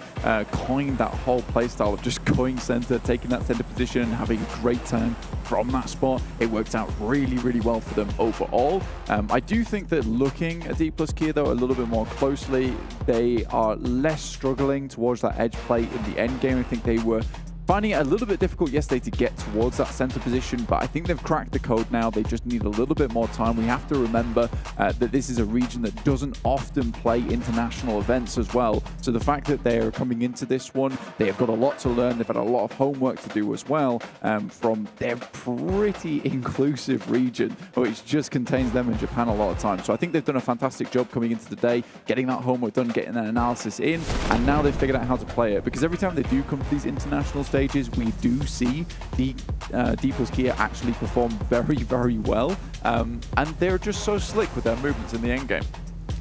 coined that whole playstyle of just going center, taking that center position, and having a great time from that spot. It worked out really, really well for them overall. I do think that looking at D+ Kia, though, a little bit more closely, they are less struggling towards that edge play in the end game. I think they were finding it a little bit difficult yesterday to get towards that center position, but I think they've cracked the code now. They just need a little bit more time. We have to remember that this is a region that doesn't often play international events as well. So the fact that they are coming into this one, they have got a lot to learn. They've had a lot of homework to do as well from their pretty inclusive region, which just contains them in Japan a lot of times. So I think they've done a fantastic job coming into the day, getting that homework done, getting that analysis in, and now they've figured out how to play it. Because every time they do come to these international stages, we do see the D+Kia actually perform very, very well. And they're just so slick with their movements in the end game.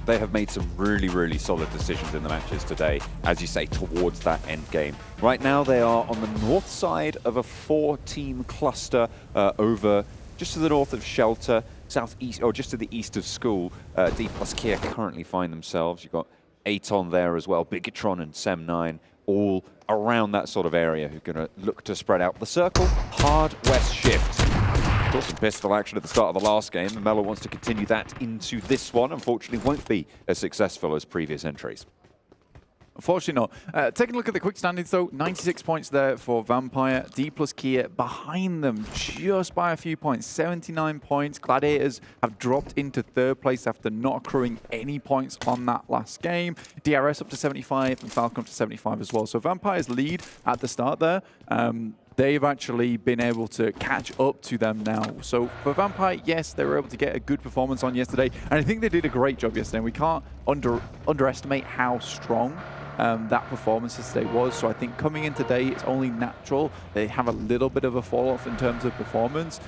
They have made some really, really solid decisions in the matches today, as you say, towards that end game. Right now, they are on the north side of a 4-team cluster over just to the north of Shelter, southeast, or just to the east of School. D+Kia currently find themselves. You've got Aton there as well, Bigetron and Sem9, all around that sort of area who are going to look to spread out the circle. Hard west shift. Saw some pistol action at the start of the last game, and Melo wants to continue that into this one. Unfortunately, won't be as successful as previous entries. Unfortunately not. Taking a look at the quick standings though, 96 points there for Vampire. D+Kia behind them just by a few points, 79 points. Gladiators have dropped into third place after not accruing any points on that last game. DRS up to 75 and Falcon up to 75 as well. So Vampire's lead at the start there. They've actually been able to catch up to them now. So for Vampire, yes, they were able to get a good performance on yesterday. And I think they did a great job yesterday. We can't underestimate how strong that performance yesterday was. So I think coming in today, it's only natural they have a little bit of a fall off in terms of performance.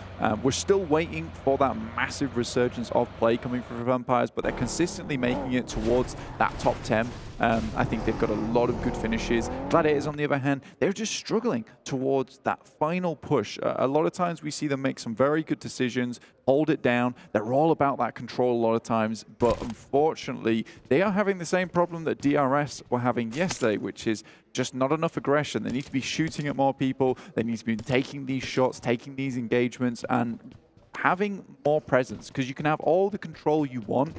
We're still waiting for that massive resurgence of play coming from Vampires, but they're consistently making it towards that top 10. I think they've got a lot of good finishes. Gladiators, on the other hand, they're just struggling towards that final push. A lot of times we see them make some very good decisions, hold it down. They're all about that control a lot of times, but unfortunately, they are having the same problem that DRS were having yesterday, which is just not enough aggression. They need to be shooting at more people. They need to be taking these shots, taking these engagements, and having more presence, because you can have all the control you want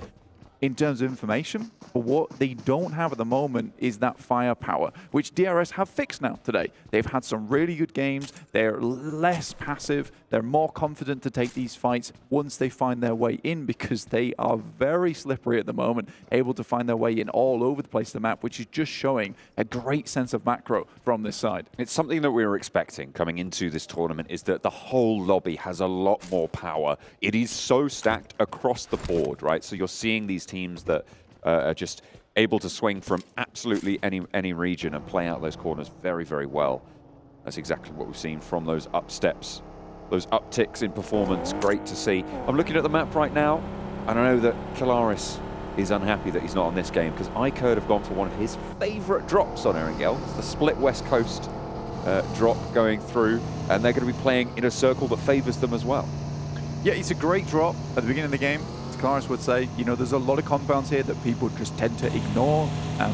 in terms of information, but what they don't have at the moment is that firepower, which DRS have fixed now today. They've had some really good games. They're less passive. They're more confident to take these fights once they find their way in, because they are very slippery at the moment, able to find their way in all over the place the map, which is just showing a great sense of macro from this side. It's something that we were expecting coming into this tournament, is that the whole lobby has a lot more power. It is so stacked across the board, right? So you're seeing these teams that are just able to swing from absolutely any region and play out those corners very, very well. That's exactly what we've seen from those up steps, those upticks in performance. Great to see. I'm looking at the map right now, and I know that Kalaris is unhappy that he's not on this game, because iKURD have gone for one of his favorite drops on Erangel. It's the split West Coast drop going through, and they're going to be playing in a circle that favors them as well. Yeah, it's a great drop at the beginning of the game. Kalaris would say, you know, there's a lot of compounds here that people just tend to ignore.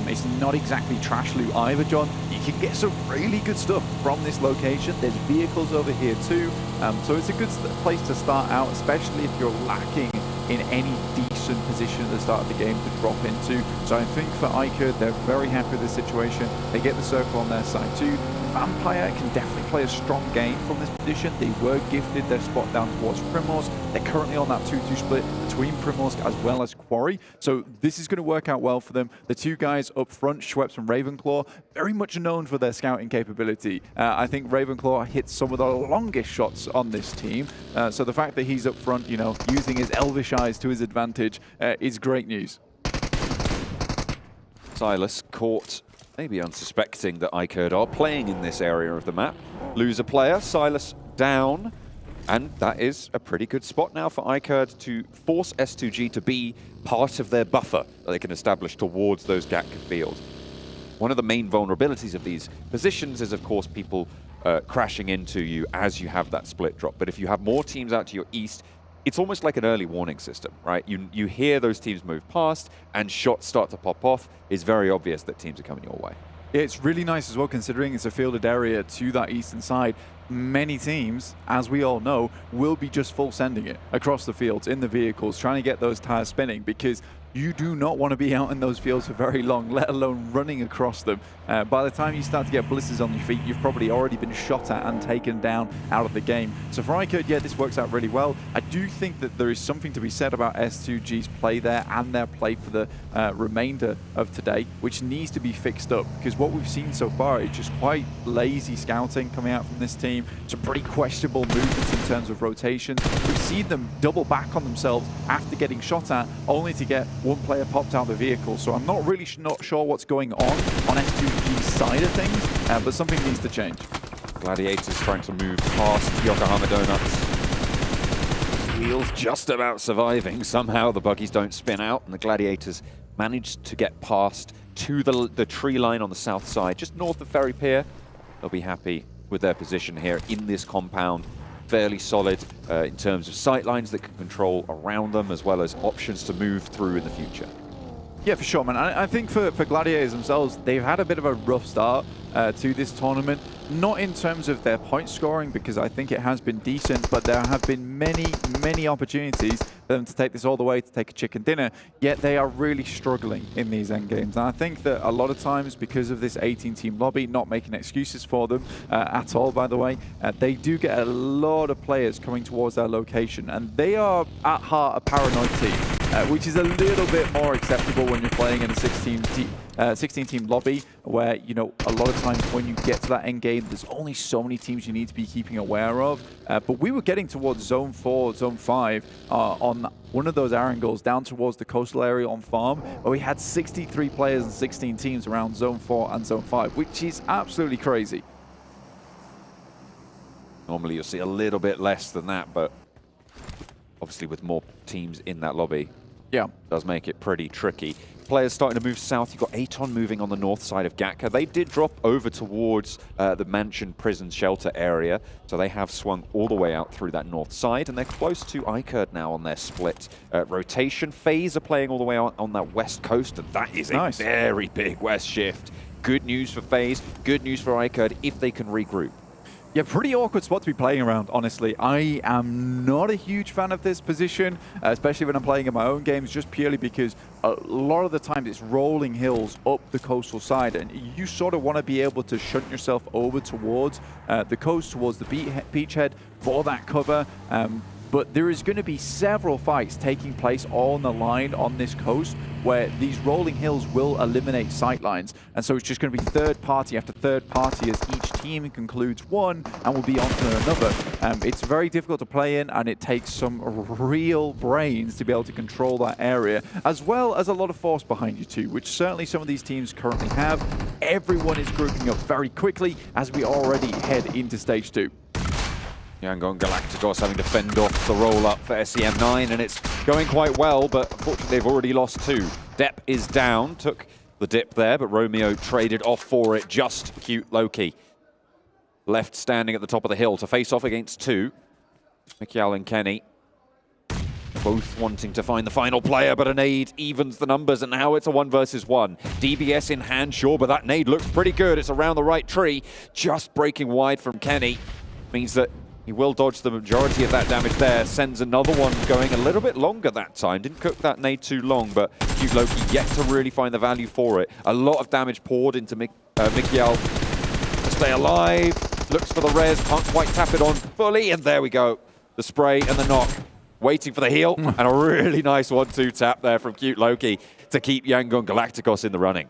It's not exactly trash loot either, John. You can get some really good stuff from this location. There's vehicles over here too. So it's a good place to start out, especially if you're lacking in any decent position at the start of the game to drop into. So I think for iKURD, they're very happy with the situation. They get the circle on their side too. Vampire can definitely play a strong game from this position. They were gifted their spot down towards Primorsk. They're currently on that 2-2 split between Primorsk as well as Quarry. So this is going to work out well for them. The two guys up front, Schweppes and Ravenclaw, very much known for their scouting capability. I think Ravenclaw hits some of the longest shots on this team. So the fact that he's up front, you know, using his elvish eyes to his advantage is great news. Silas caught, maybe unsuspecting that iKURD are playing in this area of the map. Lose a player, Silas down, and that is a pretty good spot now for iKURD to force S2G to be part of their buffer that they can establish towards those Gatka fields. One of the main vulnerabilities of these positions is, of course, people crashing into you as you have that split drop. But if you have more teams out to your east, it's almost like an early warning system, right? You hear those teams move past and shots start to pop off. It's very obvious that teams are coming your way. It's really nice as well, considering it's a fielded area to that eastern side. Many teams, as we all know, will be just full sending it across the fields in the vehicles, trying to get those tires spinning, because you do not want to be out in those fields for very long, let alone running across them. By the time you start to get blisters on your feet, you've probably already been shot at and taken down out of the game. So for iKURD, yeah, this works out really well. I do think that there is something to be said about S2G's play there and their play for the remainder of today, which needs to be fixed up, because what we've seen so far is just quite lazy scouting coming out from this team. Some pretty questionable movements in terms of rotation. We've seen them double back on themselves after getting shot at, only to get one player popped out of the vehicle. So I'm not really not sure what's going on S2G's side of things, but something needs to change. Gladiators trying to move past Yokohama Donuts. Wheels just about surviving. Somehow the buggies don't spin out, and the Gladiators managed to get past to the tree line on the south side, just north of Ferry Pier. They'll be happy with their position here in this compound. Fairly solid in terms of sight lines that can control around them, as well as options to move through in the future. Yeah, for sure, man. I think for Gladiators themselves, they've had a bit of a rough start to this tournament. Not in terms of their point scoring, because I think it has been decent, but there have been many opportunities for them to take this all the way, to take a chicken dinner, yet they are really struggling in these end games. And I think that a lot of times, because of this 18-team lobby, not making excuses for them at all, by the way, they do get a lot of players coming towards their location, and they are at heart a paranoid team. Which is a little bit more acceptable when you're playing in a 16-team lobby, where, you know, a lot of times when you get to that end game, there's only so many teams you need to be keeping aware of. But we were getting towards Zone 4, Zone 5 on one of those Erangels down towards the coastal area on farm, where we had 63 players and 16 teams around Zone 4 and Zone 5, which is absolutely crazy. Normally you'll see a little bit less than that, but obviously with more teams in that lobby, yeah, does make it pretty tricky. Players starting to move south. You've got Aton moving on the north side of Gatka. They did drop over towards the mansion prison shelter area, so they have swung all the way out through that north side, and they're close to iKURD now on their split rotation. FaZe are playing all the way on that west coast, and that is a very big west shift. Good news for FaZe, good news for iKURD if they can regroup. Yeah, pretty awkward spot to be playing around, honestly. I am not a huge fan of this position, especially when I'm playing in my own games, just purely because a lot of the time it's rolling hills up the coastal side, and you sort of want to be able to shunt yourself over towards the coast, towards the beachhead for that cover. But there is going to be several fights taking place on the line on this coast, where these rolling hills will eliminate sightlines. And so it's just going to be third party after third party as each team concludes one and will be on to another. It's very difficult to play in, and it takes some real brains to be able to control that area, as well as a lot of force behind you too, which certainly some of these teams currently have. Everyone is grouping up very quickly as we already head into Stage 2. Galacticos having to fend off the roll-up for SEM9, and it's going quite well, but unfortunately they've already lost two. Depp is down, took the dip there, but Romeo traded off for it. Just cute Loki left standing at the top of the hill to face off against two. Mikial and Kenny both wanting to find the final player, but a nade evens the numbers, and now it's a 1 versus 1. DBS in hand, sure, but that nade looks pretty good. It's around the right tree, just breaking wide from Kenny. Means that he will dodge the majority of that damage there. Sends another one going a little bit longer that time. Didn't cook that nade too long, but cute Loki yet to really find the value for it. A lot of damage poured into Mikial to stay alive. Looks for the res, can't quite tap it on fully, and there we go. The spray and the knock. Waiting for the heal, and a really nice 1-2 tap there from cute Loki to keep Yangon Galacticos in the running.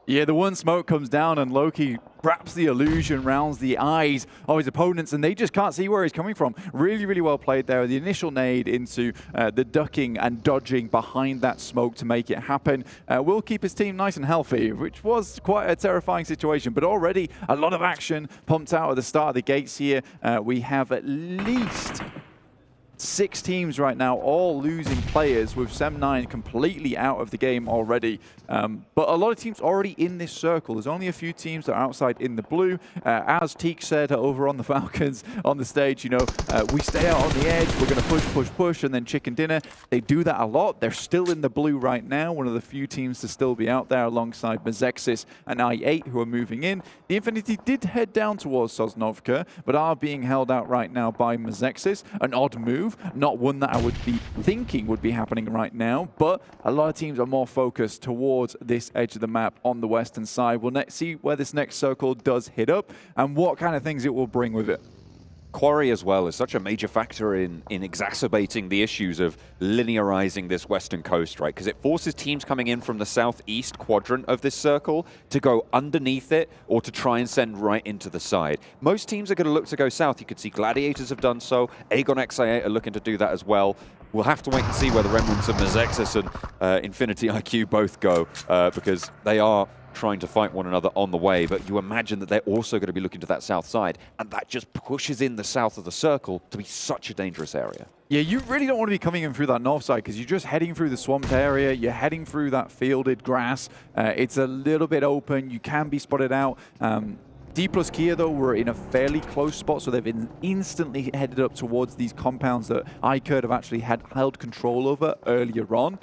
Yeah, the one smoke comes down, and Loki wraps the illusion, rounds the eyes of his opponents, and they just can't see where he's coming from. Really, really well played there. The initial nade into the ducking and dodging behind that smoke to make it happen will keep his team nice and healthy, which was quite a terrifying situation. But already a lot of action pumped out at the start of the gates here. We have at least 6 teams right now, all losing players, with SEM9 completely out of the game already. But a lot of teams already in this circle. There's only a few teams that are outside in the blue. As Teak said over on the Falcons on the stage, you know, we stay out on the edge, we're going to push, push, push, and then chicken dinner. They do that a lot. They're still in the blue right now, one of the few teams to still be out there alongside Mazexis and i8, who are moving in. The Infinity did head down towards Sosnovka, but are being held out right now by Mazexis. An odd move, move. Not one that I would be thinking would be happening right now, but a lot of teams are more focused towards this edge of the map on the western side. We'll see where this next circle does hit up and what kind of things it will bring with it. Quarry as well is such a major factor in exacerbating the issues of linearizing this western coast, right? Because it forces teams coming in from the southeast quadrant of this circle to go underneath it or to try and send right into the side. Most teams are going to look to go south. You could see Gladiators have done so. AGONxI8 are looking to do that as well. We'll have to wait and see where the Remnants of Mezexus and Infinity IQ both go because they are trying to fight one another on the way, but you imagine that they're also going to be looking to that south side, and that just pushes in the south of the circle to be such a dangerous area. Yeah, you really don't want to be coming in through that north side because you're just heading through the swamped area, you're heading through that fielded grass. It's a little bit open, you can be spotted out. D plus Kia, though, were in a fairly close spot, so they've been instantly headed up towards these compounds that iKURD have actually held control over earlier on.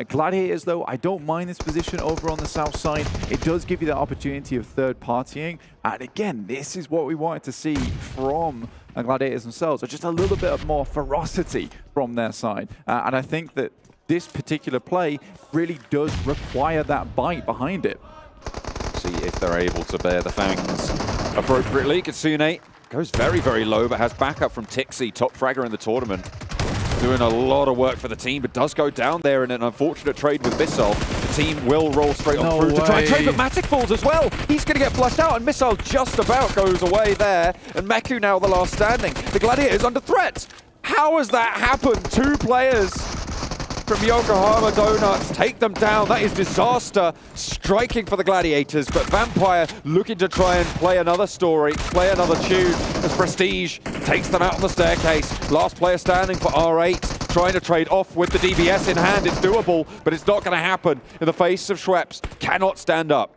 Gladiators, though, I don't mind this position over on the south side. It does give you the opportunity of third partying. And again, this is what we wanted to see from Gladiators themselves, or just a little bit of more ferocity from their side. And I think that this particular play really does require that bite behind it. See if they're able to bear the fangs appropriately. Kitsune goes very, very low, but has backup from Tixi, top fragger in the tournament. Doing a lot of work for the team, but does go down there in an unfortunate trade with Missile. The team will roll straight on through to try and trade, but Matic falls as well. He's going to get flushed out, and Missile just about goes away there. And Meku now the last standing. The Gladiators under threat. How has that happened? 2 players from Yokohama Donuts take them down. That is disaster striking for the Gladiators, but Vampire looking to try and play another story, play another tune as Prestige takes them out on the staircase. Last player standing for R8, trying to trade off with the DBS in hand. It's doable, but it's not going to happen in the face of Schweppes. Cannot stand up.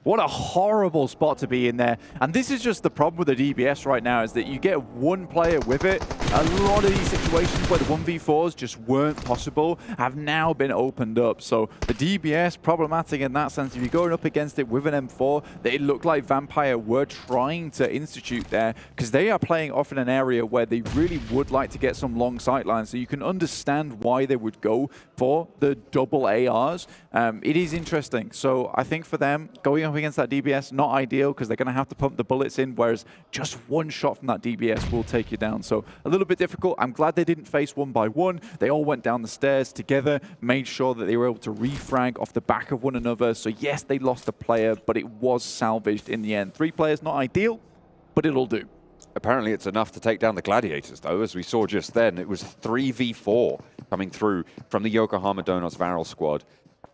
What a horrible spot to be in there. And this is just the problem with the DBS right now, is that you get one player with it. A lot of these situations where the 1v4s just weren't possible have now been opened up. So the DBS, problematic in that sense. If you're going up against it with an M4, it looked like Vampire were trying to institute there, because they are playing off in an area where they really would like to get some long sight lines. So you can understand why they would go for the double ARs. It is interesting. So I think for them, going up against that DBS, not ideal, because they're going to have to pump the bullets in, whereas just one shot from that DBS will take you down. So a little bit difficult. I'm glad they didn't face one by one. They all went down the stairs together, made sure that they were able to refrag off the back of one another. So yes, they lost a player, but it was salvaged in the end. 3 players, not ideal, but it'll do. Apparently it's enough to take down the Gladiators, though, as we saw just then. It was 3v4 coming through from the Yokohama Donuts Varel squad.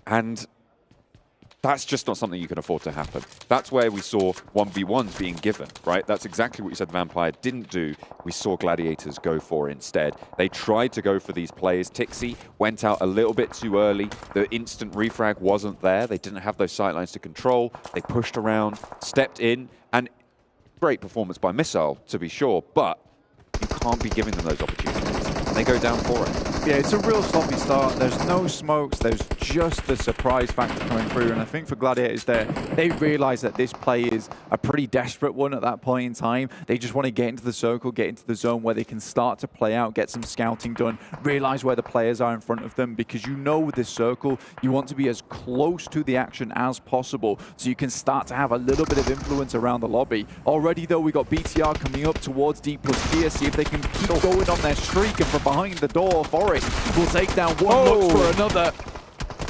And that's just not something you can afford to happen. That's where we saw 1v1s being given, right? That's exactly what you said Vampire didn't do. We saw Gladiators go for instead. They tried to go for these plays. Tixi went out a little bit too early. The instant refrag wasn't there. They didn't have those sightlines to control. They pushed around, stepped in, and great performance by Missile, to be sure, but you can't be giving them those opportunities. And they go down for it. Yeah, it's a real sloppy start. There's no smokes. There's just the surprise factor coming through. And I think for Gladiators there, they realize that this play is a pretty desperate one at that point in time. They just want to get into the circle, get into the zone where they can start to play out, get some scouting done, realize where the players are in front of them, because you know with this circle, you want to be as close to the action as possible so you can start to have a little bit of influence around the lobby. Already, though, we got BTR coming up towards D plus Kia, see if they can keep going on their streak, and from behind the door, Forest will take down one, looks for another.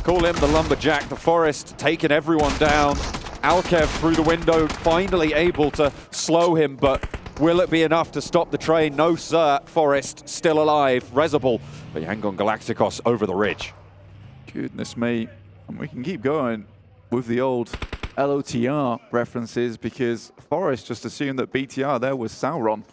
Call him the Lumberjack. The Forest taking everyone down. Alkev through the window, finally able to slow him, but will it be enough to stop the train? No, sir. Forest still alive. Rezable, but Yangon Galacticos over the ridge. Goodness me. And we can keep going with the old LOTR references, because Forest just assumed that BTR there was Sauron.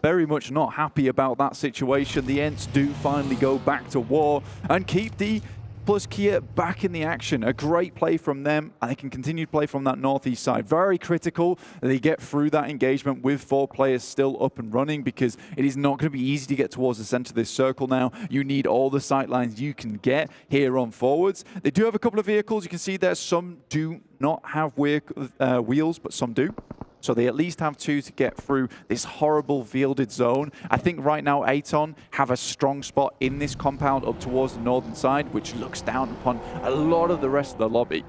Very much not happy about that situation. The Ents do finally go back to war and keep the plus Kia back in the action. A great play from them, and they can continue to play from that northeast side. Very critical that they get through that engagement with 4 players still up and running, because it is not going to be easy to get towards the center of this circle now. You need all the sight lines you can get here on forwards. They do have a couple of vehicles. You can see there some do not have wheels, but some do. so they at least have 2 to get through this horrible fielded zone. I think right now Aton have a strong spot in this compound up towards the northern side, which looks down upon a lot of the rest of the lobby.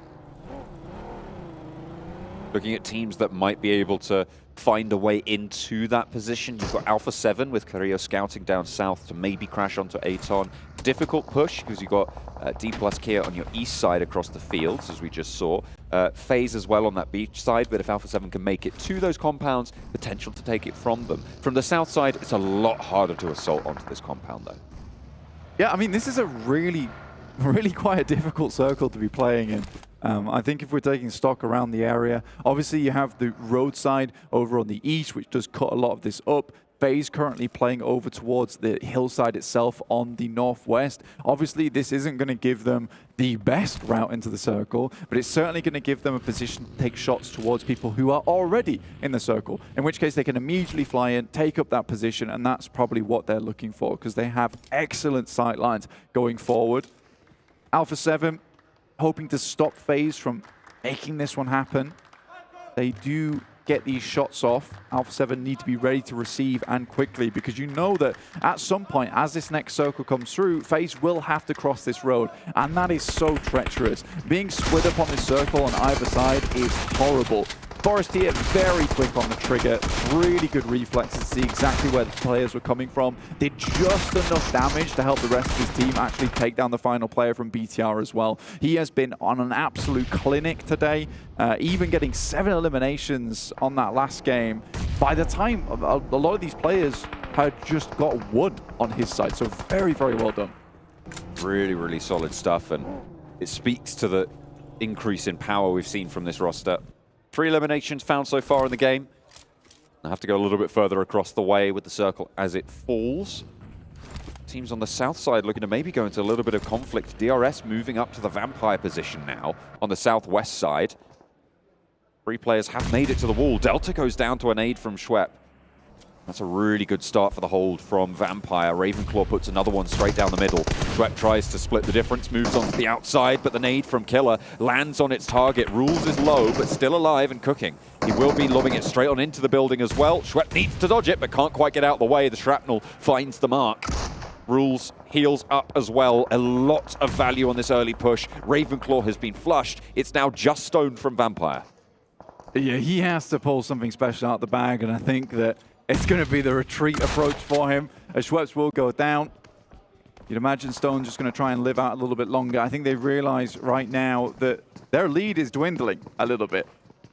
Looking at teams that might be able to find a way into that position, you've got Alpha7 with Carrillo scouting down south to maybe crash onto Aton. Difficult push because you've got D plus Kia on your east side across the fields, as we just saw. FaZe as well on that beach side, but if Alpha7 can make it to those compounds, potential to take it from them. From the south side, it's a lot harder to assault onto this compound, though. Yeah, I mean, this is a really quite a difficult circle to be playing in. I think if we're taking stock around the area, obviously you have the roadside over on the east, which does cut a lot of this up. FaZe currently playing over towards the hillside itself on the northwest. Obviously, this isn't going to give them the best route into the circle, but it's certainly going to give them a position to take shots towards people who are already in the circle, in which case they can immediately fly in, take up that position, and that's probably what they're looking for, because they have excellent sight lines going forward. Alpha7 hoping to stop FaZe from making this one happen. They do get these shots off. Alpha7 need to be ready to receive and quickly, because you know that at some point, as this next circle comes through, FaZe will have to cross this road, and that is so treacherous. Being split up on this circle on either side is horrible. Forest here, very quick on the trigger, really good reflexes to see exactly where the players were coming from. Did just enough damage to help the rest of his team actually take down the final player from BTR as well. He has been on an absolute clinic today, even getting 7 eliminations on that last game. By the time a lot of these players had just got 1 on his side, so very, very well done. Really, really solid stuff, and it speaks to the increase in power we've seen from this roster. 3 eliminations found so far in the game. I have to go a little bit further across the way with the circle as it falls. Teams on the south side looking to maybe go into a little bit of conflict. DRS moving up to the Vampire position now on the southwest side. 3 players have made it to the wall. Delta goes down to a nade from Schwepp. That's a really good start for the hold from Vampire. Ravenclaw puts another one straight down the middle. Schwepp tries to split the difference, moves on to the outside, but the nade from Killer lands on its target. Rules is low, but still alive and cooking. He will be lobbing it straight on into the building as well. Schwepp needs to dodge it, but can't quite get out of the way. The shrapnel finds the mark. Rules heals up as well. A lot of value on this early push. Ravenclaw has been flushed. It's now just Stone from Vampire. Yeah, he has to pull something special out the bag, and I think that it's going to be the retreat approach for him, as Schweppes will go down. You'd imagine Stone's just going to try and live out a little bit longer. I think they realize right now that their lead is dwindling a little bit.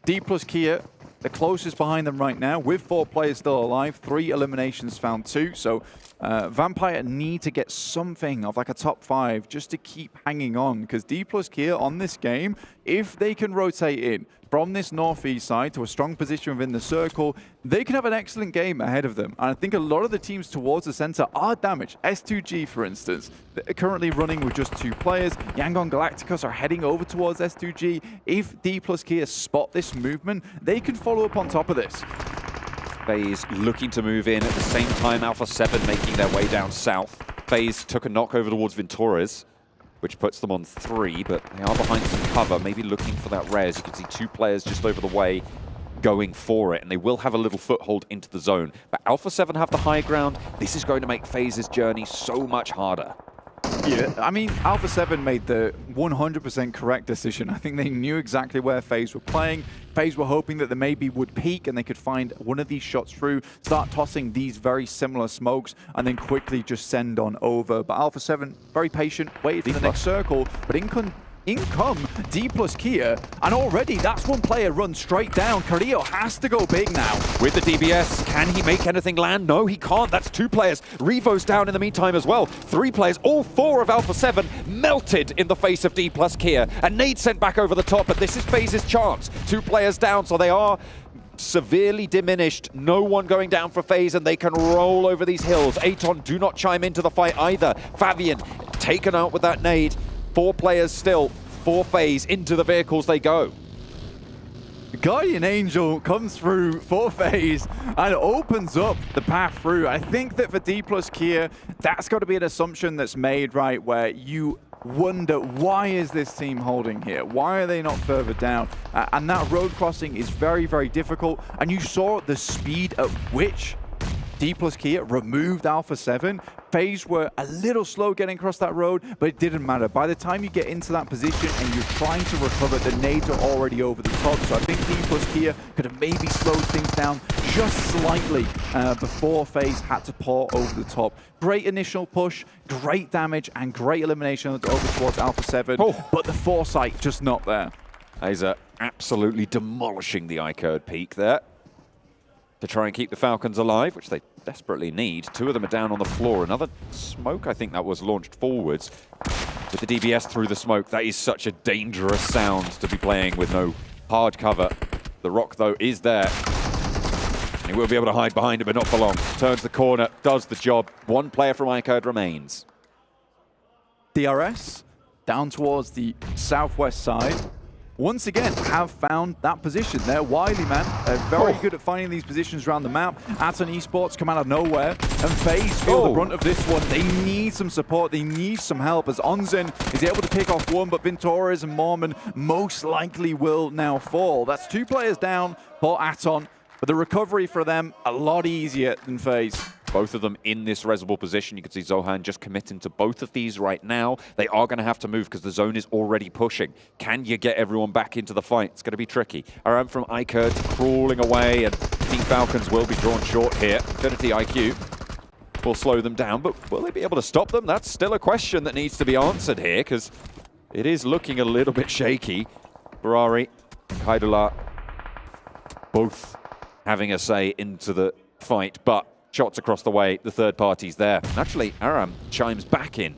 D plus Kia, the closest behind them right now, with 4 players still alive, 3 eliminations found 2. So Vampire need to get something of like a top 5 just to keep hanging on, because D plus Kia on this game, if they can rotate in from this northeast side to a strong position within the circle, they can have an excellent game ahead of them. And I think a lot of the teams towards the center are damaged. S2G, for instance, they're currently running with just 2 players. Yangon Galacticos are heading over towards S2G. If D plus Kia spot this movement, they can follow up on top of this. FaZe looking to move in at the same time. Alpha7 making their way down south. FaZe took a knock over towards Ventures, which puts them on 3, but they are behind some cover, maybe looking for that res. You can see 2 players just over the way going for it, and they will have a little foothold into the zone. But Alpha7 have the high ground. This is going to make FaZe's journey so much harder. Yeah, I mean, Alpha7 made the 100% correct decision. I think they knew exactly where FaZe were playing. FaZe were hoping that they maybe would peak and they could find one of these shots through, start tossing these very similar smokes, and then quickly just send on over. But Alpha7, very patient, waited for the next circle, but in come D plus Kia, and already that's 1 player run straight down. Carrillo has to go big now. With the DBS, can he make anything land? No, he can't. That's 2 players. Revo's down in the meantime as well. 3 players, all 4 of Alpha7 melted in the face of D plus Kia. A nade sent back over the top, but this is FaZe's chance. 2 players down, so they are severely diminished. No one going down for FaZe, and they can roll over these hills. Aton do not chime into the fight either. Fabian taken out with that nade. 4 players still, 4 FaZe, into the vehicles they go. Guardian Angel comes through for FaZe and opens up the path through. I think that for D plus Kia, that's got to be an assumption that's made, right, where you wonder, why is this team holding here? Why are they not further down? And that road crossing is very, very difficult. And you saw the speed at which D+Kia removed Alpha7. FaZe were a little slow getting across that road, but it didn't matter. By the time you get into that position and you're trying to recover, the nades are already over the top. So I think D+Kia could have maybe slowed things down just slightly before FaZe had to pour over the top. Great initial push, great damage, and great elimination over towards Alpha7, but the foresight just not there. FaZe absolutely demolishing the iKURD peak there to try and keep the Falcons alive, which they desperately need. Two of them are down on the floor. Another smoke, I think that was launched forwards with the DBS through the smoke. That is such a dangerous sound to be playing with no hard cover. The rock, though, is there. He will be able to hide behind it, but not for long. Turns the corner, does the job. One player from iKURD remains. DRS down towards the southwest side. Once again, have found that position. They're wily, man. They're very good at finding these positions around the map. Aton Esports come out of nowhere, and FaZe feel the brunt of this one. They need some support. They need some help, as Onzen is able to pick off one, but Ventores and Mormon most likely will now fall. That's 2 players down for Aton, but the recovery for them a lot easier than FaZe. Both of them in this reservoir position. You can see Zohan just committing to both of these right now. They are going to have to move because the zone is already pushing. Can you get everyone back into the fight? It's going to be tricky. Aram from iKURD crawling away, and Team Falcons will be drawn short here. Infinity IQ will slow them down, but will they be able to stop them? That's still a question that needs to be answered here, because it is looking a little bit shaky. Ferrari and Kaidula both having a say into the fight, but shots across the way, the third party's there. Naturally, Aram chimes back in,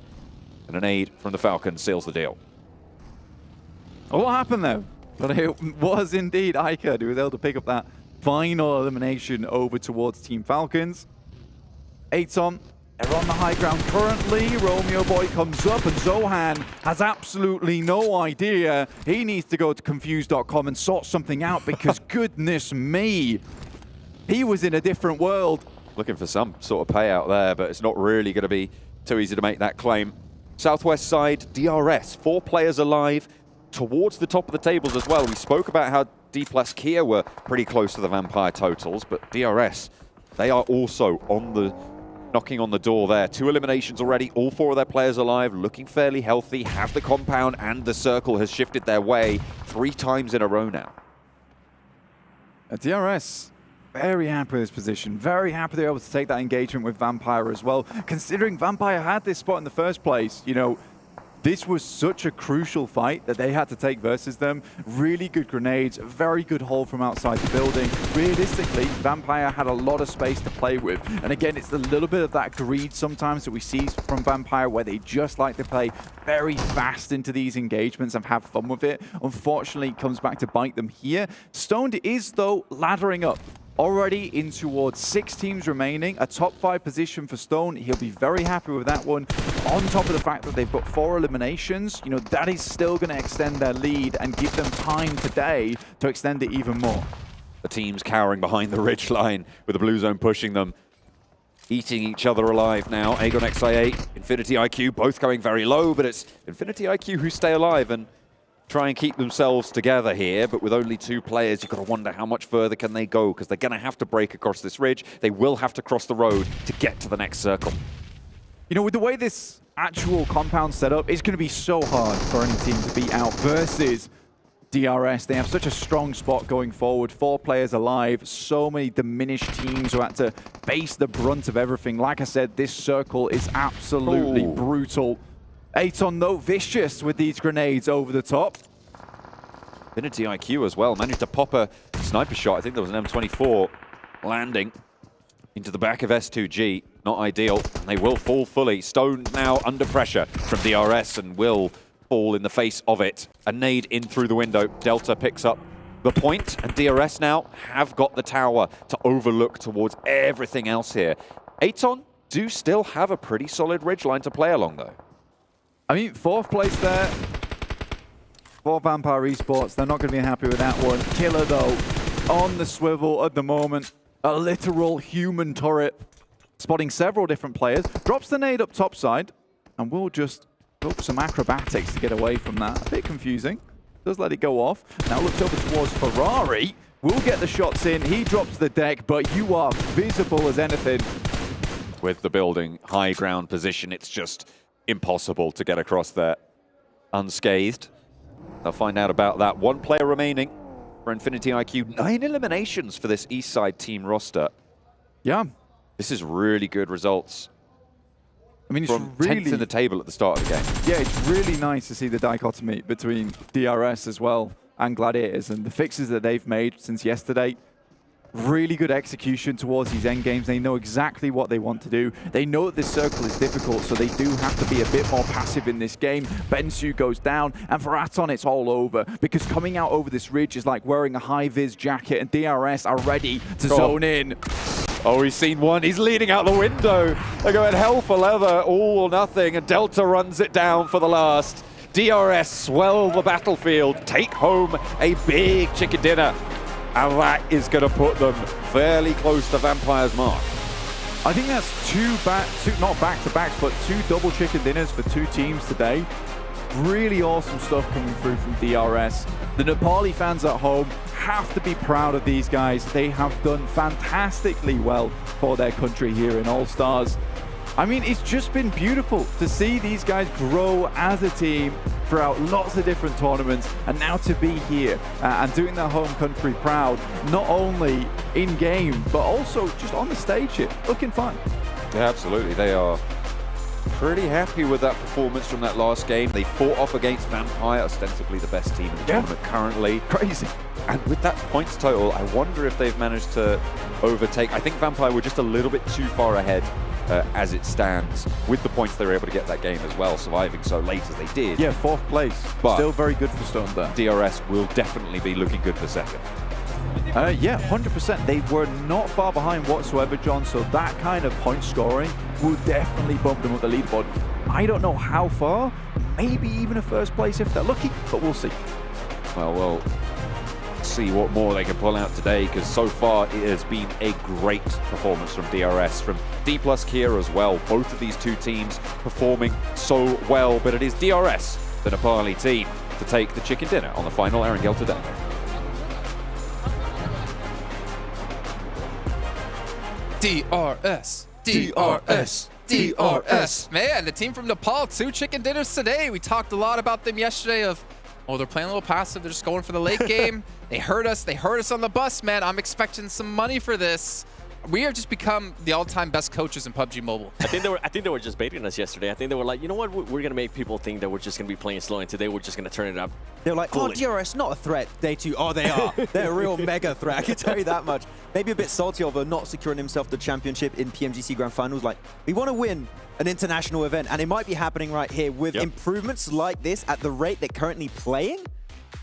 and an aid from the Falcons seals the deal. What happened though? But it was indeed iKURD who was able to pick up that final elimination over towards Team Falcons. Aton, they're on the high ground currently. Romeo Boy comes up, and Zohan has absolutely no idea. He needs to go to confused.com and sort something out, because goodness me, he was in a different world. Looking for some sort of payout there, but it's not really going to be too easy to make that claim. Southwest side, DRS, 4 players alive towards the top of the tables as well. We spoke about how D+Kia were pretty close to the Vampire totals, but DRS, they are also on the knocking on the door there. 2 eliminations already, all 4 of their players alive, looking fairly healthy, have the compound, and the circle has shifted their way 3 times in a row now. DRS, very happy with this position. Very happy they're able to take that engagement with Vampire as well. Considering Vampire had this spot in the first place, you know, this was such a crucial fight that they had to take versus them. Really good grenades, very good hold from outside the building. Realistically, Vampire had a lot of space to play with. And again, it's a little bit of that greed sometimes that we see from Vampire, where they just like to play very fast into these engagements and have fun with it. Unfortunately, it comes back to bite them here. Stoned is, though, laddering up. Already in towards 6 teams remaining, a top 5 position for Stone. He'll be very happy with that one. On top of the fact that they've got 4 eliminations, you know, that is still going to extend their lead and give them time today to extend it even more. The teams cowering behind the ridge line with the blue zone pushing them, eating each other alive now. AGONxI8, Infinity IQ, both going very low, but it's Infinity IQ who stay alive and try and keep themselves together here, but with only 2 players, you've got to wonder how much further can they go, because they're going to have to break across this ridge. They will have to cross the road to get to the next circle. You know, with the way this actual compound set up, it's going to be so hard for any team to beat out versus DRS. They have such a strong spot going forward. 4 players alive, so many diminished teams who had to face the brunt of everything. Like I said, this circle is absolutely brutal. Aton, though, vicious with these grenades over the top. Infinity IQ as well, managed to pop a sniper shot. I think there was an M24 landing into the back of S2G. Not ideal, and they will fall fully. Stone now under pressure from DRS and will fall in the face of it. A nade in through the window. Delta picks up the point, and DRS now have got the tower to overlook towards everything else here. Aton do still have a pretty solid ridgeline to play along, though. I mean, 4th place there for Vampire Esports. They're not going to be happy with that one. Killer, though, on the swivel at the moment. A literal human turret. Spotting several different players. Drops the nade up topside and will just some acrobatics to get away from that. A bit confusing. Does let it go off. Now looks over towards Ferrari. Will get the shots in. He drops the deck, but you are visible as anything. With the building high ground position, it's just impossible to get across there unscathed. They'll find out about that. One player remaining for Infinity IQ. 9 eliminations for this East Side team roster. Yeah. This is really good results. I mean, it's from really 10th in the table at the start of the game. Yeah, it's really nice to see the dichotomy between DRS as well and Gladiators and the fixes that they've made since yesterday. Really good execution towards these end games. They know exactly what they want to do. They know that this circle is difficult, so they do have to be a bit more passive in this game. Bensu goes down, and for Aton, it's all over, because coming out over this ridge is like wearing a high-vis jacket, and DRS are ready to zone in. Oh, he's seen one. He's leading out the window. They're going hell for leather, all or nothing, and Delta runs it down for the last. DRS swell the battlefield, take home a big chicken dinner. And that is going to put them fairly close to Vampire's mark. I think that's not back-to-backs, but 2 double chicken dinners for 2 teams today. Really awesome stuff coming through from DRS. The Nepali fans at home have to be proud of these guys. They have done fantastically well for their country here in All-Stars. I mean, it's just been beautiful to see these guys grow as a team throughout lots of different tournaments, and now to be here and doing their home country proud, not only in-game, but also just on the stage here, looking fun. Yeah, absolutely. They are pretty happy with that performance from that last game. They fought off against Vampire, ostensibly the best team in the tournament currently. Crazy. And with that points total, I wonder if they've managed to overtake. I think Vampire were just a little bit too far ahead as it stands. With the points, they were able to get that game as well, surviving so late as they did. Yeah, 4th place. But still very good for Stone there. DRS will definitely be looking good for second. Yeah, 100%. They were not far behind whatsoever, John, so that kind of point scoring will definitely bump them up the leaderboard. I don't know how far, maybe even a 1st place if they're lucky, but we'll see. Well, we'll see what more they can pull out today, because so far it has been a great performance from DRS, from D+ Kia as well. Both of these 2 teams performing so well, but it is DRS, the Nepali team, to take the chicken dinner on the final Erangel today. DRS, DRS, DRS. Man, the team from Nepal, 2 chicken dinners today. We talked a lot about them yesterday of, oh, they're playing a little passive. They're just going for the late game. They heard us on the bus, man. I'm expecting some money for this. We have just become the all-time best coaches in PUBG Mobile. I think they were just baiting us yesterday. I think they were like, you know what, we're gonna make people think that we're just gonna be playing slow, and today we're just gonna turn it up. They're like, oh, DRS not a threat. Day 2, oh, they are. They're a real mega threat. I can tell you that much. Maybe a bit salty over not securing himself the championship in PMGC Grand Finals. Like, we want to win an international event, and it might be happening right here with improvements like this at the rate they're currently playing.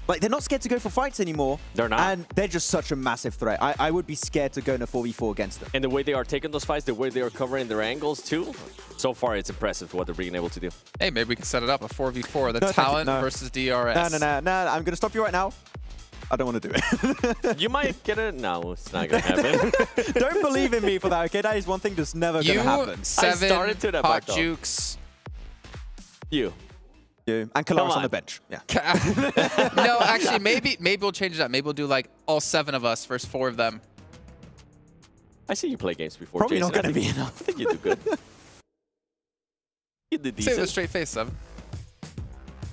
Like, they're not scared to go for fights anymore. They're not. And they're just such a massive threat. I would be scared to go in a 4v4 against them. And the way they are taking those fights, the way they are covering their angles too, so far it's impressive what they're being able to do. Hey, maybe we can set it up, a 4v4, the talent versus DRS. No, I'm going to stop you right now. I don't want to do it. You might get it. No, it's not going to happen. Don't believe in me for that, okay? That is one thing that's never going to happen. 7, Hot Jukes. You. And Kalaris on the bench. Yeah. No, actually, maybe we'll change it up. Maybe we'll do like all 7 of us versus 4 of them. I see you play games before, Probably Jason. not going to be enough. I think you do good. You did decent. Say it with a straight face, 7.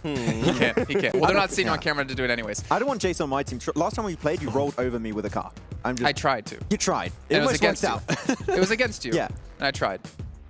He can't. Well, they're not seeing you on camera to do it anyways. I don't want Jason on my team. Last time we played, you rolled over me with a car. I tried to. You tried. It was almost against you. worked out. It was against you. Yeah. And I tried.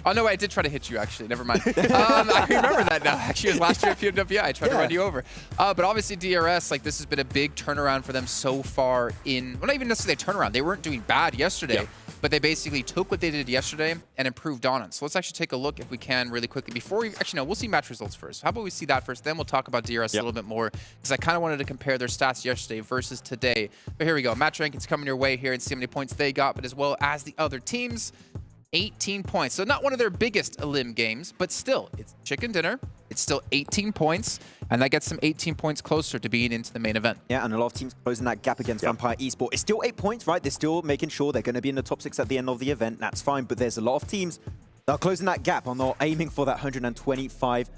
Oh, no, I did try to hit you, actually. Never mind. I remember that now. Actually, it was last year at PMWI. I tried to run you over. But obviously, DRS, like, this has been a big turnaround for them so far in... Well, not even necessarily a turnaround. They weren't doing bad yesterday, but they basically took what they did yesterday and improved on it. So let's actually take a look, if we can, really quickly. Before we... Actually, no, we'll see match results first. How about we see that first? Then we'll talk about DRS a little bit more, because I kind of wanted to compare their stats yesterday versus today. But here we go. Match rankings coming your way here and see how many points they got, but as well as the other teams. 18 points. So not one of their biggest elim games, but still, it's chicken dinner. It's still 18 points, and that gets them 18 points closer to being into the main event. Yeah, and a lot of teams closing that gap against Vampire Esports. It's still 8 points, right? They're still making sure they're going to be in the top 6 at the end of the event. That's fine, but there's a lot of teams that are closing that gap and they're aiming for that 125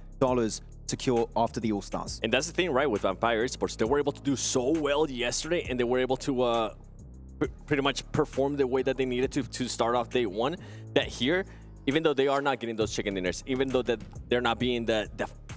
secure after the All-Stars. And that's the thing, right, with Vampire Esports. They were able to do so well yesterday, and they were able to pretty much perform the way that they needed to start off day one. That here, even though they are not getting those chicken dinners, even though that they're not being the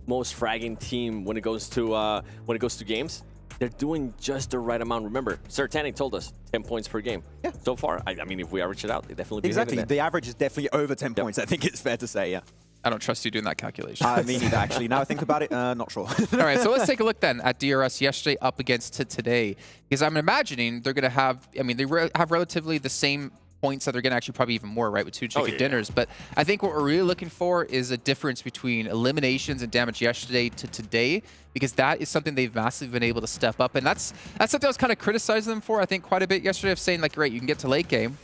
most fragging team when it goes to games, they're doing just the right amount. Remember, Sir Tanning told us 10 points per game. Yeah. So far, I mean, if we average it out, they definitely be exactly. that. The average is definitely over 10 points. I think it's fair to say, yeah. I don't trust you doing that calculation. Me neither, actually. Now I think about it, not sure. All right, so let's take a look then at DRS yesterday up against today. Because I'm imagining they're going to have, I mean, they have relatively the same points that they're going to actually probably even more, right, with 2 chicken dinners. But I think what we're really looking for is a difference between eliminations and damage yesterday to today, because that is something they've massively been able to step up. And that's something I was kind of criticizing them for, I think, quite a bit yesterday, of saying, like, right, you can get to late game,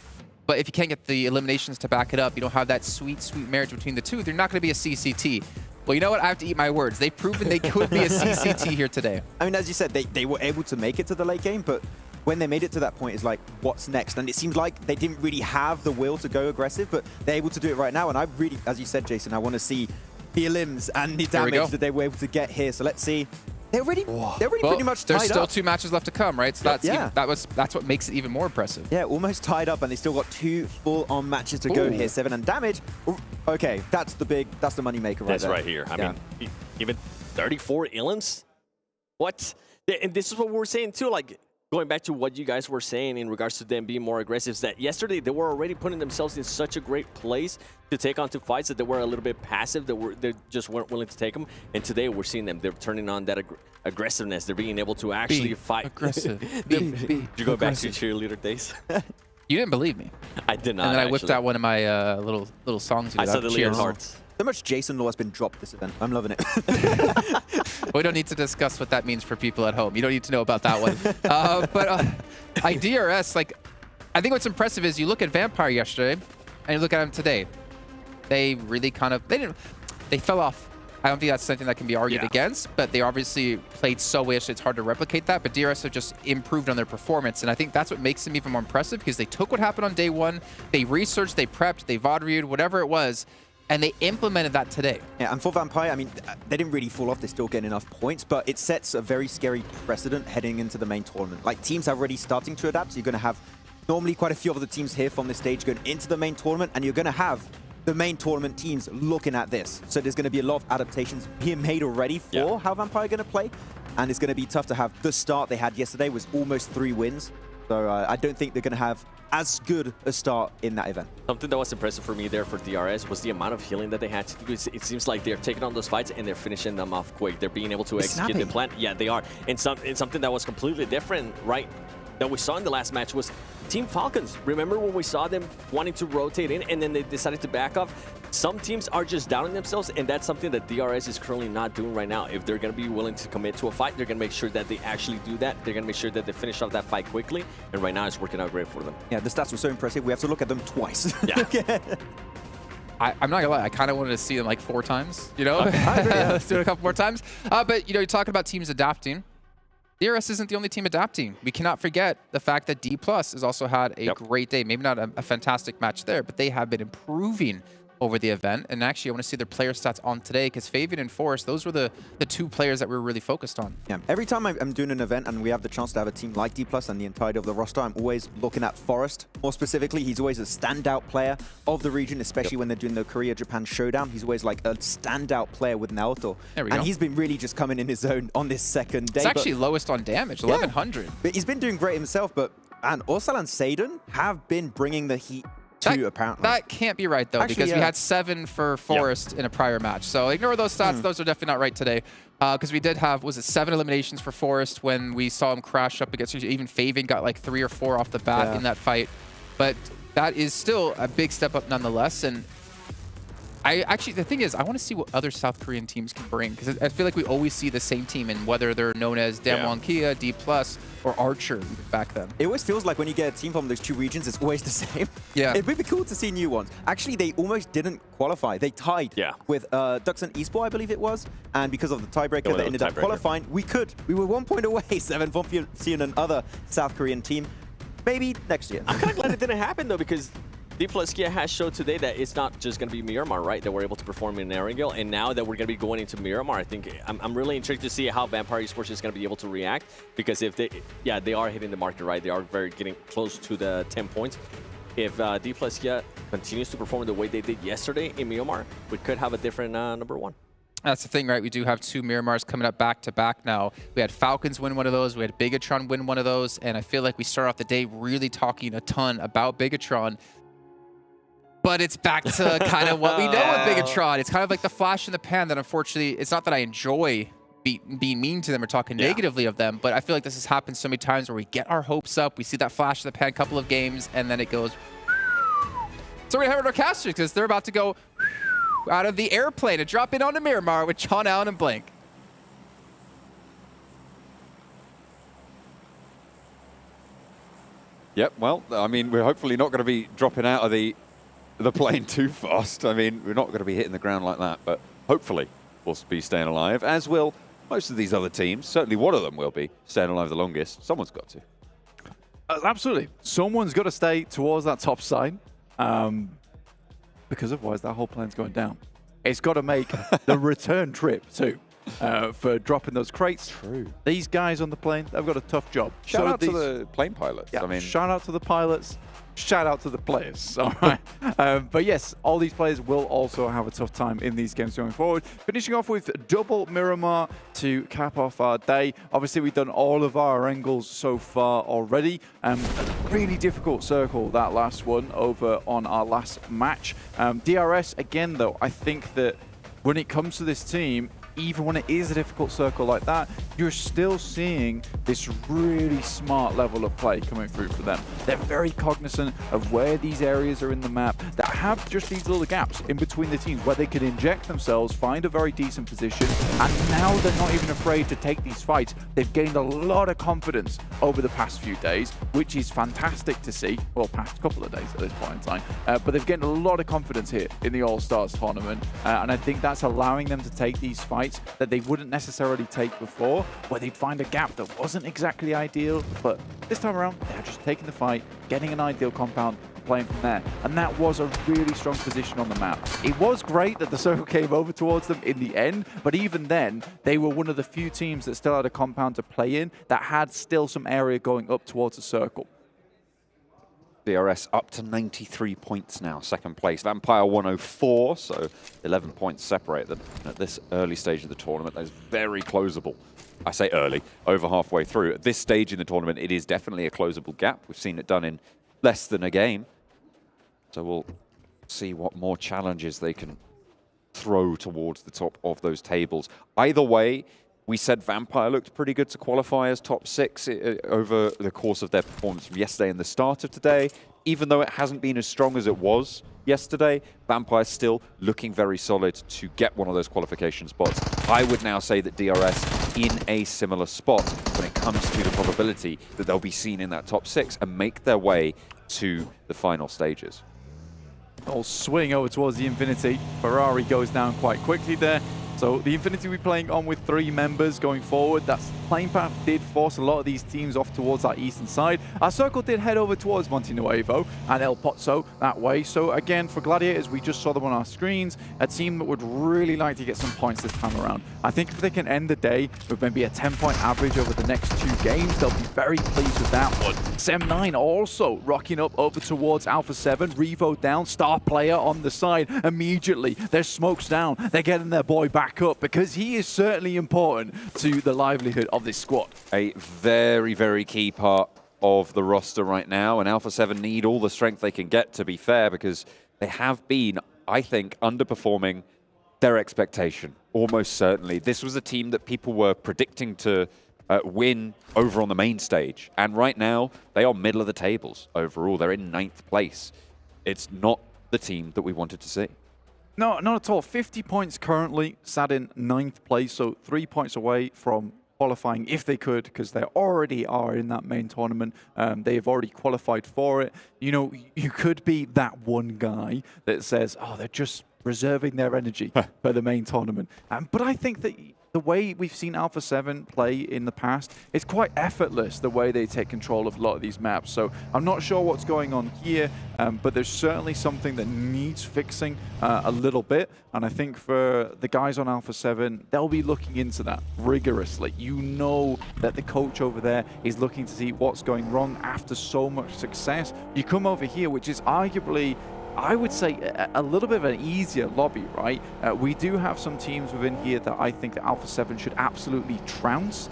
but if you can't get the eliminations to back it up, you don't have that sweet, sweet marriage between the two, they're not going to be a CCT. Well, you know what? I have to eat my words. They've proven they could be a CCT here today. I mean, as you said, they were able to make it to the late game, but when they made it to that point, it's like, what's next? And it seems like they didn't really have the will to go aggressive, but they're able to do it right now. And I really, as you said, Jason, I want to see the elims and the damage that they were able to get here. So let's see. They're already pretty much tied There's still up. 2 matches left to come, right? So that's what makes it even more impressive. Yeah, almost tied up, and they still got 2 full-on matches to go here. 7 and damage. Okay, that's the money maker right there. That's right here. I mean, even 34 elims? What? And this is what we're saying too, like, going back to what you guys were saying in regards to them being more aggressive, is that yesterday they were already putting themselves in such a great place to take on to fights that they were a little bit passive, they just weren't willing to take them. And today we're seeing them, they're turning on that aggressiveness. They're being able to actually fight. Aggressive. Did you go back to your cheerleader days? You didn't believe me. I did not. And then I whipped out one of my little songs. I saw the Leon hearts. So much Jason law has been dropped this event. I'm loving it. We don't need to discuss what that means for people at home. You don't need to know about that one. DRS, like, I think what's impressive is you look at Vampire yesterday and you look at them today. They really they fell off. I don't think that's something that can be argued against, but they obviously played so well, it's hard to replicate that. But DRS have just improved on their performance, and I think that's what makes them even more impressive, because they took what happened on day one, they researched, they prepped, they VOD reviewed, whatever it was, and they implemented that today. Yeah, and for Vampire, I mean, they didn't really fall off. They're still getting enough points, but it sets a very scary precedent heading into the main tournament. Like, teams are already starting to adapt, so you're going to have normally quite a few of the teams here from this stage going into the main tournament, and you're going to have the main tournament teams looking at this. So there's going to be a lot of adaptations being made already for how Vampire are going to play, and it's going to be tough to have the start they had yesterday was almost 3 wins. So I don't think they're going to have as good a start in that event. Something that was impressive for me there for DRS was the amount of healing that they had to do. It seems like they're taking on those fights and they're finishing them off quick. They're being able to execute the plan. Yeah, they are. And something that was completely different, right, that we saw in the last match was Team Falcons. Remember when we saw them wanting to rotate in and then they decided to back off? Some teams are just doubting themselves, and that's something that DRS is currently not doing right now. If they're going to be willing to commit to a fight, they're going to make sure that they actually do that. They're going to make sure that they finish off that fight quickly, and right now it's working out great for them. Yeah, the stats were so impressive. We have to look at them twice. Yeah. I'm not gonna lie, I kind of wanted to see them like 4 times, you know? Let's do it a couple more times. But, you know, you're talking about teams adapting. DRS isn't the only team adapting. We cannot forget the fact that D+ has also had a great day. Maybe not a fantastic match there, but they have been improving over the event. And actually, I want to see their player stats on today, because Fabian and Forrest, those were the 2 players that we were really focused on. Yeah, every time I'm doing an event and we have the chance to have a team like D+ and the entirety of the roster, I'm always looking at Forrest. More specifically, he's always a standout player of the region, especially when they're doing the Korea-Japan showdown. He's always like a standout player with Naoto. There we go. And he's been really just coming in his zone on this second day. It's actually lowest on damage, 1100. But he's been doing great himself, but Orsal and Seidon have been bringing the heat apparently. That can't be right, though, actually, because we had 7 for Forrest in a prior match. So ignore those stats. Those are definitely not right today. Because we did have, was it 7 eliminations for Forrest when we saw him crash up against, even Fabian got like 3 or 4 off the bat in that fight. But that is still a big step up nonetheless. And the thing is, I want to see what other South Korean teams can bring, because I feel like we always see the same team, and whether they're known as Damwon Kia, D+, or Archer back then. It always feels like when you get a team from those 2 regions, it's always the same. Yeah. It'd be cool to see new ones. Actually, they almost didn't qualify. They tied with AGONxI8 Esports, I believe it was, and because of the tiebreaker, they ended up qualifying. We were 1 point away, 7 from seeing another South Korean team. Maybe next year. I'm kind of glad it didn't happen, though, because D+Kia has showed today that it's not just going to be Miramar, right? That we're able to perform in Erangel, and now that we're going to be going into Miramar, I think I'm really intrigued to see how Vampire Esports is going to be able to react, because if they are hitting the market, right? They are getting close to the 10 points. If D+Kia continues to perform the way they did yesterday in Miramar, we could have a different number one. That's the thing, right? We do have 2 Miramars coming up back-to-back now. We had Falcons win one of those. We had Bigetron win one of those. And I feel like we start off the day really talking a ton about Bigetron. But it's back to kind of what we know with Bigetron. It's kind of like the flash in the pan that, unfortunately, it's not that I enjoy being mean to them or talking negatively of them, but I feel like this has happened so many times where we get our hopes up, we see that flash in the pan couple of games, and then it goes. So we're going to have our casters because they're about to go out of the airplane and drop in onto Miramar with John Allen and Blink. Yep, well, I mean, we're hopefully not going to be dropping out of the plane too fast. I mean, we're not going to be hitting the ground like that, but hopefully we'll be staying alive, as will most of these other teams. Certainly one of them will be staying alive the longest. Someone's got to. Absolutely. Someone's got to stay towards that top side. Because otherwise that whole plane's going down. It's got to make the return trip too for dropping those crates. True. These guys on the plane, they've got a tough job. Shout out to the plane pilots. Yeah, I mean, shout out to the pilots. Shout out to the players. All right. But yes, all these players will also have a tough time in these games going forward. Finishing off with double Miramar to cap off our day. Obviously, we've done all of our angles so far already. A really difficult circle, that last one, over on our last match. DRS, again, though, I think that when it comes to this team, even when it is a difficult circle like that, you're still seeing this really smart level of play coming through for them. They're very cognizant of where these areas are in the map that have just these little gaps in between the teams where they could inject themselves, find a very decent position, and now they're not even afraid to take these fights. They've gained a lot of confidence over the past few days, which is fantastic to see. Well, past couple of days at this point in time. But they've gained a lot of confidence here in the All-Stars tournament, and I think that's allowing them to take these fights that they wouldn't necessarily take before, where they'd find a gap that wasn't exactly ideal, but this time around, they're just taking the fight, getting an ideal compound, playing from there. And that was a really strong position on the map. It was great that the circle came over towards them in the end, but even then, they were one of the few teams that still had a compound to play in that had still some area going up towards the circle. DRS up to 93 points now, second place. Vampire 104, so 11 points separate them at this early stage of the tournament. That is very closable. I say early, over halfway through. At this stage in the tournament, it is definitely a closable gap. We've seen it done in less than a game. So we'll see what more challenges they can throw towards the top of those tables. Either way, we said Vampire looked pretty good to qualify as top 6 over the course of their performance from yesterday and the start of today. Even though it hasn't been as strong as it was yesterday, Vampire's still looking very solid to get one of those qualification spots. I would now say that DRS in a similar spot when it comes to the probability that they'll be seen in that top 6 and make their way to the final stages. I'll swing over towards the Infinity. Ferrari goes down quite quickly there. So the Infinity will be playing on with 3 members going forward. That playing path did force a lot of these teams off towards that eastern side. Our circle did head over towards Monte Nuevo and El Pozo that way. So again, for Gladiators, we just saw them on our screens. A team that would really like to get some points this time around. I think if they can end the day with maybe a 10-point average over the next 2 games, they'll be very pleased with that one. Sem9 also rocking up over towards Alpha7. Revo down, star player on the side. Immediately, there's smokes down. They're getting their boy back up because he is certainly important to the livelihood of this squad. A very, very key part of the roster right now, and Alpha7 need all the strength they can get, to be fair, because they have been, I think, underperforming their expectation, almost certainly. This was a team that people were predicting to win over on the main stage, and right now, they are middle of the tables overall. They're in 9th place. It's not the team that we wanted to see. No, not at all. 50 points currently, sat in 9th place, so 3 points away from qualifying if they could, because they already are in that main tournament. They've already qualified for it. You know, you could be that one guy that says, oh, they're just reserving their energy for the main tournament. But I think that the way we've seen Alpha7 play in the past, it's quite effortless the way they take control of a lot of these maps. So I'm not sure what's going on here, but there's certainly something that needs fixing a little bit. And I think for the guys on Alpha7, they'll be looking into that rigorously. You know that the coach over there is looking to see what's going wrong after so much success. You come over here, which is arguably, I would say, a little bit of an easier lobby, right? We do have some teams within here that I think that Alpha7 should absolutely trounce,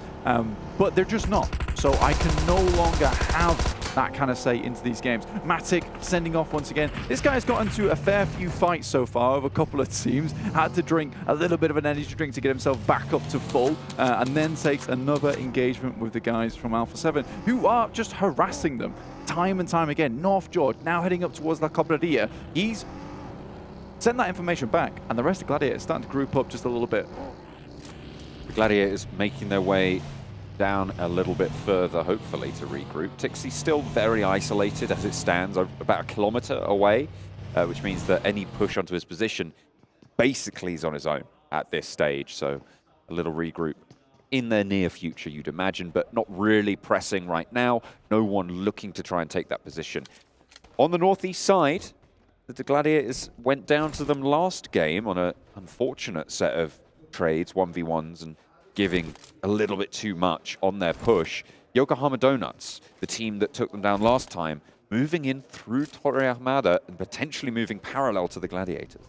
but they're just not. So I can no longer have that kind of say into these games. Matic sending off once again. This guy's got into a fair few fights so far over a couple of teams. Had to drink a little bit of an energy drink to get himself back up to full, and then takes another engagement with the guys from Alpha7, who are just harassing them time and time again. North George now heading up towards La Cobreria. He's sent that information back, and the rest of Gladiators starting to group up just a little bit. The Gladiators making their way down a little bit further, hopefully, to regroup. Tixie's still very isolated as it stands, about a kilometer away, which means that any push onto his position basically is on his own at this stage. So a little regroup in the near future, you'd imagine, but not really pressing right now. No one looking to try and take that position. On the northeast side, the Gladiators went down to them last game on an unfortunate set of trades, 1v1s, and giving a little bit too much on their push. Yokohama Donuts, the team that took them down last time, moving in through Torre Armada and potentially moving parallel to the Gladiators.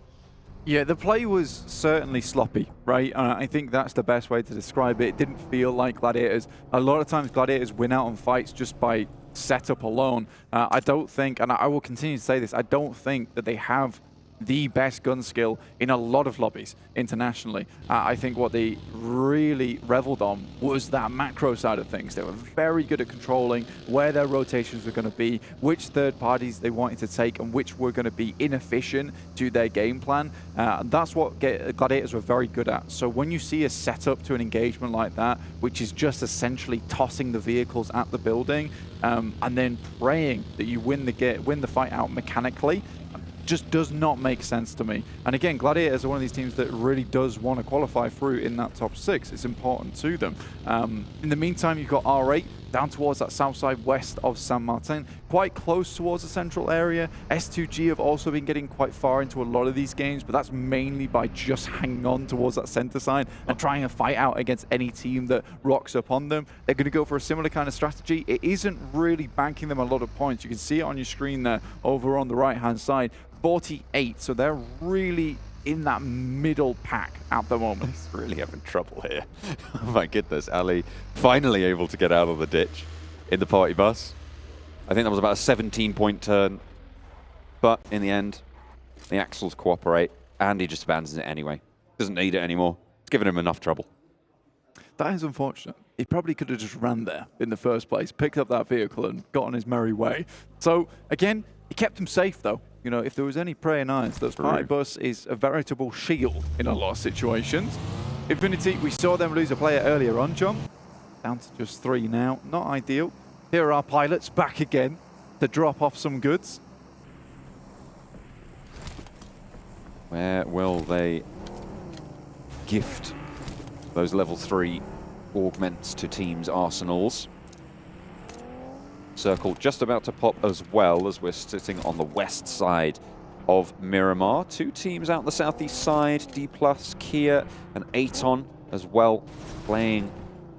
Yeah, the play was certainly sloppy, right? I think that's the best way to describe it. It didn't feel like Gladiators. A lot of times Gladiators win out on fights just by setup alone. I don't think, and I will continue to say this, I don't think that they have the best gun skill in a lot of lobbies internationally. I think what they really reveled on was that macro side of things. They were very good at controlling where their rotations were going to be, which third parties they wanted to take, and which were going to be inefficient to their game plan. That's what Gladiators were very good at. So when you see a setup to an engagement like that, which is just essentially tossing the vehicles at the building, and then praying that you win the fight out mechanically, just does not make sense to me. And again, Gladiators are one of these teams that really does want to qualify through in that top 6. It's important to them. In the meantime, you've got R8 down towards that south side west of San Martin, quite close towards the central area. S2G have also been getting quite far into a lot of these games, but that's mainly by just hanging on towards that center side and trying to fight out against any team that rocks up on them. They're going to go for a similar kind of strategy. It isn't really banking them a lot of points. You can see it on your screen there over on the right-hand side. 48, so they're really in that middle pack at the moment. He's really having trouble here. Oh my goodness, Ali finally able to get out of the ditch in the party bus. I think that was about a 17-point turn, but in the end, the axles cooperate, and he just abandons it anyway. Doesn't need it anymore. It's given him enough trouble. That is unfortunate. He probably could have just ran there in the first place, picked up that vehicle and got on his merry way. So again, he kept him safe though. You know, if there was any praying eyes, that party bus is a veritable shield in a lot of situations. Infinity, we saw them lose a player earlier on, John. Down to just 3 now. Not ideal. Here are our pilots back again to drop off some goods. Where will they gift those level 3 augments to teams' arsenals? Circle just about to pop as well, as we're sitting on the west side of Miramar. 2 teams out the southeast side, D+, Kia and Aton as well, playing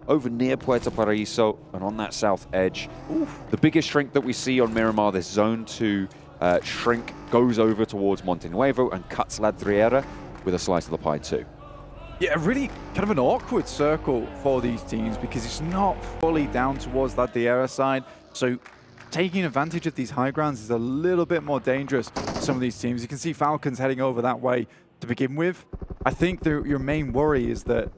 over near Puerto Paraíso and on that south edge. Oof. The biggest shrink that we see on Miramar, this zone 2 shrink, goes over towards Monte Nuevo and cuts La Driera with a slice of the pie too. Yeah, really kind of an awkward circle for these teams because it's not fully down towards that Driera side. So taking advantage of these high grounds is a little bit more dangerous for some of these teams. You can see Falcons heading over that way to begin with. I think your main worry is that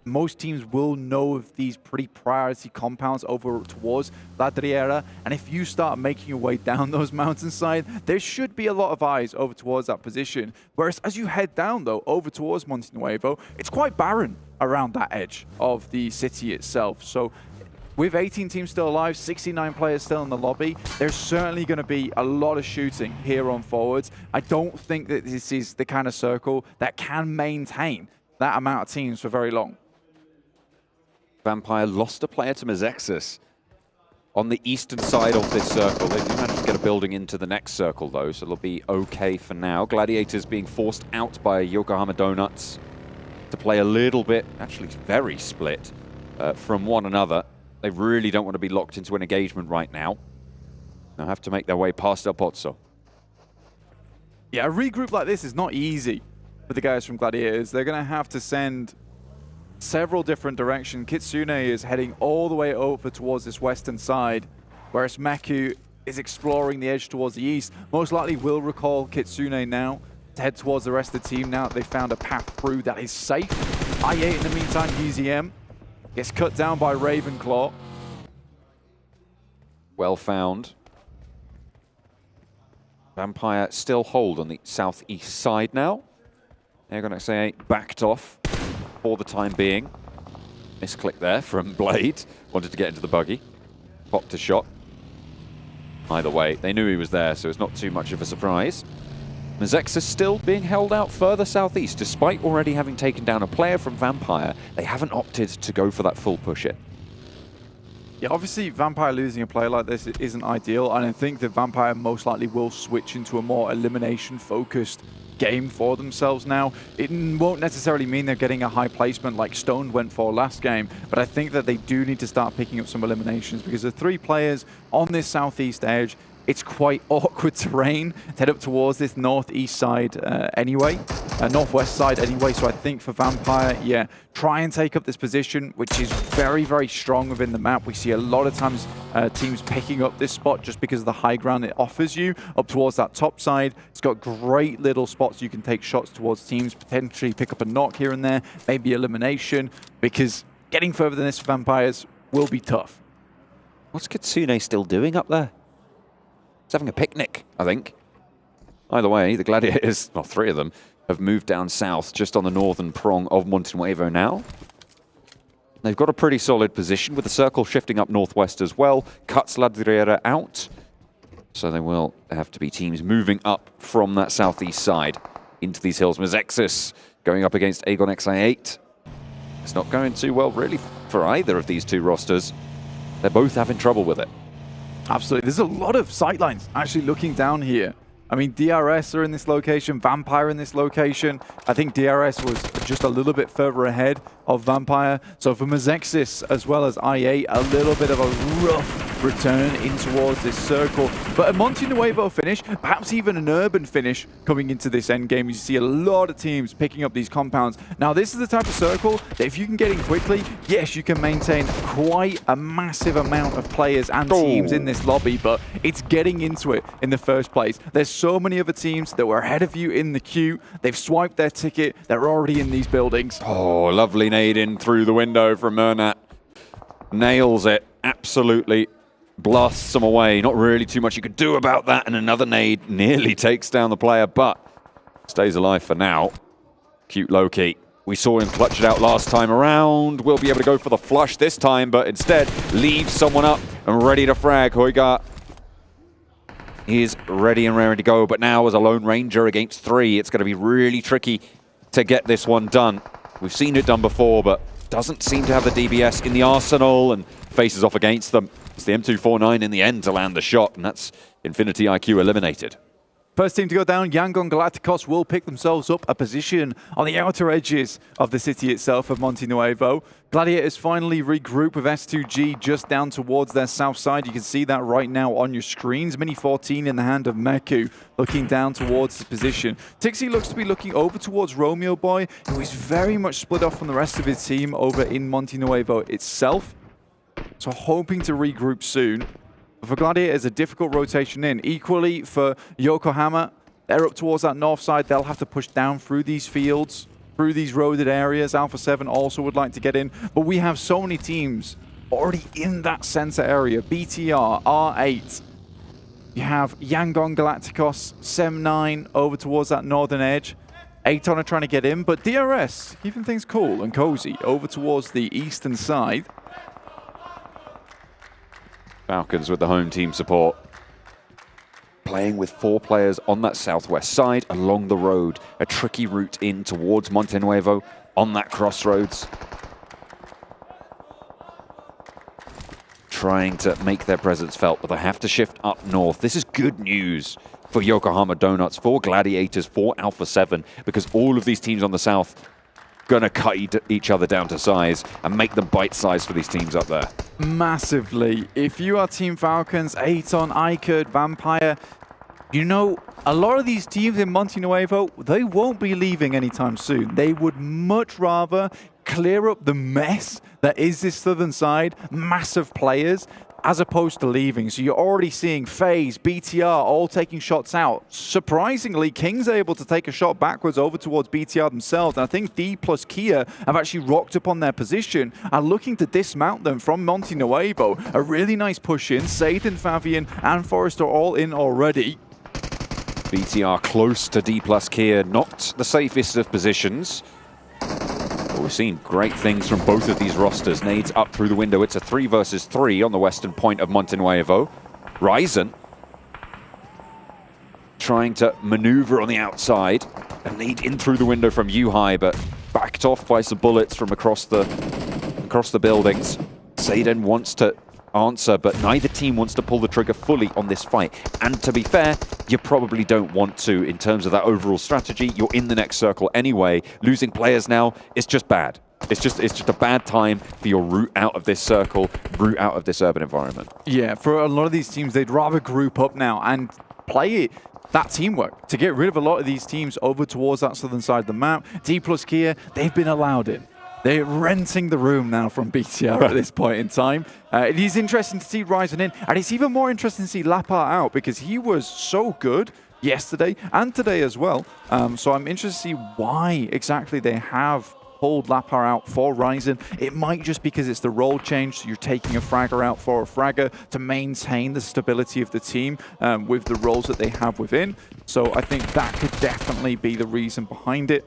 most teams will know of these pretty priority compounds over towards La Driera, and if you start making your way down those mountainside, there should be a lot of eyes over towards that position. Whereas as you head down, though, over towards Monte Nuevo, it's quite barren around that edge of the city itself. So with 18 teams still alive, 69 players still in the lobby, there's certainly going to be a lot of shooting here on forwards. I don't think that this is the kind of circle that can maintain that amount of teams for very long. Vampire lost a player to Mezexus on the eastern side of this circle. They do manage to get a building into the next circle, though, so they'll be okay for now. Gladiators being forced out by Yokohama Donuts to play a little bit, actually very split from one another. They really don't want to be locked into an engagement right now. They'll have to make their way past El Pozzo. Yeah, a regroup like this is not easy for the guys from Gladiators. They're going to have to send several different directions. Kitsune is heading all the way over towards this western side, whereas Meku is exploring the edge towards the east. Most likely will recall Kitsune now to head towards the rest of the team now that they found a path through that is safe. i8 in the meantime, UZM gets cut down by Ravenclaw. Well found. Vampire still hold on the southeast side now. AGONxI8 backed off for the time being. Misclick there from Blade. Wanted to get into the buggy. Popped a shot. Either way, they knew he was there, so it's not too much of a surprise. Mezexus still being held out further southeast. Despite already having taken down a player from Vampire, they haven't opted to go for that full push it. Yeah, obviously Vampire losing a player like this isn't ideal, and I think that Vampire most likely will switch into a more elimination-focused game for themselves now. It won't necessarily mean they're getting a high placement like Stone went for last game, but I think that they do need to start picking up some eliminations because the 3 players on this southeast edge, it's quite awkward terrain to head up towards this northeast side anyway, northwest side anyway. So I think for Vampire, yeah, try and take up this position, which is very, very strong within the map. We see a lot of times teams picking up this spot just because of the high ground it offers you up towards that top side. It's got great little spots you can take shots towards teams, potentially pick up a knock here and there, maybe elimination, because getting further than this for Vampires will be tough. What's Kitsune still doing up there? He's having a picnic, I think. Either way, the Gladiators, well, 3 of them, have moved down south, just on the northern prong of Monte Nuevo now. They've got a pretty solid position, with the circle shifting up northwest as well. Cuts Ladriera out. So they will have to be teams moving up from that southeast side into these hills. Mezexus going up against AGONxI8. It's not going too well, really, for either of these 2 rosters. They're both having trouble with it. Absolutely. There's a lot of sightlines actually looking down here. I mean, DRS are in this location, Vampire in this location. I think DRS was just a little bit further ahead of Vampire. So for Mezexus as well as i8, a little bit of a rough return in towards this circle. But a Monte Nuevo finish, perhaps even an urban finish coming into this end game. You see a lot of teams picking up these compounds. Now, this is the type of circle that if you can get in quickly, yes, you can maintain quite a massive amount of players and teams in this lobby, but it's getting into it in the first place. There's so many other teams that were ahead of you in the queue. They've swiped their ticket. They're already in these buildings. Oh, lovely nade in through the window from Murnat. Nails it. Absolutely blasts them away. Not really too much you could do about that. And another nade nearly takes down the player, but stays alive for now. Cute Loki. We saw him clutch it out last time around. We'll be able to go for the flush this time, but instead leaves someone up and ready to frag. Hoigar is ready and ready to go, but now as a Lone Ranger against 3, it's going to be really tricky to get this one done. We've seen it done before, but doesn't seem to have the DBS in the arsenal and faces off against them. It's the M249 in the end to land the shot, and that's Infinity IQ eliminated. First team to go down, Yangon Galacticos will pick themselves up a position on the outer edges of the city itself of Monte Nuevo. Gladiators finally regroup with S2G just down towards their south side. You can see that right now on your screens. Mini 14 in the hand of Meku, looking down towards his position. Tixie looks to be looking over towards Romeo Boy, who is very much split off from the rest of his team over in Monte Nuevo itself. So hoping to regroup soon. For Gladiators, a difficult rotation in. Equally for Yokohama, they're up towards that north side. They'll have to push down through these fields, through these roaded areas. Alpha7 also would like to get in. But we have so many teams already in that center area. BTR, R8. You have Yangon Galacticos, Sem9 over towards that northern edge. Aton are trying to get in, but DRS keeping things cool and cozy over towards the eastern side. Falcons with the home team support. Playing with 4 players on that southwest side along the road. A tricky route in towards Monte Nuevo on that crossroads. trying to make their presence felt, but they have to shift up north. This is good news for Yokohama Donuts, for Gladiators, for Alpha7, because all of these teams on the south gonna cut each other down to size and make them bite-sized for these teams up there. Massively. If you are Team Falcons, Aton, iKURD, Vampire, you know, a lot of these teams in Monte Nuevo, they won't be leaving anytime soon. They would much rather clear up the mess that is this southern side, massive players, as opposed to leaving. So you're already seeing FaZe, BTR all taking shots out. Surprisingly, King's able to take a shot backwards over towards BTR themselves. And I think D plus Kia have actually rocked up on their position and looking to dismount them from Monte Nuevo. A really nice push in. Satan, Fabian, and Forrest are all in already. BTR close to D plus Kia, not the safest of positions. But we've seen great things from both of these rosters. Nades up through the window. It's a 3 versus 3 on the western point of Monte Nuevo. Ryzen trying to maneuver on the outside. A nade in through the window from Yuhai, but backed off by some bullets from across the buildings. Satan wants to answer, but neither team wants to pull the trigger fully on this fight. And to be fair, you probably don't want to in terms of that overall strategy. You're in the next circle anyway. Losing players now is just bad. It's just a bad time for your route out of this circle, route out of this urban environment. Yeah, for a lot of these teams, they'd rather group up now and play that teamwork to get rid of a lot of these teams over towards that southern side of the map. D plus Kia, they've been allowed in. They're renting the room now from BTR at this point in time. It is interesting to see Ryzen in, and it's even more interesting to see Lapar out because he was so good yesterday and today as well. So I'm interested to see why exactly they have pulled Lapar out for Ryzen. It might just because it's the role change, so you're taking a fragger out for a fragger to maintain the stability of the team with the roles that they have within. So I think that could definitely be the reason behind it.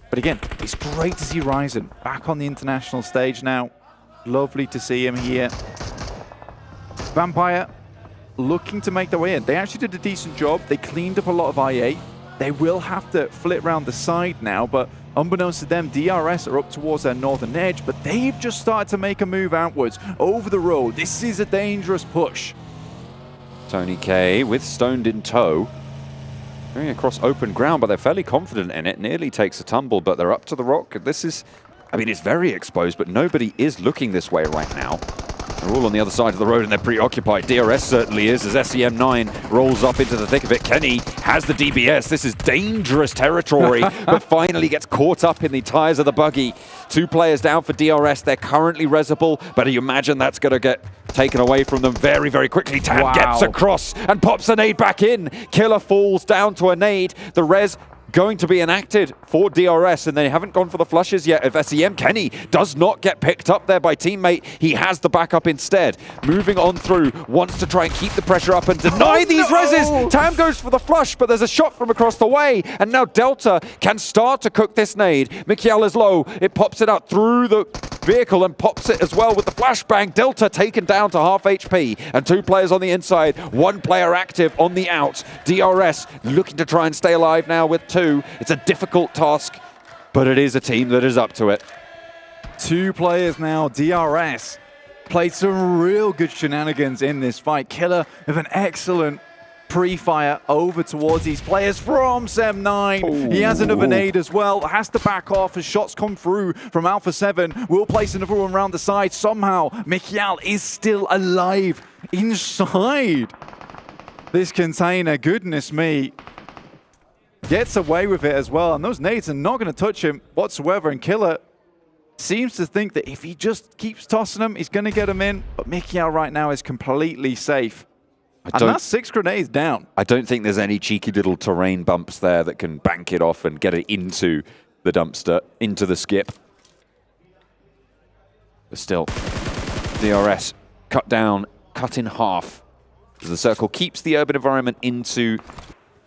But again, it's great to see Ryzen back on the international stage now. Lovely to see him here. Vampire looking to make their way in. They actually did a decent job. They cleaned up a lot of I8. They will have to flip around the side now, but unbeknownst to them, DRS are up towards their northern edge, but they've just started to make a move outwards over the road. This is a dangerous push. Tony K with Stoned in tow. Going across open ground, but they're fairly confident in it. Nearly takes a tumble, but they're up to the rock. This is, I mean, it's very exposed, but nobody is looking this way right now. They're all on the other side of the road and they're preoccupied. DRS certainly is, as SEM9 rolls up into the thick of it. Kenny has the DBS. This is dangerous territory, but finally gets caught up in the tires of the buggy. 2 players down for DRS. They're currently resable, but you imagine that's going to get taken away from them very, very quickly. Tam gets across and pops a nade back in. Killer falls down to a nade. The res going to be enacted for DRS, and they haven't gone for the flushes yet. If SEM Kenny does not get picked up there by teammate, he has the backup instead. Moving on through, wants to try and keep the pressure up and deny these reses. Tam goes for the flush, but there's a shot from across the way, and now Delta can start to cook this nade. Mikiel is low. It pops it out through the vehicle and pops it as well with the flashbang. Delta taken down to half HP, and 2 players on the inside, 1 player active on the out. DRS looking to try and stay alive now with 2. It's a difficult task, but it is a team that is up to it. 2 players now. DRS played some real good shenanigans in this fight. Killer with an excellent pre-fire over towards these players from SEM9. He has another nade as well. Has to back off as shots come through from Alpha7. Will place another one around the side. Somehow, Mikiel is still alive inside this container. Goodness me. Gets away with it as well. And those nades are not going to touch him whatsoever. And Killer seems to think that if he just keeps tossing them, he's going to get them in. But Mikiel right now is completely safe. And that's 6 grenades down. I don't think there's any cheeky little terrain bumps there that can bank it off and get it into the dumpster, into the skip. But still, DRS cut down, cut in half. As the circle keeps the urban environment into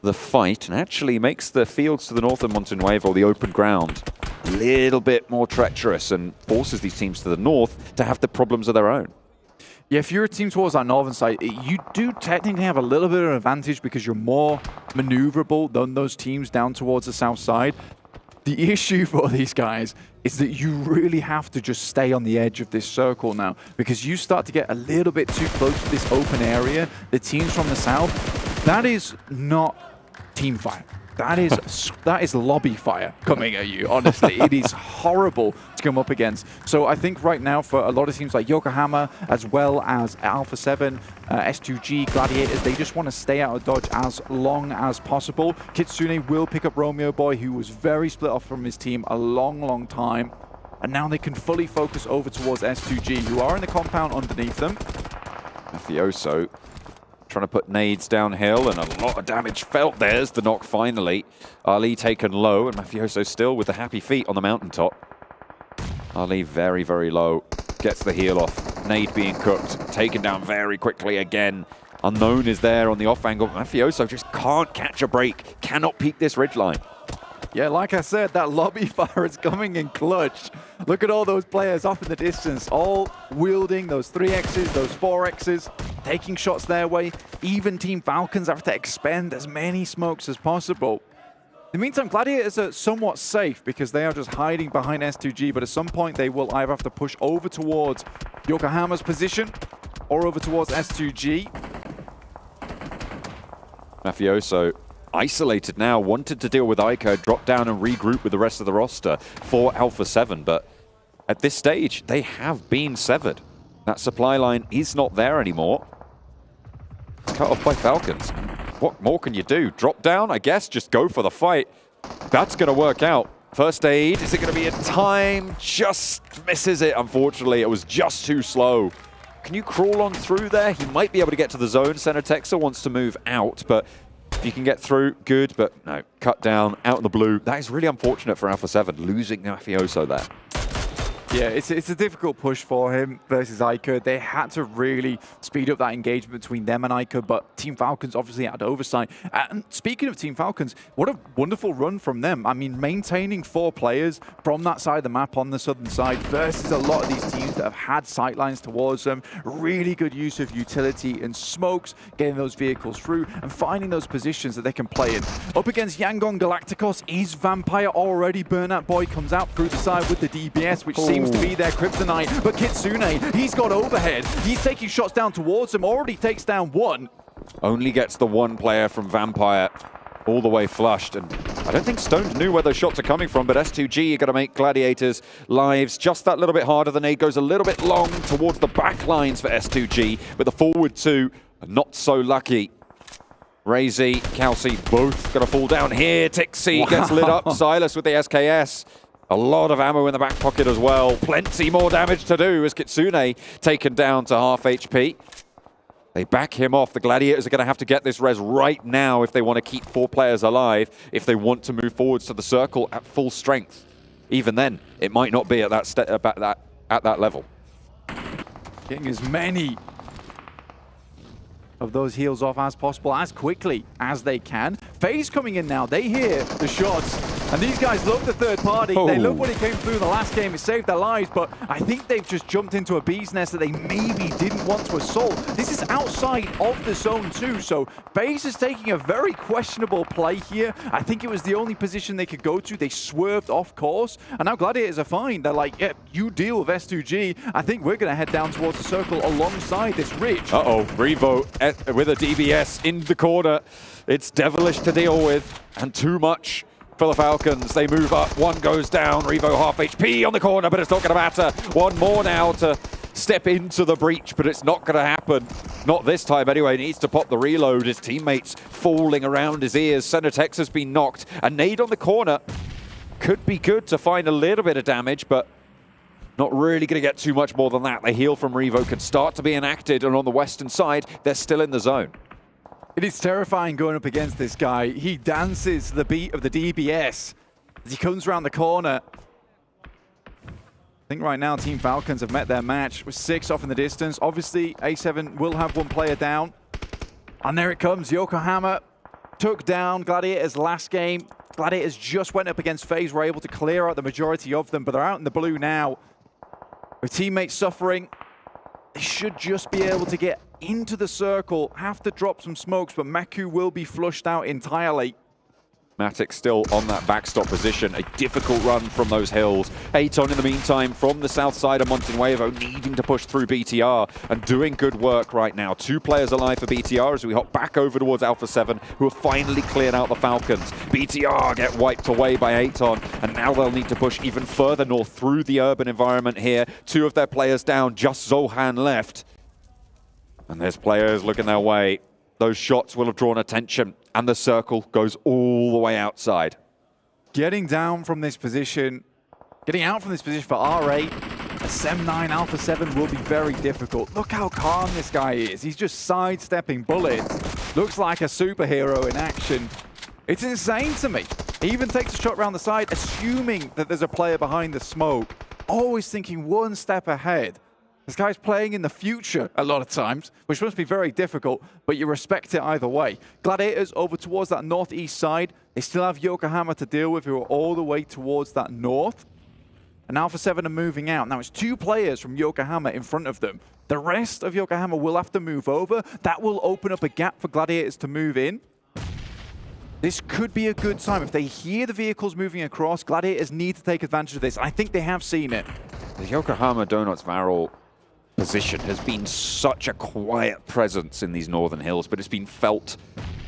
the fight and actually makes the fields to the north of Monte Nuevo, the open ground, a little bit more treacherous and forces these teams to the north to have the problems of their own. Yeah, if you're a team towards that northern side, you do technically have a little bit of an advantage because you're more maneuverable than those teams down towards the south side. The issue for these guys is that you really have to just stay on the edge of this circle now, because you start to get a little bit too close to this open area. The teams from the south, that is not team fight. That is lobby fire coming at you, honestly. It is horrible to come up against. So I think right now for a lot of teams like Yokohama, as well as Alpha7, S2G, Gladiators, they just want to stay out of dodge as long as possible. Kitsune will pick up Romeo Boy, who was very split off from his team a long time. And now they can fully focus over towards S2G, who are in the compound underneath them. Mafioso trying to put nades downhill, and a lot of damage felt. There's the knock finally. Ali taken low, and Mafioso still with the happy feet on the mountaintop. Ali very, very low. Gets the heal off. Nade being cooked. Taken down very quickly again. Unknown is there on the off angle. Mafioso just can't catch a break. Cannot peek this ridgeline. Yeah, like I said, that lobby fire is coming in clutch. Look at all those players off in the distance, all wielding those 3Xs, those 4Xs, taking shots their way. Even Team Falcons have to expend as many smokes as possible. In the meantime, Gladiators are somewhat safe because they are just hiding behind S2G, but at some point they will either have to push over towards Yokohama's position or over towards S2G. Mafioso isolated now, wanted to deal with iKURD, drop down and regroup with the rest of the roster for Alpha7, but at this stage, they have been severed. That supply line is not there anymore. Cut off by Falcons. What more can you do? Drop down, I guess, just go for the fight. That's going to work out. First aid, is it going to be in time? Just misses it, unfortunately. It was just too slow. Can you crawl on through there? He might be able to get to the zone. Center Texer wants to move out, but if you can get through, good, but no. Cut down, out in the blue. That is really unfortunate for Alpha7, losing Mafioso there. Yeah, it's a difficult push for him versus iKURD. They had to really speed up that engagement between them and iKURD, but Team Falcons obviously had oversight. And speaking of Team Falcons, what a wonderful run from them. I mean, maintaining 4 players from that side of the map on the southern side versus a lot of these teams that have had sightlines towards them. Really good use of utility and smokes, getting those vehicles through and finding those positions that they can play in. Up against Yangon Galacticos is Vampire already. Burnout Boy comes out through the side with the DBS, which seems to be their kryptonite, but Kitsune, he's got overhead. He's taking shots down towards him, already takes down one. Only gets the one player from Vampire all the way flushed, and I don't think Stone knew where those shots are coming from, but S2G are going to make Gladiators' lives just that little bit harder. The nade goes a little bit long towards the back lines for S2G, but the forward two are not so lucky. Razy, Kelsey, both going to fall down here. Tixie gets lit up. Silas with the SKS. A lot of ammo in the back pocket as well. Plenty more damage to do as Kitsune taken down to half HP. They back him off. The Gladiators are going to have to get this res right now if they want to keep 4 players alive, if they want to move forwards to the circle at full strength. Even then, it might not be at that level. Getting as many of those heals off as possible, as quickly as they can. FaZe coming in now. They hear the shots, and these guys love the third party. They love what it came through in the last game. It saved their lives, but I think they've just jumped into a bee's nest that they maybe didn't want to assault. This is outside of the zone too, so FaZe is taking a very questionable play here. I think it was the only position they could go to. They swerved off course, and now Gladiators are fine. They're like, yeah, you deal with S2G. I think we're going to head down towards the circle alongside this ridge. Uh-oh, Revo with a DBS in the corner. It's devilish to deal with, and too much for the Falcons. They move up, one goes down, Revo half HP on the corner, but it's not going to matter. One more now to step into the breach, but it's not going to happen. Not this time anyway. He needs to pop the reload. His teammates falling around his ears. Cenetex has been knocked. A nade on the corner could be good to find a little bit of damage, but not really going to get too much more than that. The heal from Revo can start to be enacted, and on the western side, they're still in the zone. It is terrifying going up against this guy. He dances the beat of the DBS as he comes around the corner. I think right now Team Falcons have met their match with 6 off in the distance. Obviously, A7 will have 1 player down. And there it comes. Yokohama took down Gladiators last game. Gladiators just went up against FaZe, were able to clear out the majority of them, but they're out in the blue now. With teammates suffering, they should just be able to get into the circle, have to drop some smokes, but Maku will be flushed out entirely. Matic still on that backstop position. A difficult run from those hills. Aton in the meantime from the south side of Montenuevo needing to push through BTR and doing good work right now. 2 players alive for BTR as we hop back over towards Alpha7 who have finally cleared out the Falcons. BTR get wiped away by Aton and now they'll need to push even further north through the urban environment here. 2 of their players down, just Zohan left. And there's players looking their way. Those shots will have drawn attention, and the circle goes all the way outside. Getting down from this position, getting out from this position for R8, a Sem9 Alpha7 will be very difficult. Look how calm this guy is. He's just sidestepping bullets. Looks like a superhero in action. It's insane to me. He even takes a shot around the side, assuming that there's a player behind the smoke. Always thinking one step ahead. This guy's playing in the future a lot of times, which must be very difficult, but you respect it either way. Gladiators over towards that northeast side. They still have Yokohama to deal with, who are all the way towards that north. And Alpha7 are moving out. Now, it's 2 players from Yokohama in front of them. The rest of Yokohama will have to move over. That will open up a gap for Gladiators to move in. This could be a good time. If they hear the vehicles moving across, Gladiators need to take advantage of this. I think they have seen it. The Yokohama Donuts Varel position has been such a quiet presence in these northern hills, but it's been felt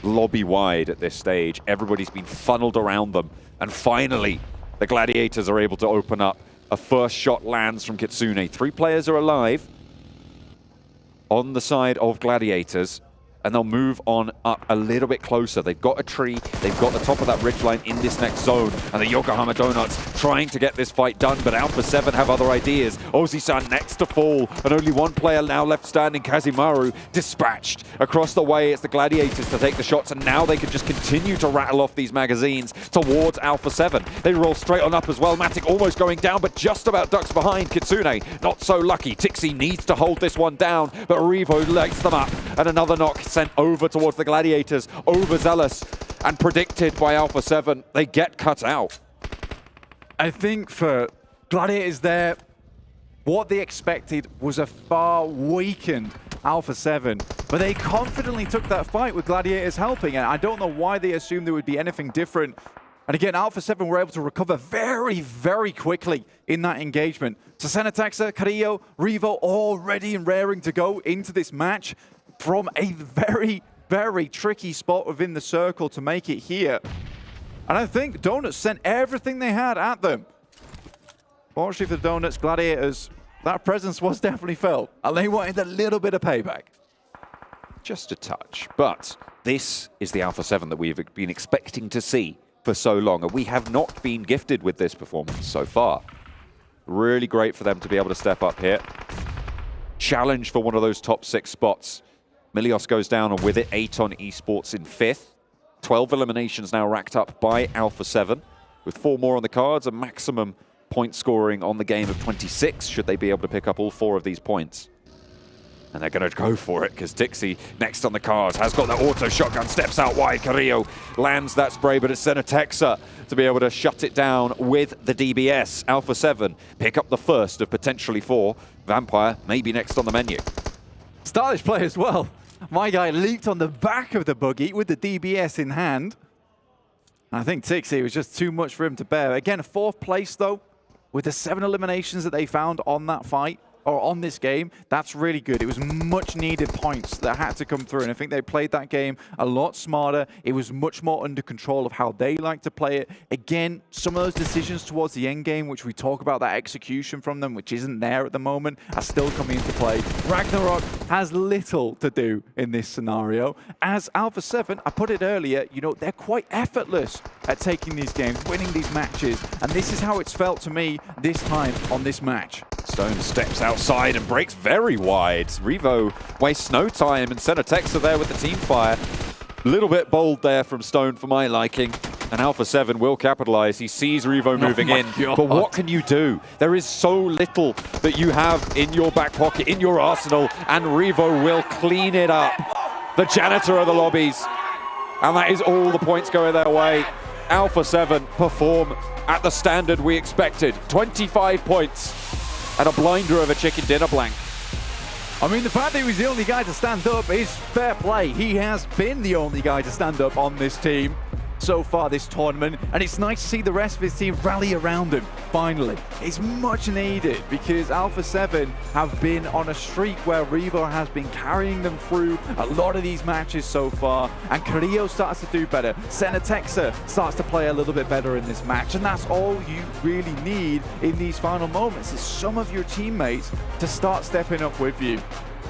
lobby-wide at this stage. Everybody's been funneled around them, and finally, the Gladiators are able to open up. A first shot lands from Kitsune. 3 players are alive on the side of Gladiators, and they'll move on up a little bit closer. They've got a tree, they've got the top of that ridgeline in this next zone, and the Yokohama Donuts trying to get this fight done, but Alpha7 have other ideas. Ozi-san next to fall, and only 1 player now left standing, Kazimaru, dispatched. Across the way, it's the Gladiators to take the shots, and now they can just continue to rattle off these magazines towards Alpha7. They roll straight on up as well. Matic almost going down, but just about ducks behind. Kitsune, not so lucky. Tixi needs to hold this one down, but Revo lights them up, and another knock sent over towards the Gladiators, overzealous and predicted by Alpha7. They get cut out. I think for Gladiators there, what they expected was a far weakened Alpha7, but they confidently took that fight with Gladiators helping, and I don't know why they assumed there would be anything different. And again, Alpha7 were able to recover very, very quickly in that engagement. So Senataxa, Carrillo, Revo all ready and raring to go into this match from a very, very tricky spot within the circle to make it here. And I think Donuts sent everything they had at them. Fortunately for the Donuts, Gladiators, that presence was definitely felt, and they wanted a little bit of payback. Just a touch. But this is the Alpha7 that we've been expecting to see for so long, and we have not been gifted with this performance so far. Really great for them to be able to step up here. Challenge for one of those top 6 spots. Milios goes down, and with it, Aton Esports in 5th. 12 eliminations now racked up by Alpha7, with 4 more on the cards, a maximum point scoring on the game of 26, should they be able to pick up all 4 of these points. And they're going to go for it, because Tixi, next on the cards, has got the auto shotgun, steps out wide. Carrillo lands that spray, but it's Senatexa to be able to shut it down with the DBS. Alpha7 pick up the first of potentially 4. Vampire may be next on the menu. Stylish play as well. My guy leaped on the back of the buggy with the DBS in hand. I think Tixi was just too much for him to bear. Again, 4th place, though, with the 7 eliminations that they found on that fight, or on this game. That's really good. It was much needed points that had to come through, and I think they played that game a lot smarter. It was much more under control of how they like to play it. Again, some of those decisions towards the end game, which we talk about, that execution from them, which isn't there at the moment, are still coming into play. Ragnarok has little to do in this scenario. As Alpha7, I put it earlier, you know, they're quite effortless at taking these games, winning these matches, and this is how it's felt to me this time on this match. Stone steps outside and breaks very wide. Revo wastes no time, and Senatexa there with the team fire. A little bit bold there from Stone for my liking. And Alpha7 will capitalize. He sees Revo moving in. God. But what can you do? There is so little that you have in your back pocket, in your arsenal, and Revo will clean it up. The janitor of the lobbies. And that is all the points going their way. Alpha7 perform at the standard we expected. 25 points. And a blinder of a chicken dinner blank. I mean, the fact that he was the only guy to stand up is fair play. He has been the only guy to stand up on this team. so far this tournament, and it's nice to see the rest of his team rally around him, finally. It's much needed, because Alpha7 have been on a streak where Revo has been carrying them through a lot of these matches so far, and Carrillo starts to do better. Senatexa starts to play a little bit better in this match, and that's all you really need in these final moments, is some of your teammates to start stepping up with you.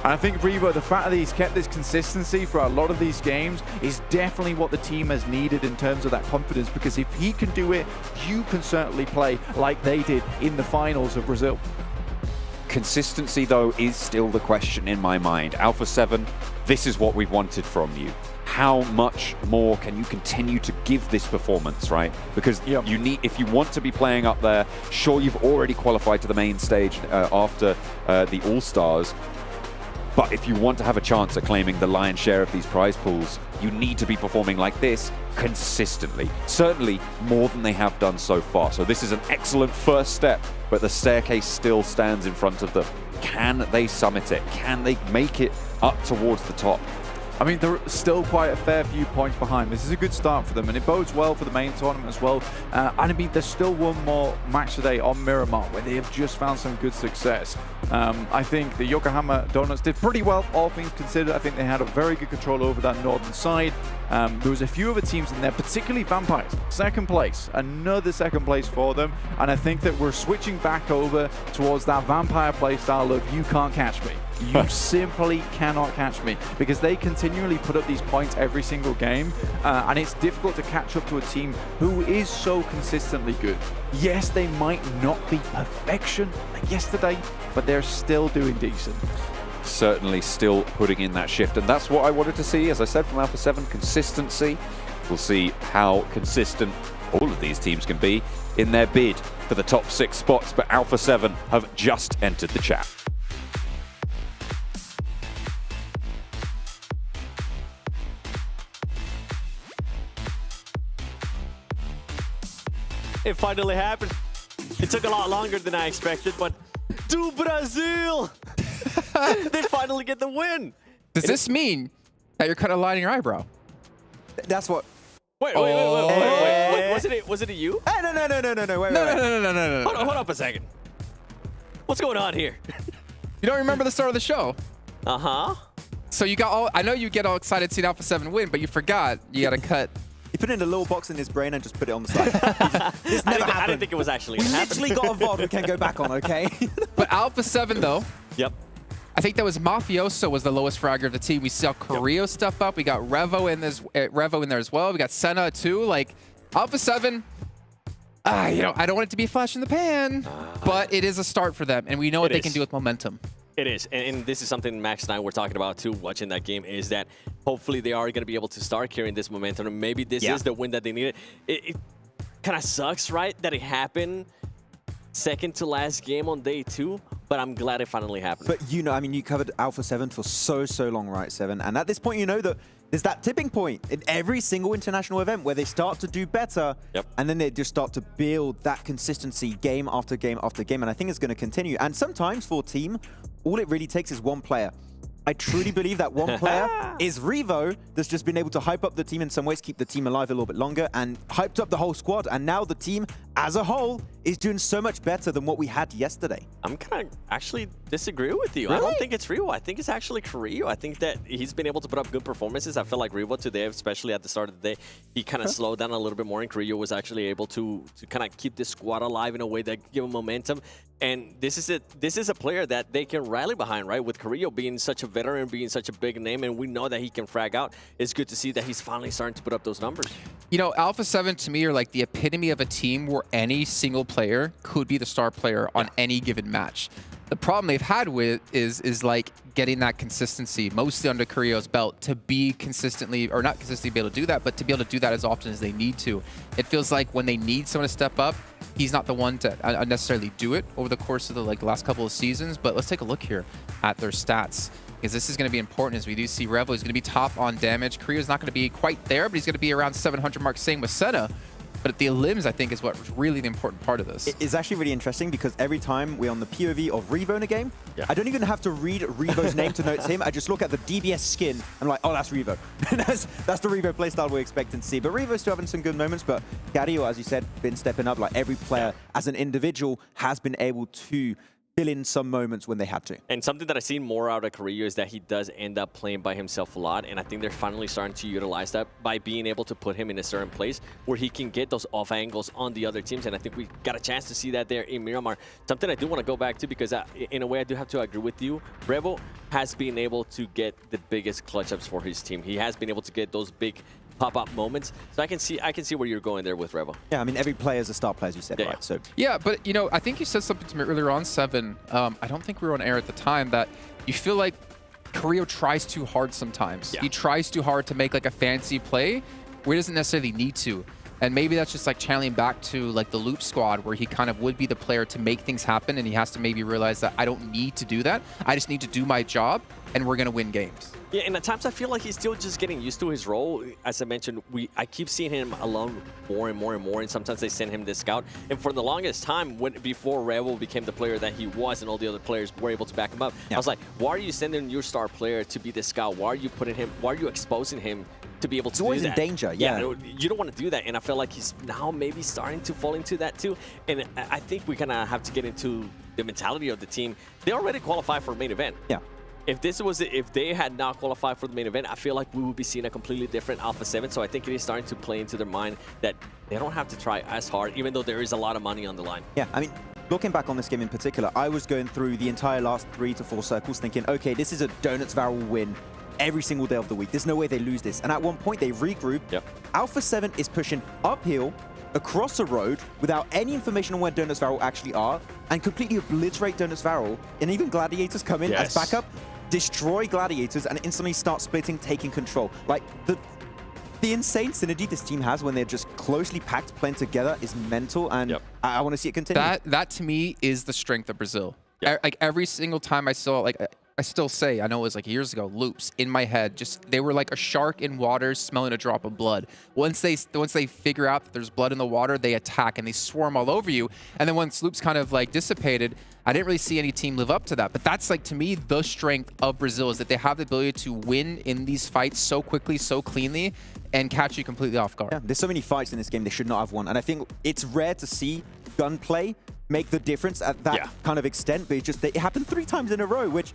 And I think Revo, the fact that he's kept this consistency for a lot of these games is definitely what the team has needed in terms of that confidence, because if he can do it, you can certainly play like they did in the finals of Brazil. Consistency, though, is still the question in my mind. Alpha7, this is what we've wanted from you. How much more can you continue to give this performance, right? Because you need, if you want to be playing up there, sure, you've already qualified to the main stage after the All-Stars, but if you want to have a chance at claiming the lion's share of these prize pools, you need to be performing like this consistently. Certainly more than they have done so far. So this is an excellent first step, but the staircase still stands in front of them. Can they summit it? Can they make it up towards the top? I mean, they're still quite a fair few points behind. This is a good start for them, and it bodes well for the main tournament as well. And I mean, there's still one more match today on Miramar, where they have just found some good success. I think the Yokohama Donuts did pretty well, all things considered. I think they had a very good control over that northern side. There was a few other teams in there, particularly Vampires. Second place, another second place for them. And I think that we're switching back over towards that Vampire play style of you can't catch me. You simply cannot catch me, because they continually put up these points every single game, and it's difficult to catch up to a team who is so consistently good. Yes, they might not be perfection like yesterday, but they're still doing decent. Certainly still putting in that shift, and that's what I wanted to see, as I said, from Alpha7, consistency. We'll see how consistent all of these teams can be in their bid for the top 6 spots, but Alpha7 have just entered the chat. It finally happened. It took a lot longer than I expected, but do Brazil! They finally get the win. Does this mean that you're kind of lining your eyebrow? That's what. Wait. Was it a you? Hey, no. Wait. No. Hold up a second. What's going on here? You don't remember the start of the show? Uh-huh. So you got all, I know you get all excited seeing Alpha7 win, but you forgot you got to cut. He put it in a little box in his brain and just put it on the side. This never happened. I didn't think it was actually We gonna happen. literally got a VOD we can go back on, okay? But Alpha7 though. Yep. I think that was Mafioso was the lowest fragger of the team. We saw Carrillo step up. We got Revo in there as well. We got Senna too. Like Alpha7, you know, I don't want it to be a flash in the pan, but it is a start for them, and we know what they can do with momentum. It is, and this is something Max and I were talking about too, watching that game, is that hopefully they are going to be able to start carrying this momentum, and maybe this is the win that they needed. It kind of sucks, right, that it happened second to last game on day 2, but I'm glad it finally happened. But you know, I mean, you covered Alpha7 for so long, right, Seven? And at this point, you know that there's that tipping point in every single international event where they start to do better, and then they just start to build that consistency game after game after game, and I think it's going to continue. And sometimes for a team, all it really takes is one player. I truly believe that one player is Revo, that's just been able to hype up the team in some ways, keep the team alive a little bit longer, and hyped up the whole squad. And now the team as a whole is doing so much better than what we had yesterday. I'm kind of actually disagree with you. Really? I don't think it's Revo. I think it's actually Carrillo. I think that he's been able to put up good performances. I feel like Revo today, especially at the start of the day, he kind of slowed down a little bit more, and Carrillo was actually able to kind of keep this squad alive in a way that give him momentum. And this is a player that they can rally behind, right? With Carrillo being such a veteran, being such a big name, and we know that he can frag out. It's good to see that he's finally starting to put up those numbers. You know, Alpha7 to me are like the epitome of a team where any single player could be the star player on any given match. The problem they've had with is like getting that consistency, mostly under Carrillo's belt, to be consistently, or not consistently be able to do that, but to be able to do that as often as they need to. It feels like when they need someone to step up, he's not the one to necessarily do it over the course of the last couple of seasons. But let's take a look here at their stats, because this is going to be important, as we do see Revo is going to be top on damage. Carrillo's not going to be quite there, but he's going to be around 700 mark, same with Senna. But the limbs, I think, is what was really the important part of this. It's actually really interesting because every time we're on the POV of Revo in a game, I don't even have to read Revo's name to know it's him. I just look at the DBS skin and I'm like, oh, that's Revo. that's the Revo playstyle we're expecting to see. But Revo's still having some good moments. But Gadio, as you said, been stepping up. Like every player as an individual has been able to fill in some moments when they had to. And something that I've seen more out of Korea is that he does end up playing by himself a lot, and I think they're finally starting to utilize that by being able to put him in a certain place where he can get those off angles on the other teams, and I think we got a chance to see that there in Miramar. Something I do want to go back to because in a way I do have to agree with you. Revo has been able to get the biggest clutch ups for his team. He has been able to get those big pop-up moments. So I can see where you're going there with Revo. Yeah, I mean, every player is a star player, as you said, right? So yeah, but you know, I think you said something to me earlier on, Seven. I don't think we were on air at the time, that you feel like Korea tries too hard sometimes. He tries too hard to make like a fancy play where he doesn't necessarily need to. And maybe that's just like channeling back to like the Loop squad where he kind of would be the player to make things happen, and he has to maybe realize that I don't need to do that. I just need to do my job and we're going to win games. Yeah, and at times I feel like he's still just getting used to his role. As I mentioned, I keep seeing him alone more and more and more, and sometimes they send him the scout. And for the longest time, before Revo became the player that he was and all the other players were able to back him up, I was like, why are you sending your star player to be the scout? Why are you putting him, why are you exposing him to be able to do that? He's always in danger, you don't want to do that, and I feel like he's now maybe starting to fall into that too. And I think we kind of have to get into the mentality of the team. They already qualified for main event. Yeah. If they had not qualified for the main event, I feel like we would be seeing a completely different Alpha7. So I think it is starting to play into their mind that they don't have to try as hard, even though there is a lot of money on the line. Yeah, I mean, looking back on this game in particular, I was going through the entire last 3 to 4 circles thinking, okay, this is a Donuts Barrel win every single day of the week. There's no way they lose this. And at one point, they regroup. Alpha7 is pushing uphill across the road without any information on where Donuts Barrel actually are and completely obliterate Donuts Barrel. And even Gladiators come in as backup, destroy Gladiators, and instantly start splitting, taking control. Like, the insane synergy this team has when they're just closely packed playing together is mental, and I want to see it continue. That to me is the strength of Brazil. Like every single time I saw, like I still say, I know it was like years ago, loops in my head, just they were like a shark in water smelling a drop of blood. Once they figure out that there's blood in the water, they attack and they swarm all over you. And then once loops kind of like dissipated, I didn't really see any team live up to that. But that's like, to me, the strength of Brazil is that they have the ability to win in these fights so quickly, so cleanly, and catch you completely off guard. Yeah, there's so many fights in this game they should not have won. And I think it's rare to see gunplay make the difference at that kind of extent. But it happened 3 times in a row, which,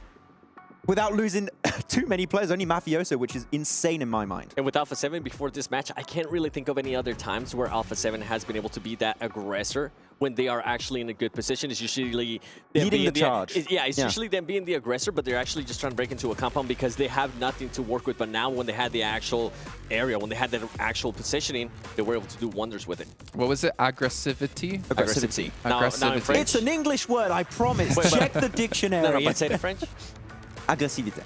without losing too many players, only Mafioso, which is insane in my mind. And with Alpha7 before this match, I can't really think of any other times where Alpha7 has been able to be that aggressor when they are actually in a good position. It's usually leading the charge. It's usually them being the aggressor, but they're actually just trying to break into a compound because they have nothing to work with. But now when they had the actual area, when they had the actual positioning, they were able to do wonders with it. What was it? Aggressivity? Aggressivity. Now in French. It's an English word, I promise. Check the dictionary. No, but say it in French. Agressivité.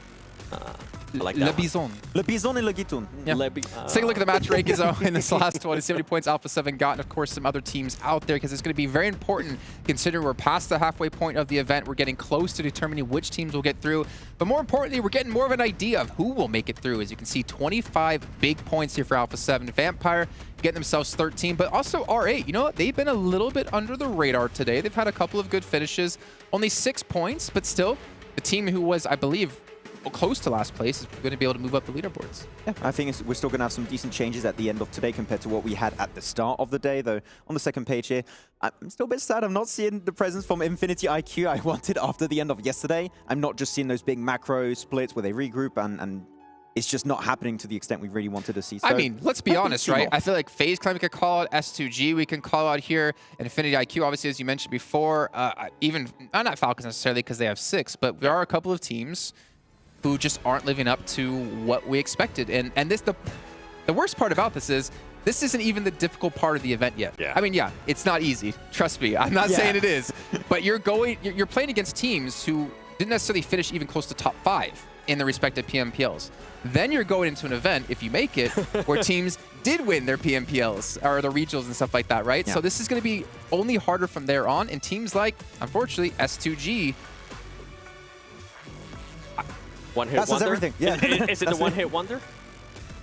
I like Le that Bison. Le Bison et le Guitoun. Yeah. Let's take a look at the match rankings in this last one. 70 points Alpha7 got, and of course some other teams out there, because it's going to be very important considering we're past the halfway point of the event. We're getting close to determining which teams will get through. But more importantly, we're getting more of an idea of who will make it through. As you can see, 25 big points here for Alpha7. Vampire getting themselves 13, but also R8. You know what? They've been a little bit under the radar today. They've had a couple of good finishes. Only 6 points, but still, the team who was, I believe, close to last place is going to be able to move up the leaderboards. Yeah, I think we're still going to have some decent changes at the end of today compared to what we had at the start of the day, though. On the second page here, I'm still a bit sad I'm not seeing the presence from Infinity IQ I wanted after the end of yesterday. I'm not just seeing those big macro splits where they regroup, and it's just not happening to the extent we really wanted to see. So, I mean, let's be honest, right? I feel like FaZe Clan we could call out, S2G we can call out here, and Infinity IQ, obviously, as you mentioned before, even, not Falcons necessarily because they have 6, but there are a couple of teams who just aren't living up to what we expected. And this, the worst part about this is, this isn't even the difficult part of the event yet. I mean, yeah, it's not easy. Trust me, I'm not saying it is. But you're playing against teams who didn't necessarily finish even close to top 5 in the respective PMPLs. Then you're going into an event, if you make it, where teams did win their PMPLs or the regionals and stuff like that, right? So this is going to be only harder from there on. And teams like, unfortunately, S2G, one-hit wonder? Everything. Yeah. Is it the one-hit wonder?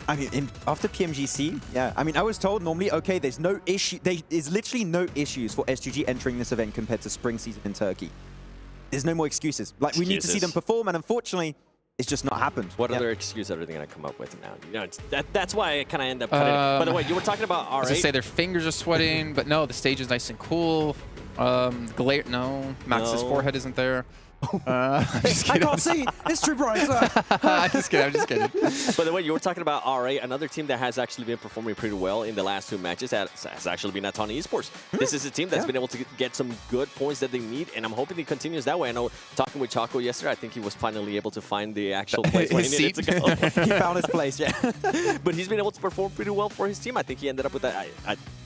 I mean, after PMGC, yeah. I mean, I was told normally, okay, there's no issue. There's literally no issues for SGG entering this event compared to spring season in Turkey. There's no more excuses. Like, we need to see them perform, and unfortunately, it's just not happened. What other excuse are they going to come up with now? You know, that's why I kind of end up cutting it. By the way, you were talking about R8. As I say, their fingers are sweating, but no, the stage is nice and cool. No, Max's forehead isn't there. I can't see. It's too bright. I'm just kidding. By the way, you were talking about R8. Another team that has actually been performing pretty well in the last 2 matches has actually been Aton Esports. This is a team that's been able to get some good points that they need, and I'm hoping it continues that way. I know, talking with Chaco yesterday, I think he was finally able to find the actual place where he needed to go. He found his place, yeah. But he's been able to perform pretty well for his team. I think he ended up with that,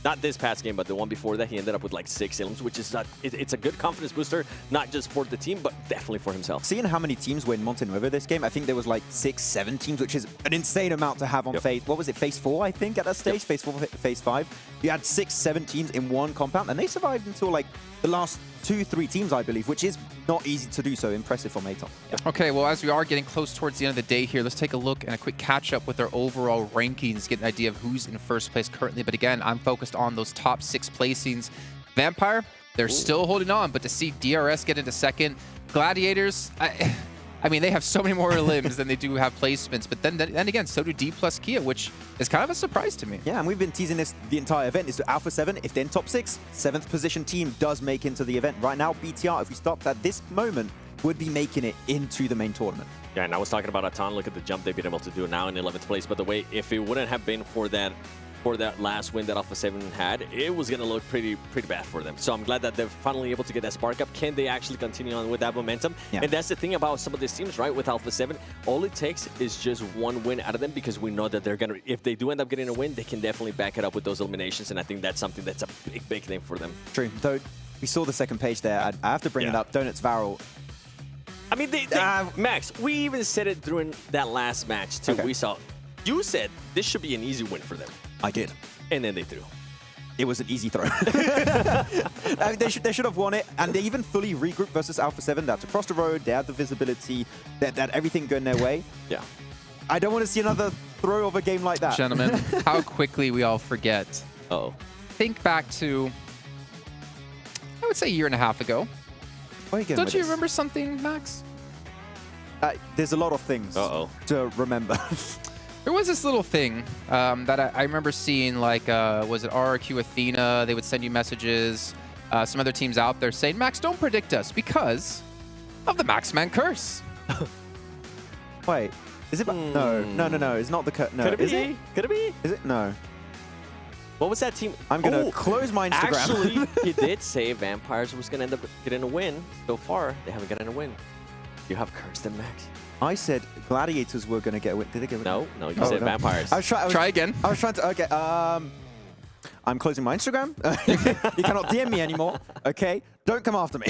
not this past game, but the one before that, he ended up with like 6 elims, which is it's a good confidence booster, not just for the team, but definitely for himself. Seeing how many teams were in Montenuevo this game, I think there was like 6, 7 teams, which is an insane amount to have on phase. What was it, phase 4, I think, at that stage? Phase 4, phase 5. You had 6, 7 teams in one compound, and they survived until like the last 2, 3 teams, I believe, which is not easy to do, so impressive from Aton. Okay, well, as we are getting close towards the end of the day here, let's take a look and a quick catch up with their overall rankings, get an idea of who's in first place currently. But again, I'm focused on those top 6 placings. Vampire, they're still holding on, but to see DRS get into second, Gladiators, I mean, they have so many more limbs than they do have placements, but then again, so do D plus Kia, which is kind of a surprise to me. Yeah, and we've been teasing this the entire event. Is to Alpha7, if they're in top 6, 7th position team does make into the event. Right now, BTR, if we stopped at this moment, would be making it into the main tournament. Yeah, and I was talking about Aton. Look at the jump they've been able to do now in 11th place. By the way, if it wouldn't have been for that last win that Alpha7 had, it was going to look pretty bad for them. So I'm glad that they're finally able to get that spark up. Can they actually continue on with that momentum? Yeah. And that's the thing about some of these teams, right? With Alpha7, all it takes is just one win out of them, because we know that they're going to, if they do end up getting a win, they can definitely back it up with those eliminations. And I think that's something that's a big thing for them. True. Though we saw the second page there. I have to bring it up. Donuts Varel. I mean, Max, we even said it during that last match too. Okay. We saw, you said this should be an easy win for them. I did. And then they threw. It was an easy throw. They should have won it, and they even fully regrouped versus Alpha7. That's across the road. They had the visibility. They had everything going their way. Yeah. I don't want to see another throw of a game like that. Gentlemen, how quickly we all forget. Uh-oh. Think back to, I would say, a year and a half ago. Don't you remember something, Max? There's a lot of things to remember. There was this little thing that I remember seeing, like, was it RRQ Athena? They would send you messages. Some other teams out there saying, Max, don't predict us because of the Maxman curse. Wait, is it? No. It's not the curse. No, Could it be? Is it? Could it be? Is it? No. What was that team? I'm going to close my Instagram. Actually, he did say Vampires was going to end up getting a win. So far, they haven't gotten a win. You have cursed them, Max. I said Gladiators were going to get a win. Did they get a win? No, you said Vampires. Try again. I was trying to... Okay, I'm closing my Instagram. You cannot DM me anymore, okay? Don't come after me.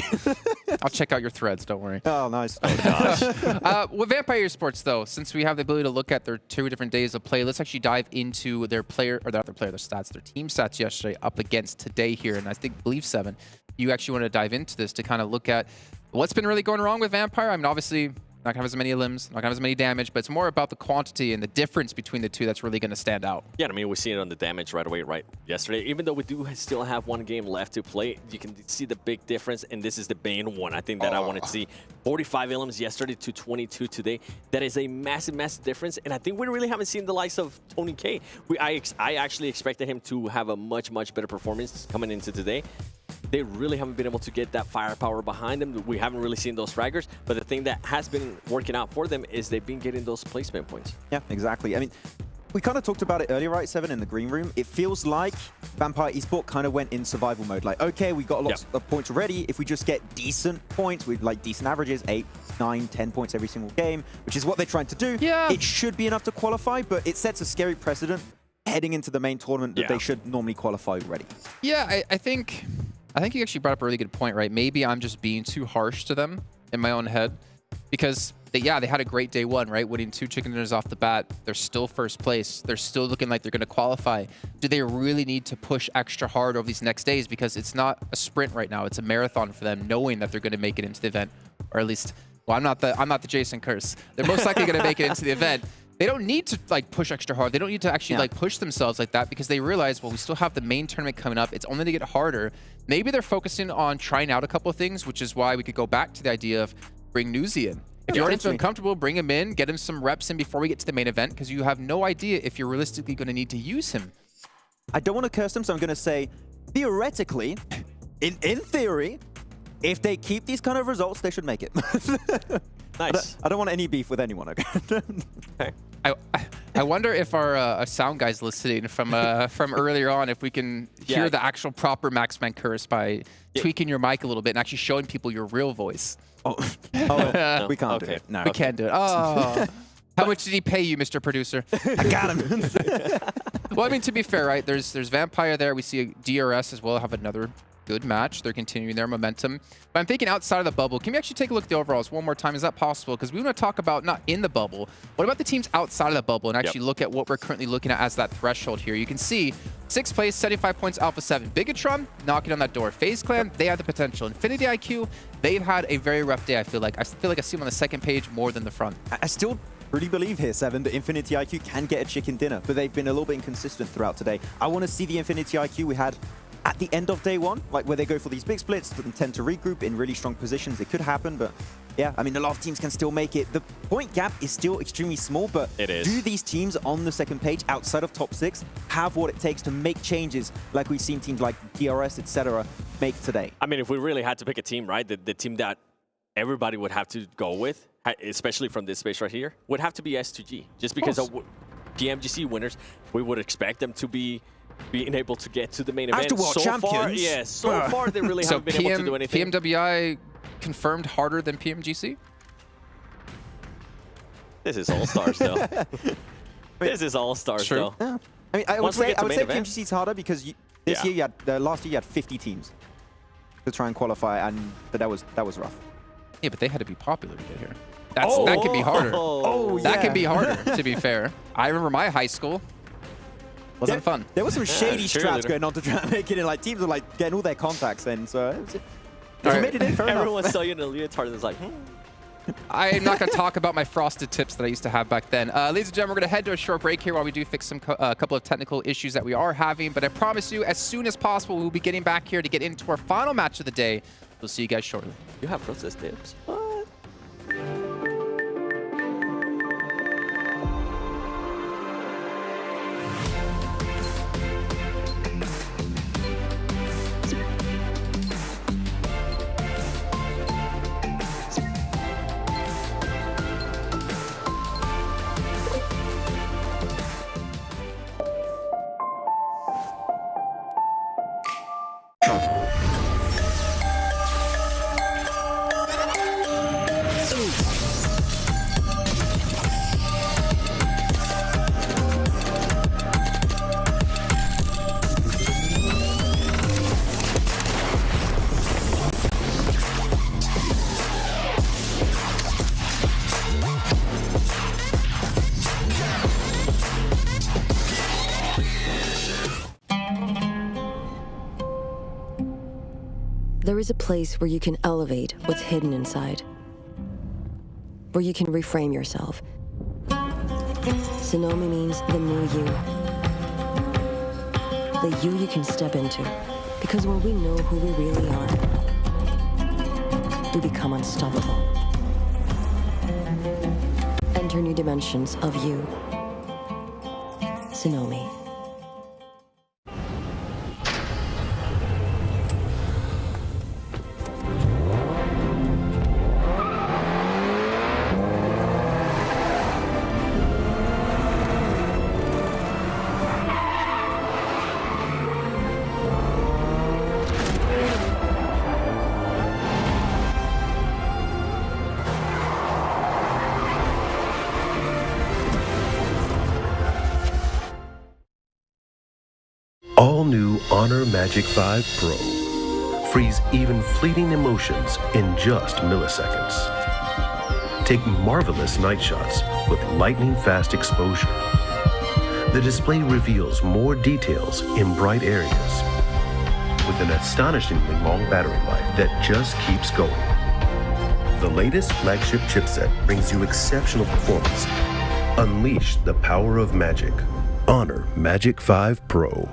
I'll check out your threads, don't worry. Oh, nice. Oh, gosh. With Vampire Esports, though, since we have the ability to look at their 2 different days of play, let's actually dive into their their stats, their team stats yesterday up against today here. And I believe 7, you actually want to dive into this to kind of look at what's been really going wrong with Vampire. I mean, obviously, not going to have as many limbs, not going to have as many damage, but it's more about the quantity and the difference between the 2 that's really going to stand out. Yeah, I mean, we see it on the damage right away, yesterday. Even though we do still have 1 game left to play, you can see the big difference, and this is the main one. I think that I wanted to see 45 elims yesterday to 22 today. That is a massive, massive difference, and I think we really haven't seen the likes of Tony K. I actually expected him to have a much, much better performance coming into today. They really haven't been able to get that firepower behind them. We haven't really seen those fraggers, but the thing that has been working out for them is they've been getting those placement points. Yeah, exactly. I mean, we kind of talked about it earlier, right, Seven, in the green room. It feels like Vampire Esports kind of went in survival mode. Like, okay, we got lots of points already. If we just get decent points with like decent averages, 8, 9, 10 points every single game, which is what they're trying to do, it should be enough to qualify, but it sets a scary precedent heading into the main tournament that they should normally qualify already. Yeah, I think you actually brought up a really good point, right? Maybe I'm just being too harsh to them in my own head because they had a great day 1, right? Winning 2 chicken dinners off the bat. They're still first place. They're still looking like they're going to qualify. Do they really need to push extra hard over these next days? Because it's not a sprint right now. It's a marathon for them, knowing that they're going to make it into the event, or at least, well, I'm not the Jason Curse. They're most likely going to make it into the event. they don't need to like push extra hard. They don't need to actually like push themselves like that because they realize, well, we still have the main tournament coming up. It's only going to get harder. Maybe they're focusing on trying out a couple of things, which is why we could go back to the idea of bring Newsy in. If you're already feeling comfortable, bring him in, get him some reps in before we get to the main event, because you have no idea if you're realistically going to need to use him. I don't want to curse them, so I'm going to say, theoretically, in theory, if they keep these kind of results, they should make it. Nice. I don't want any beef with anyone. Okay. I wonder if our sound guy's listening from earlier on, if we can hear the actual proper Maxman curse by tweaking your mic a little bit and actually showing people your real voice. Oh, we can't do it. No, we can't do it. Oh. How much did he pay you, Mr. Producer? I got him. Well, I mean, to be fair, right? There's Vampire there. We see a DRS as well have another good match. They're continuing their momentum. But I'm thinking outside of the bubble. Can we actually take a look at the overalls one more time? Is that possible? Because we want to talk about not in the bubble. What about the teams outside of the bubble and actually look at what we're currently looking at as that threshold here? You can see 6th place, 75 points, Alpha7. Bigetron knocking on that door. FaZe Clan, they have the potential. Infinity IQ, they've had a very rough day, I feel like. I feel like I see them on the second page more than the front. I still really believe here, Seven, that Infinity IQ can get a chicken dinner, but they've been a little bit inconsistent throughout today. I want to see the Infinity IQ we had at the end of day one, like where they go for these big splits and tend to regroup in really strong positions. It could happen, but yeah, I mean, a lot of teams can still make it. The point gap is still extremely small, but do these teams on the second page outside of top 6 have what it takes to make changes like we've seen teams like DRS, etc. make today? I mean, if we really had to pick a team, right, the team that everybody would have to go with, especially from this space right here, would have to be S2G. Just because of PMGC winners, we would expect them to be being able to get to the main event. After so champions. Far they really haven't been able to do anything. PMWI confirmed harder than PMGC? This is All-Stars, though. This is All-Stars, though. Yeah. I mean, I would say PMGC is harder because this year you had, last year you had 50 teams to try and qualify, but that was rough. Yeah, but they had to be popular to get here. That could be harder. That could be harder, to be fair. I remember my high school. Wasn't fun. There was some shady strats going on to try and make it in. Like, teams were like getting all their contacts in, so if you made it in, fair enough. Everyone saw you in a leotard and was like, I'm not going to talk about my frosted tips that I used to have back then. Ladies and gentlemen, we're going to head to a short break here while we do fix some couple of technical issues that we are having. But I promise you, as soon as possible, we'll be getting back here to get into our final match of the day. We'll see you guys shortly. You have frosted tips? What? There is a place where you can elevate what's hidden inside, where you can reframe yourself. Sonomi means the new you. The you can step into. Because when we know who we really are, we become unstoppable. Enter new dimensions of you. Sonomi. All new Honor Magic 5 Pro. Freeze even fleeting emotions in just milliseconds. Take marvelous night shots with lightning-fast exposure. The display reveals more details in bright areas with an astonishingly long battery life that just keeps going. The latest flagship chipset brings you exceptional performance Unleash the power of magic. Honor Magic 5 Pro.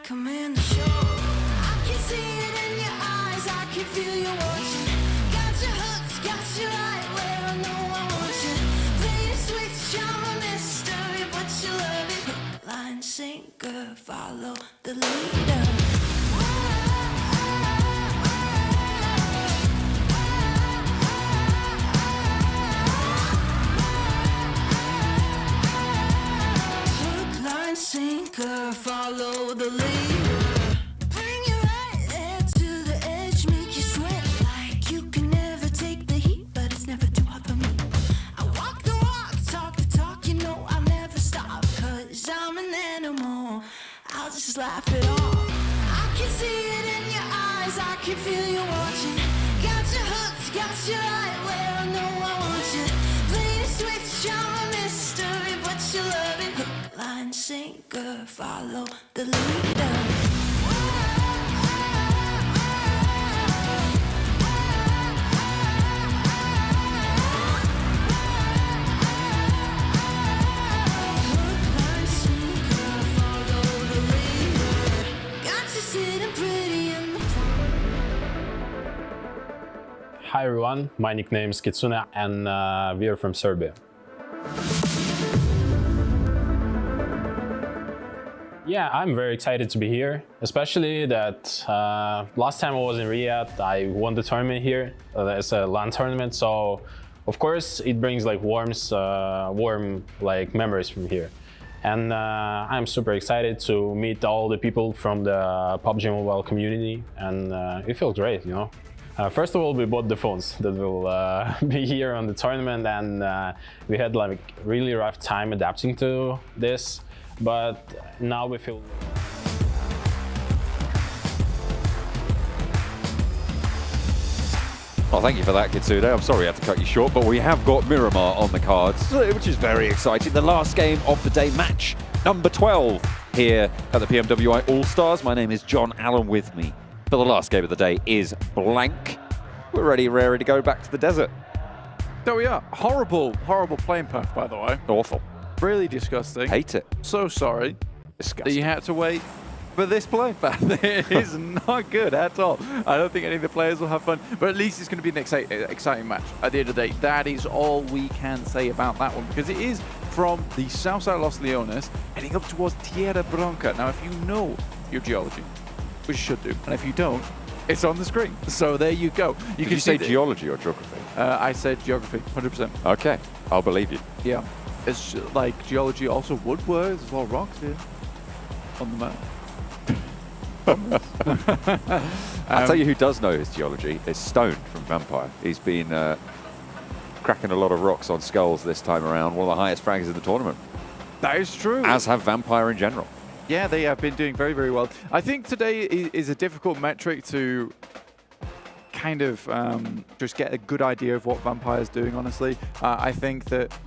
Command the show. I can see it in your eyes. I can feel you watching. Got your hooks, got you right where I know I want you. Play the switch, I'm a mystery, but you love it. Hook, line, sinker, follow the leader. Hook, line, sinker, follow the leader. Bring you right there to the edge, make you sweat like you can never take the heat, but it's never too hot for me. I walk the walk, talk the talk, you know I'll never stop, cause I'm an animal, I'll just laugh it off. I can see it in your eyes, I can feel you watching. Got your hooks, got you right where I know I want you. Play the switch, I'm a mystery, but you love it. Hook, line, sinker, follow the leader. Hi everyone, my nickname is Kitsune and we are from Serbia. Yeah, I'm very excited to be here, especially that last time I was in Riyadh, I won the tournament here. It's a LAN tournament, so of course it brings like warm like memories from here. And I'm super excited to meet all the people from the PUBG Mobile community, and it feels great, you know. First of all, we bought the phones that will be here on the tournament, and we had like really rough time adapting to this, but now we feel. Well, thank you for that, Kitsune. I'm sorry I had to cut you short, but we have got Miramar on the cards, which is very exciting. The last game of the day, match number 12 here at the PMWI Allstars. My name is John Allen. With me for the last game of the day is Blank. We're ready to go back to the desert. There we are. Horrible playing path, by the way. Awful. Really disgusting. Hate it. So sorry disgusting that you had to wait for this playing path. It is not good at all. I don't think any of the players will have fun, but at least it's going to be an exciting match at the end of the day. That is all we can say about that one, because it is from the south side of Los Leones, heading up towards Tierra Blanca. Now, if you know your geology, which you should do, and if you don't, it's on the screen. So there you go. Did you say geology or geography? I said geography, 100%. Okay, I'll believe you. Yeah. It's like geology also would work. There's a lot of rocks here on the map. I'll tell you who does know his geology. It's Stone from Vampire. He's been cracking a lot of rocks on skulls this time around. One of the highest frags in the tournament. That is true. As have Vampire in general. Yeah, they have been doing very, very well. I think today is a difficult metric to kind of just get a good idea of what Vampire's doing, honestly. I think that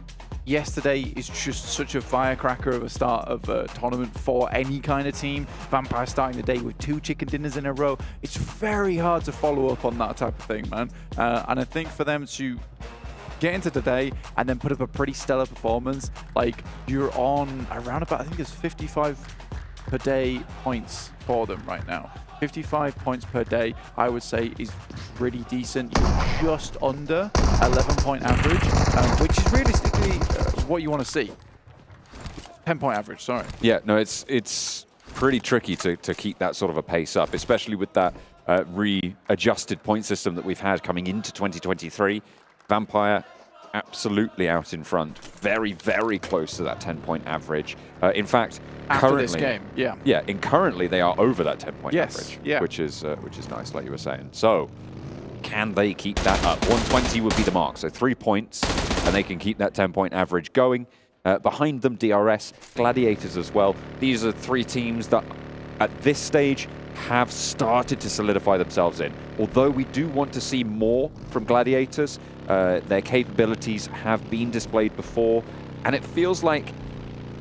yesterday is just such a firecracker of a start of a tournament for any kind of team. Vampire starting the day with 2 chicken dinners in a row. It's very hard to follow up on that type of thing, man. And I think for them to get into today and then put up a pretty stellar performance, like you're on around about, I think it's 55 per day points for them right now. 55 points per day, I would say, is pretty decent. You're just under 11-point average, which is realistically what you want to see. 10-point average, sorry. Yeah, no, it's pretty tricky to keep that sort of a pace up, especially with that readjusted point system that we've had coming into 2023. Vampire absolutely out in front, very, very close to that 10-point average. In fact, after currently, this game, yeah. Yeah, currently they are over that 10-point average, yeah. which is nice, like you were saying. So, can they keep that up? 120 would be the mark, so 3 points, and they can keep that 10-point average going. Behind them, DRS, Gladiators as well. These are 3 teams that, at this stage, have started to solidify themselves in. Although we do want to see more from Gladiators, their capabilities have been displayed before, and it feels like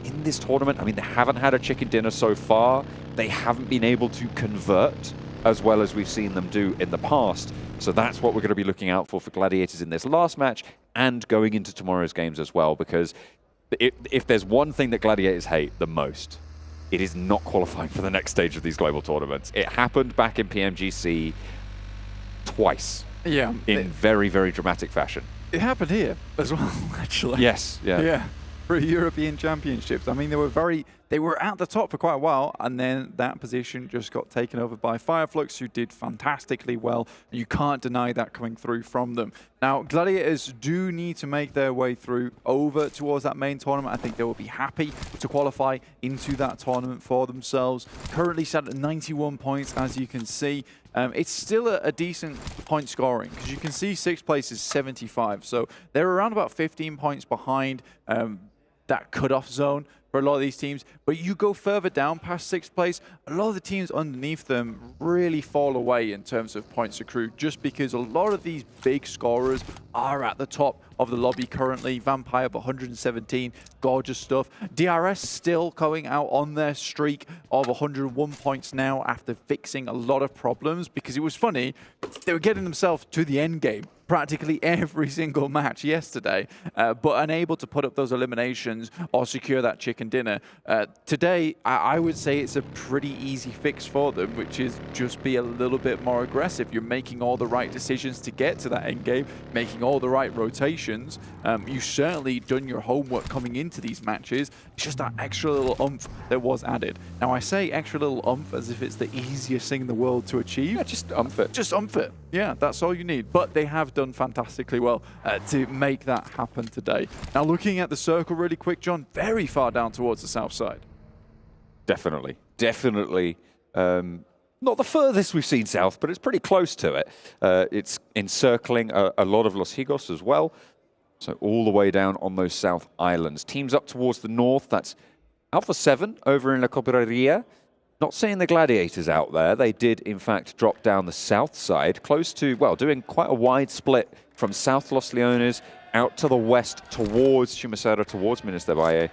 in this tournament, I mean, they haven't had a chicken dinner so far. They haven't been able to convert as well as we've seen them do in the past. So that's what we're going to be looking out for Gladiators in this last match and going into tomorrow's games as well, because if there's one thing that Gladiators hate the most, it is not qualifying for the next stage of these global tournaments. It happened back in PMGC twice. Yeah. In very, very dramatic fashion. It happened here as well, actually. Yes, yeah. Yeah. For European Championships. I mean, they were at the top for quite a while, and then that position just got taken over by Fireflux, who did fantastically well. You can't deny that coming through from them. Now, Gladiators do need to make their way through over towards that main tournament. I think they will be happy to qualify into that tournament for themselves. Currently set at 91 points, as you can see. It's still a decent point scoring, because you can see 6th place is 75. So they're around about 15 points behind that cutoff zone for a lot of these teams. But you go further down past 6th place, a lot of the teams underneath them really fall away in terms of points accrued, just because a lot of these big scorers are at the top of the lobby currently. Vampire, 117, gorgeous stuff. DRS still going out on their streak of 101 points now after fixing a lot of problems, because it was funny, they were getting themselves to the end game practically every single match yesterday, but unable to put up those eliminations or secure that chicken dinner. Today, I would say it's a pretty easy fix for them, which is just be a little bit more aggressive. You're making all the right decisions to get to that end game, making all the right rotations. You've certainly done your homework coming into these matches. It's just that extra little oomph that was added. Now, I say extra little oomph as if it's the easiest thing in the world to achieve. Yeah, just oomph it. Just oomph it. Yeah, that's all you need. But they have done fantastically well to make that happen today. Now, looking at the circle really quick, John, very far down towards the south side. Definitely. Definitely. Not the furthest we've seen south, but it's pretty close to it. It's encircling a lot of Los Higos as well. So all the way down on those south islands. Teams up towards the north, that's Alpha7 over in La Copperia. Not seeing the Gladiators out there. They did, in fact, drop down the south side, close to, well, doing quite a wide split from South Los Leones out to the west towards Chumacera, towards Minas de Valle,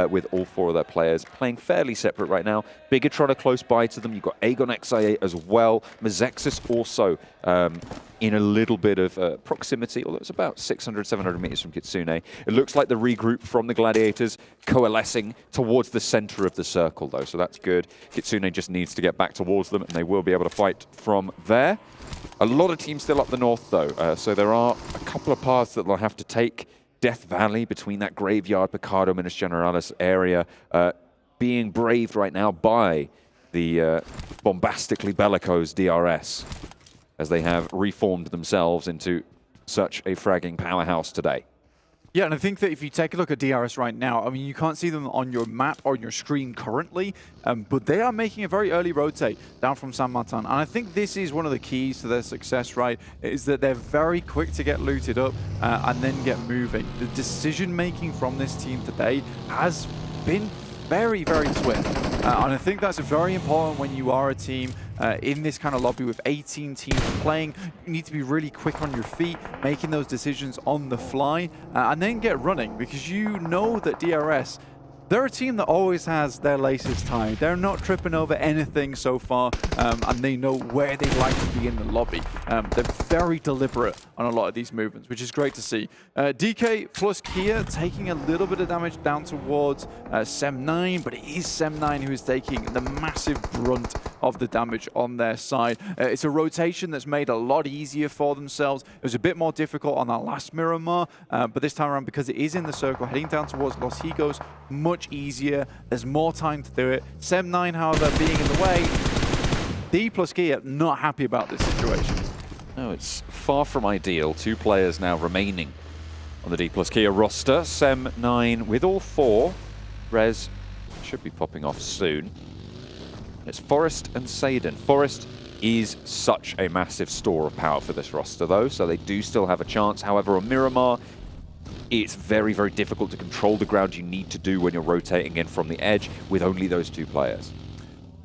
with all 4 of their players playing fairly separate right now. Bigetron are close by to them. You've got AGONxI8 as well. Mazexis also in a little bit of proximity, although it's about 600, 700 meters from Kitsune. It looks like the regroup from the Gladiators coalescing towards the center of the circle, though, so that's good. Kitsune just needs to get back towards them, and they will be able to fight from there. A lot of teams still up the north, though, so there are a couple of paths that they'll have to take. Death Valley, between that graveyard, Picardo, Minas Generalis area, being braved right now by the bombastically bellicose DRS, as they have reformed themselves into such a fragging powerhouse today. Yeah, and I think that if you take a look at DRS right now, I mean, you can't see them on your map or on your screen currently, but they are making a very early rotate down from San Martin. And I think this is one of the keys to their success, right, is that they're very quick to get looted up and then get moving. The decision-making from this team today has been very, very swift. And I think that's very important when you are a team in this kind of lobby with 18 teams playing. You need to be really quick on your feet, making those decisions on the fly, and then get running, because you know that DRS they're a team that always has their laces tied. They're not tripping over anything so far, and they know where they'd like to be in the lobby. They're very deliberate on a lot of these movements, which is great to see. DK plus Kia taking a little bit of damage down towards Sem9, but it is Sem9 who is taking the massive brunt of the damage on their side. It's a rotation that's made a lot easier for themselves. It was a bit more difficult on that last Miramar, but this time around, because it is in the circle, heading down towards Los Higos, much easier. There's more time to do it. Sem9, however, being in the way. D plus Kia not happy about this situation. No, it's far from ideal. 2 players now remaining on the D plus Kia roster. Sem9 with all 4. Rez should be popping off soon. It's Forest and Saden. Forest is such a massive store of power for this roster, though, so they do still have a chance. However, on Miramar, it's very, very difficult to control the ground you need to do when you're rotating in from the edge with only those 2 players.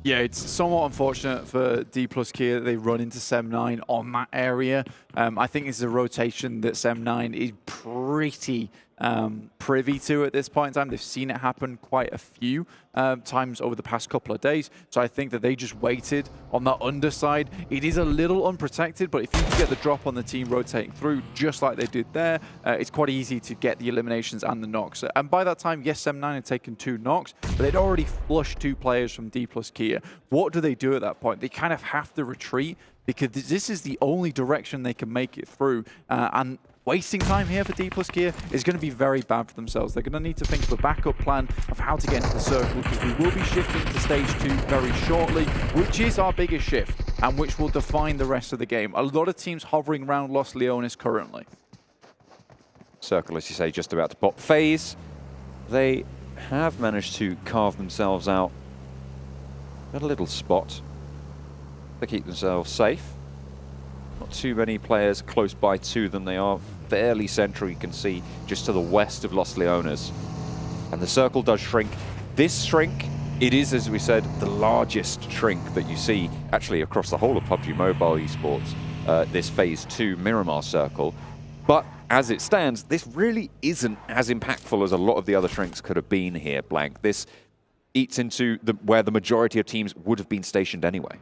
Yeah, it's somewhat unfortunate for D plus Kia that they run into Sem9 on that area. I think this is a rotation that Sem9 is pretty privy to at this point in time. They've seen it happen quite a few times over the past couple of days. So I think that they just waited on that underside. It is a little unprotected, but if you can get the drop on the team rotating through just like they did there, it's quite easy to get the eliminations and the knocks. And by that time, yes, Sem9 had taken 2 knocks, but they'd already flushed 2 players from D plus Kia. What do they do at that point? They kind of have to retreat, because this is the only direction they can make it through. And wasting time here for D plus Kia is going to be very bad for themselves. They're going to need to think of a backup plan of how to get into the circle, because we will be shifting to stage 2 very shortly, which is our biggest shift and which will define the rest of the game. A lot of teams hovering around Los Leones currently. Circle, as you say, just about to pop. FaZe, they have managed to carve themselves out a little spot to keep themselves safe. Not too many players close by to them. They are fairly central, you can see, just to the west of Los Leones. And the circle does shrink. This shrink, it is, as we said, the largest shrink that you see actually across the whole of PUBG MOBILE Esports, this Phase 2 Miramar circle. But as it stands, this really isn't as impactful as a lot of the other shrinks could have been here, Blank. This eats into where the majority of teams would have been stationed anyway.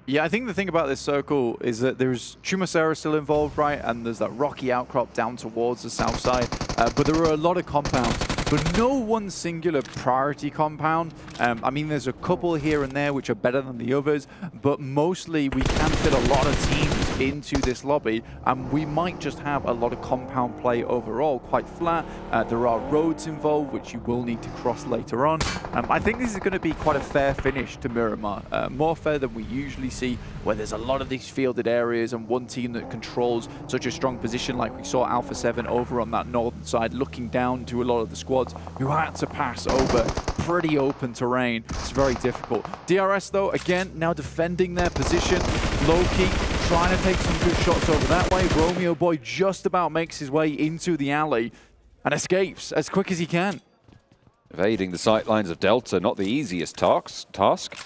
Yeah, I think the thing about this circle is that there's Chumacera still involved, right? And there's that rocky outcrop down towards the south side. But there are a lot of compounds, but no one singular priority compound. I mean, there's a couple here and there which are better than the others, but mostly we can fit a lot of teams into this lobby, and we might just have a lot of compound play overall, quite flat. There are roads involved, which you will need to cross later on. I think this is going to be quite a fair finish to Miramar, more fair than we usually see, where there's a lot of these fielded areas and one team that controls such a strong position, like we saw Alpha7 over on that northern side, looking down to a lot of the squads who had to pass over pretty open terrain. It's very difficult. DRS, though, again, now defending their position. Low-key, trying to take some good shots over that way. Romeo Boy just about makes his way into the alley and escapes as quick as he can. Evading the sightlines of Delta, not the easiest task,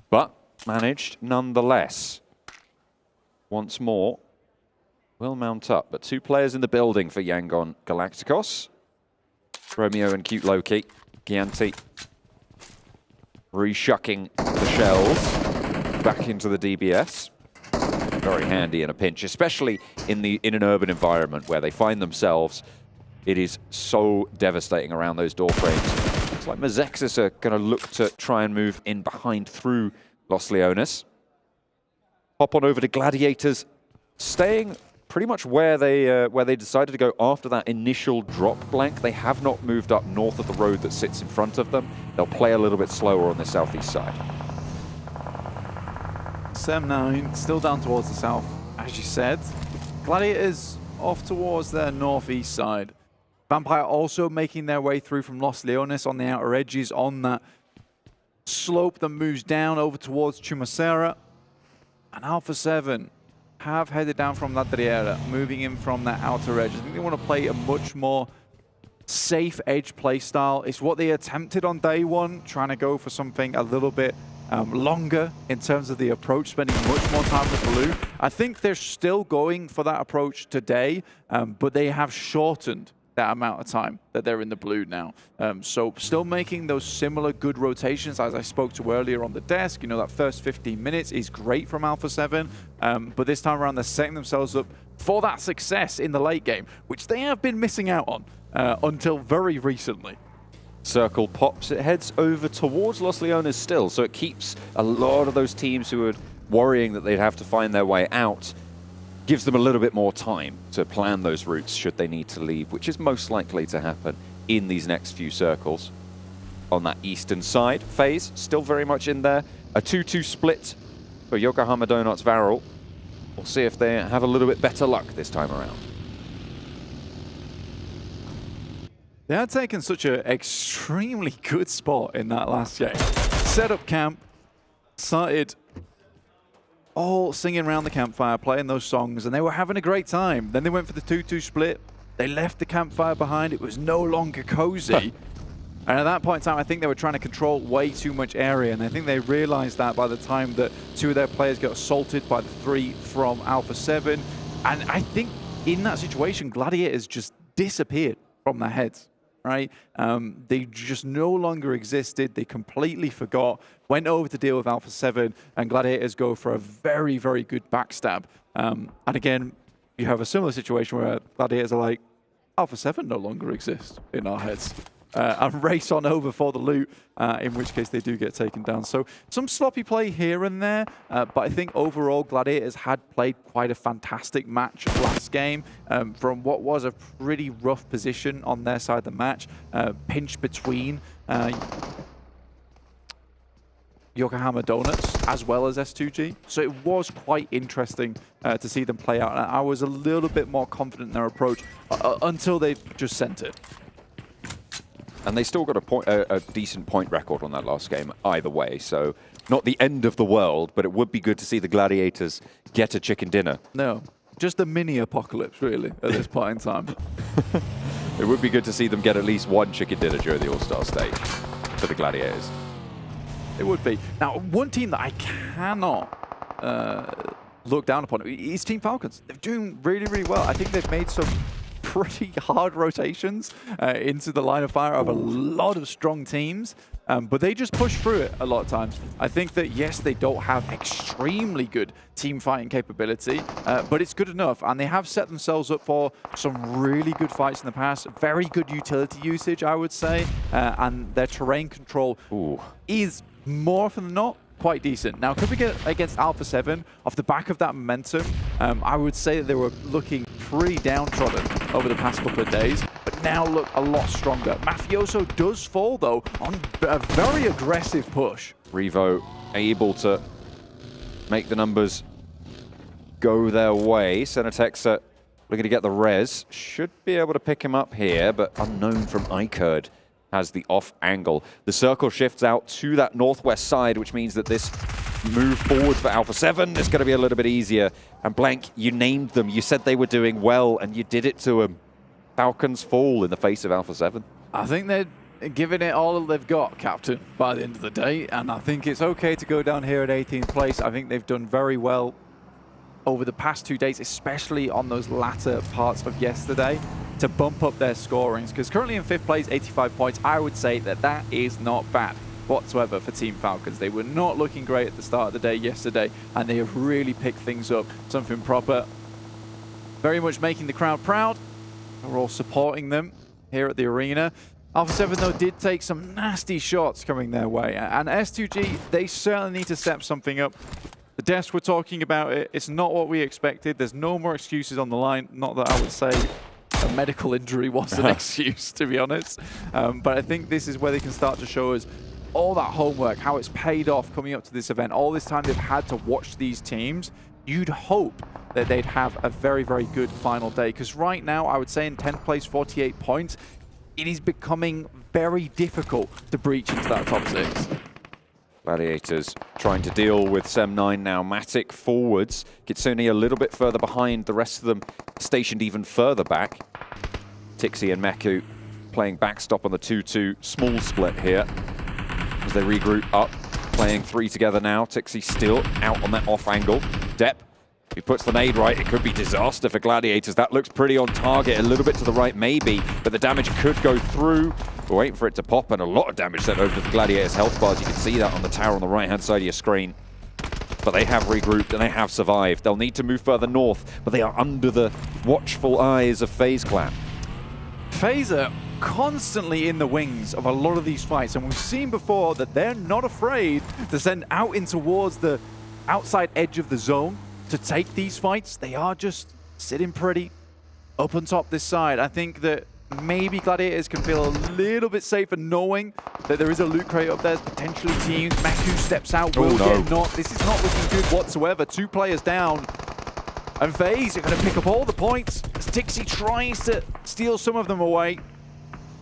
but managed nonetheless. Once more, will mount up, but 2 players in the building for Yangon Galacticos. Romeo and Cute Loki. Gianti reshucking the shells back into the DBS. Very handy in a pinch, especially in an urban environment where they find themselves. It is so devastating around those door frames. Looks like Mazexis are going to look to try and move in behind through Los Leones. Hop on over to Gladiators, staying pretty much where they decided to go after that initial drop, Blank. They have not moved up north of the road that sits in front of them. They'll play a little bit slower on the southeast side. Sem9 still down towards the south, as you said. Gladiators off towards their northeast side. Vampire also making their way through from Los Leones on the outer edges on that slope that moves down over towards Chumacera. And Alpha7 have headed down from La Driera, moving in from that outer edge. I think they want to play a much more safe edge play style. It's what they attempted on day one, trying to go for something a little bit longer in terms of the approach, spending much more time with Blue. I think they're still going for that approach today, but they have shortened that amount of time that they're in the blue now. So still making those similar good rotations as I spoke to earlier on the desk. You know, that first 15 minutes is great from Alpha7, but this time around they're setting themselves up for that success in the late game, which they have been missing out on until very recently. Circle pops, it heads over towards Los Leones still, so it keeps a lot of those teams who are worrying that they'd have to find their way out, gives them a little bit more time to plan those routes should they need to leave, which is most likely to happen in these next few circles. On that eastern side, FaZe still very much in there. A 2-2 split for Yokohama Donuts Varel. We'll see if they have a little bit better luck this time around. They had taken such an extremely good spot in that last game. Set up camp, started all singing around the campfire, playing those songs, and they were having a great time. Then they went for the 2-2 split. They left the campfire behind. It was no longer cozy. And at that point in time, I think they were trying to control way too much area, and I think they realized that by the time that 2 of their players got assaulted by the 3 from Alpha7. And I think in that situation, Gladiators just disappeared from their heads. Right? They just no longer existed. They completely forgot, went over to deal with Alpha7, and Gladiators go for a very, very good backstab. And again, you have a similar situation where Gladiators are like, Alpha7 no longer exists in our heads. And race on over for the loot, in which case they do get taken down. So some sloppy play here and there, but I think overall Gladiators had played quite a fantastic match last game from what was a pretty rough position on their side of the match, pinched between Yokohama Donuts as well as S2G. So it was quite interesting to see them play out. And I was a little bit more confident in their approach until they just sent it. And they still got a decent point record on that last game either way, so not the end of the world, but it would be good to see the Gladiators get a chicken dinner. No, just a mini apocalypse, really, at this point in time. It would be good to see them get at least one chicken dinner during the All-Star Stage for the Gladiators. It would be. Now, one team that I cannot look down upon is Team Falcons. They're doing really, really well. I think they've made some pretty hard rotations into the line of fire of a lot of strong teams, but they just push through it a lot of times. I think that, yes, they don't have extremely good team fighting capability, but it's good enough, and they have set themselves up for some really good fights in the past, very good utility usage, I would say, and their terrain control is more often than not quite decent. Now, could we get against Alpha7 off the back of that momentum? I would say that they were looking pretty downtrodden over the past couple of days, but now look a lot stronger. Mafioso does fall, though, on a very aggressive push. Revo able to make the numbers go their way. Senatexa looking to get the res. Should be able to pick him up here, but unknown from iKURD has the off angle. The circle shifts out to that northwest side, which means that this move forward for Alpha7 is going to be a little bit easier. And Blank, you named them. You said they were doing well, and you did it to them. Falcons fall in the face of Alpha7. I think they're giving it all they've got, Captain, by the end of the day. And I think it's okay to go down here at 18th place. I think they've done very well over the past 2 days, especially on those latter parts of yesterday, to bump up their scorings. Because currently in 5th place, 85 points, I would say that that is not bad whatsoever for Team Falcons. They were not looking great at the start of the day yesterday, and they have really picked things up. Something proper. Very much making the crowd proud. We're all supporting them here at the arena. Alpha7, though, did take some nasty shots coming their way. And S2G, they certainly need to step something up. The desk were talking about it. It's not what we expected. There's no more excuses on the line. Not that I would say a medical injury was an excuse, to be honest. But I think this is where they can start to show us all that homework, how it's paid off coming up to this event. All this time they've had to watch these teams. You'd hope that they'd have a very, very good final day. Because right now, I would say in 10th place, 48 points, it is becoming very difficult to breach into that top 6. Gladiators trying to deal with Sem9 now. Matic forwards. Kitsune a little bit further behind. The rest of them stationed even further back. Tixi and Meku playing backstop on the 2-2 small split here as they regroup up. Playing 3 together now. Tixi still out on that off angle. Depp He puts the nade right, it could be disaster for Gladiators. That looks pretty on target, a little bit to the right maybe, but the damage could go through. We're waiting for it to pop, and a lot of damage sent over to the Gladiators' health bars. You can see that on the tower on the right-hand side of your screen. But they have regrouped and they have survived. They'll need to move further north, but they are under the watchful eyes of FaZe Clan. FaZe are constantly in the wings of a lot of these fights, and we've seen before that they're not afraid to send out in towards the outside edge of the zone to take these fights. They are just sitting pretty up on top this side. I think that maybe Gladiators can feel a little bit safer knowing that there is a loot crate up there, potentially teams. Meku steps out, will get knocked. This is not looking good whatsoever. 2 players down. And FaZe are going to pick up all the points as Tixi tries to steal some of them away.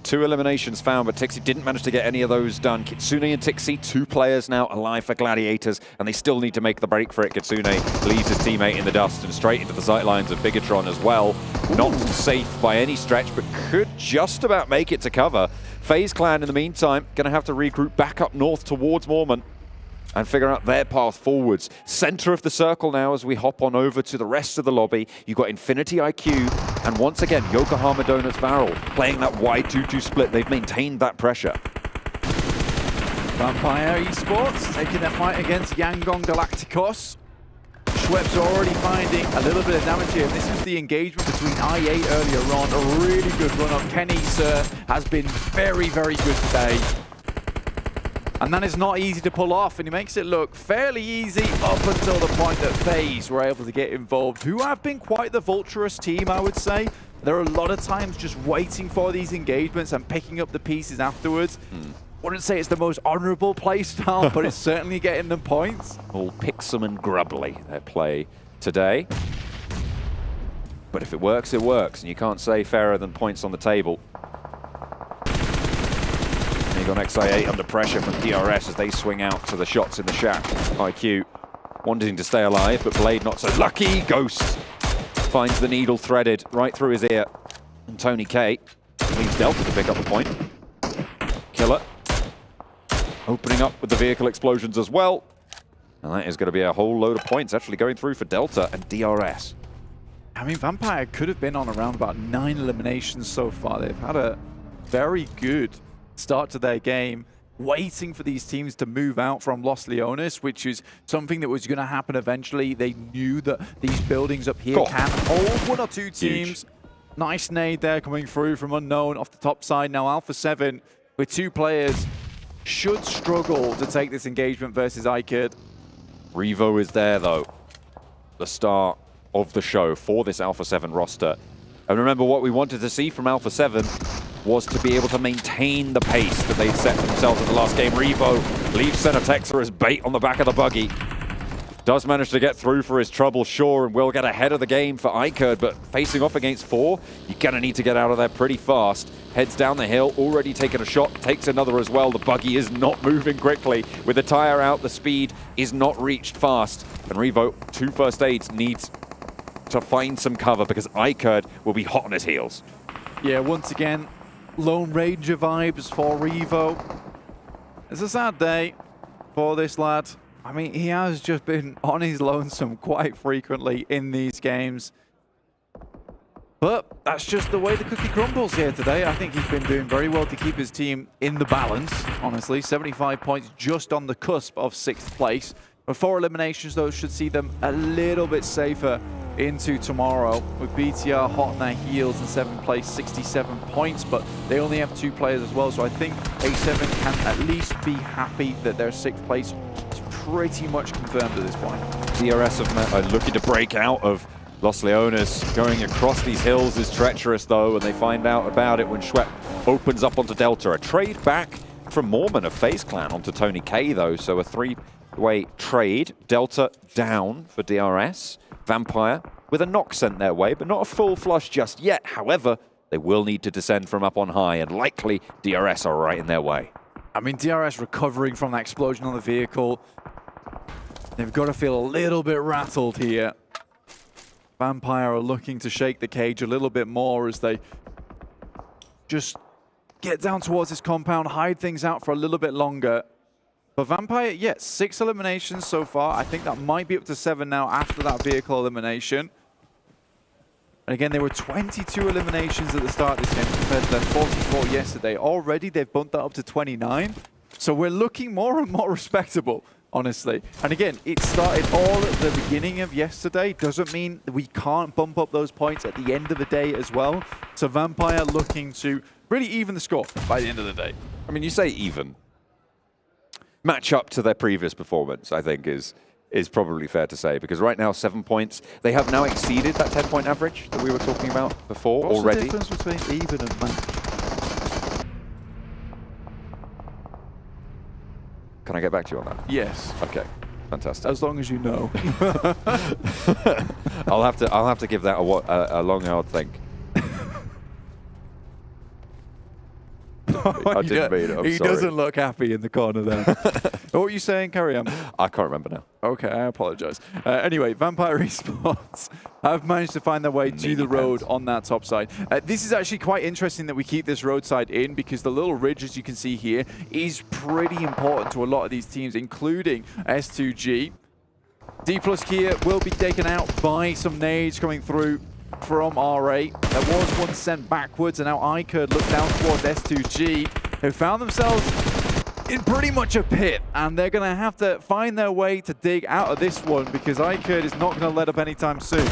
2 eliminations found, but Tixi didn't manage to get any of those done. Kitsune and Tixi, 2 players now alive for Gladiators, and they still need to make the break for it. Kitsune leaves his teammate in the dust and straight into the sightlines of Bigetron as well. Not safe by any stretch, but could just about make it to cover. FaZe Clan, in the meantime, going to have to regroup back up north towards Mormon and figure out their path forwards. Center of the circle now as we hop on over to the rest of the lobby. You've got Infinity IQ, and once again, Yokohama Donuts Varel playing that wide 2-2 split. They've maintained that pressure. Vampire Esports taking their fight against Yangon Galacticos. Schwepp's already finding a little bit of damage here. This is the engagement between i8 earlier on. A really good run-up. Kenny, sir, has been very, very good today. And that is not easy to pull off, and he makes it look fairly easy up until the point that FaZe were able to get involved, who have been quite the vulturous team, I would say. There are a lot of times just waiting for these engagements and picking up the pieces afterwards. Wouldn't say it's the most honourable play style, but it's certainly getting them points. All Pixum and Grubbly, their play today. But if it works, and you can't say fairer than points on the table. AGONxI8 under pressure from DRS as they swing out to the shots in the shack. IQ wanting to stay alive, but Blade not so lucky. Ghost finds the needle threaded right through his ear. And Tony K leaves Delta to pick up the point. Killer opening up with the vehicle explosions as well. And that is going to be a whole load of points actually going through for Delta and DRS. I mean, Vampire could have been on around about 9 eliminations so far. They've had a very good start to their game, waiting for these teams to move out from Los Leones, which is something that was going to happen eventually. They knew that these buildings up here can hold 1 or 2 teams. Huge. Nice nade there coming through from Unknown off the top side. Now Alpha7 with 2 players should struggle to take this engagement versus iKURD. Revo is there though, the star of the show for this Alpha7 roster. And remember, what we wanted to see from Alpha7 was to be able to maintain the pace that they'd set for themselves in the last game. Revo leaves Center Texer as bait on the back of the buggy. Does manage to get through for his trouble, sure, and will get ahead of the game for iKURD, but facing off against 4, you're going to need to get out of there pretty fast. Heads down the hill, already taken a shot, takes another as well. The buggy is not moving quickly. With the tire out, the speed is not reached fast. And Revo, 2 first aids, needs to find some cover because iKURD will be hot on his heels. Yeah, once again, Lone Ranger vibes for Revo. It's a sad day for this lad. I mean, he has just been on his lonesome quite frequently in these games. But that's just the way the cookie crumbles here today. I think he's been doing very well to keep his team in the balance, honestly. 75 points just on the cusp of 6th place. But 4 eliminations, though, should see them a little bit safer into tomorrow, with BTR hot on their heels in 7th place, 67 points, but they only have 2 players as well, so I think A7 can at least be happy that their 6th place is pretty much confirmed at this point. DRS are looking to break out of Los Leones. Going across these hills is treacherous though, and they find out about it when Schwepp opens up onto Delta. A trade back from Mormon of FaZe Clan onto Tony K though, so a 3-way trade. Delta down for DRS. Vampire with a knock sent their way, but not a full flush just yet. However, they will need to descend from up on high, and likely DRS are right in their way. I mean, DRS recovering from that explosion on the vehicle. They've got to feel a little bit rattled here. Vampire are looking to shake the cage a little bit more as they just get down towards this compound, hide things out for a little bit longer. But Vampire, yeah, 6 eliminations so far. I think that might be up to 7 now after that vehicle elimination. And again, there were 22 eliminations at the start of this game compared to their 44 yesterday. Already, they've bumped that up to 29. So we're looking more and more respectable, honestly. And again, it started all at the beginning of yesterday. Doesn't mean that we can't bump up those points at the end of the day as well. So Vampire looking to really even the score by the end of the day. I mean, you say even. Match up to their previous performance, I think, is probably fair to say, because right now 7 points. They have now exceeded that 10-point average that we were talking about before already. What's the difference between even and match? Can I get back to you on that? Yes. Okay. Fantastic. As long as you know. I'll have to give that a long hard think. I didn't mean it. I'm he sorry. doesn't look happy in the corner there. What were you saying? Carry on. I can't remember now. Okay, I apologize. Anyway, Vampire Esports have managed to find their way to the road on that top side. This is actually quite interesting that we keep this roadside in, because the little ridge, as you can see here, is pretty important to a lot of these teams, including S2G. D+ Kia will be taken out by some nades coming through from R8. There was one sent backwards, and now iKURD look down towards S2G, who found themselves in pretty much a pit, and they're going to have to find their way to dig out of this one, because iKURD is not going to let up anytime soon.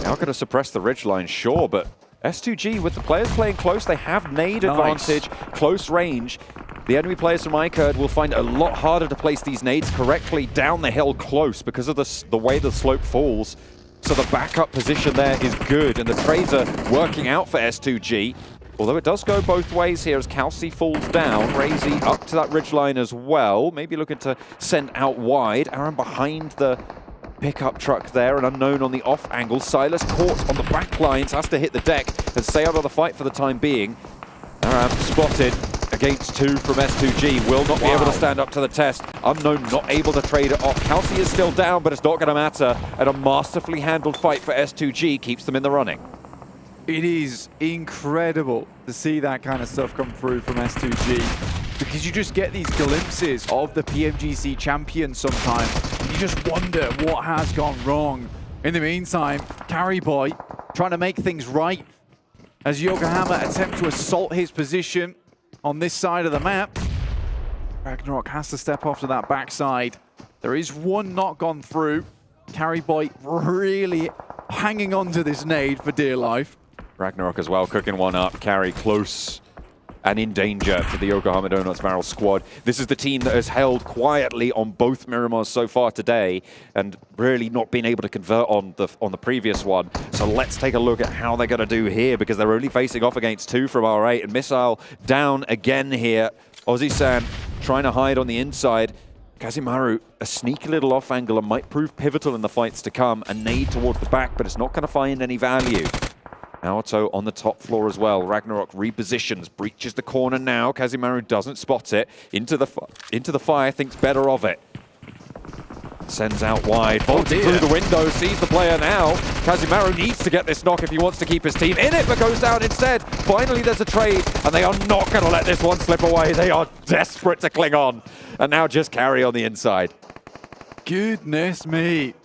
Now going to suppress the ridgeline, sure, but S2G, with the players playing close, they have nade advantage, close range. The enemy players from iKURD will find it a lot harder to place these nades correctly down the hill close because of the way the slope falls. So the backup position there is good, and the trades are working out for S2G. Although it does go both ways here as Kalsi falls down. Razy up to that ridgeline as well. Maybe looking to send out wide. Aaron behind the pickup truck there, an unknown on the off angle. Silas caught on the back lines, has to hit the deck and stay out of the fight for the time being. Aaron spotted against 2 from S2G. Will not be able to stand up to the test. Unknown not able to trade it off. Kalsi is still down, but it's not going to matter. And a masterfully handled fight for S2G keeps them in the running. It is incredible to see that kind of stuff come through from S2G, because you just get these glimpses of the PMGC champion sometimes, and you just wonder what has gone wrong. In the meantime, Carry Boy trying to make things right as Yokohama attempt to assault his position on this side of the map. Ragnarok has to step off to that backside. There is one not gone through. Carry Boy really hanging on to this nade for dear life. Ragnarok as well, cooking one up. Carry close and in danger to the Yokohama Donuts Barrel squad. This is the team that has held quietly on both Miramars so far today and really not been able to convert on the previous one. So let's take a look at how they're going to do here, because they're only facing off against 2 from R8, and Missile down again here. Ozzy-san trying to hide on the inside. Kazimaru, a sneaky little off angle, and might prove pivotal in the fights to come. A nade towards the back, but it's not going to find any value. Naoto on the top floor as well. Ragnarok repositions, breaches the corner now. Kazimaru doesn't spot it. Into the fire, thinks better of it. Sends out wide, vaulting through the window, sees the player now. Kazimaru needs to get this knock if he wants to keep his team in it, but goes down instead. Finally, there's a trade, and they are not going to let this one slip away. They are desperate to cling on, and now just Carry on the inside. Goodness me.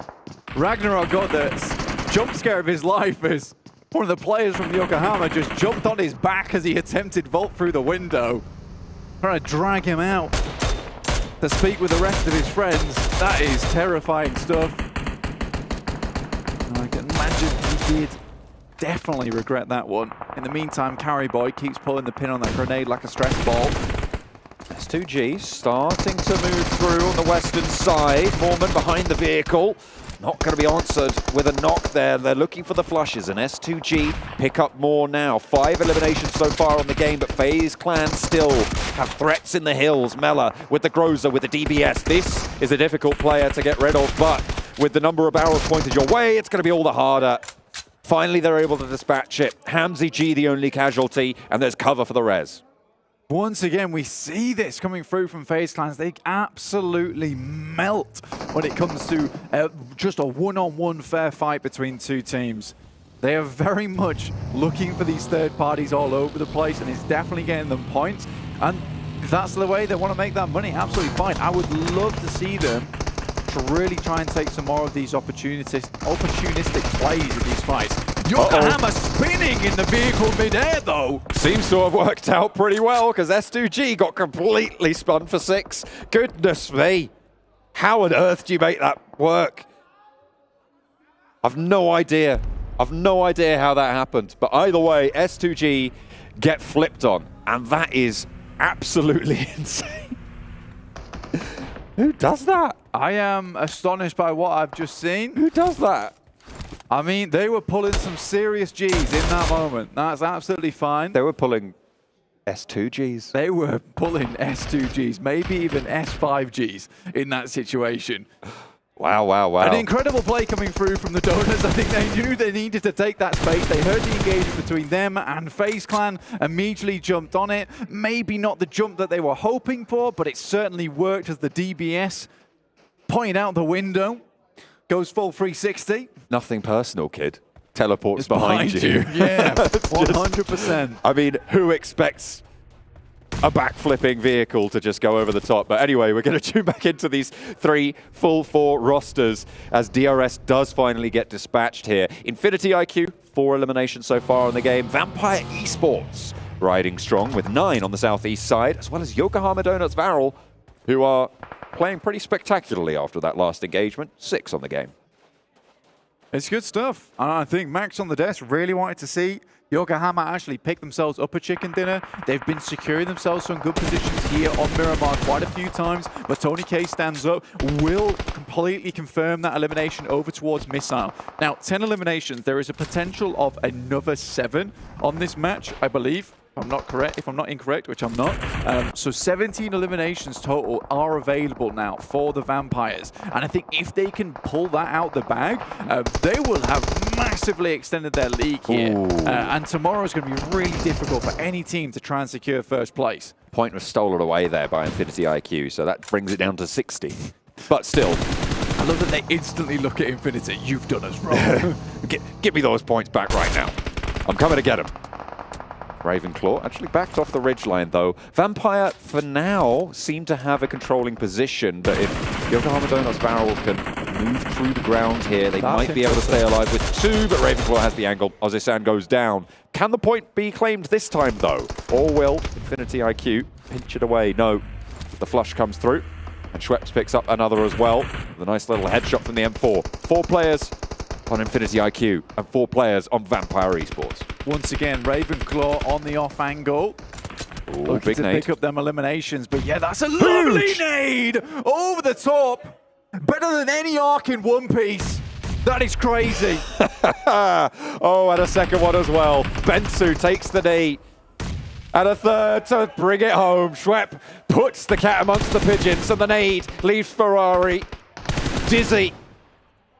Ragnarok got the jump scare of his life as one of the players from Yokohama just jumped on his back as he attempted vault through the window. Trying to drag him out to speak with the rest of his friends. That is terrifying stuff. I can imagine he did definitely regret that one. In the meantime, Carry Boy keeps pulling the pin on that grenade like a stress ball. S2G starting to move through on the western side. Mormon behind the vehicle. Not going to be answered with a knock there. They're looking for the flushes, and S2G pick up more now. 5 eliminations so far on the game, but FaZe Clan still have threats in the hills. Mela with the Groza, with the DBS. This is a difficult player to get rid of, but with the number of barrels pointed your way, it's going to be all the harder. Finally, they're able to dispatch it. Hamzy G, the only casualty, and there's cover for the res. Once again, we see this coming through from FaZe Clans. They absolutely melt when it comes to just a one-on-one fair fight between 2 teams. They are very much looking for these third parties all over the place, and it's definitely getting them points. And If that's the way they want to make that money, absolutely fine. I would love to see them to really try and take some more of these opportunistic plays in these fights. Yokohama spinning in the vehicle mid-air, though. Seems to have worked out pretty well, because S2G got completely spun for 6. Goodness me. How on earth do you make that work? I've no idea. I've no idea how that happened. But either way, S2G get flipped on. And that is absolutely insane. Who does that? I am astonished by what I've just seen. Who does that? I mean, they were pulling some serious Gs in that moment. That's absolutely fine. They were pulling S2Gs. They were pulling S2Gs, maybe even S5Gs in that situation. Wow, wow, wow. An incredible play coming through from the Donuts. I think they knew they needed to take that space. They heard the engagement between them and FaZe Clan, immediately jumped on it. Maybe not the jump that they were hoping for, but it certainly worked as the DBS pointed out the window. Goes full 360. Nothing personal, kid. Teleports behind you. Yeah, 100%. I mean, who expects a backflipping vehicle to just go over the top? But anyway, we're going to tune back into these 3 full 4 rosters as DRS does finally get dispatched here. Infinity IQ, 4 eliminations so far in the game. Vampire Esports riding strong with 9 on the southeast side, as well as Yokohama Donuts Varel, who are playing pretty spectacularly after that last engagement. 6 on the game. It's good stuff. And I think Max on the desk really wanted to see Yokohama actually pick themselves up a chicken dinner. They've been securing themselves some good positions here on Miramar quite a few times, but Tony K stands up, will completely confirm that elimination over towards Missile. Now, 10 eliminations, there is a potential of another 7 on this match, I believe. If I'm not incorrect, which I'm not. So 17 eliminations total are available now for the Vampires. And I think if they can pull that out the bag, they will have massively extended their lead here. And tomorrow's going to be really difficult for any team to try and secure first place. Point was stolen away there by Infinity IQ, so that brings it down to 60. But still, I love that they instantly look at Infinity. You've done us wrong. Give me those points back right now. I'm coming to get them. Ravenclaw actually backed off the ridgeline, though. Vampire, for now, seem to have a controlling position, but if Yokohama Donuts Barrel can move through the ground here, they might be able to stay alive with 2, but Ravenclaw has the angle. Ozisan goes down. Can the point be claimed this time, though? Or will Infinity IQ pinch it away? No. The flush comes through, and Schweppes picks up another as well. The nice little headshot from the M4. 4 players on Infinity IQ and 4 players on Vampire Esports. Once again, Ravenclaw on the off angle. Ooh, looking big to nade. pick up them eliminations, but yeah, that's a lovely nade over the top. Better than any arc in One Piece. That is crazy. Oh, and a second one as well. Bensu takes the knee. And a third to bring it home. Schwepp puts the cat amongst the pigeons, and the nade leaves Ferrari dizzy.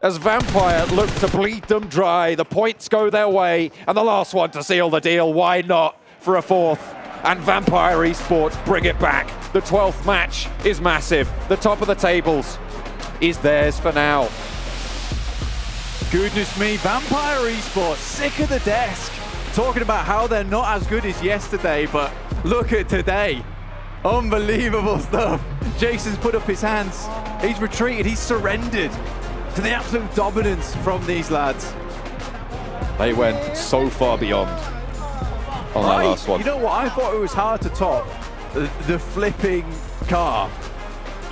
As Vampire look to bleed them dry, the points go their way, and the last one to seal the deal, why not, for a 4th? And Vampire Esports bring it back. The 12th match is massive. The top of the tables is theirs for now. Goodness me, Vampire Esports, sick of the desk. Talking about how they're not as good as yesterday, but look at today. Unbelievable stuff. Jason's put up his hands. He's retreated, he's surrendered to the absolute dominance from these lads. They went so far beyond on that last one. You know what? I thought it was hard to top the flipping car.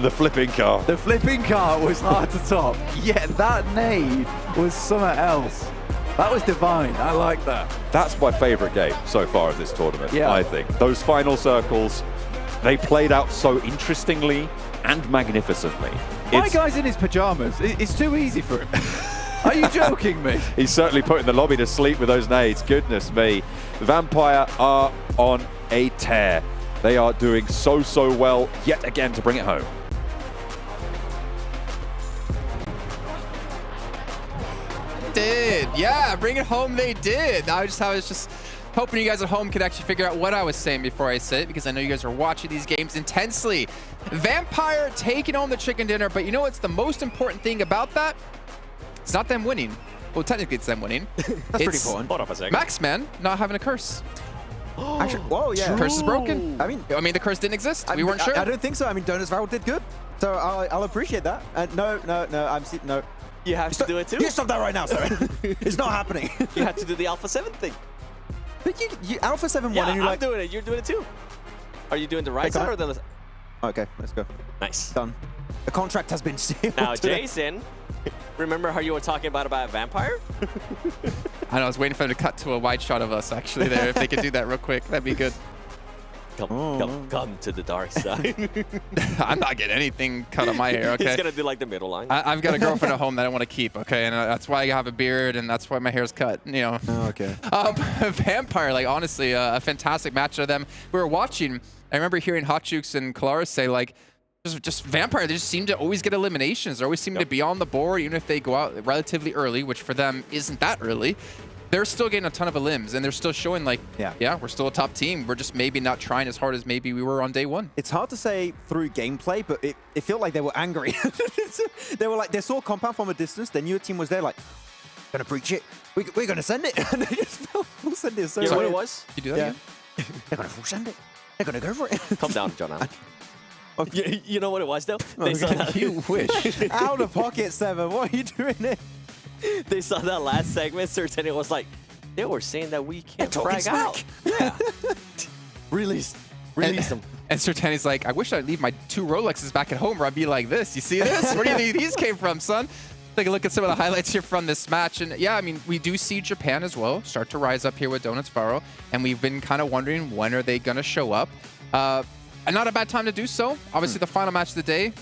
The flipping car. The flipping car was hard to top. Yet that nade was something else. That was divine. I like that. That's my favorite game so far of this tournament, Yeah. I think. Those final circles, they played out so interestingly and magnificently. My guy's in his pajamas. It's too easy for him. Are you joking me? He's certainly putting the lobby to sleep with those nades. Goodness me. Vampire are on a tear. They are doing so well yet again to bring it home. Yeah, bring it home they did. I was just hoping you guys at home could actually figure out what I was saying before I said it, because I know you guys are watching these games intensely. Vampire taking home the chicken dinner, but you know what's the most important thing about that? It's not them winning. Well, technically it's them winning. That's pretty important. Hold up a second. Maxman not having a curse. Actually, whoa, yeah. Curse is broken. I mean, the curse didn't exist. We weren't sure. I don't think so. I mean, Donuts Viral did good. So I'll appreciate that. No. No. You have to do it too? You stop that right now, sorry. It's not happening. You have to do the Alpha7 thing. But you Alpha7 won and you're I'm like... doing it. You're doing it too. Are you doing the right side or the left? Okay, let's go. Nice. Done. The contract has been sealed. Now, today. Jason, remember how you were talking about Vampire? I know, I was waiting for them to cut to a wide shot of us actually there. If they could do that real quick, that'd be good. Come to the dark side. I'm not getting anything cut on my hair, okay? He's going to do like the middle line. I've got a girlfriend at home that I want to keep, okay? And that's why I have a beard, and that's why my hair's cut, you know. Oh, okay. Vampire, like, honestly, a fantastic match of them. We were watching, I remember hearing Hotchukes and Kalaris say, like, just Vampire, they just seem to always get eliminations. They always seem to be on the board, even if they go out relatively early, which for them isn't that early. They're still getting a ton of elims, and they're still showing, like, yeah, we're still a top team. We're just maybe not trying as hard as maybe we were on day one. It's hard to say through gameplay, but it felt like they were angry. They were like, they saw Compound from a distance. Their new team was there, like, gonna breach it. We're gonna send it. And they just full send it. So you know what it was? You do that again? They're gonna full send it. They're gonna go for it. Calm down, John Allen. You know what it was, though? They saw that. You wish. Out of pocket, Seven. What are you doing there? They saw that last segment, and it was like, they were saying that we can't frag out. Yeah. Release them. And Sertani's like, I wish I'd leave my 2 Rolexes back at home, or I'd be like this. You see this? Where do you think these came from, son? Take a look at some of the highlights here from this match. And yeah, I mean, we do see Japan as well start to rise up here with Donuts Viral. And we've been kind of wondering, when are they going to show up? And not a bad time to do so. Obviously, the final match of the day.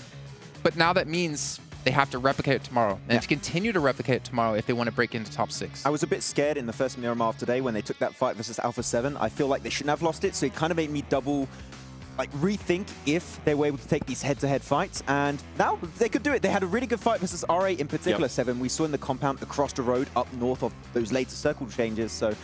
But now that means they have to replicate it tomorrow. And to continue to replicate it tomorrow if they want to break into top 6. I was a bit scared in the first Miramar today when they took that fight versus Alpha7. I feel like they shouldn't have lost it. So it kind of made me rethink if they were able to take these head-to-head fights. And now they could do it. They had a really good fight versus R8 in particular, 7. We saw in the compound across the road up north of those later circle changes. So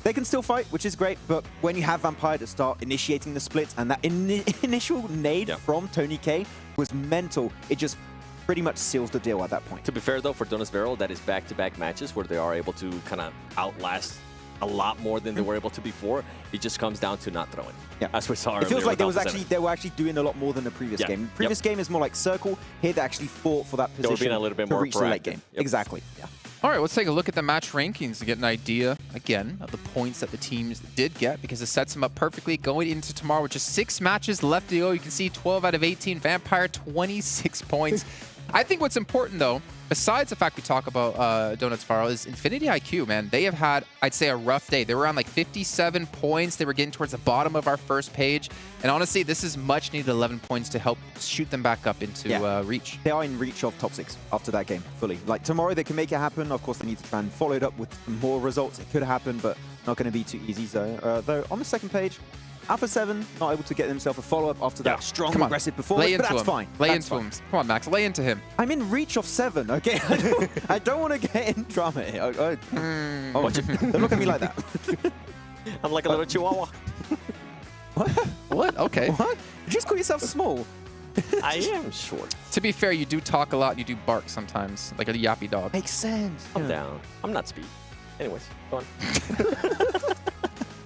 they can still fight, which is great, but when you have Vampire to start initiating the splits, and that initial nade from Tony K was mental, it just pretty much seals the deal at that point. To be fair, though, for Donuts Viral, that is back-to-back matches where they are able to kind of outlast a lot more than they were able to before. It just comes down to not throwing. Yeah, as we saw. It feels like they were actually doing a lot more than the previous game. The previous game is more like circle. Here they actually fought for that position. They were being a little bit more reach the late game. Exactly. Yeah. All right, let's take a look at the match rankings to get an idea, again, of the points that the teams did get, because it sets them up perfectly going into tomorrow with just 6 matches left to go. You can see 12 out of 18. Vampire, 26 points. I think what's important, though, besides the fact we talk about Donuts Viral, is Infinity IQ, man. They have had, I'd say, a rough day. They were around like 57 points. They were getting towards the bottom of our first page. And honestly, this is much needed 11 points to help shoot them back up into reach. They are in reach of top 6 after that game, fully. Like, tomorrow they can make it happen. Of course, they need to try and follow it up with more results. It could happen, but not going to be too easy. So, though, on the second page, Alpha7 not able to get themselves a follow-up after that strong, aggressive performance, but that's fine. Lay into him. Come on, Max. Lay into him. I'm in reach of 7, okay? I don't want to get in drama here. Don't look at me like that. I'm like a little chihuahua. What? Okay. What? You just call yourself small. I am short. To be fair, you do talk a lot and you do bark sometimes, like a yappy dog. Makes sense. I'm down. I'm not speed. Anyways, go on.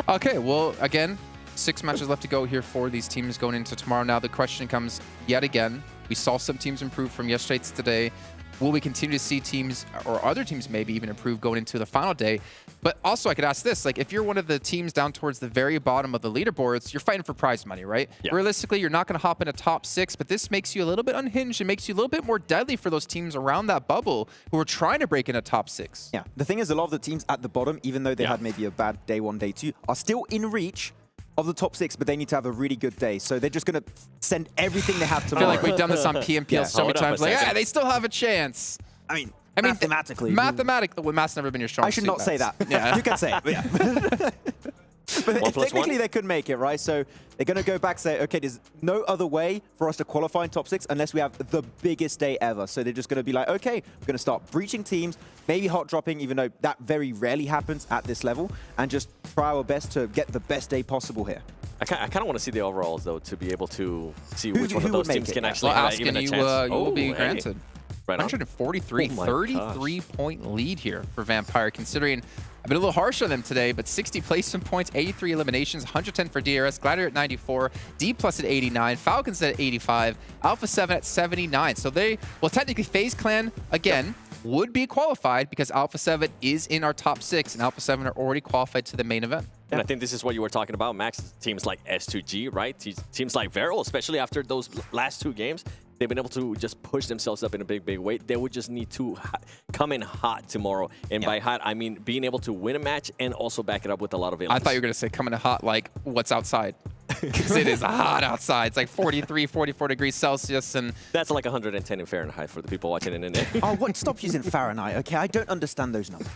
Okay, well, again, 6 matches left to go here for these teams going into tomorrow. Now the question comes yet again. We saw some teams improve from yesterday to today. Will we continue to see teams, or other teams maybe even improve going into the final day? But also I could ask this, like, if you're one of the teams down towards the very bottom of the leaderboards, you're fighting for prize money, right? Yeah. Realistically, you're not going to hop in a top 6, but this makes you a little bit unhinged. It makes you a little bit more deadly for those teams around that bubble who are trying to break in a top 6. Yeah, the thing is, a lot of the teams at the bottom, even though they had maybe a bad day 1, day 2, are still in reach of the top 6, but they need to have a really good day. So they're just going to send everything they have tomorrow. I feel like we've done this on PMPL so many times. Like, yeah, they still have a chance. I mean, mathematically. Well, math's never been your strong I should not say that. Yeah. You can say it, but yeah. But technically, they could make it, right? So they're going to go back and say, okay, there's no other way for us to qualify in top 6 unless we have the biggest day ever. So they're just going to be like, okay, we're going to start breaching teams, maybe hot dropping, even though that very rarely happens at this level, and just try our best to get the best day possible here. I kind of want to see the overalls, though, to be able to see which one of those teams can actually have even a you, chance. You will be granted. Right 143, 33-point lead here for Vampire, considering I've been a little harsh on them today, but 60 placement points, 83 eliminations, 110 for DRS, Gladiator at 94, D+ at 89, Falcons at 85, Alpha7 at 79. So they, well, technically FaZe Clan, again, would be qualified because Alpha7 is in our top 6, and Alpha7 are already qualified to the main event. And I think this is what you were talking about, Max. Teams like S2G, right? Teams like Vero, especially after those last 2 games, they've been able to just push themselves up in a big way. They would just need to come in hot tomorrow. And by hot, I mean being able to win a match and also back it up with a lot of villains. I thought you were going to say coming in hot like what's outside. Because it is hot outside. It's like 43, 44 degrees Celsius. And that's like 110 in Fahrenheit for the people watching in India. Oh, what? Stop using Fahrenheit, okay? I don't understand those numbers.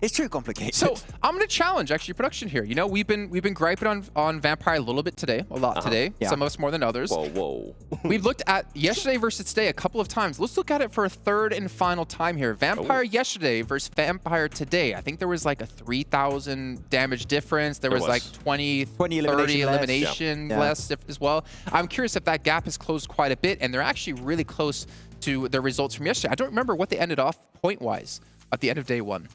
It's too complicated. So I'm going to challenge actually production here. You know, we've been griping on Vampire a little bit today, a lot today. Yeah. Some of us more than others. Whoa. We've looked at yesterday versus today a couple of times. Let's look at it for a third and final time here. Vampire yesterday versus Vampire today. I think there was like a 3,000 damage difference. There was like 20 30 elimination less as well. I'm curious if that gap has closed quite a bit, and they're actually really close to the results from yesterday. I don't remember what they ended off point-wise at the end of day 1.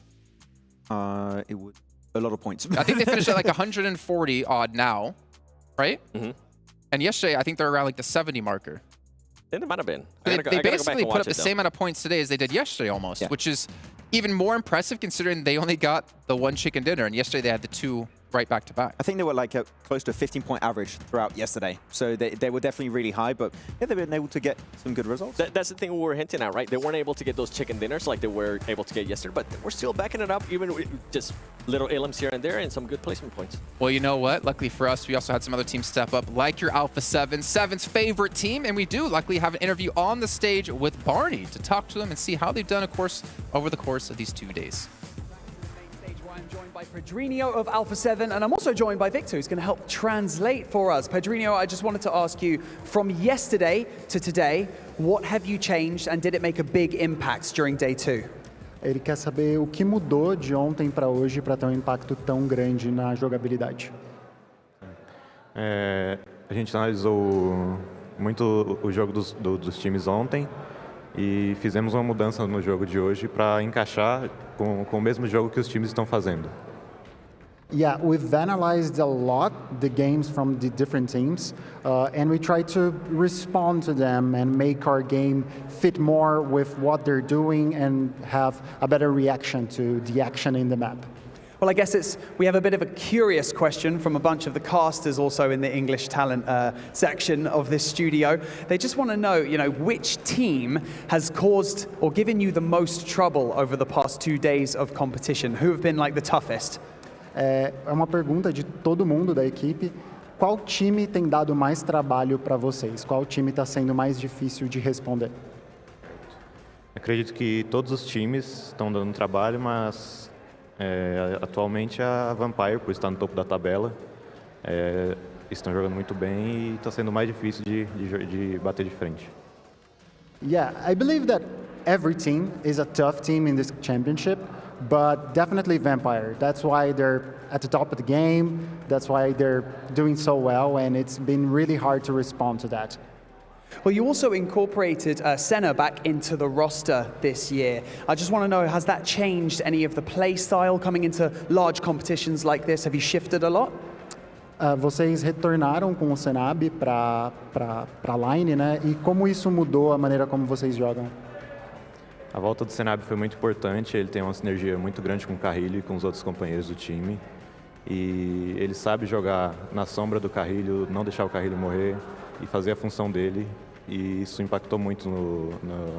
It would a lot of points. I think they finished at like 140 odd now, right? And yesterday, I think they're around like the 70 marker. Then it might have been. They basically put up the same amount of points today as they did yesterday almost, which is even more impressive considering they only got the 1 chicken dinner, and yesterday they had the 2 right back to back. I think they were like close to a 15-point average throughout yesterday. So they were definitely really high, but yeah, they've been able to get some good results. That's the thing we were hinting at, right? They weren't able to get those chicken dinners like they were able to get yesterday, but we're still backing it up, even with just little elims here and there and some good placement points. Well, you know what? Luckily for us, we also had some other teams step up, like your Alpha7, 7's favorite team, and we do luckily have an interview on the stage with Barney to talk to them and see how they've done, of course, over the course of these 2 days. I'm joined by Pedrinho of Alpha7, and I'm also joined by Victor, who's going to help translate for us. Pedrinho, I just wanted to ask you, from yesterday to today, what have you changed, and did it make a big impact during day 2? Ele quer saber o que mudou de ontem para hoje para ter impacto tão grande na jogabilidade. A gente analisou muito o jogo dos times ontem e fizemos uma mudança no jogo de hoje para encaixar com o mesmo jogo que os times estão fazendo. Yeah, we've analyzed a lot the games from the different teams, and we try to respond to them and make our game fit more with what they're doing and have a better reaction to the action in the map. Well, I guess we have a bit of a curious question from a bunch of the casters also in the English talent section of this studio. They just want to know, which team has caused or given you the most trouble over the past 2 days of competition? Who have been like the toughest? É uma pergunta de todo mundo da equipe. Qual time tem dado mais trabalho para vocês? Qual time está sendo mais difícil de responder? Acredito que todos os times estão dando trabalho, mas atualmente a Vampire, por estar no topo da tabela, estão jogando muito bem e está sendo mais difícil de bater de frente. Yeah, I believe that every team is a tough team in this championship, but definitely Vampire. That's why they're at the top of the game. That's why they're doing so well, and it's been really hard to respond to that. Well, you also incorporated Senna back into the roster this year. I just want to know, has that changed any of the play style coming into large competitions like this? Have you shifted a lot? Vocês retornaram com o Senab para a line, né? E como isso mudou a maneira como vocês jogam? A volta do Senab foi muito importante, ele tem uma sinergia muito grande com o Carrilho e com os outros companheiros do time. E ele sabe jogar na sombra do Carrilho, não deixar o Carrilho morrer e fazer a função dele. E isso impactou muito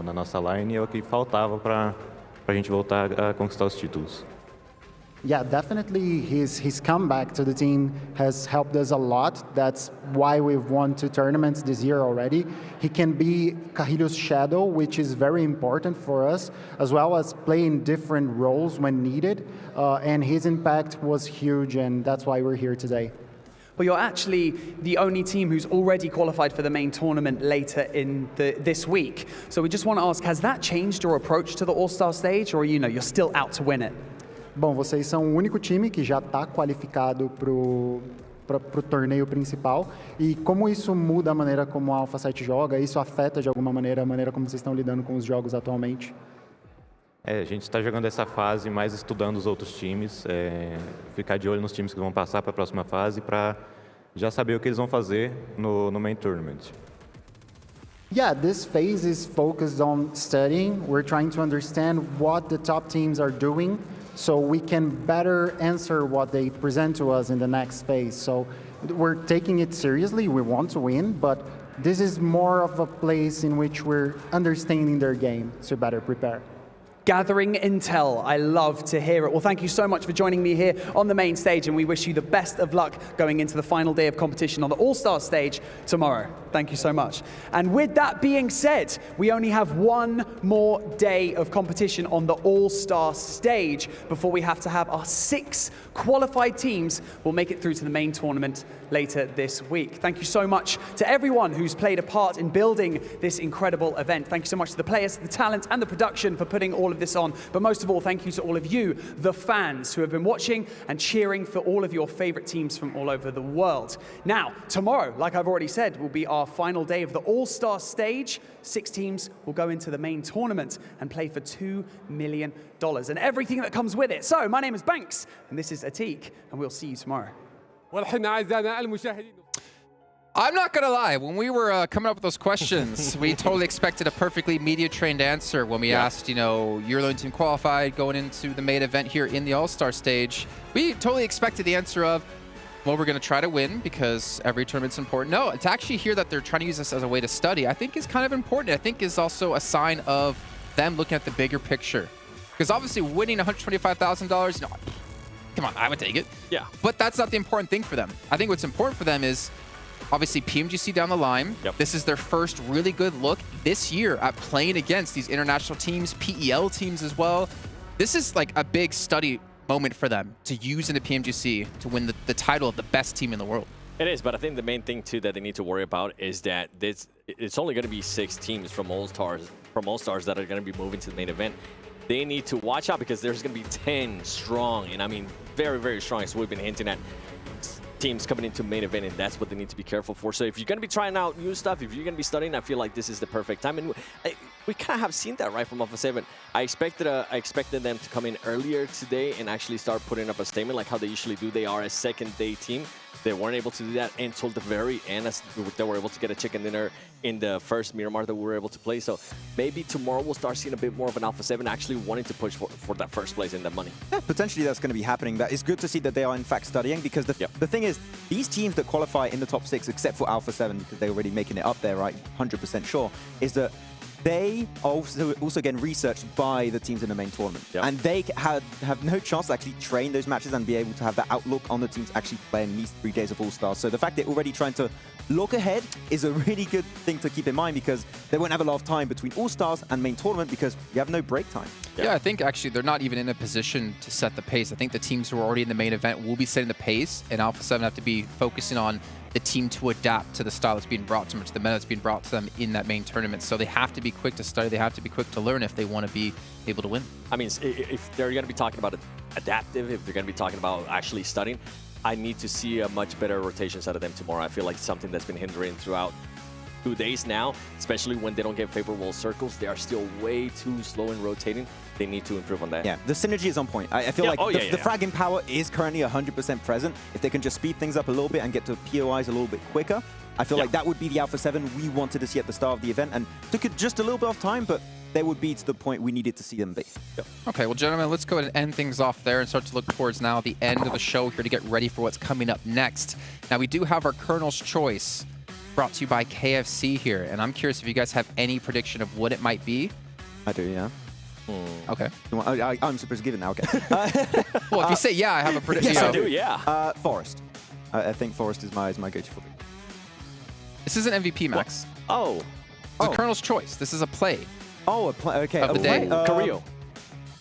na nossa line e é o que faltava para a gente voltar a conquistar os títulos. Yeah, definitely his comeback to the team has helped us a lot. That's why we've won 2 tournaments this year already. He can be Carrilho's shadow, which is very important for us, as well as playing different roles when needed. And his impact was huge, and that's why we're here today. Well, you're actually the only team who's already qualified for the main tournament later in this week. So we just want to ask, has that changed your approach to the All-Star Stage, or you're still out to win it? Bom, vocês são o único time que já está qualificado para o torneio principal. E como isso muda a maneira como a Alpha7 joga? Isso afeta de alguma maneira a maneira como vocês estão lidando com os jogos atualmente? A gente está jogando essa fase mais estudando os outros times, ficar de olho nos times que vão passar para a próxima fase para já saber o que eles vão fazer no main tournament. Yeah, this phase is focused on studying. We're trying to understand what the top teams are doing so we can better answer what they present to us in the next phase. So we're taking it seriously. We want to win, but this is more of a place in which we're understanding their game to better prepare. Gathering intel. I love to hear it. Well, thank you so much for joining me here on the main stage, and we wish you the best of luck going into the final day of competition on the All-Stars stage tomorrow. Thank you so much. And with that being said, we only have one more day of competition on the All-Stars stage before we have to have our 6 qualified teams will make it through to the main tournament later this week. Thank you so much to everyone who's played a part in building this incredible event. Thank you so much to the players, the talent, and the production for putting all of this on. But most of all, thank you to all of you, the fans, who have been watching and cheering for all of your favorite teams from all over the world. Now, tomorrow, like I've already said, will be our final day of the All-Star stage. 6 teams will go into the main tournament and play for $2 million and everything that comes with it. So, my name is Banks, and this is Atik, and we'll see you tomorrow. I'm not going to lie. When we were coming up with those questions, we totally expected a perfectly media-trained answer when we asked, you know, your lone team qualified going into the main event here in the All-Star stage. We totally expected the answer of, well, we're going to try to win because every tournament's important. No, to actually hear that they're trying to use this as a way to study, I think is kind of important. I think is also a sign of them looking at the bigger picture. Because obviously winning $125,000, you know, come on, I would take it. Yeah. But that's not the important thing for them. I think what's important for them is obviously PMGC down the line. Yep. This is their first really good look this year at playing against these international teams, PEL teams as well. This is like a big study moment for them to use in the PMGC to win the title of the best team in the world. It is, but I think the main thing too that they need to worry about is that it's only going to be 6 teams from All-Stars that are going to be moving to the main event. They need to watch out because there's going to be 10 strong, and I mean very, very strong. So we've been hinting at teams coming into main event, and that's what they need to be careful for. So if you're going to be trying out new stuff, if you're going to be studying, I feel like this is the perfect time. And we kind of have seen that right from Alpha7. I expected them to come in earlier today and actually start putting up a statement like how they usually do. They are a second-day team. They weren't able to do that until the very end, as they were able to get a chicken dinner in the first Miramar that we were able to play. So maybe tomorrow we'll start seeing a bit more of an Alpha7 actually wanting to push for that first place and that money. Yeah, potentially that's going to be happening. That is good to see that they are in fact studying, because the thing is, these teams that qualify in the top 6, except for Alpha7, because they're already making it up there, right, 100% sure, is that they are also getting researched by the teams in the main tournament. And they have no chance to actually train those matches and be able to have that outlook on the teams actually playing these 3 days of All-Stars. So the fact they're already trying to look ahead is a really good thing to keep in mind, because they won't have a lot of time between All-Stars and main tournament because you have no break time. Yeah, I think actually they're not even in a position to set the pace. I think the teams who are already in the main event will be setting the pace, and Alpha7 have to be focusing on the team to adapt to the style that's being brought to them, to the meta that's being brought to them in that main tournament. So they have to be quick to study, they have to be quick to learn if they want to be able to win. I mean, if they're going to be talking about adaptive, if they're going to be talking about actually studying, I need to see a much better rotations out of them tomorrow. I feel like something that's been hindering throughout 2 days now, especially when they don't get favorable circles. They are still way too slow in rotating. They need to improve on that. Yeah, the synergy is on point. I feel like the fragging power is currently 100% present. If they can just speed things up a little bit and get to POIs a little bit quicker, I feel like that would be the Alpha7 we wanted to see at the start of the event, and took it just a little bit of time, but they would be to the point we needed to see them be. Okay, well, gentlemen, let's go ahead and end things off there and start to look towards now the end of the show here to get ready for what's coming up next. Now, we do have our Colonel's Choice brought to you by KFC here, and I'm curious if you guys have any prediction of what it might be. I do, yeah. Okay. I'm supposed to give it now, okay. Well, if you say yeah, I have a prediction. Yes, I do, yeah. Forest. I think Forest is my go-to for it. This isn't MVP, Max. Oh. It's a Colonel's Choice. This is a play. Oh, a play, okay. Of the day. Carrillo.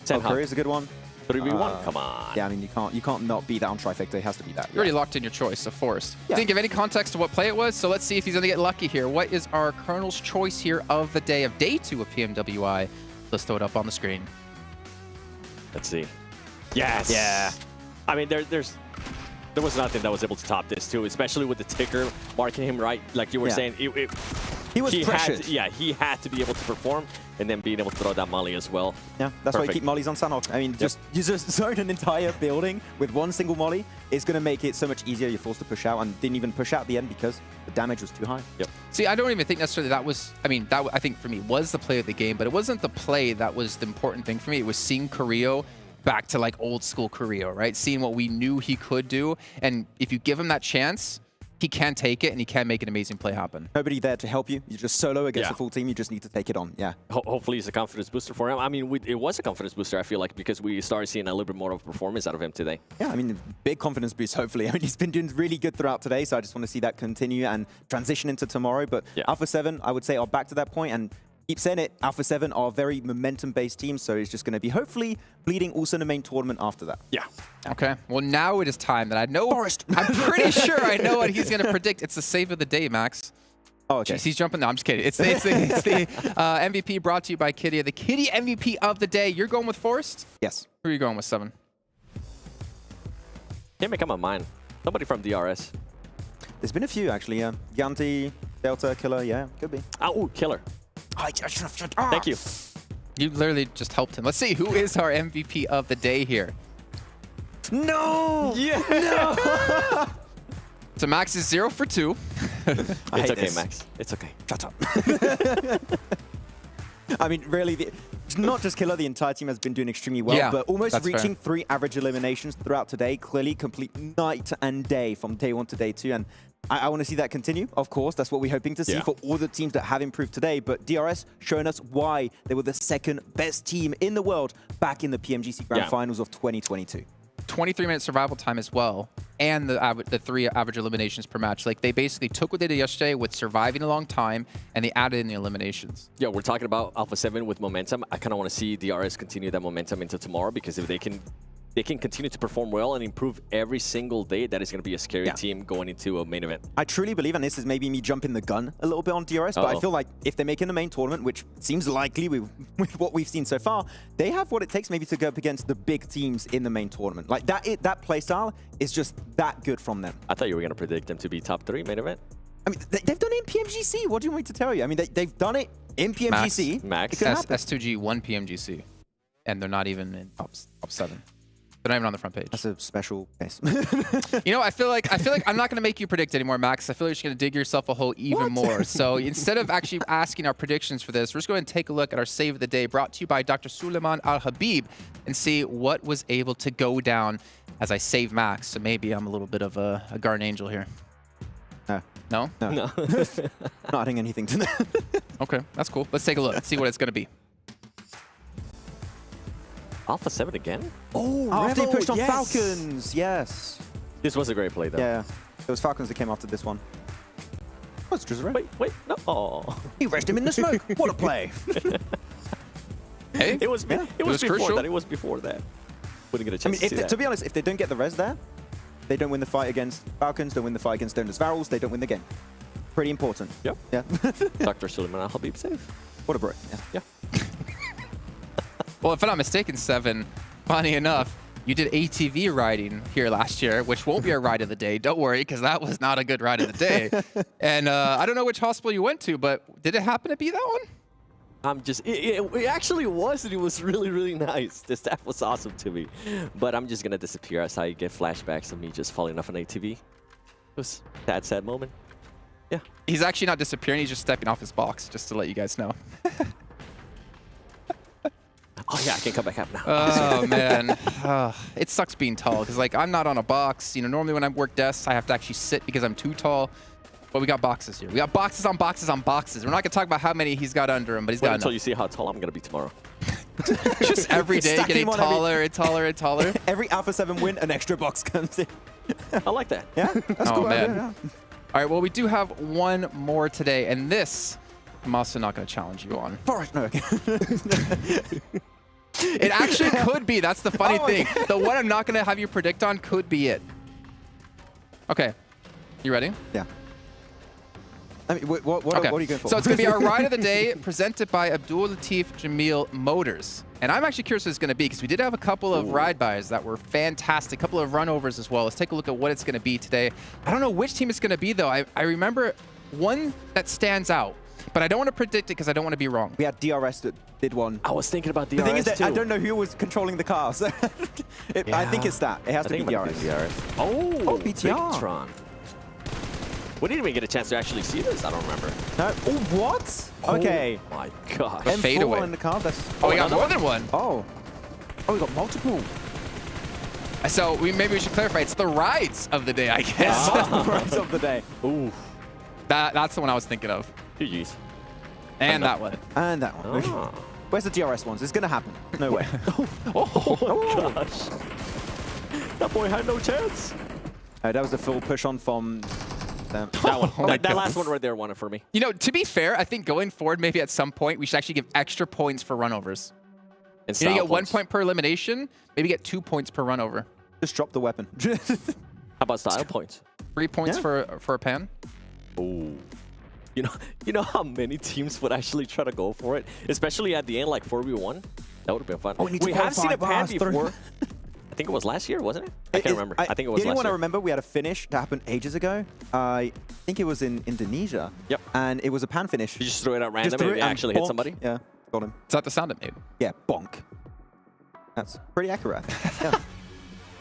Carrillo's a good one. 3v1, come on. Yeah, I mean, you can't not beat that on Trifecta. It has to be that. You already locked in your choice of Forest. Didn't give any context to what play it was, so let's see if he's going to get lucky here. What is our Colonel's Choice here of the day, of day 2 of PMWI? Let's throw it up on the screen. Let's see. Yes. Yeah. I mean, there was nothing that was able to top this too, especially with the ticker marking him right, like you were saying. He was pressured. He had to be able to perform and then being able to throw that molly as well. Yeah, that's why you keep mollies on Sanhok. I mean, you just zone an entire building with one single molly. It's going to make it so much easier. You're forced to push out and didn't even push out at the end because the damage was too high. Yep. See, I don't even think necessarily that was, I mean, that I think for me was the play of the game, but it wasn't the play that was the important thing for me. It was seeing Carrillo back to like old school Carrillo, right? Seeing what we knew he could do. And if you give him that chance, he can take it and he can make an amazing play happen. Nobody there to help you. You're just solo against a full team. You just need to take it on. Yeah. Hopefully it's a confidence booster for him. I mean, it was a confidence booster, I feel like, because we started seeing a little bit more of a performance out of him today. Yeah, I mean, big confidence boost, hopefully. I mean, he's been doing really good throughout today, so I just want to see that continue and transition into tomorrow. But Alpha7, I would say, are back to that point, and keep saying it, Alpha7 are a very momentum-based team, so it's just going to be hopefully bleeding also in the main tournament after that. Yeah. Okay. Well, now it is time that I know. I'm pretty sure I know what he's going to predict. It's the save of the day, Max. Oh, okay. Jeez, he's jumping. No, I'm just kidding. It's the MVP brought to you by Kitty, the Kitty MVP of the day. You're going with Forrest? Yes. Who are you going with, 7? Can't make up my mind. Somebody from DRS. There's been a few, actually. Yanti, Delta, Killer. Yeah, could be. Oh, Killer. Thank you. You literally just helped him. Let's see, who is our MVP of the day here? No! Yeah! No! So Max is 0 for 2. It's okay, Max. It's okay. Shut up. I mean, really, it's not just Killer. The entire team has been doing extremely well, but almost reaching 3 average eliminations throughout today. Clearly, complete night and day from day 1 to day 2. And I want to see that continue, of course. That's what we're hoping to see for all the teams that have improved today. But DRS showing us why they were the 2nd best team in the world back in the PMGC Grand Finals of 2022. 23-minute survival time as well, and the 3 average eliminations per match. Like, they basically took what they did yesterday with surviving a long time, and they added in the eliminations. Yeah, we're talking about Alpha7 with momentum. I kind of want to see DRS continue that momentum into tomorrow, because if they can continue to perform well and improve every single day, that is going to be a scary team going into a main event. I truly believe, and this is maybe me jumping the gun a little bit on DRS, but I feel like if they make it in the main tournament, which seems likely with what we've seen so far, they have what it takes maybe to go up against the big teams in the main tournament. Like that playstyle is just that good from them. I thought you were going to predict them to be top 3 main event. I mean, they've done it in PMGC. What do you want me to tell you? I mean, they've done it in PMGC. Max. S2G won PMGC, and they're not even in top 7. They're not even on the front page. That's a special case. You know, I feel like I'm not going to make you predict anymore, Max. I feel like you're just going to dig yourself a hole even more. So instead of actually asking our predictions for this, we're just going to take a look at our save of the day, brought to you by Dr. Suleiman Al-Habib, and see what was able to go down as I save Max. So maybe I'm a little bit of a Garden Angel here. No? No. Not adding anything to that. Okay, that's cool. Let's take a look. See what it's going to be. Alpha7 again? Oh, after he pushed on Falcons, yes. This was a great play, though. Yeah, it was Falcons that came after this one. Oh, it's just Wait, no. Oh. He rushed him in the smoke. What a play. Hey, it was before crucial. that. It was before that. Wouldn't get a chance I mean, to be honest, if they don't get the res there, they don't win the fight against Falcons, don't win the fight against Donors Varels, they don't win the game. Pretty important. Yep. Yeah. Dr. Suleiman Al-Habib safe. What a bro. Yeah. Well, if I'm not mistaken, 7, funny enough, you did ATV riding here last year, which won't be our ride of the day. Don't worry, because that was not a good ride of the day. And I don't know which hospital you went to, but did it happen to be that one? It actually was, and it was really, really nice. The staff was awesome to me. But I'm just going to disappear as I get flashbacks of me just falling off an ATV. It was a sad moment. Yeah. He's actually not disappearing. He's just stepping off his box, just to let you guys know. Oh, yeah, I can come back up now. Oh, man. It sucks being tall, because, like, I'm not on a box. You know, normally when I work desks, I have to actually sit because I'm too tall. But we got boxes here. We got boxes on boxes on boxes. We're not going to talk about how many he's got under him, but he's got enough. Until you see how tall I'm going to be tomorrow. Just every day getting taller and taller and taller. Every Alpha7 win, an extra box comes in. I like that. Yeah, that's cool. Man. Yeah. All right, well, we do have one more today, and this I'm also not going to challenge you on. Forrest, no. Okay. It actually could be. That's the funny thing. The one I'm not going to have you predict on could be it. Okay. You ready? Yeah. I mean, what are you going for? So it's going to be our ride of the day presented by Abdul Latif Jamil Motors. And I'm actually curious what it's going to be because we did have a couple of ride buys that were fantastic, a couple of runovers as well. Let's take a look at what it's going to be today. I don't know which team it's going to be, though. I remember one that stands out. But I don't want to predict it because I don't want to be wrong. We had DRS that did one. I was thinking about DRS. The thing is that too. I don't know who was controlling the car. So I think it's that. It has to be DRS. Oh, BTR. Bigetron. We didn't even get a chance to actually see this. I don't remember. No. Oh, what? Okay. Oh my gosh. M4 fade away. in the car. That's. Oh, we got more than one. Oh. Oh, we got multiple. So maybe we should clarify. It's the rides of the day, I guess. The rides of the day. Ooh. That's the one I was thinking of. GG's. And that one. And that one. Ah. Where's the DRS ones? It's going to happen. No way. Oh gosh. That boy had no chance. That was the full push on from them. That one. Oh my that last one right there won it for me. You know, to be fair, I think going forward, maybe at some point, we should actually give extra points for runovers. And You know, you style get 1 points. point per elimination, maybe get 2 points per runover. Just drop the weapon. How about style points? 3 points for a pan. Oh. You know how many teams would actually try to go for it, especially at the end, like 4v1. That would have been fun. Oh, we have seen a pan qualify before. I think it was last year, wasn't it? I can't remember. I think it was the only last one I year. remember, we had a finish that happened ages ago. I think it was in Indonesia. Yep. And it was a pan finish. You just threw it at Just random threw and it you actually hit bonk. somebody? Yeah, got him. Is that the sound it made? Yeah, bonk. That's pretty accurate. Yeah.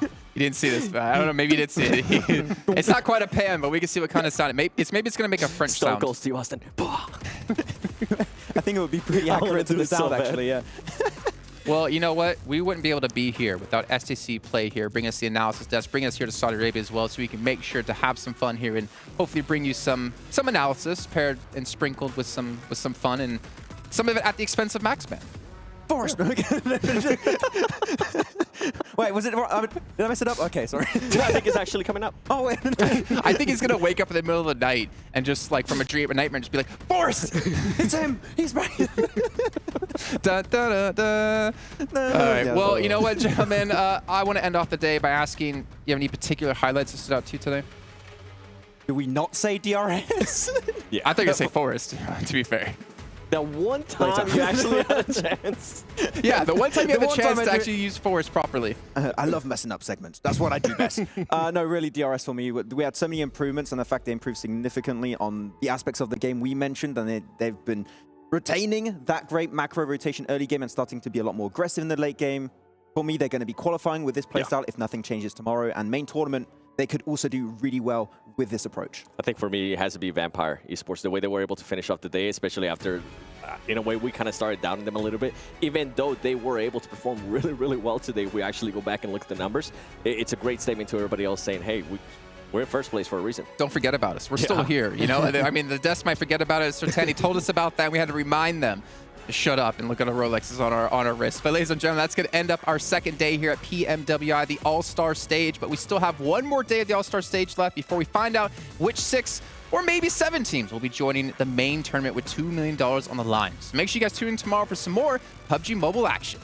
You didn't see this, but I don't know. Maybe you did see it. It's not quite a pan, but we can see what kind of sound it makes. Maybe it's going to make a French Stone sound. Cold Steve Austin. I think it would be pretty I wanna accurate to do the it so sound, bad. actually, yeah. Well, you know what? We wouldn't be able to be here without STC Play here, bring us the analysis desk, bring us here to Saudi Arabia as well, so we can make sure to have some fun here and hopefully bring you some analysis paired and sprinkled with some fun, and some of it at the expense of Maxman. Forrest. Wait, was it? Did I mess it up? Okay, sorry. I think it's actually coming up. Oh, wait. I think he's gonna wake up in the middle of the night and just like from a dream, a nightmare, and just be like, Forrest! It's him! He's back! Da, da, da, da. All right. Yeah, Well, you know what, gentlemen? I want to end off the day by asking, do you have any particular highlights that stood out to you today? Do we not say DRS? Yeah. I thought you were going to say Forrest, to be fair. The one time you actually had a chance. Yeah, the one time you The have a one chance time to I do- actually use Forrest properly. I love messing up segments. That's what I do best. No, really, DRS for me. We had so many improvements, and the fact they improved significantly on the aspects of the game we mentioned, and they've been retaining that great macro rotation early game and starting to be a lot more aggressive in the late game. For me, they're going to be qualifying with this playstyle if nothing changes tomorrow, and main tournament, they could also do really well with this approach. I think for me, it has to be Vampire Esports. The way they were able to finish off the day, especially after, in a way, we kind of started doubting them a little bit. Even though they were able to perform really, really well today, if we actually go back and look at the numbers, it's a great statement to everybody else saying, hey, we're in first place for a reason. Don't forget about us. We're still here, you know? I mean, the desk might forget about it. Sertani told us about that, and we had to remind them to shut up and look at our Rolexes on our wrists. But ladies and gentlemen, that's going to end up our second day here at PMWI, the All-Star Stage. But we still have one more day of the All-Star Stage left before we find out which 6 or maybe 7 teams will be joining the main tournament with $2 million on the line. So make sure you guys tune in tomorrow for some more PUBG Mobile action.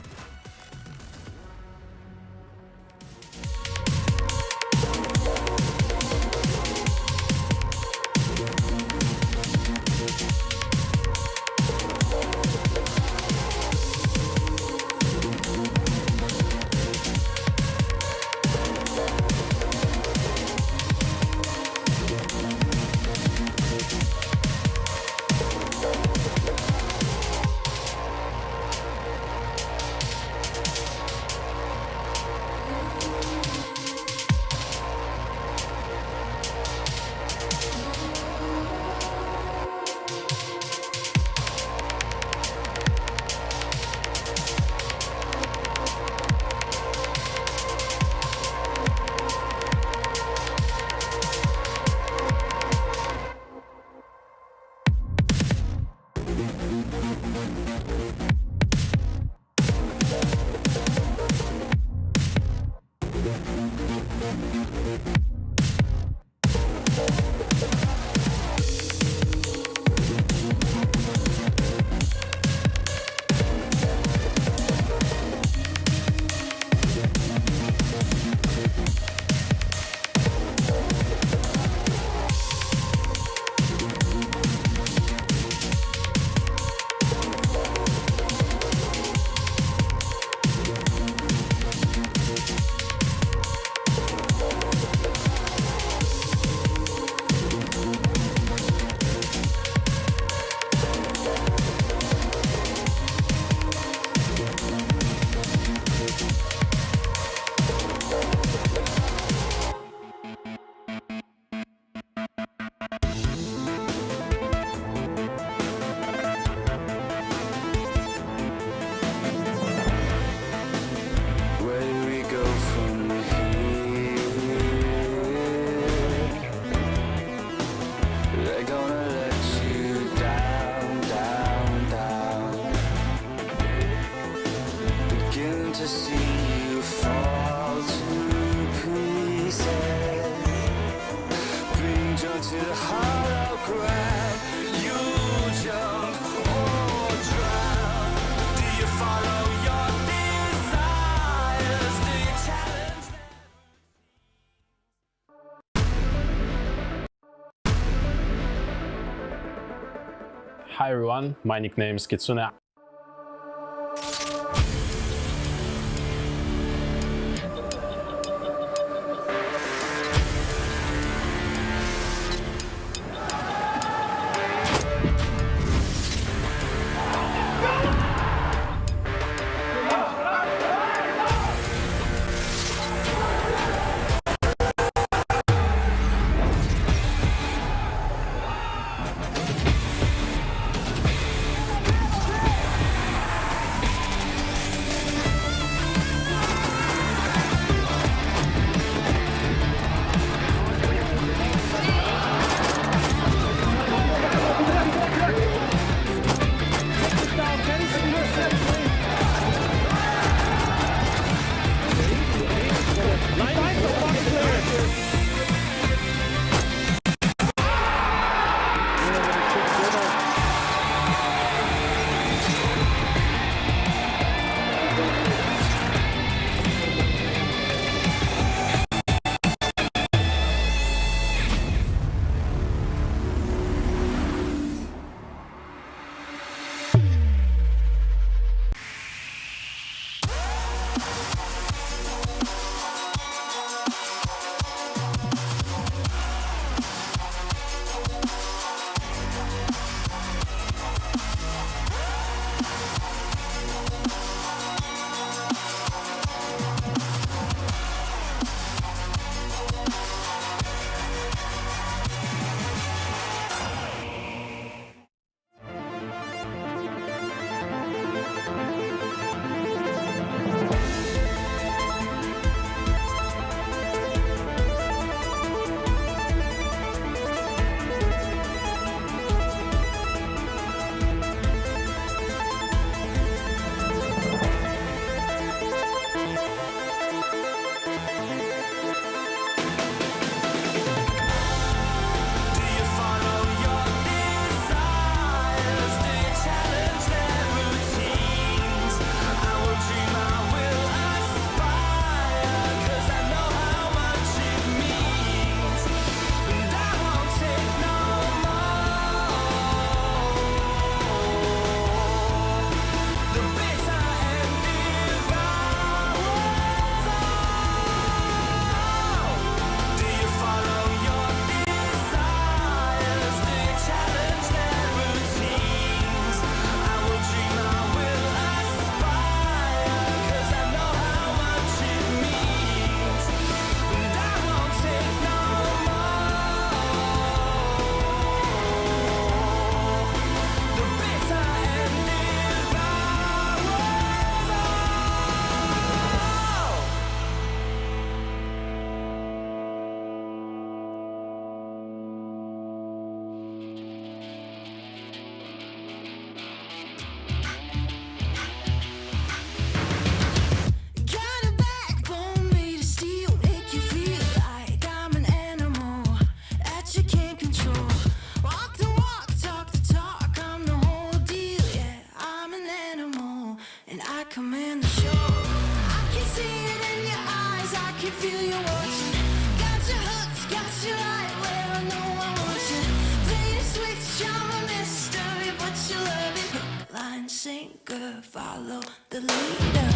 Hi everyone, my nickname is Kitsune. sinker, follow the leader.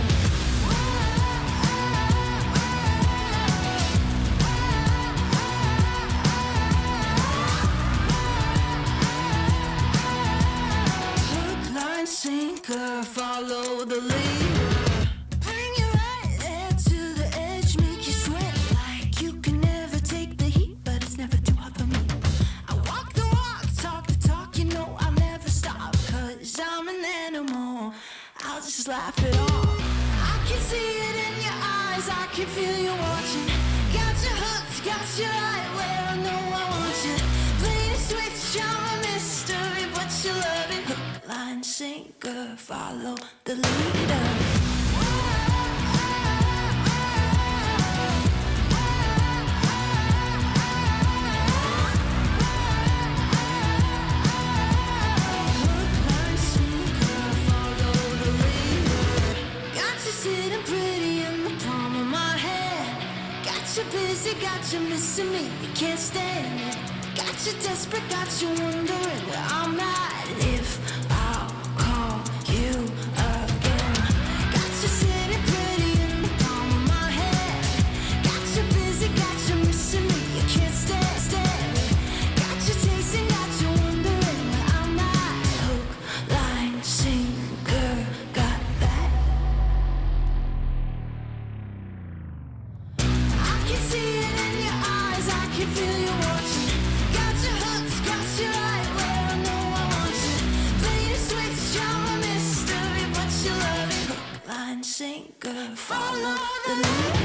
Hook, line, sinker, follow the leader. Bring you right there to the edge, make you sweat like you can never take the heat, but it's never too hot for me. I walk the walk, talk the talk, you know I'll never stop, 'cause I'm an animal. I'll just laugh it off. I can see it in your eyes, I can feel you watching. Got your hooks, got you right where I know I want you. Play the switch, I'm a mystery, but you love it. Hook, line, sinker, follow the leader. Sitting pretty in the palm of my hand. Got you busy, got you missing me, you can't stand it. Got you desperate, got you wondering where I'm at. If sinker, follow the leader.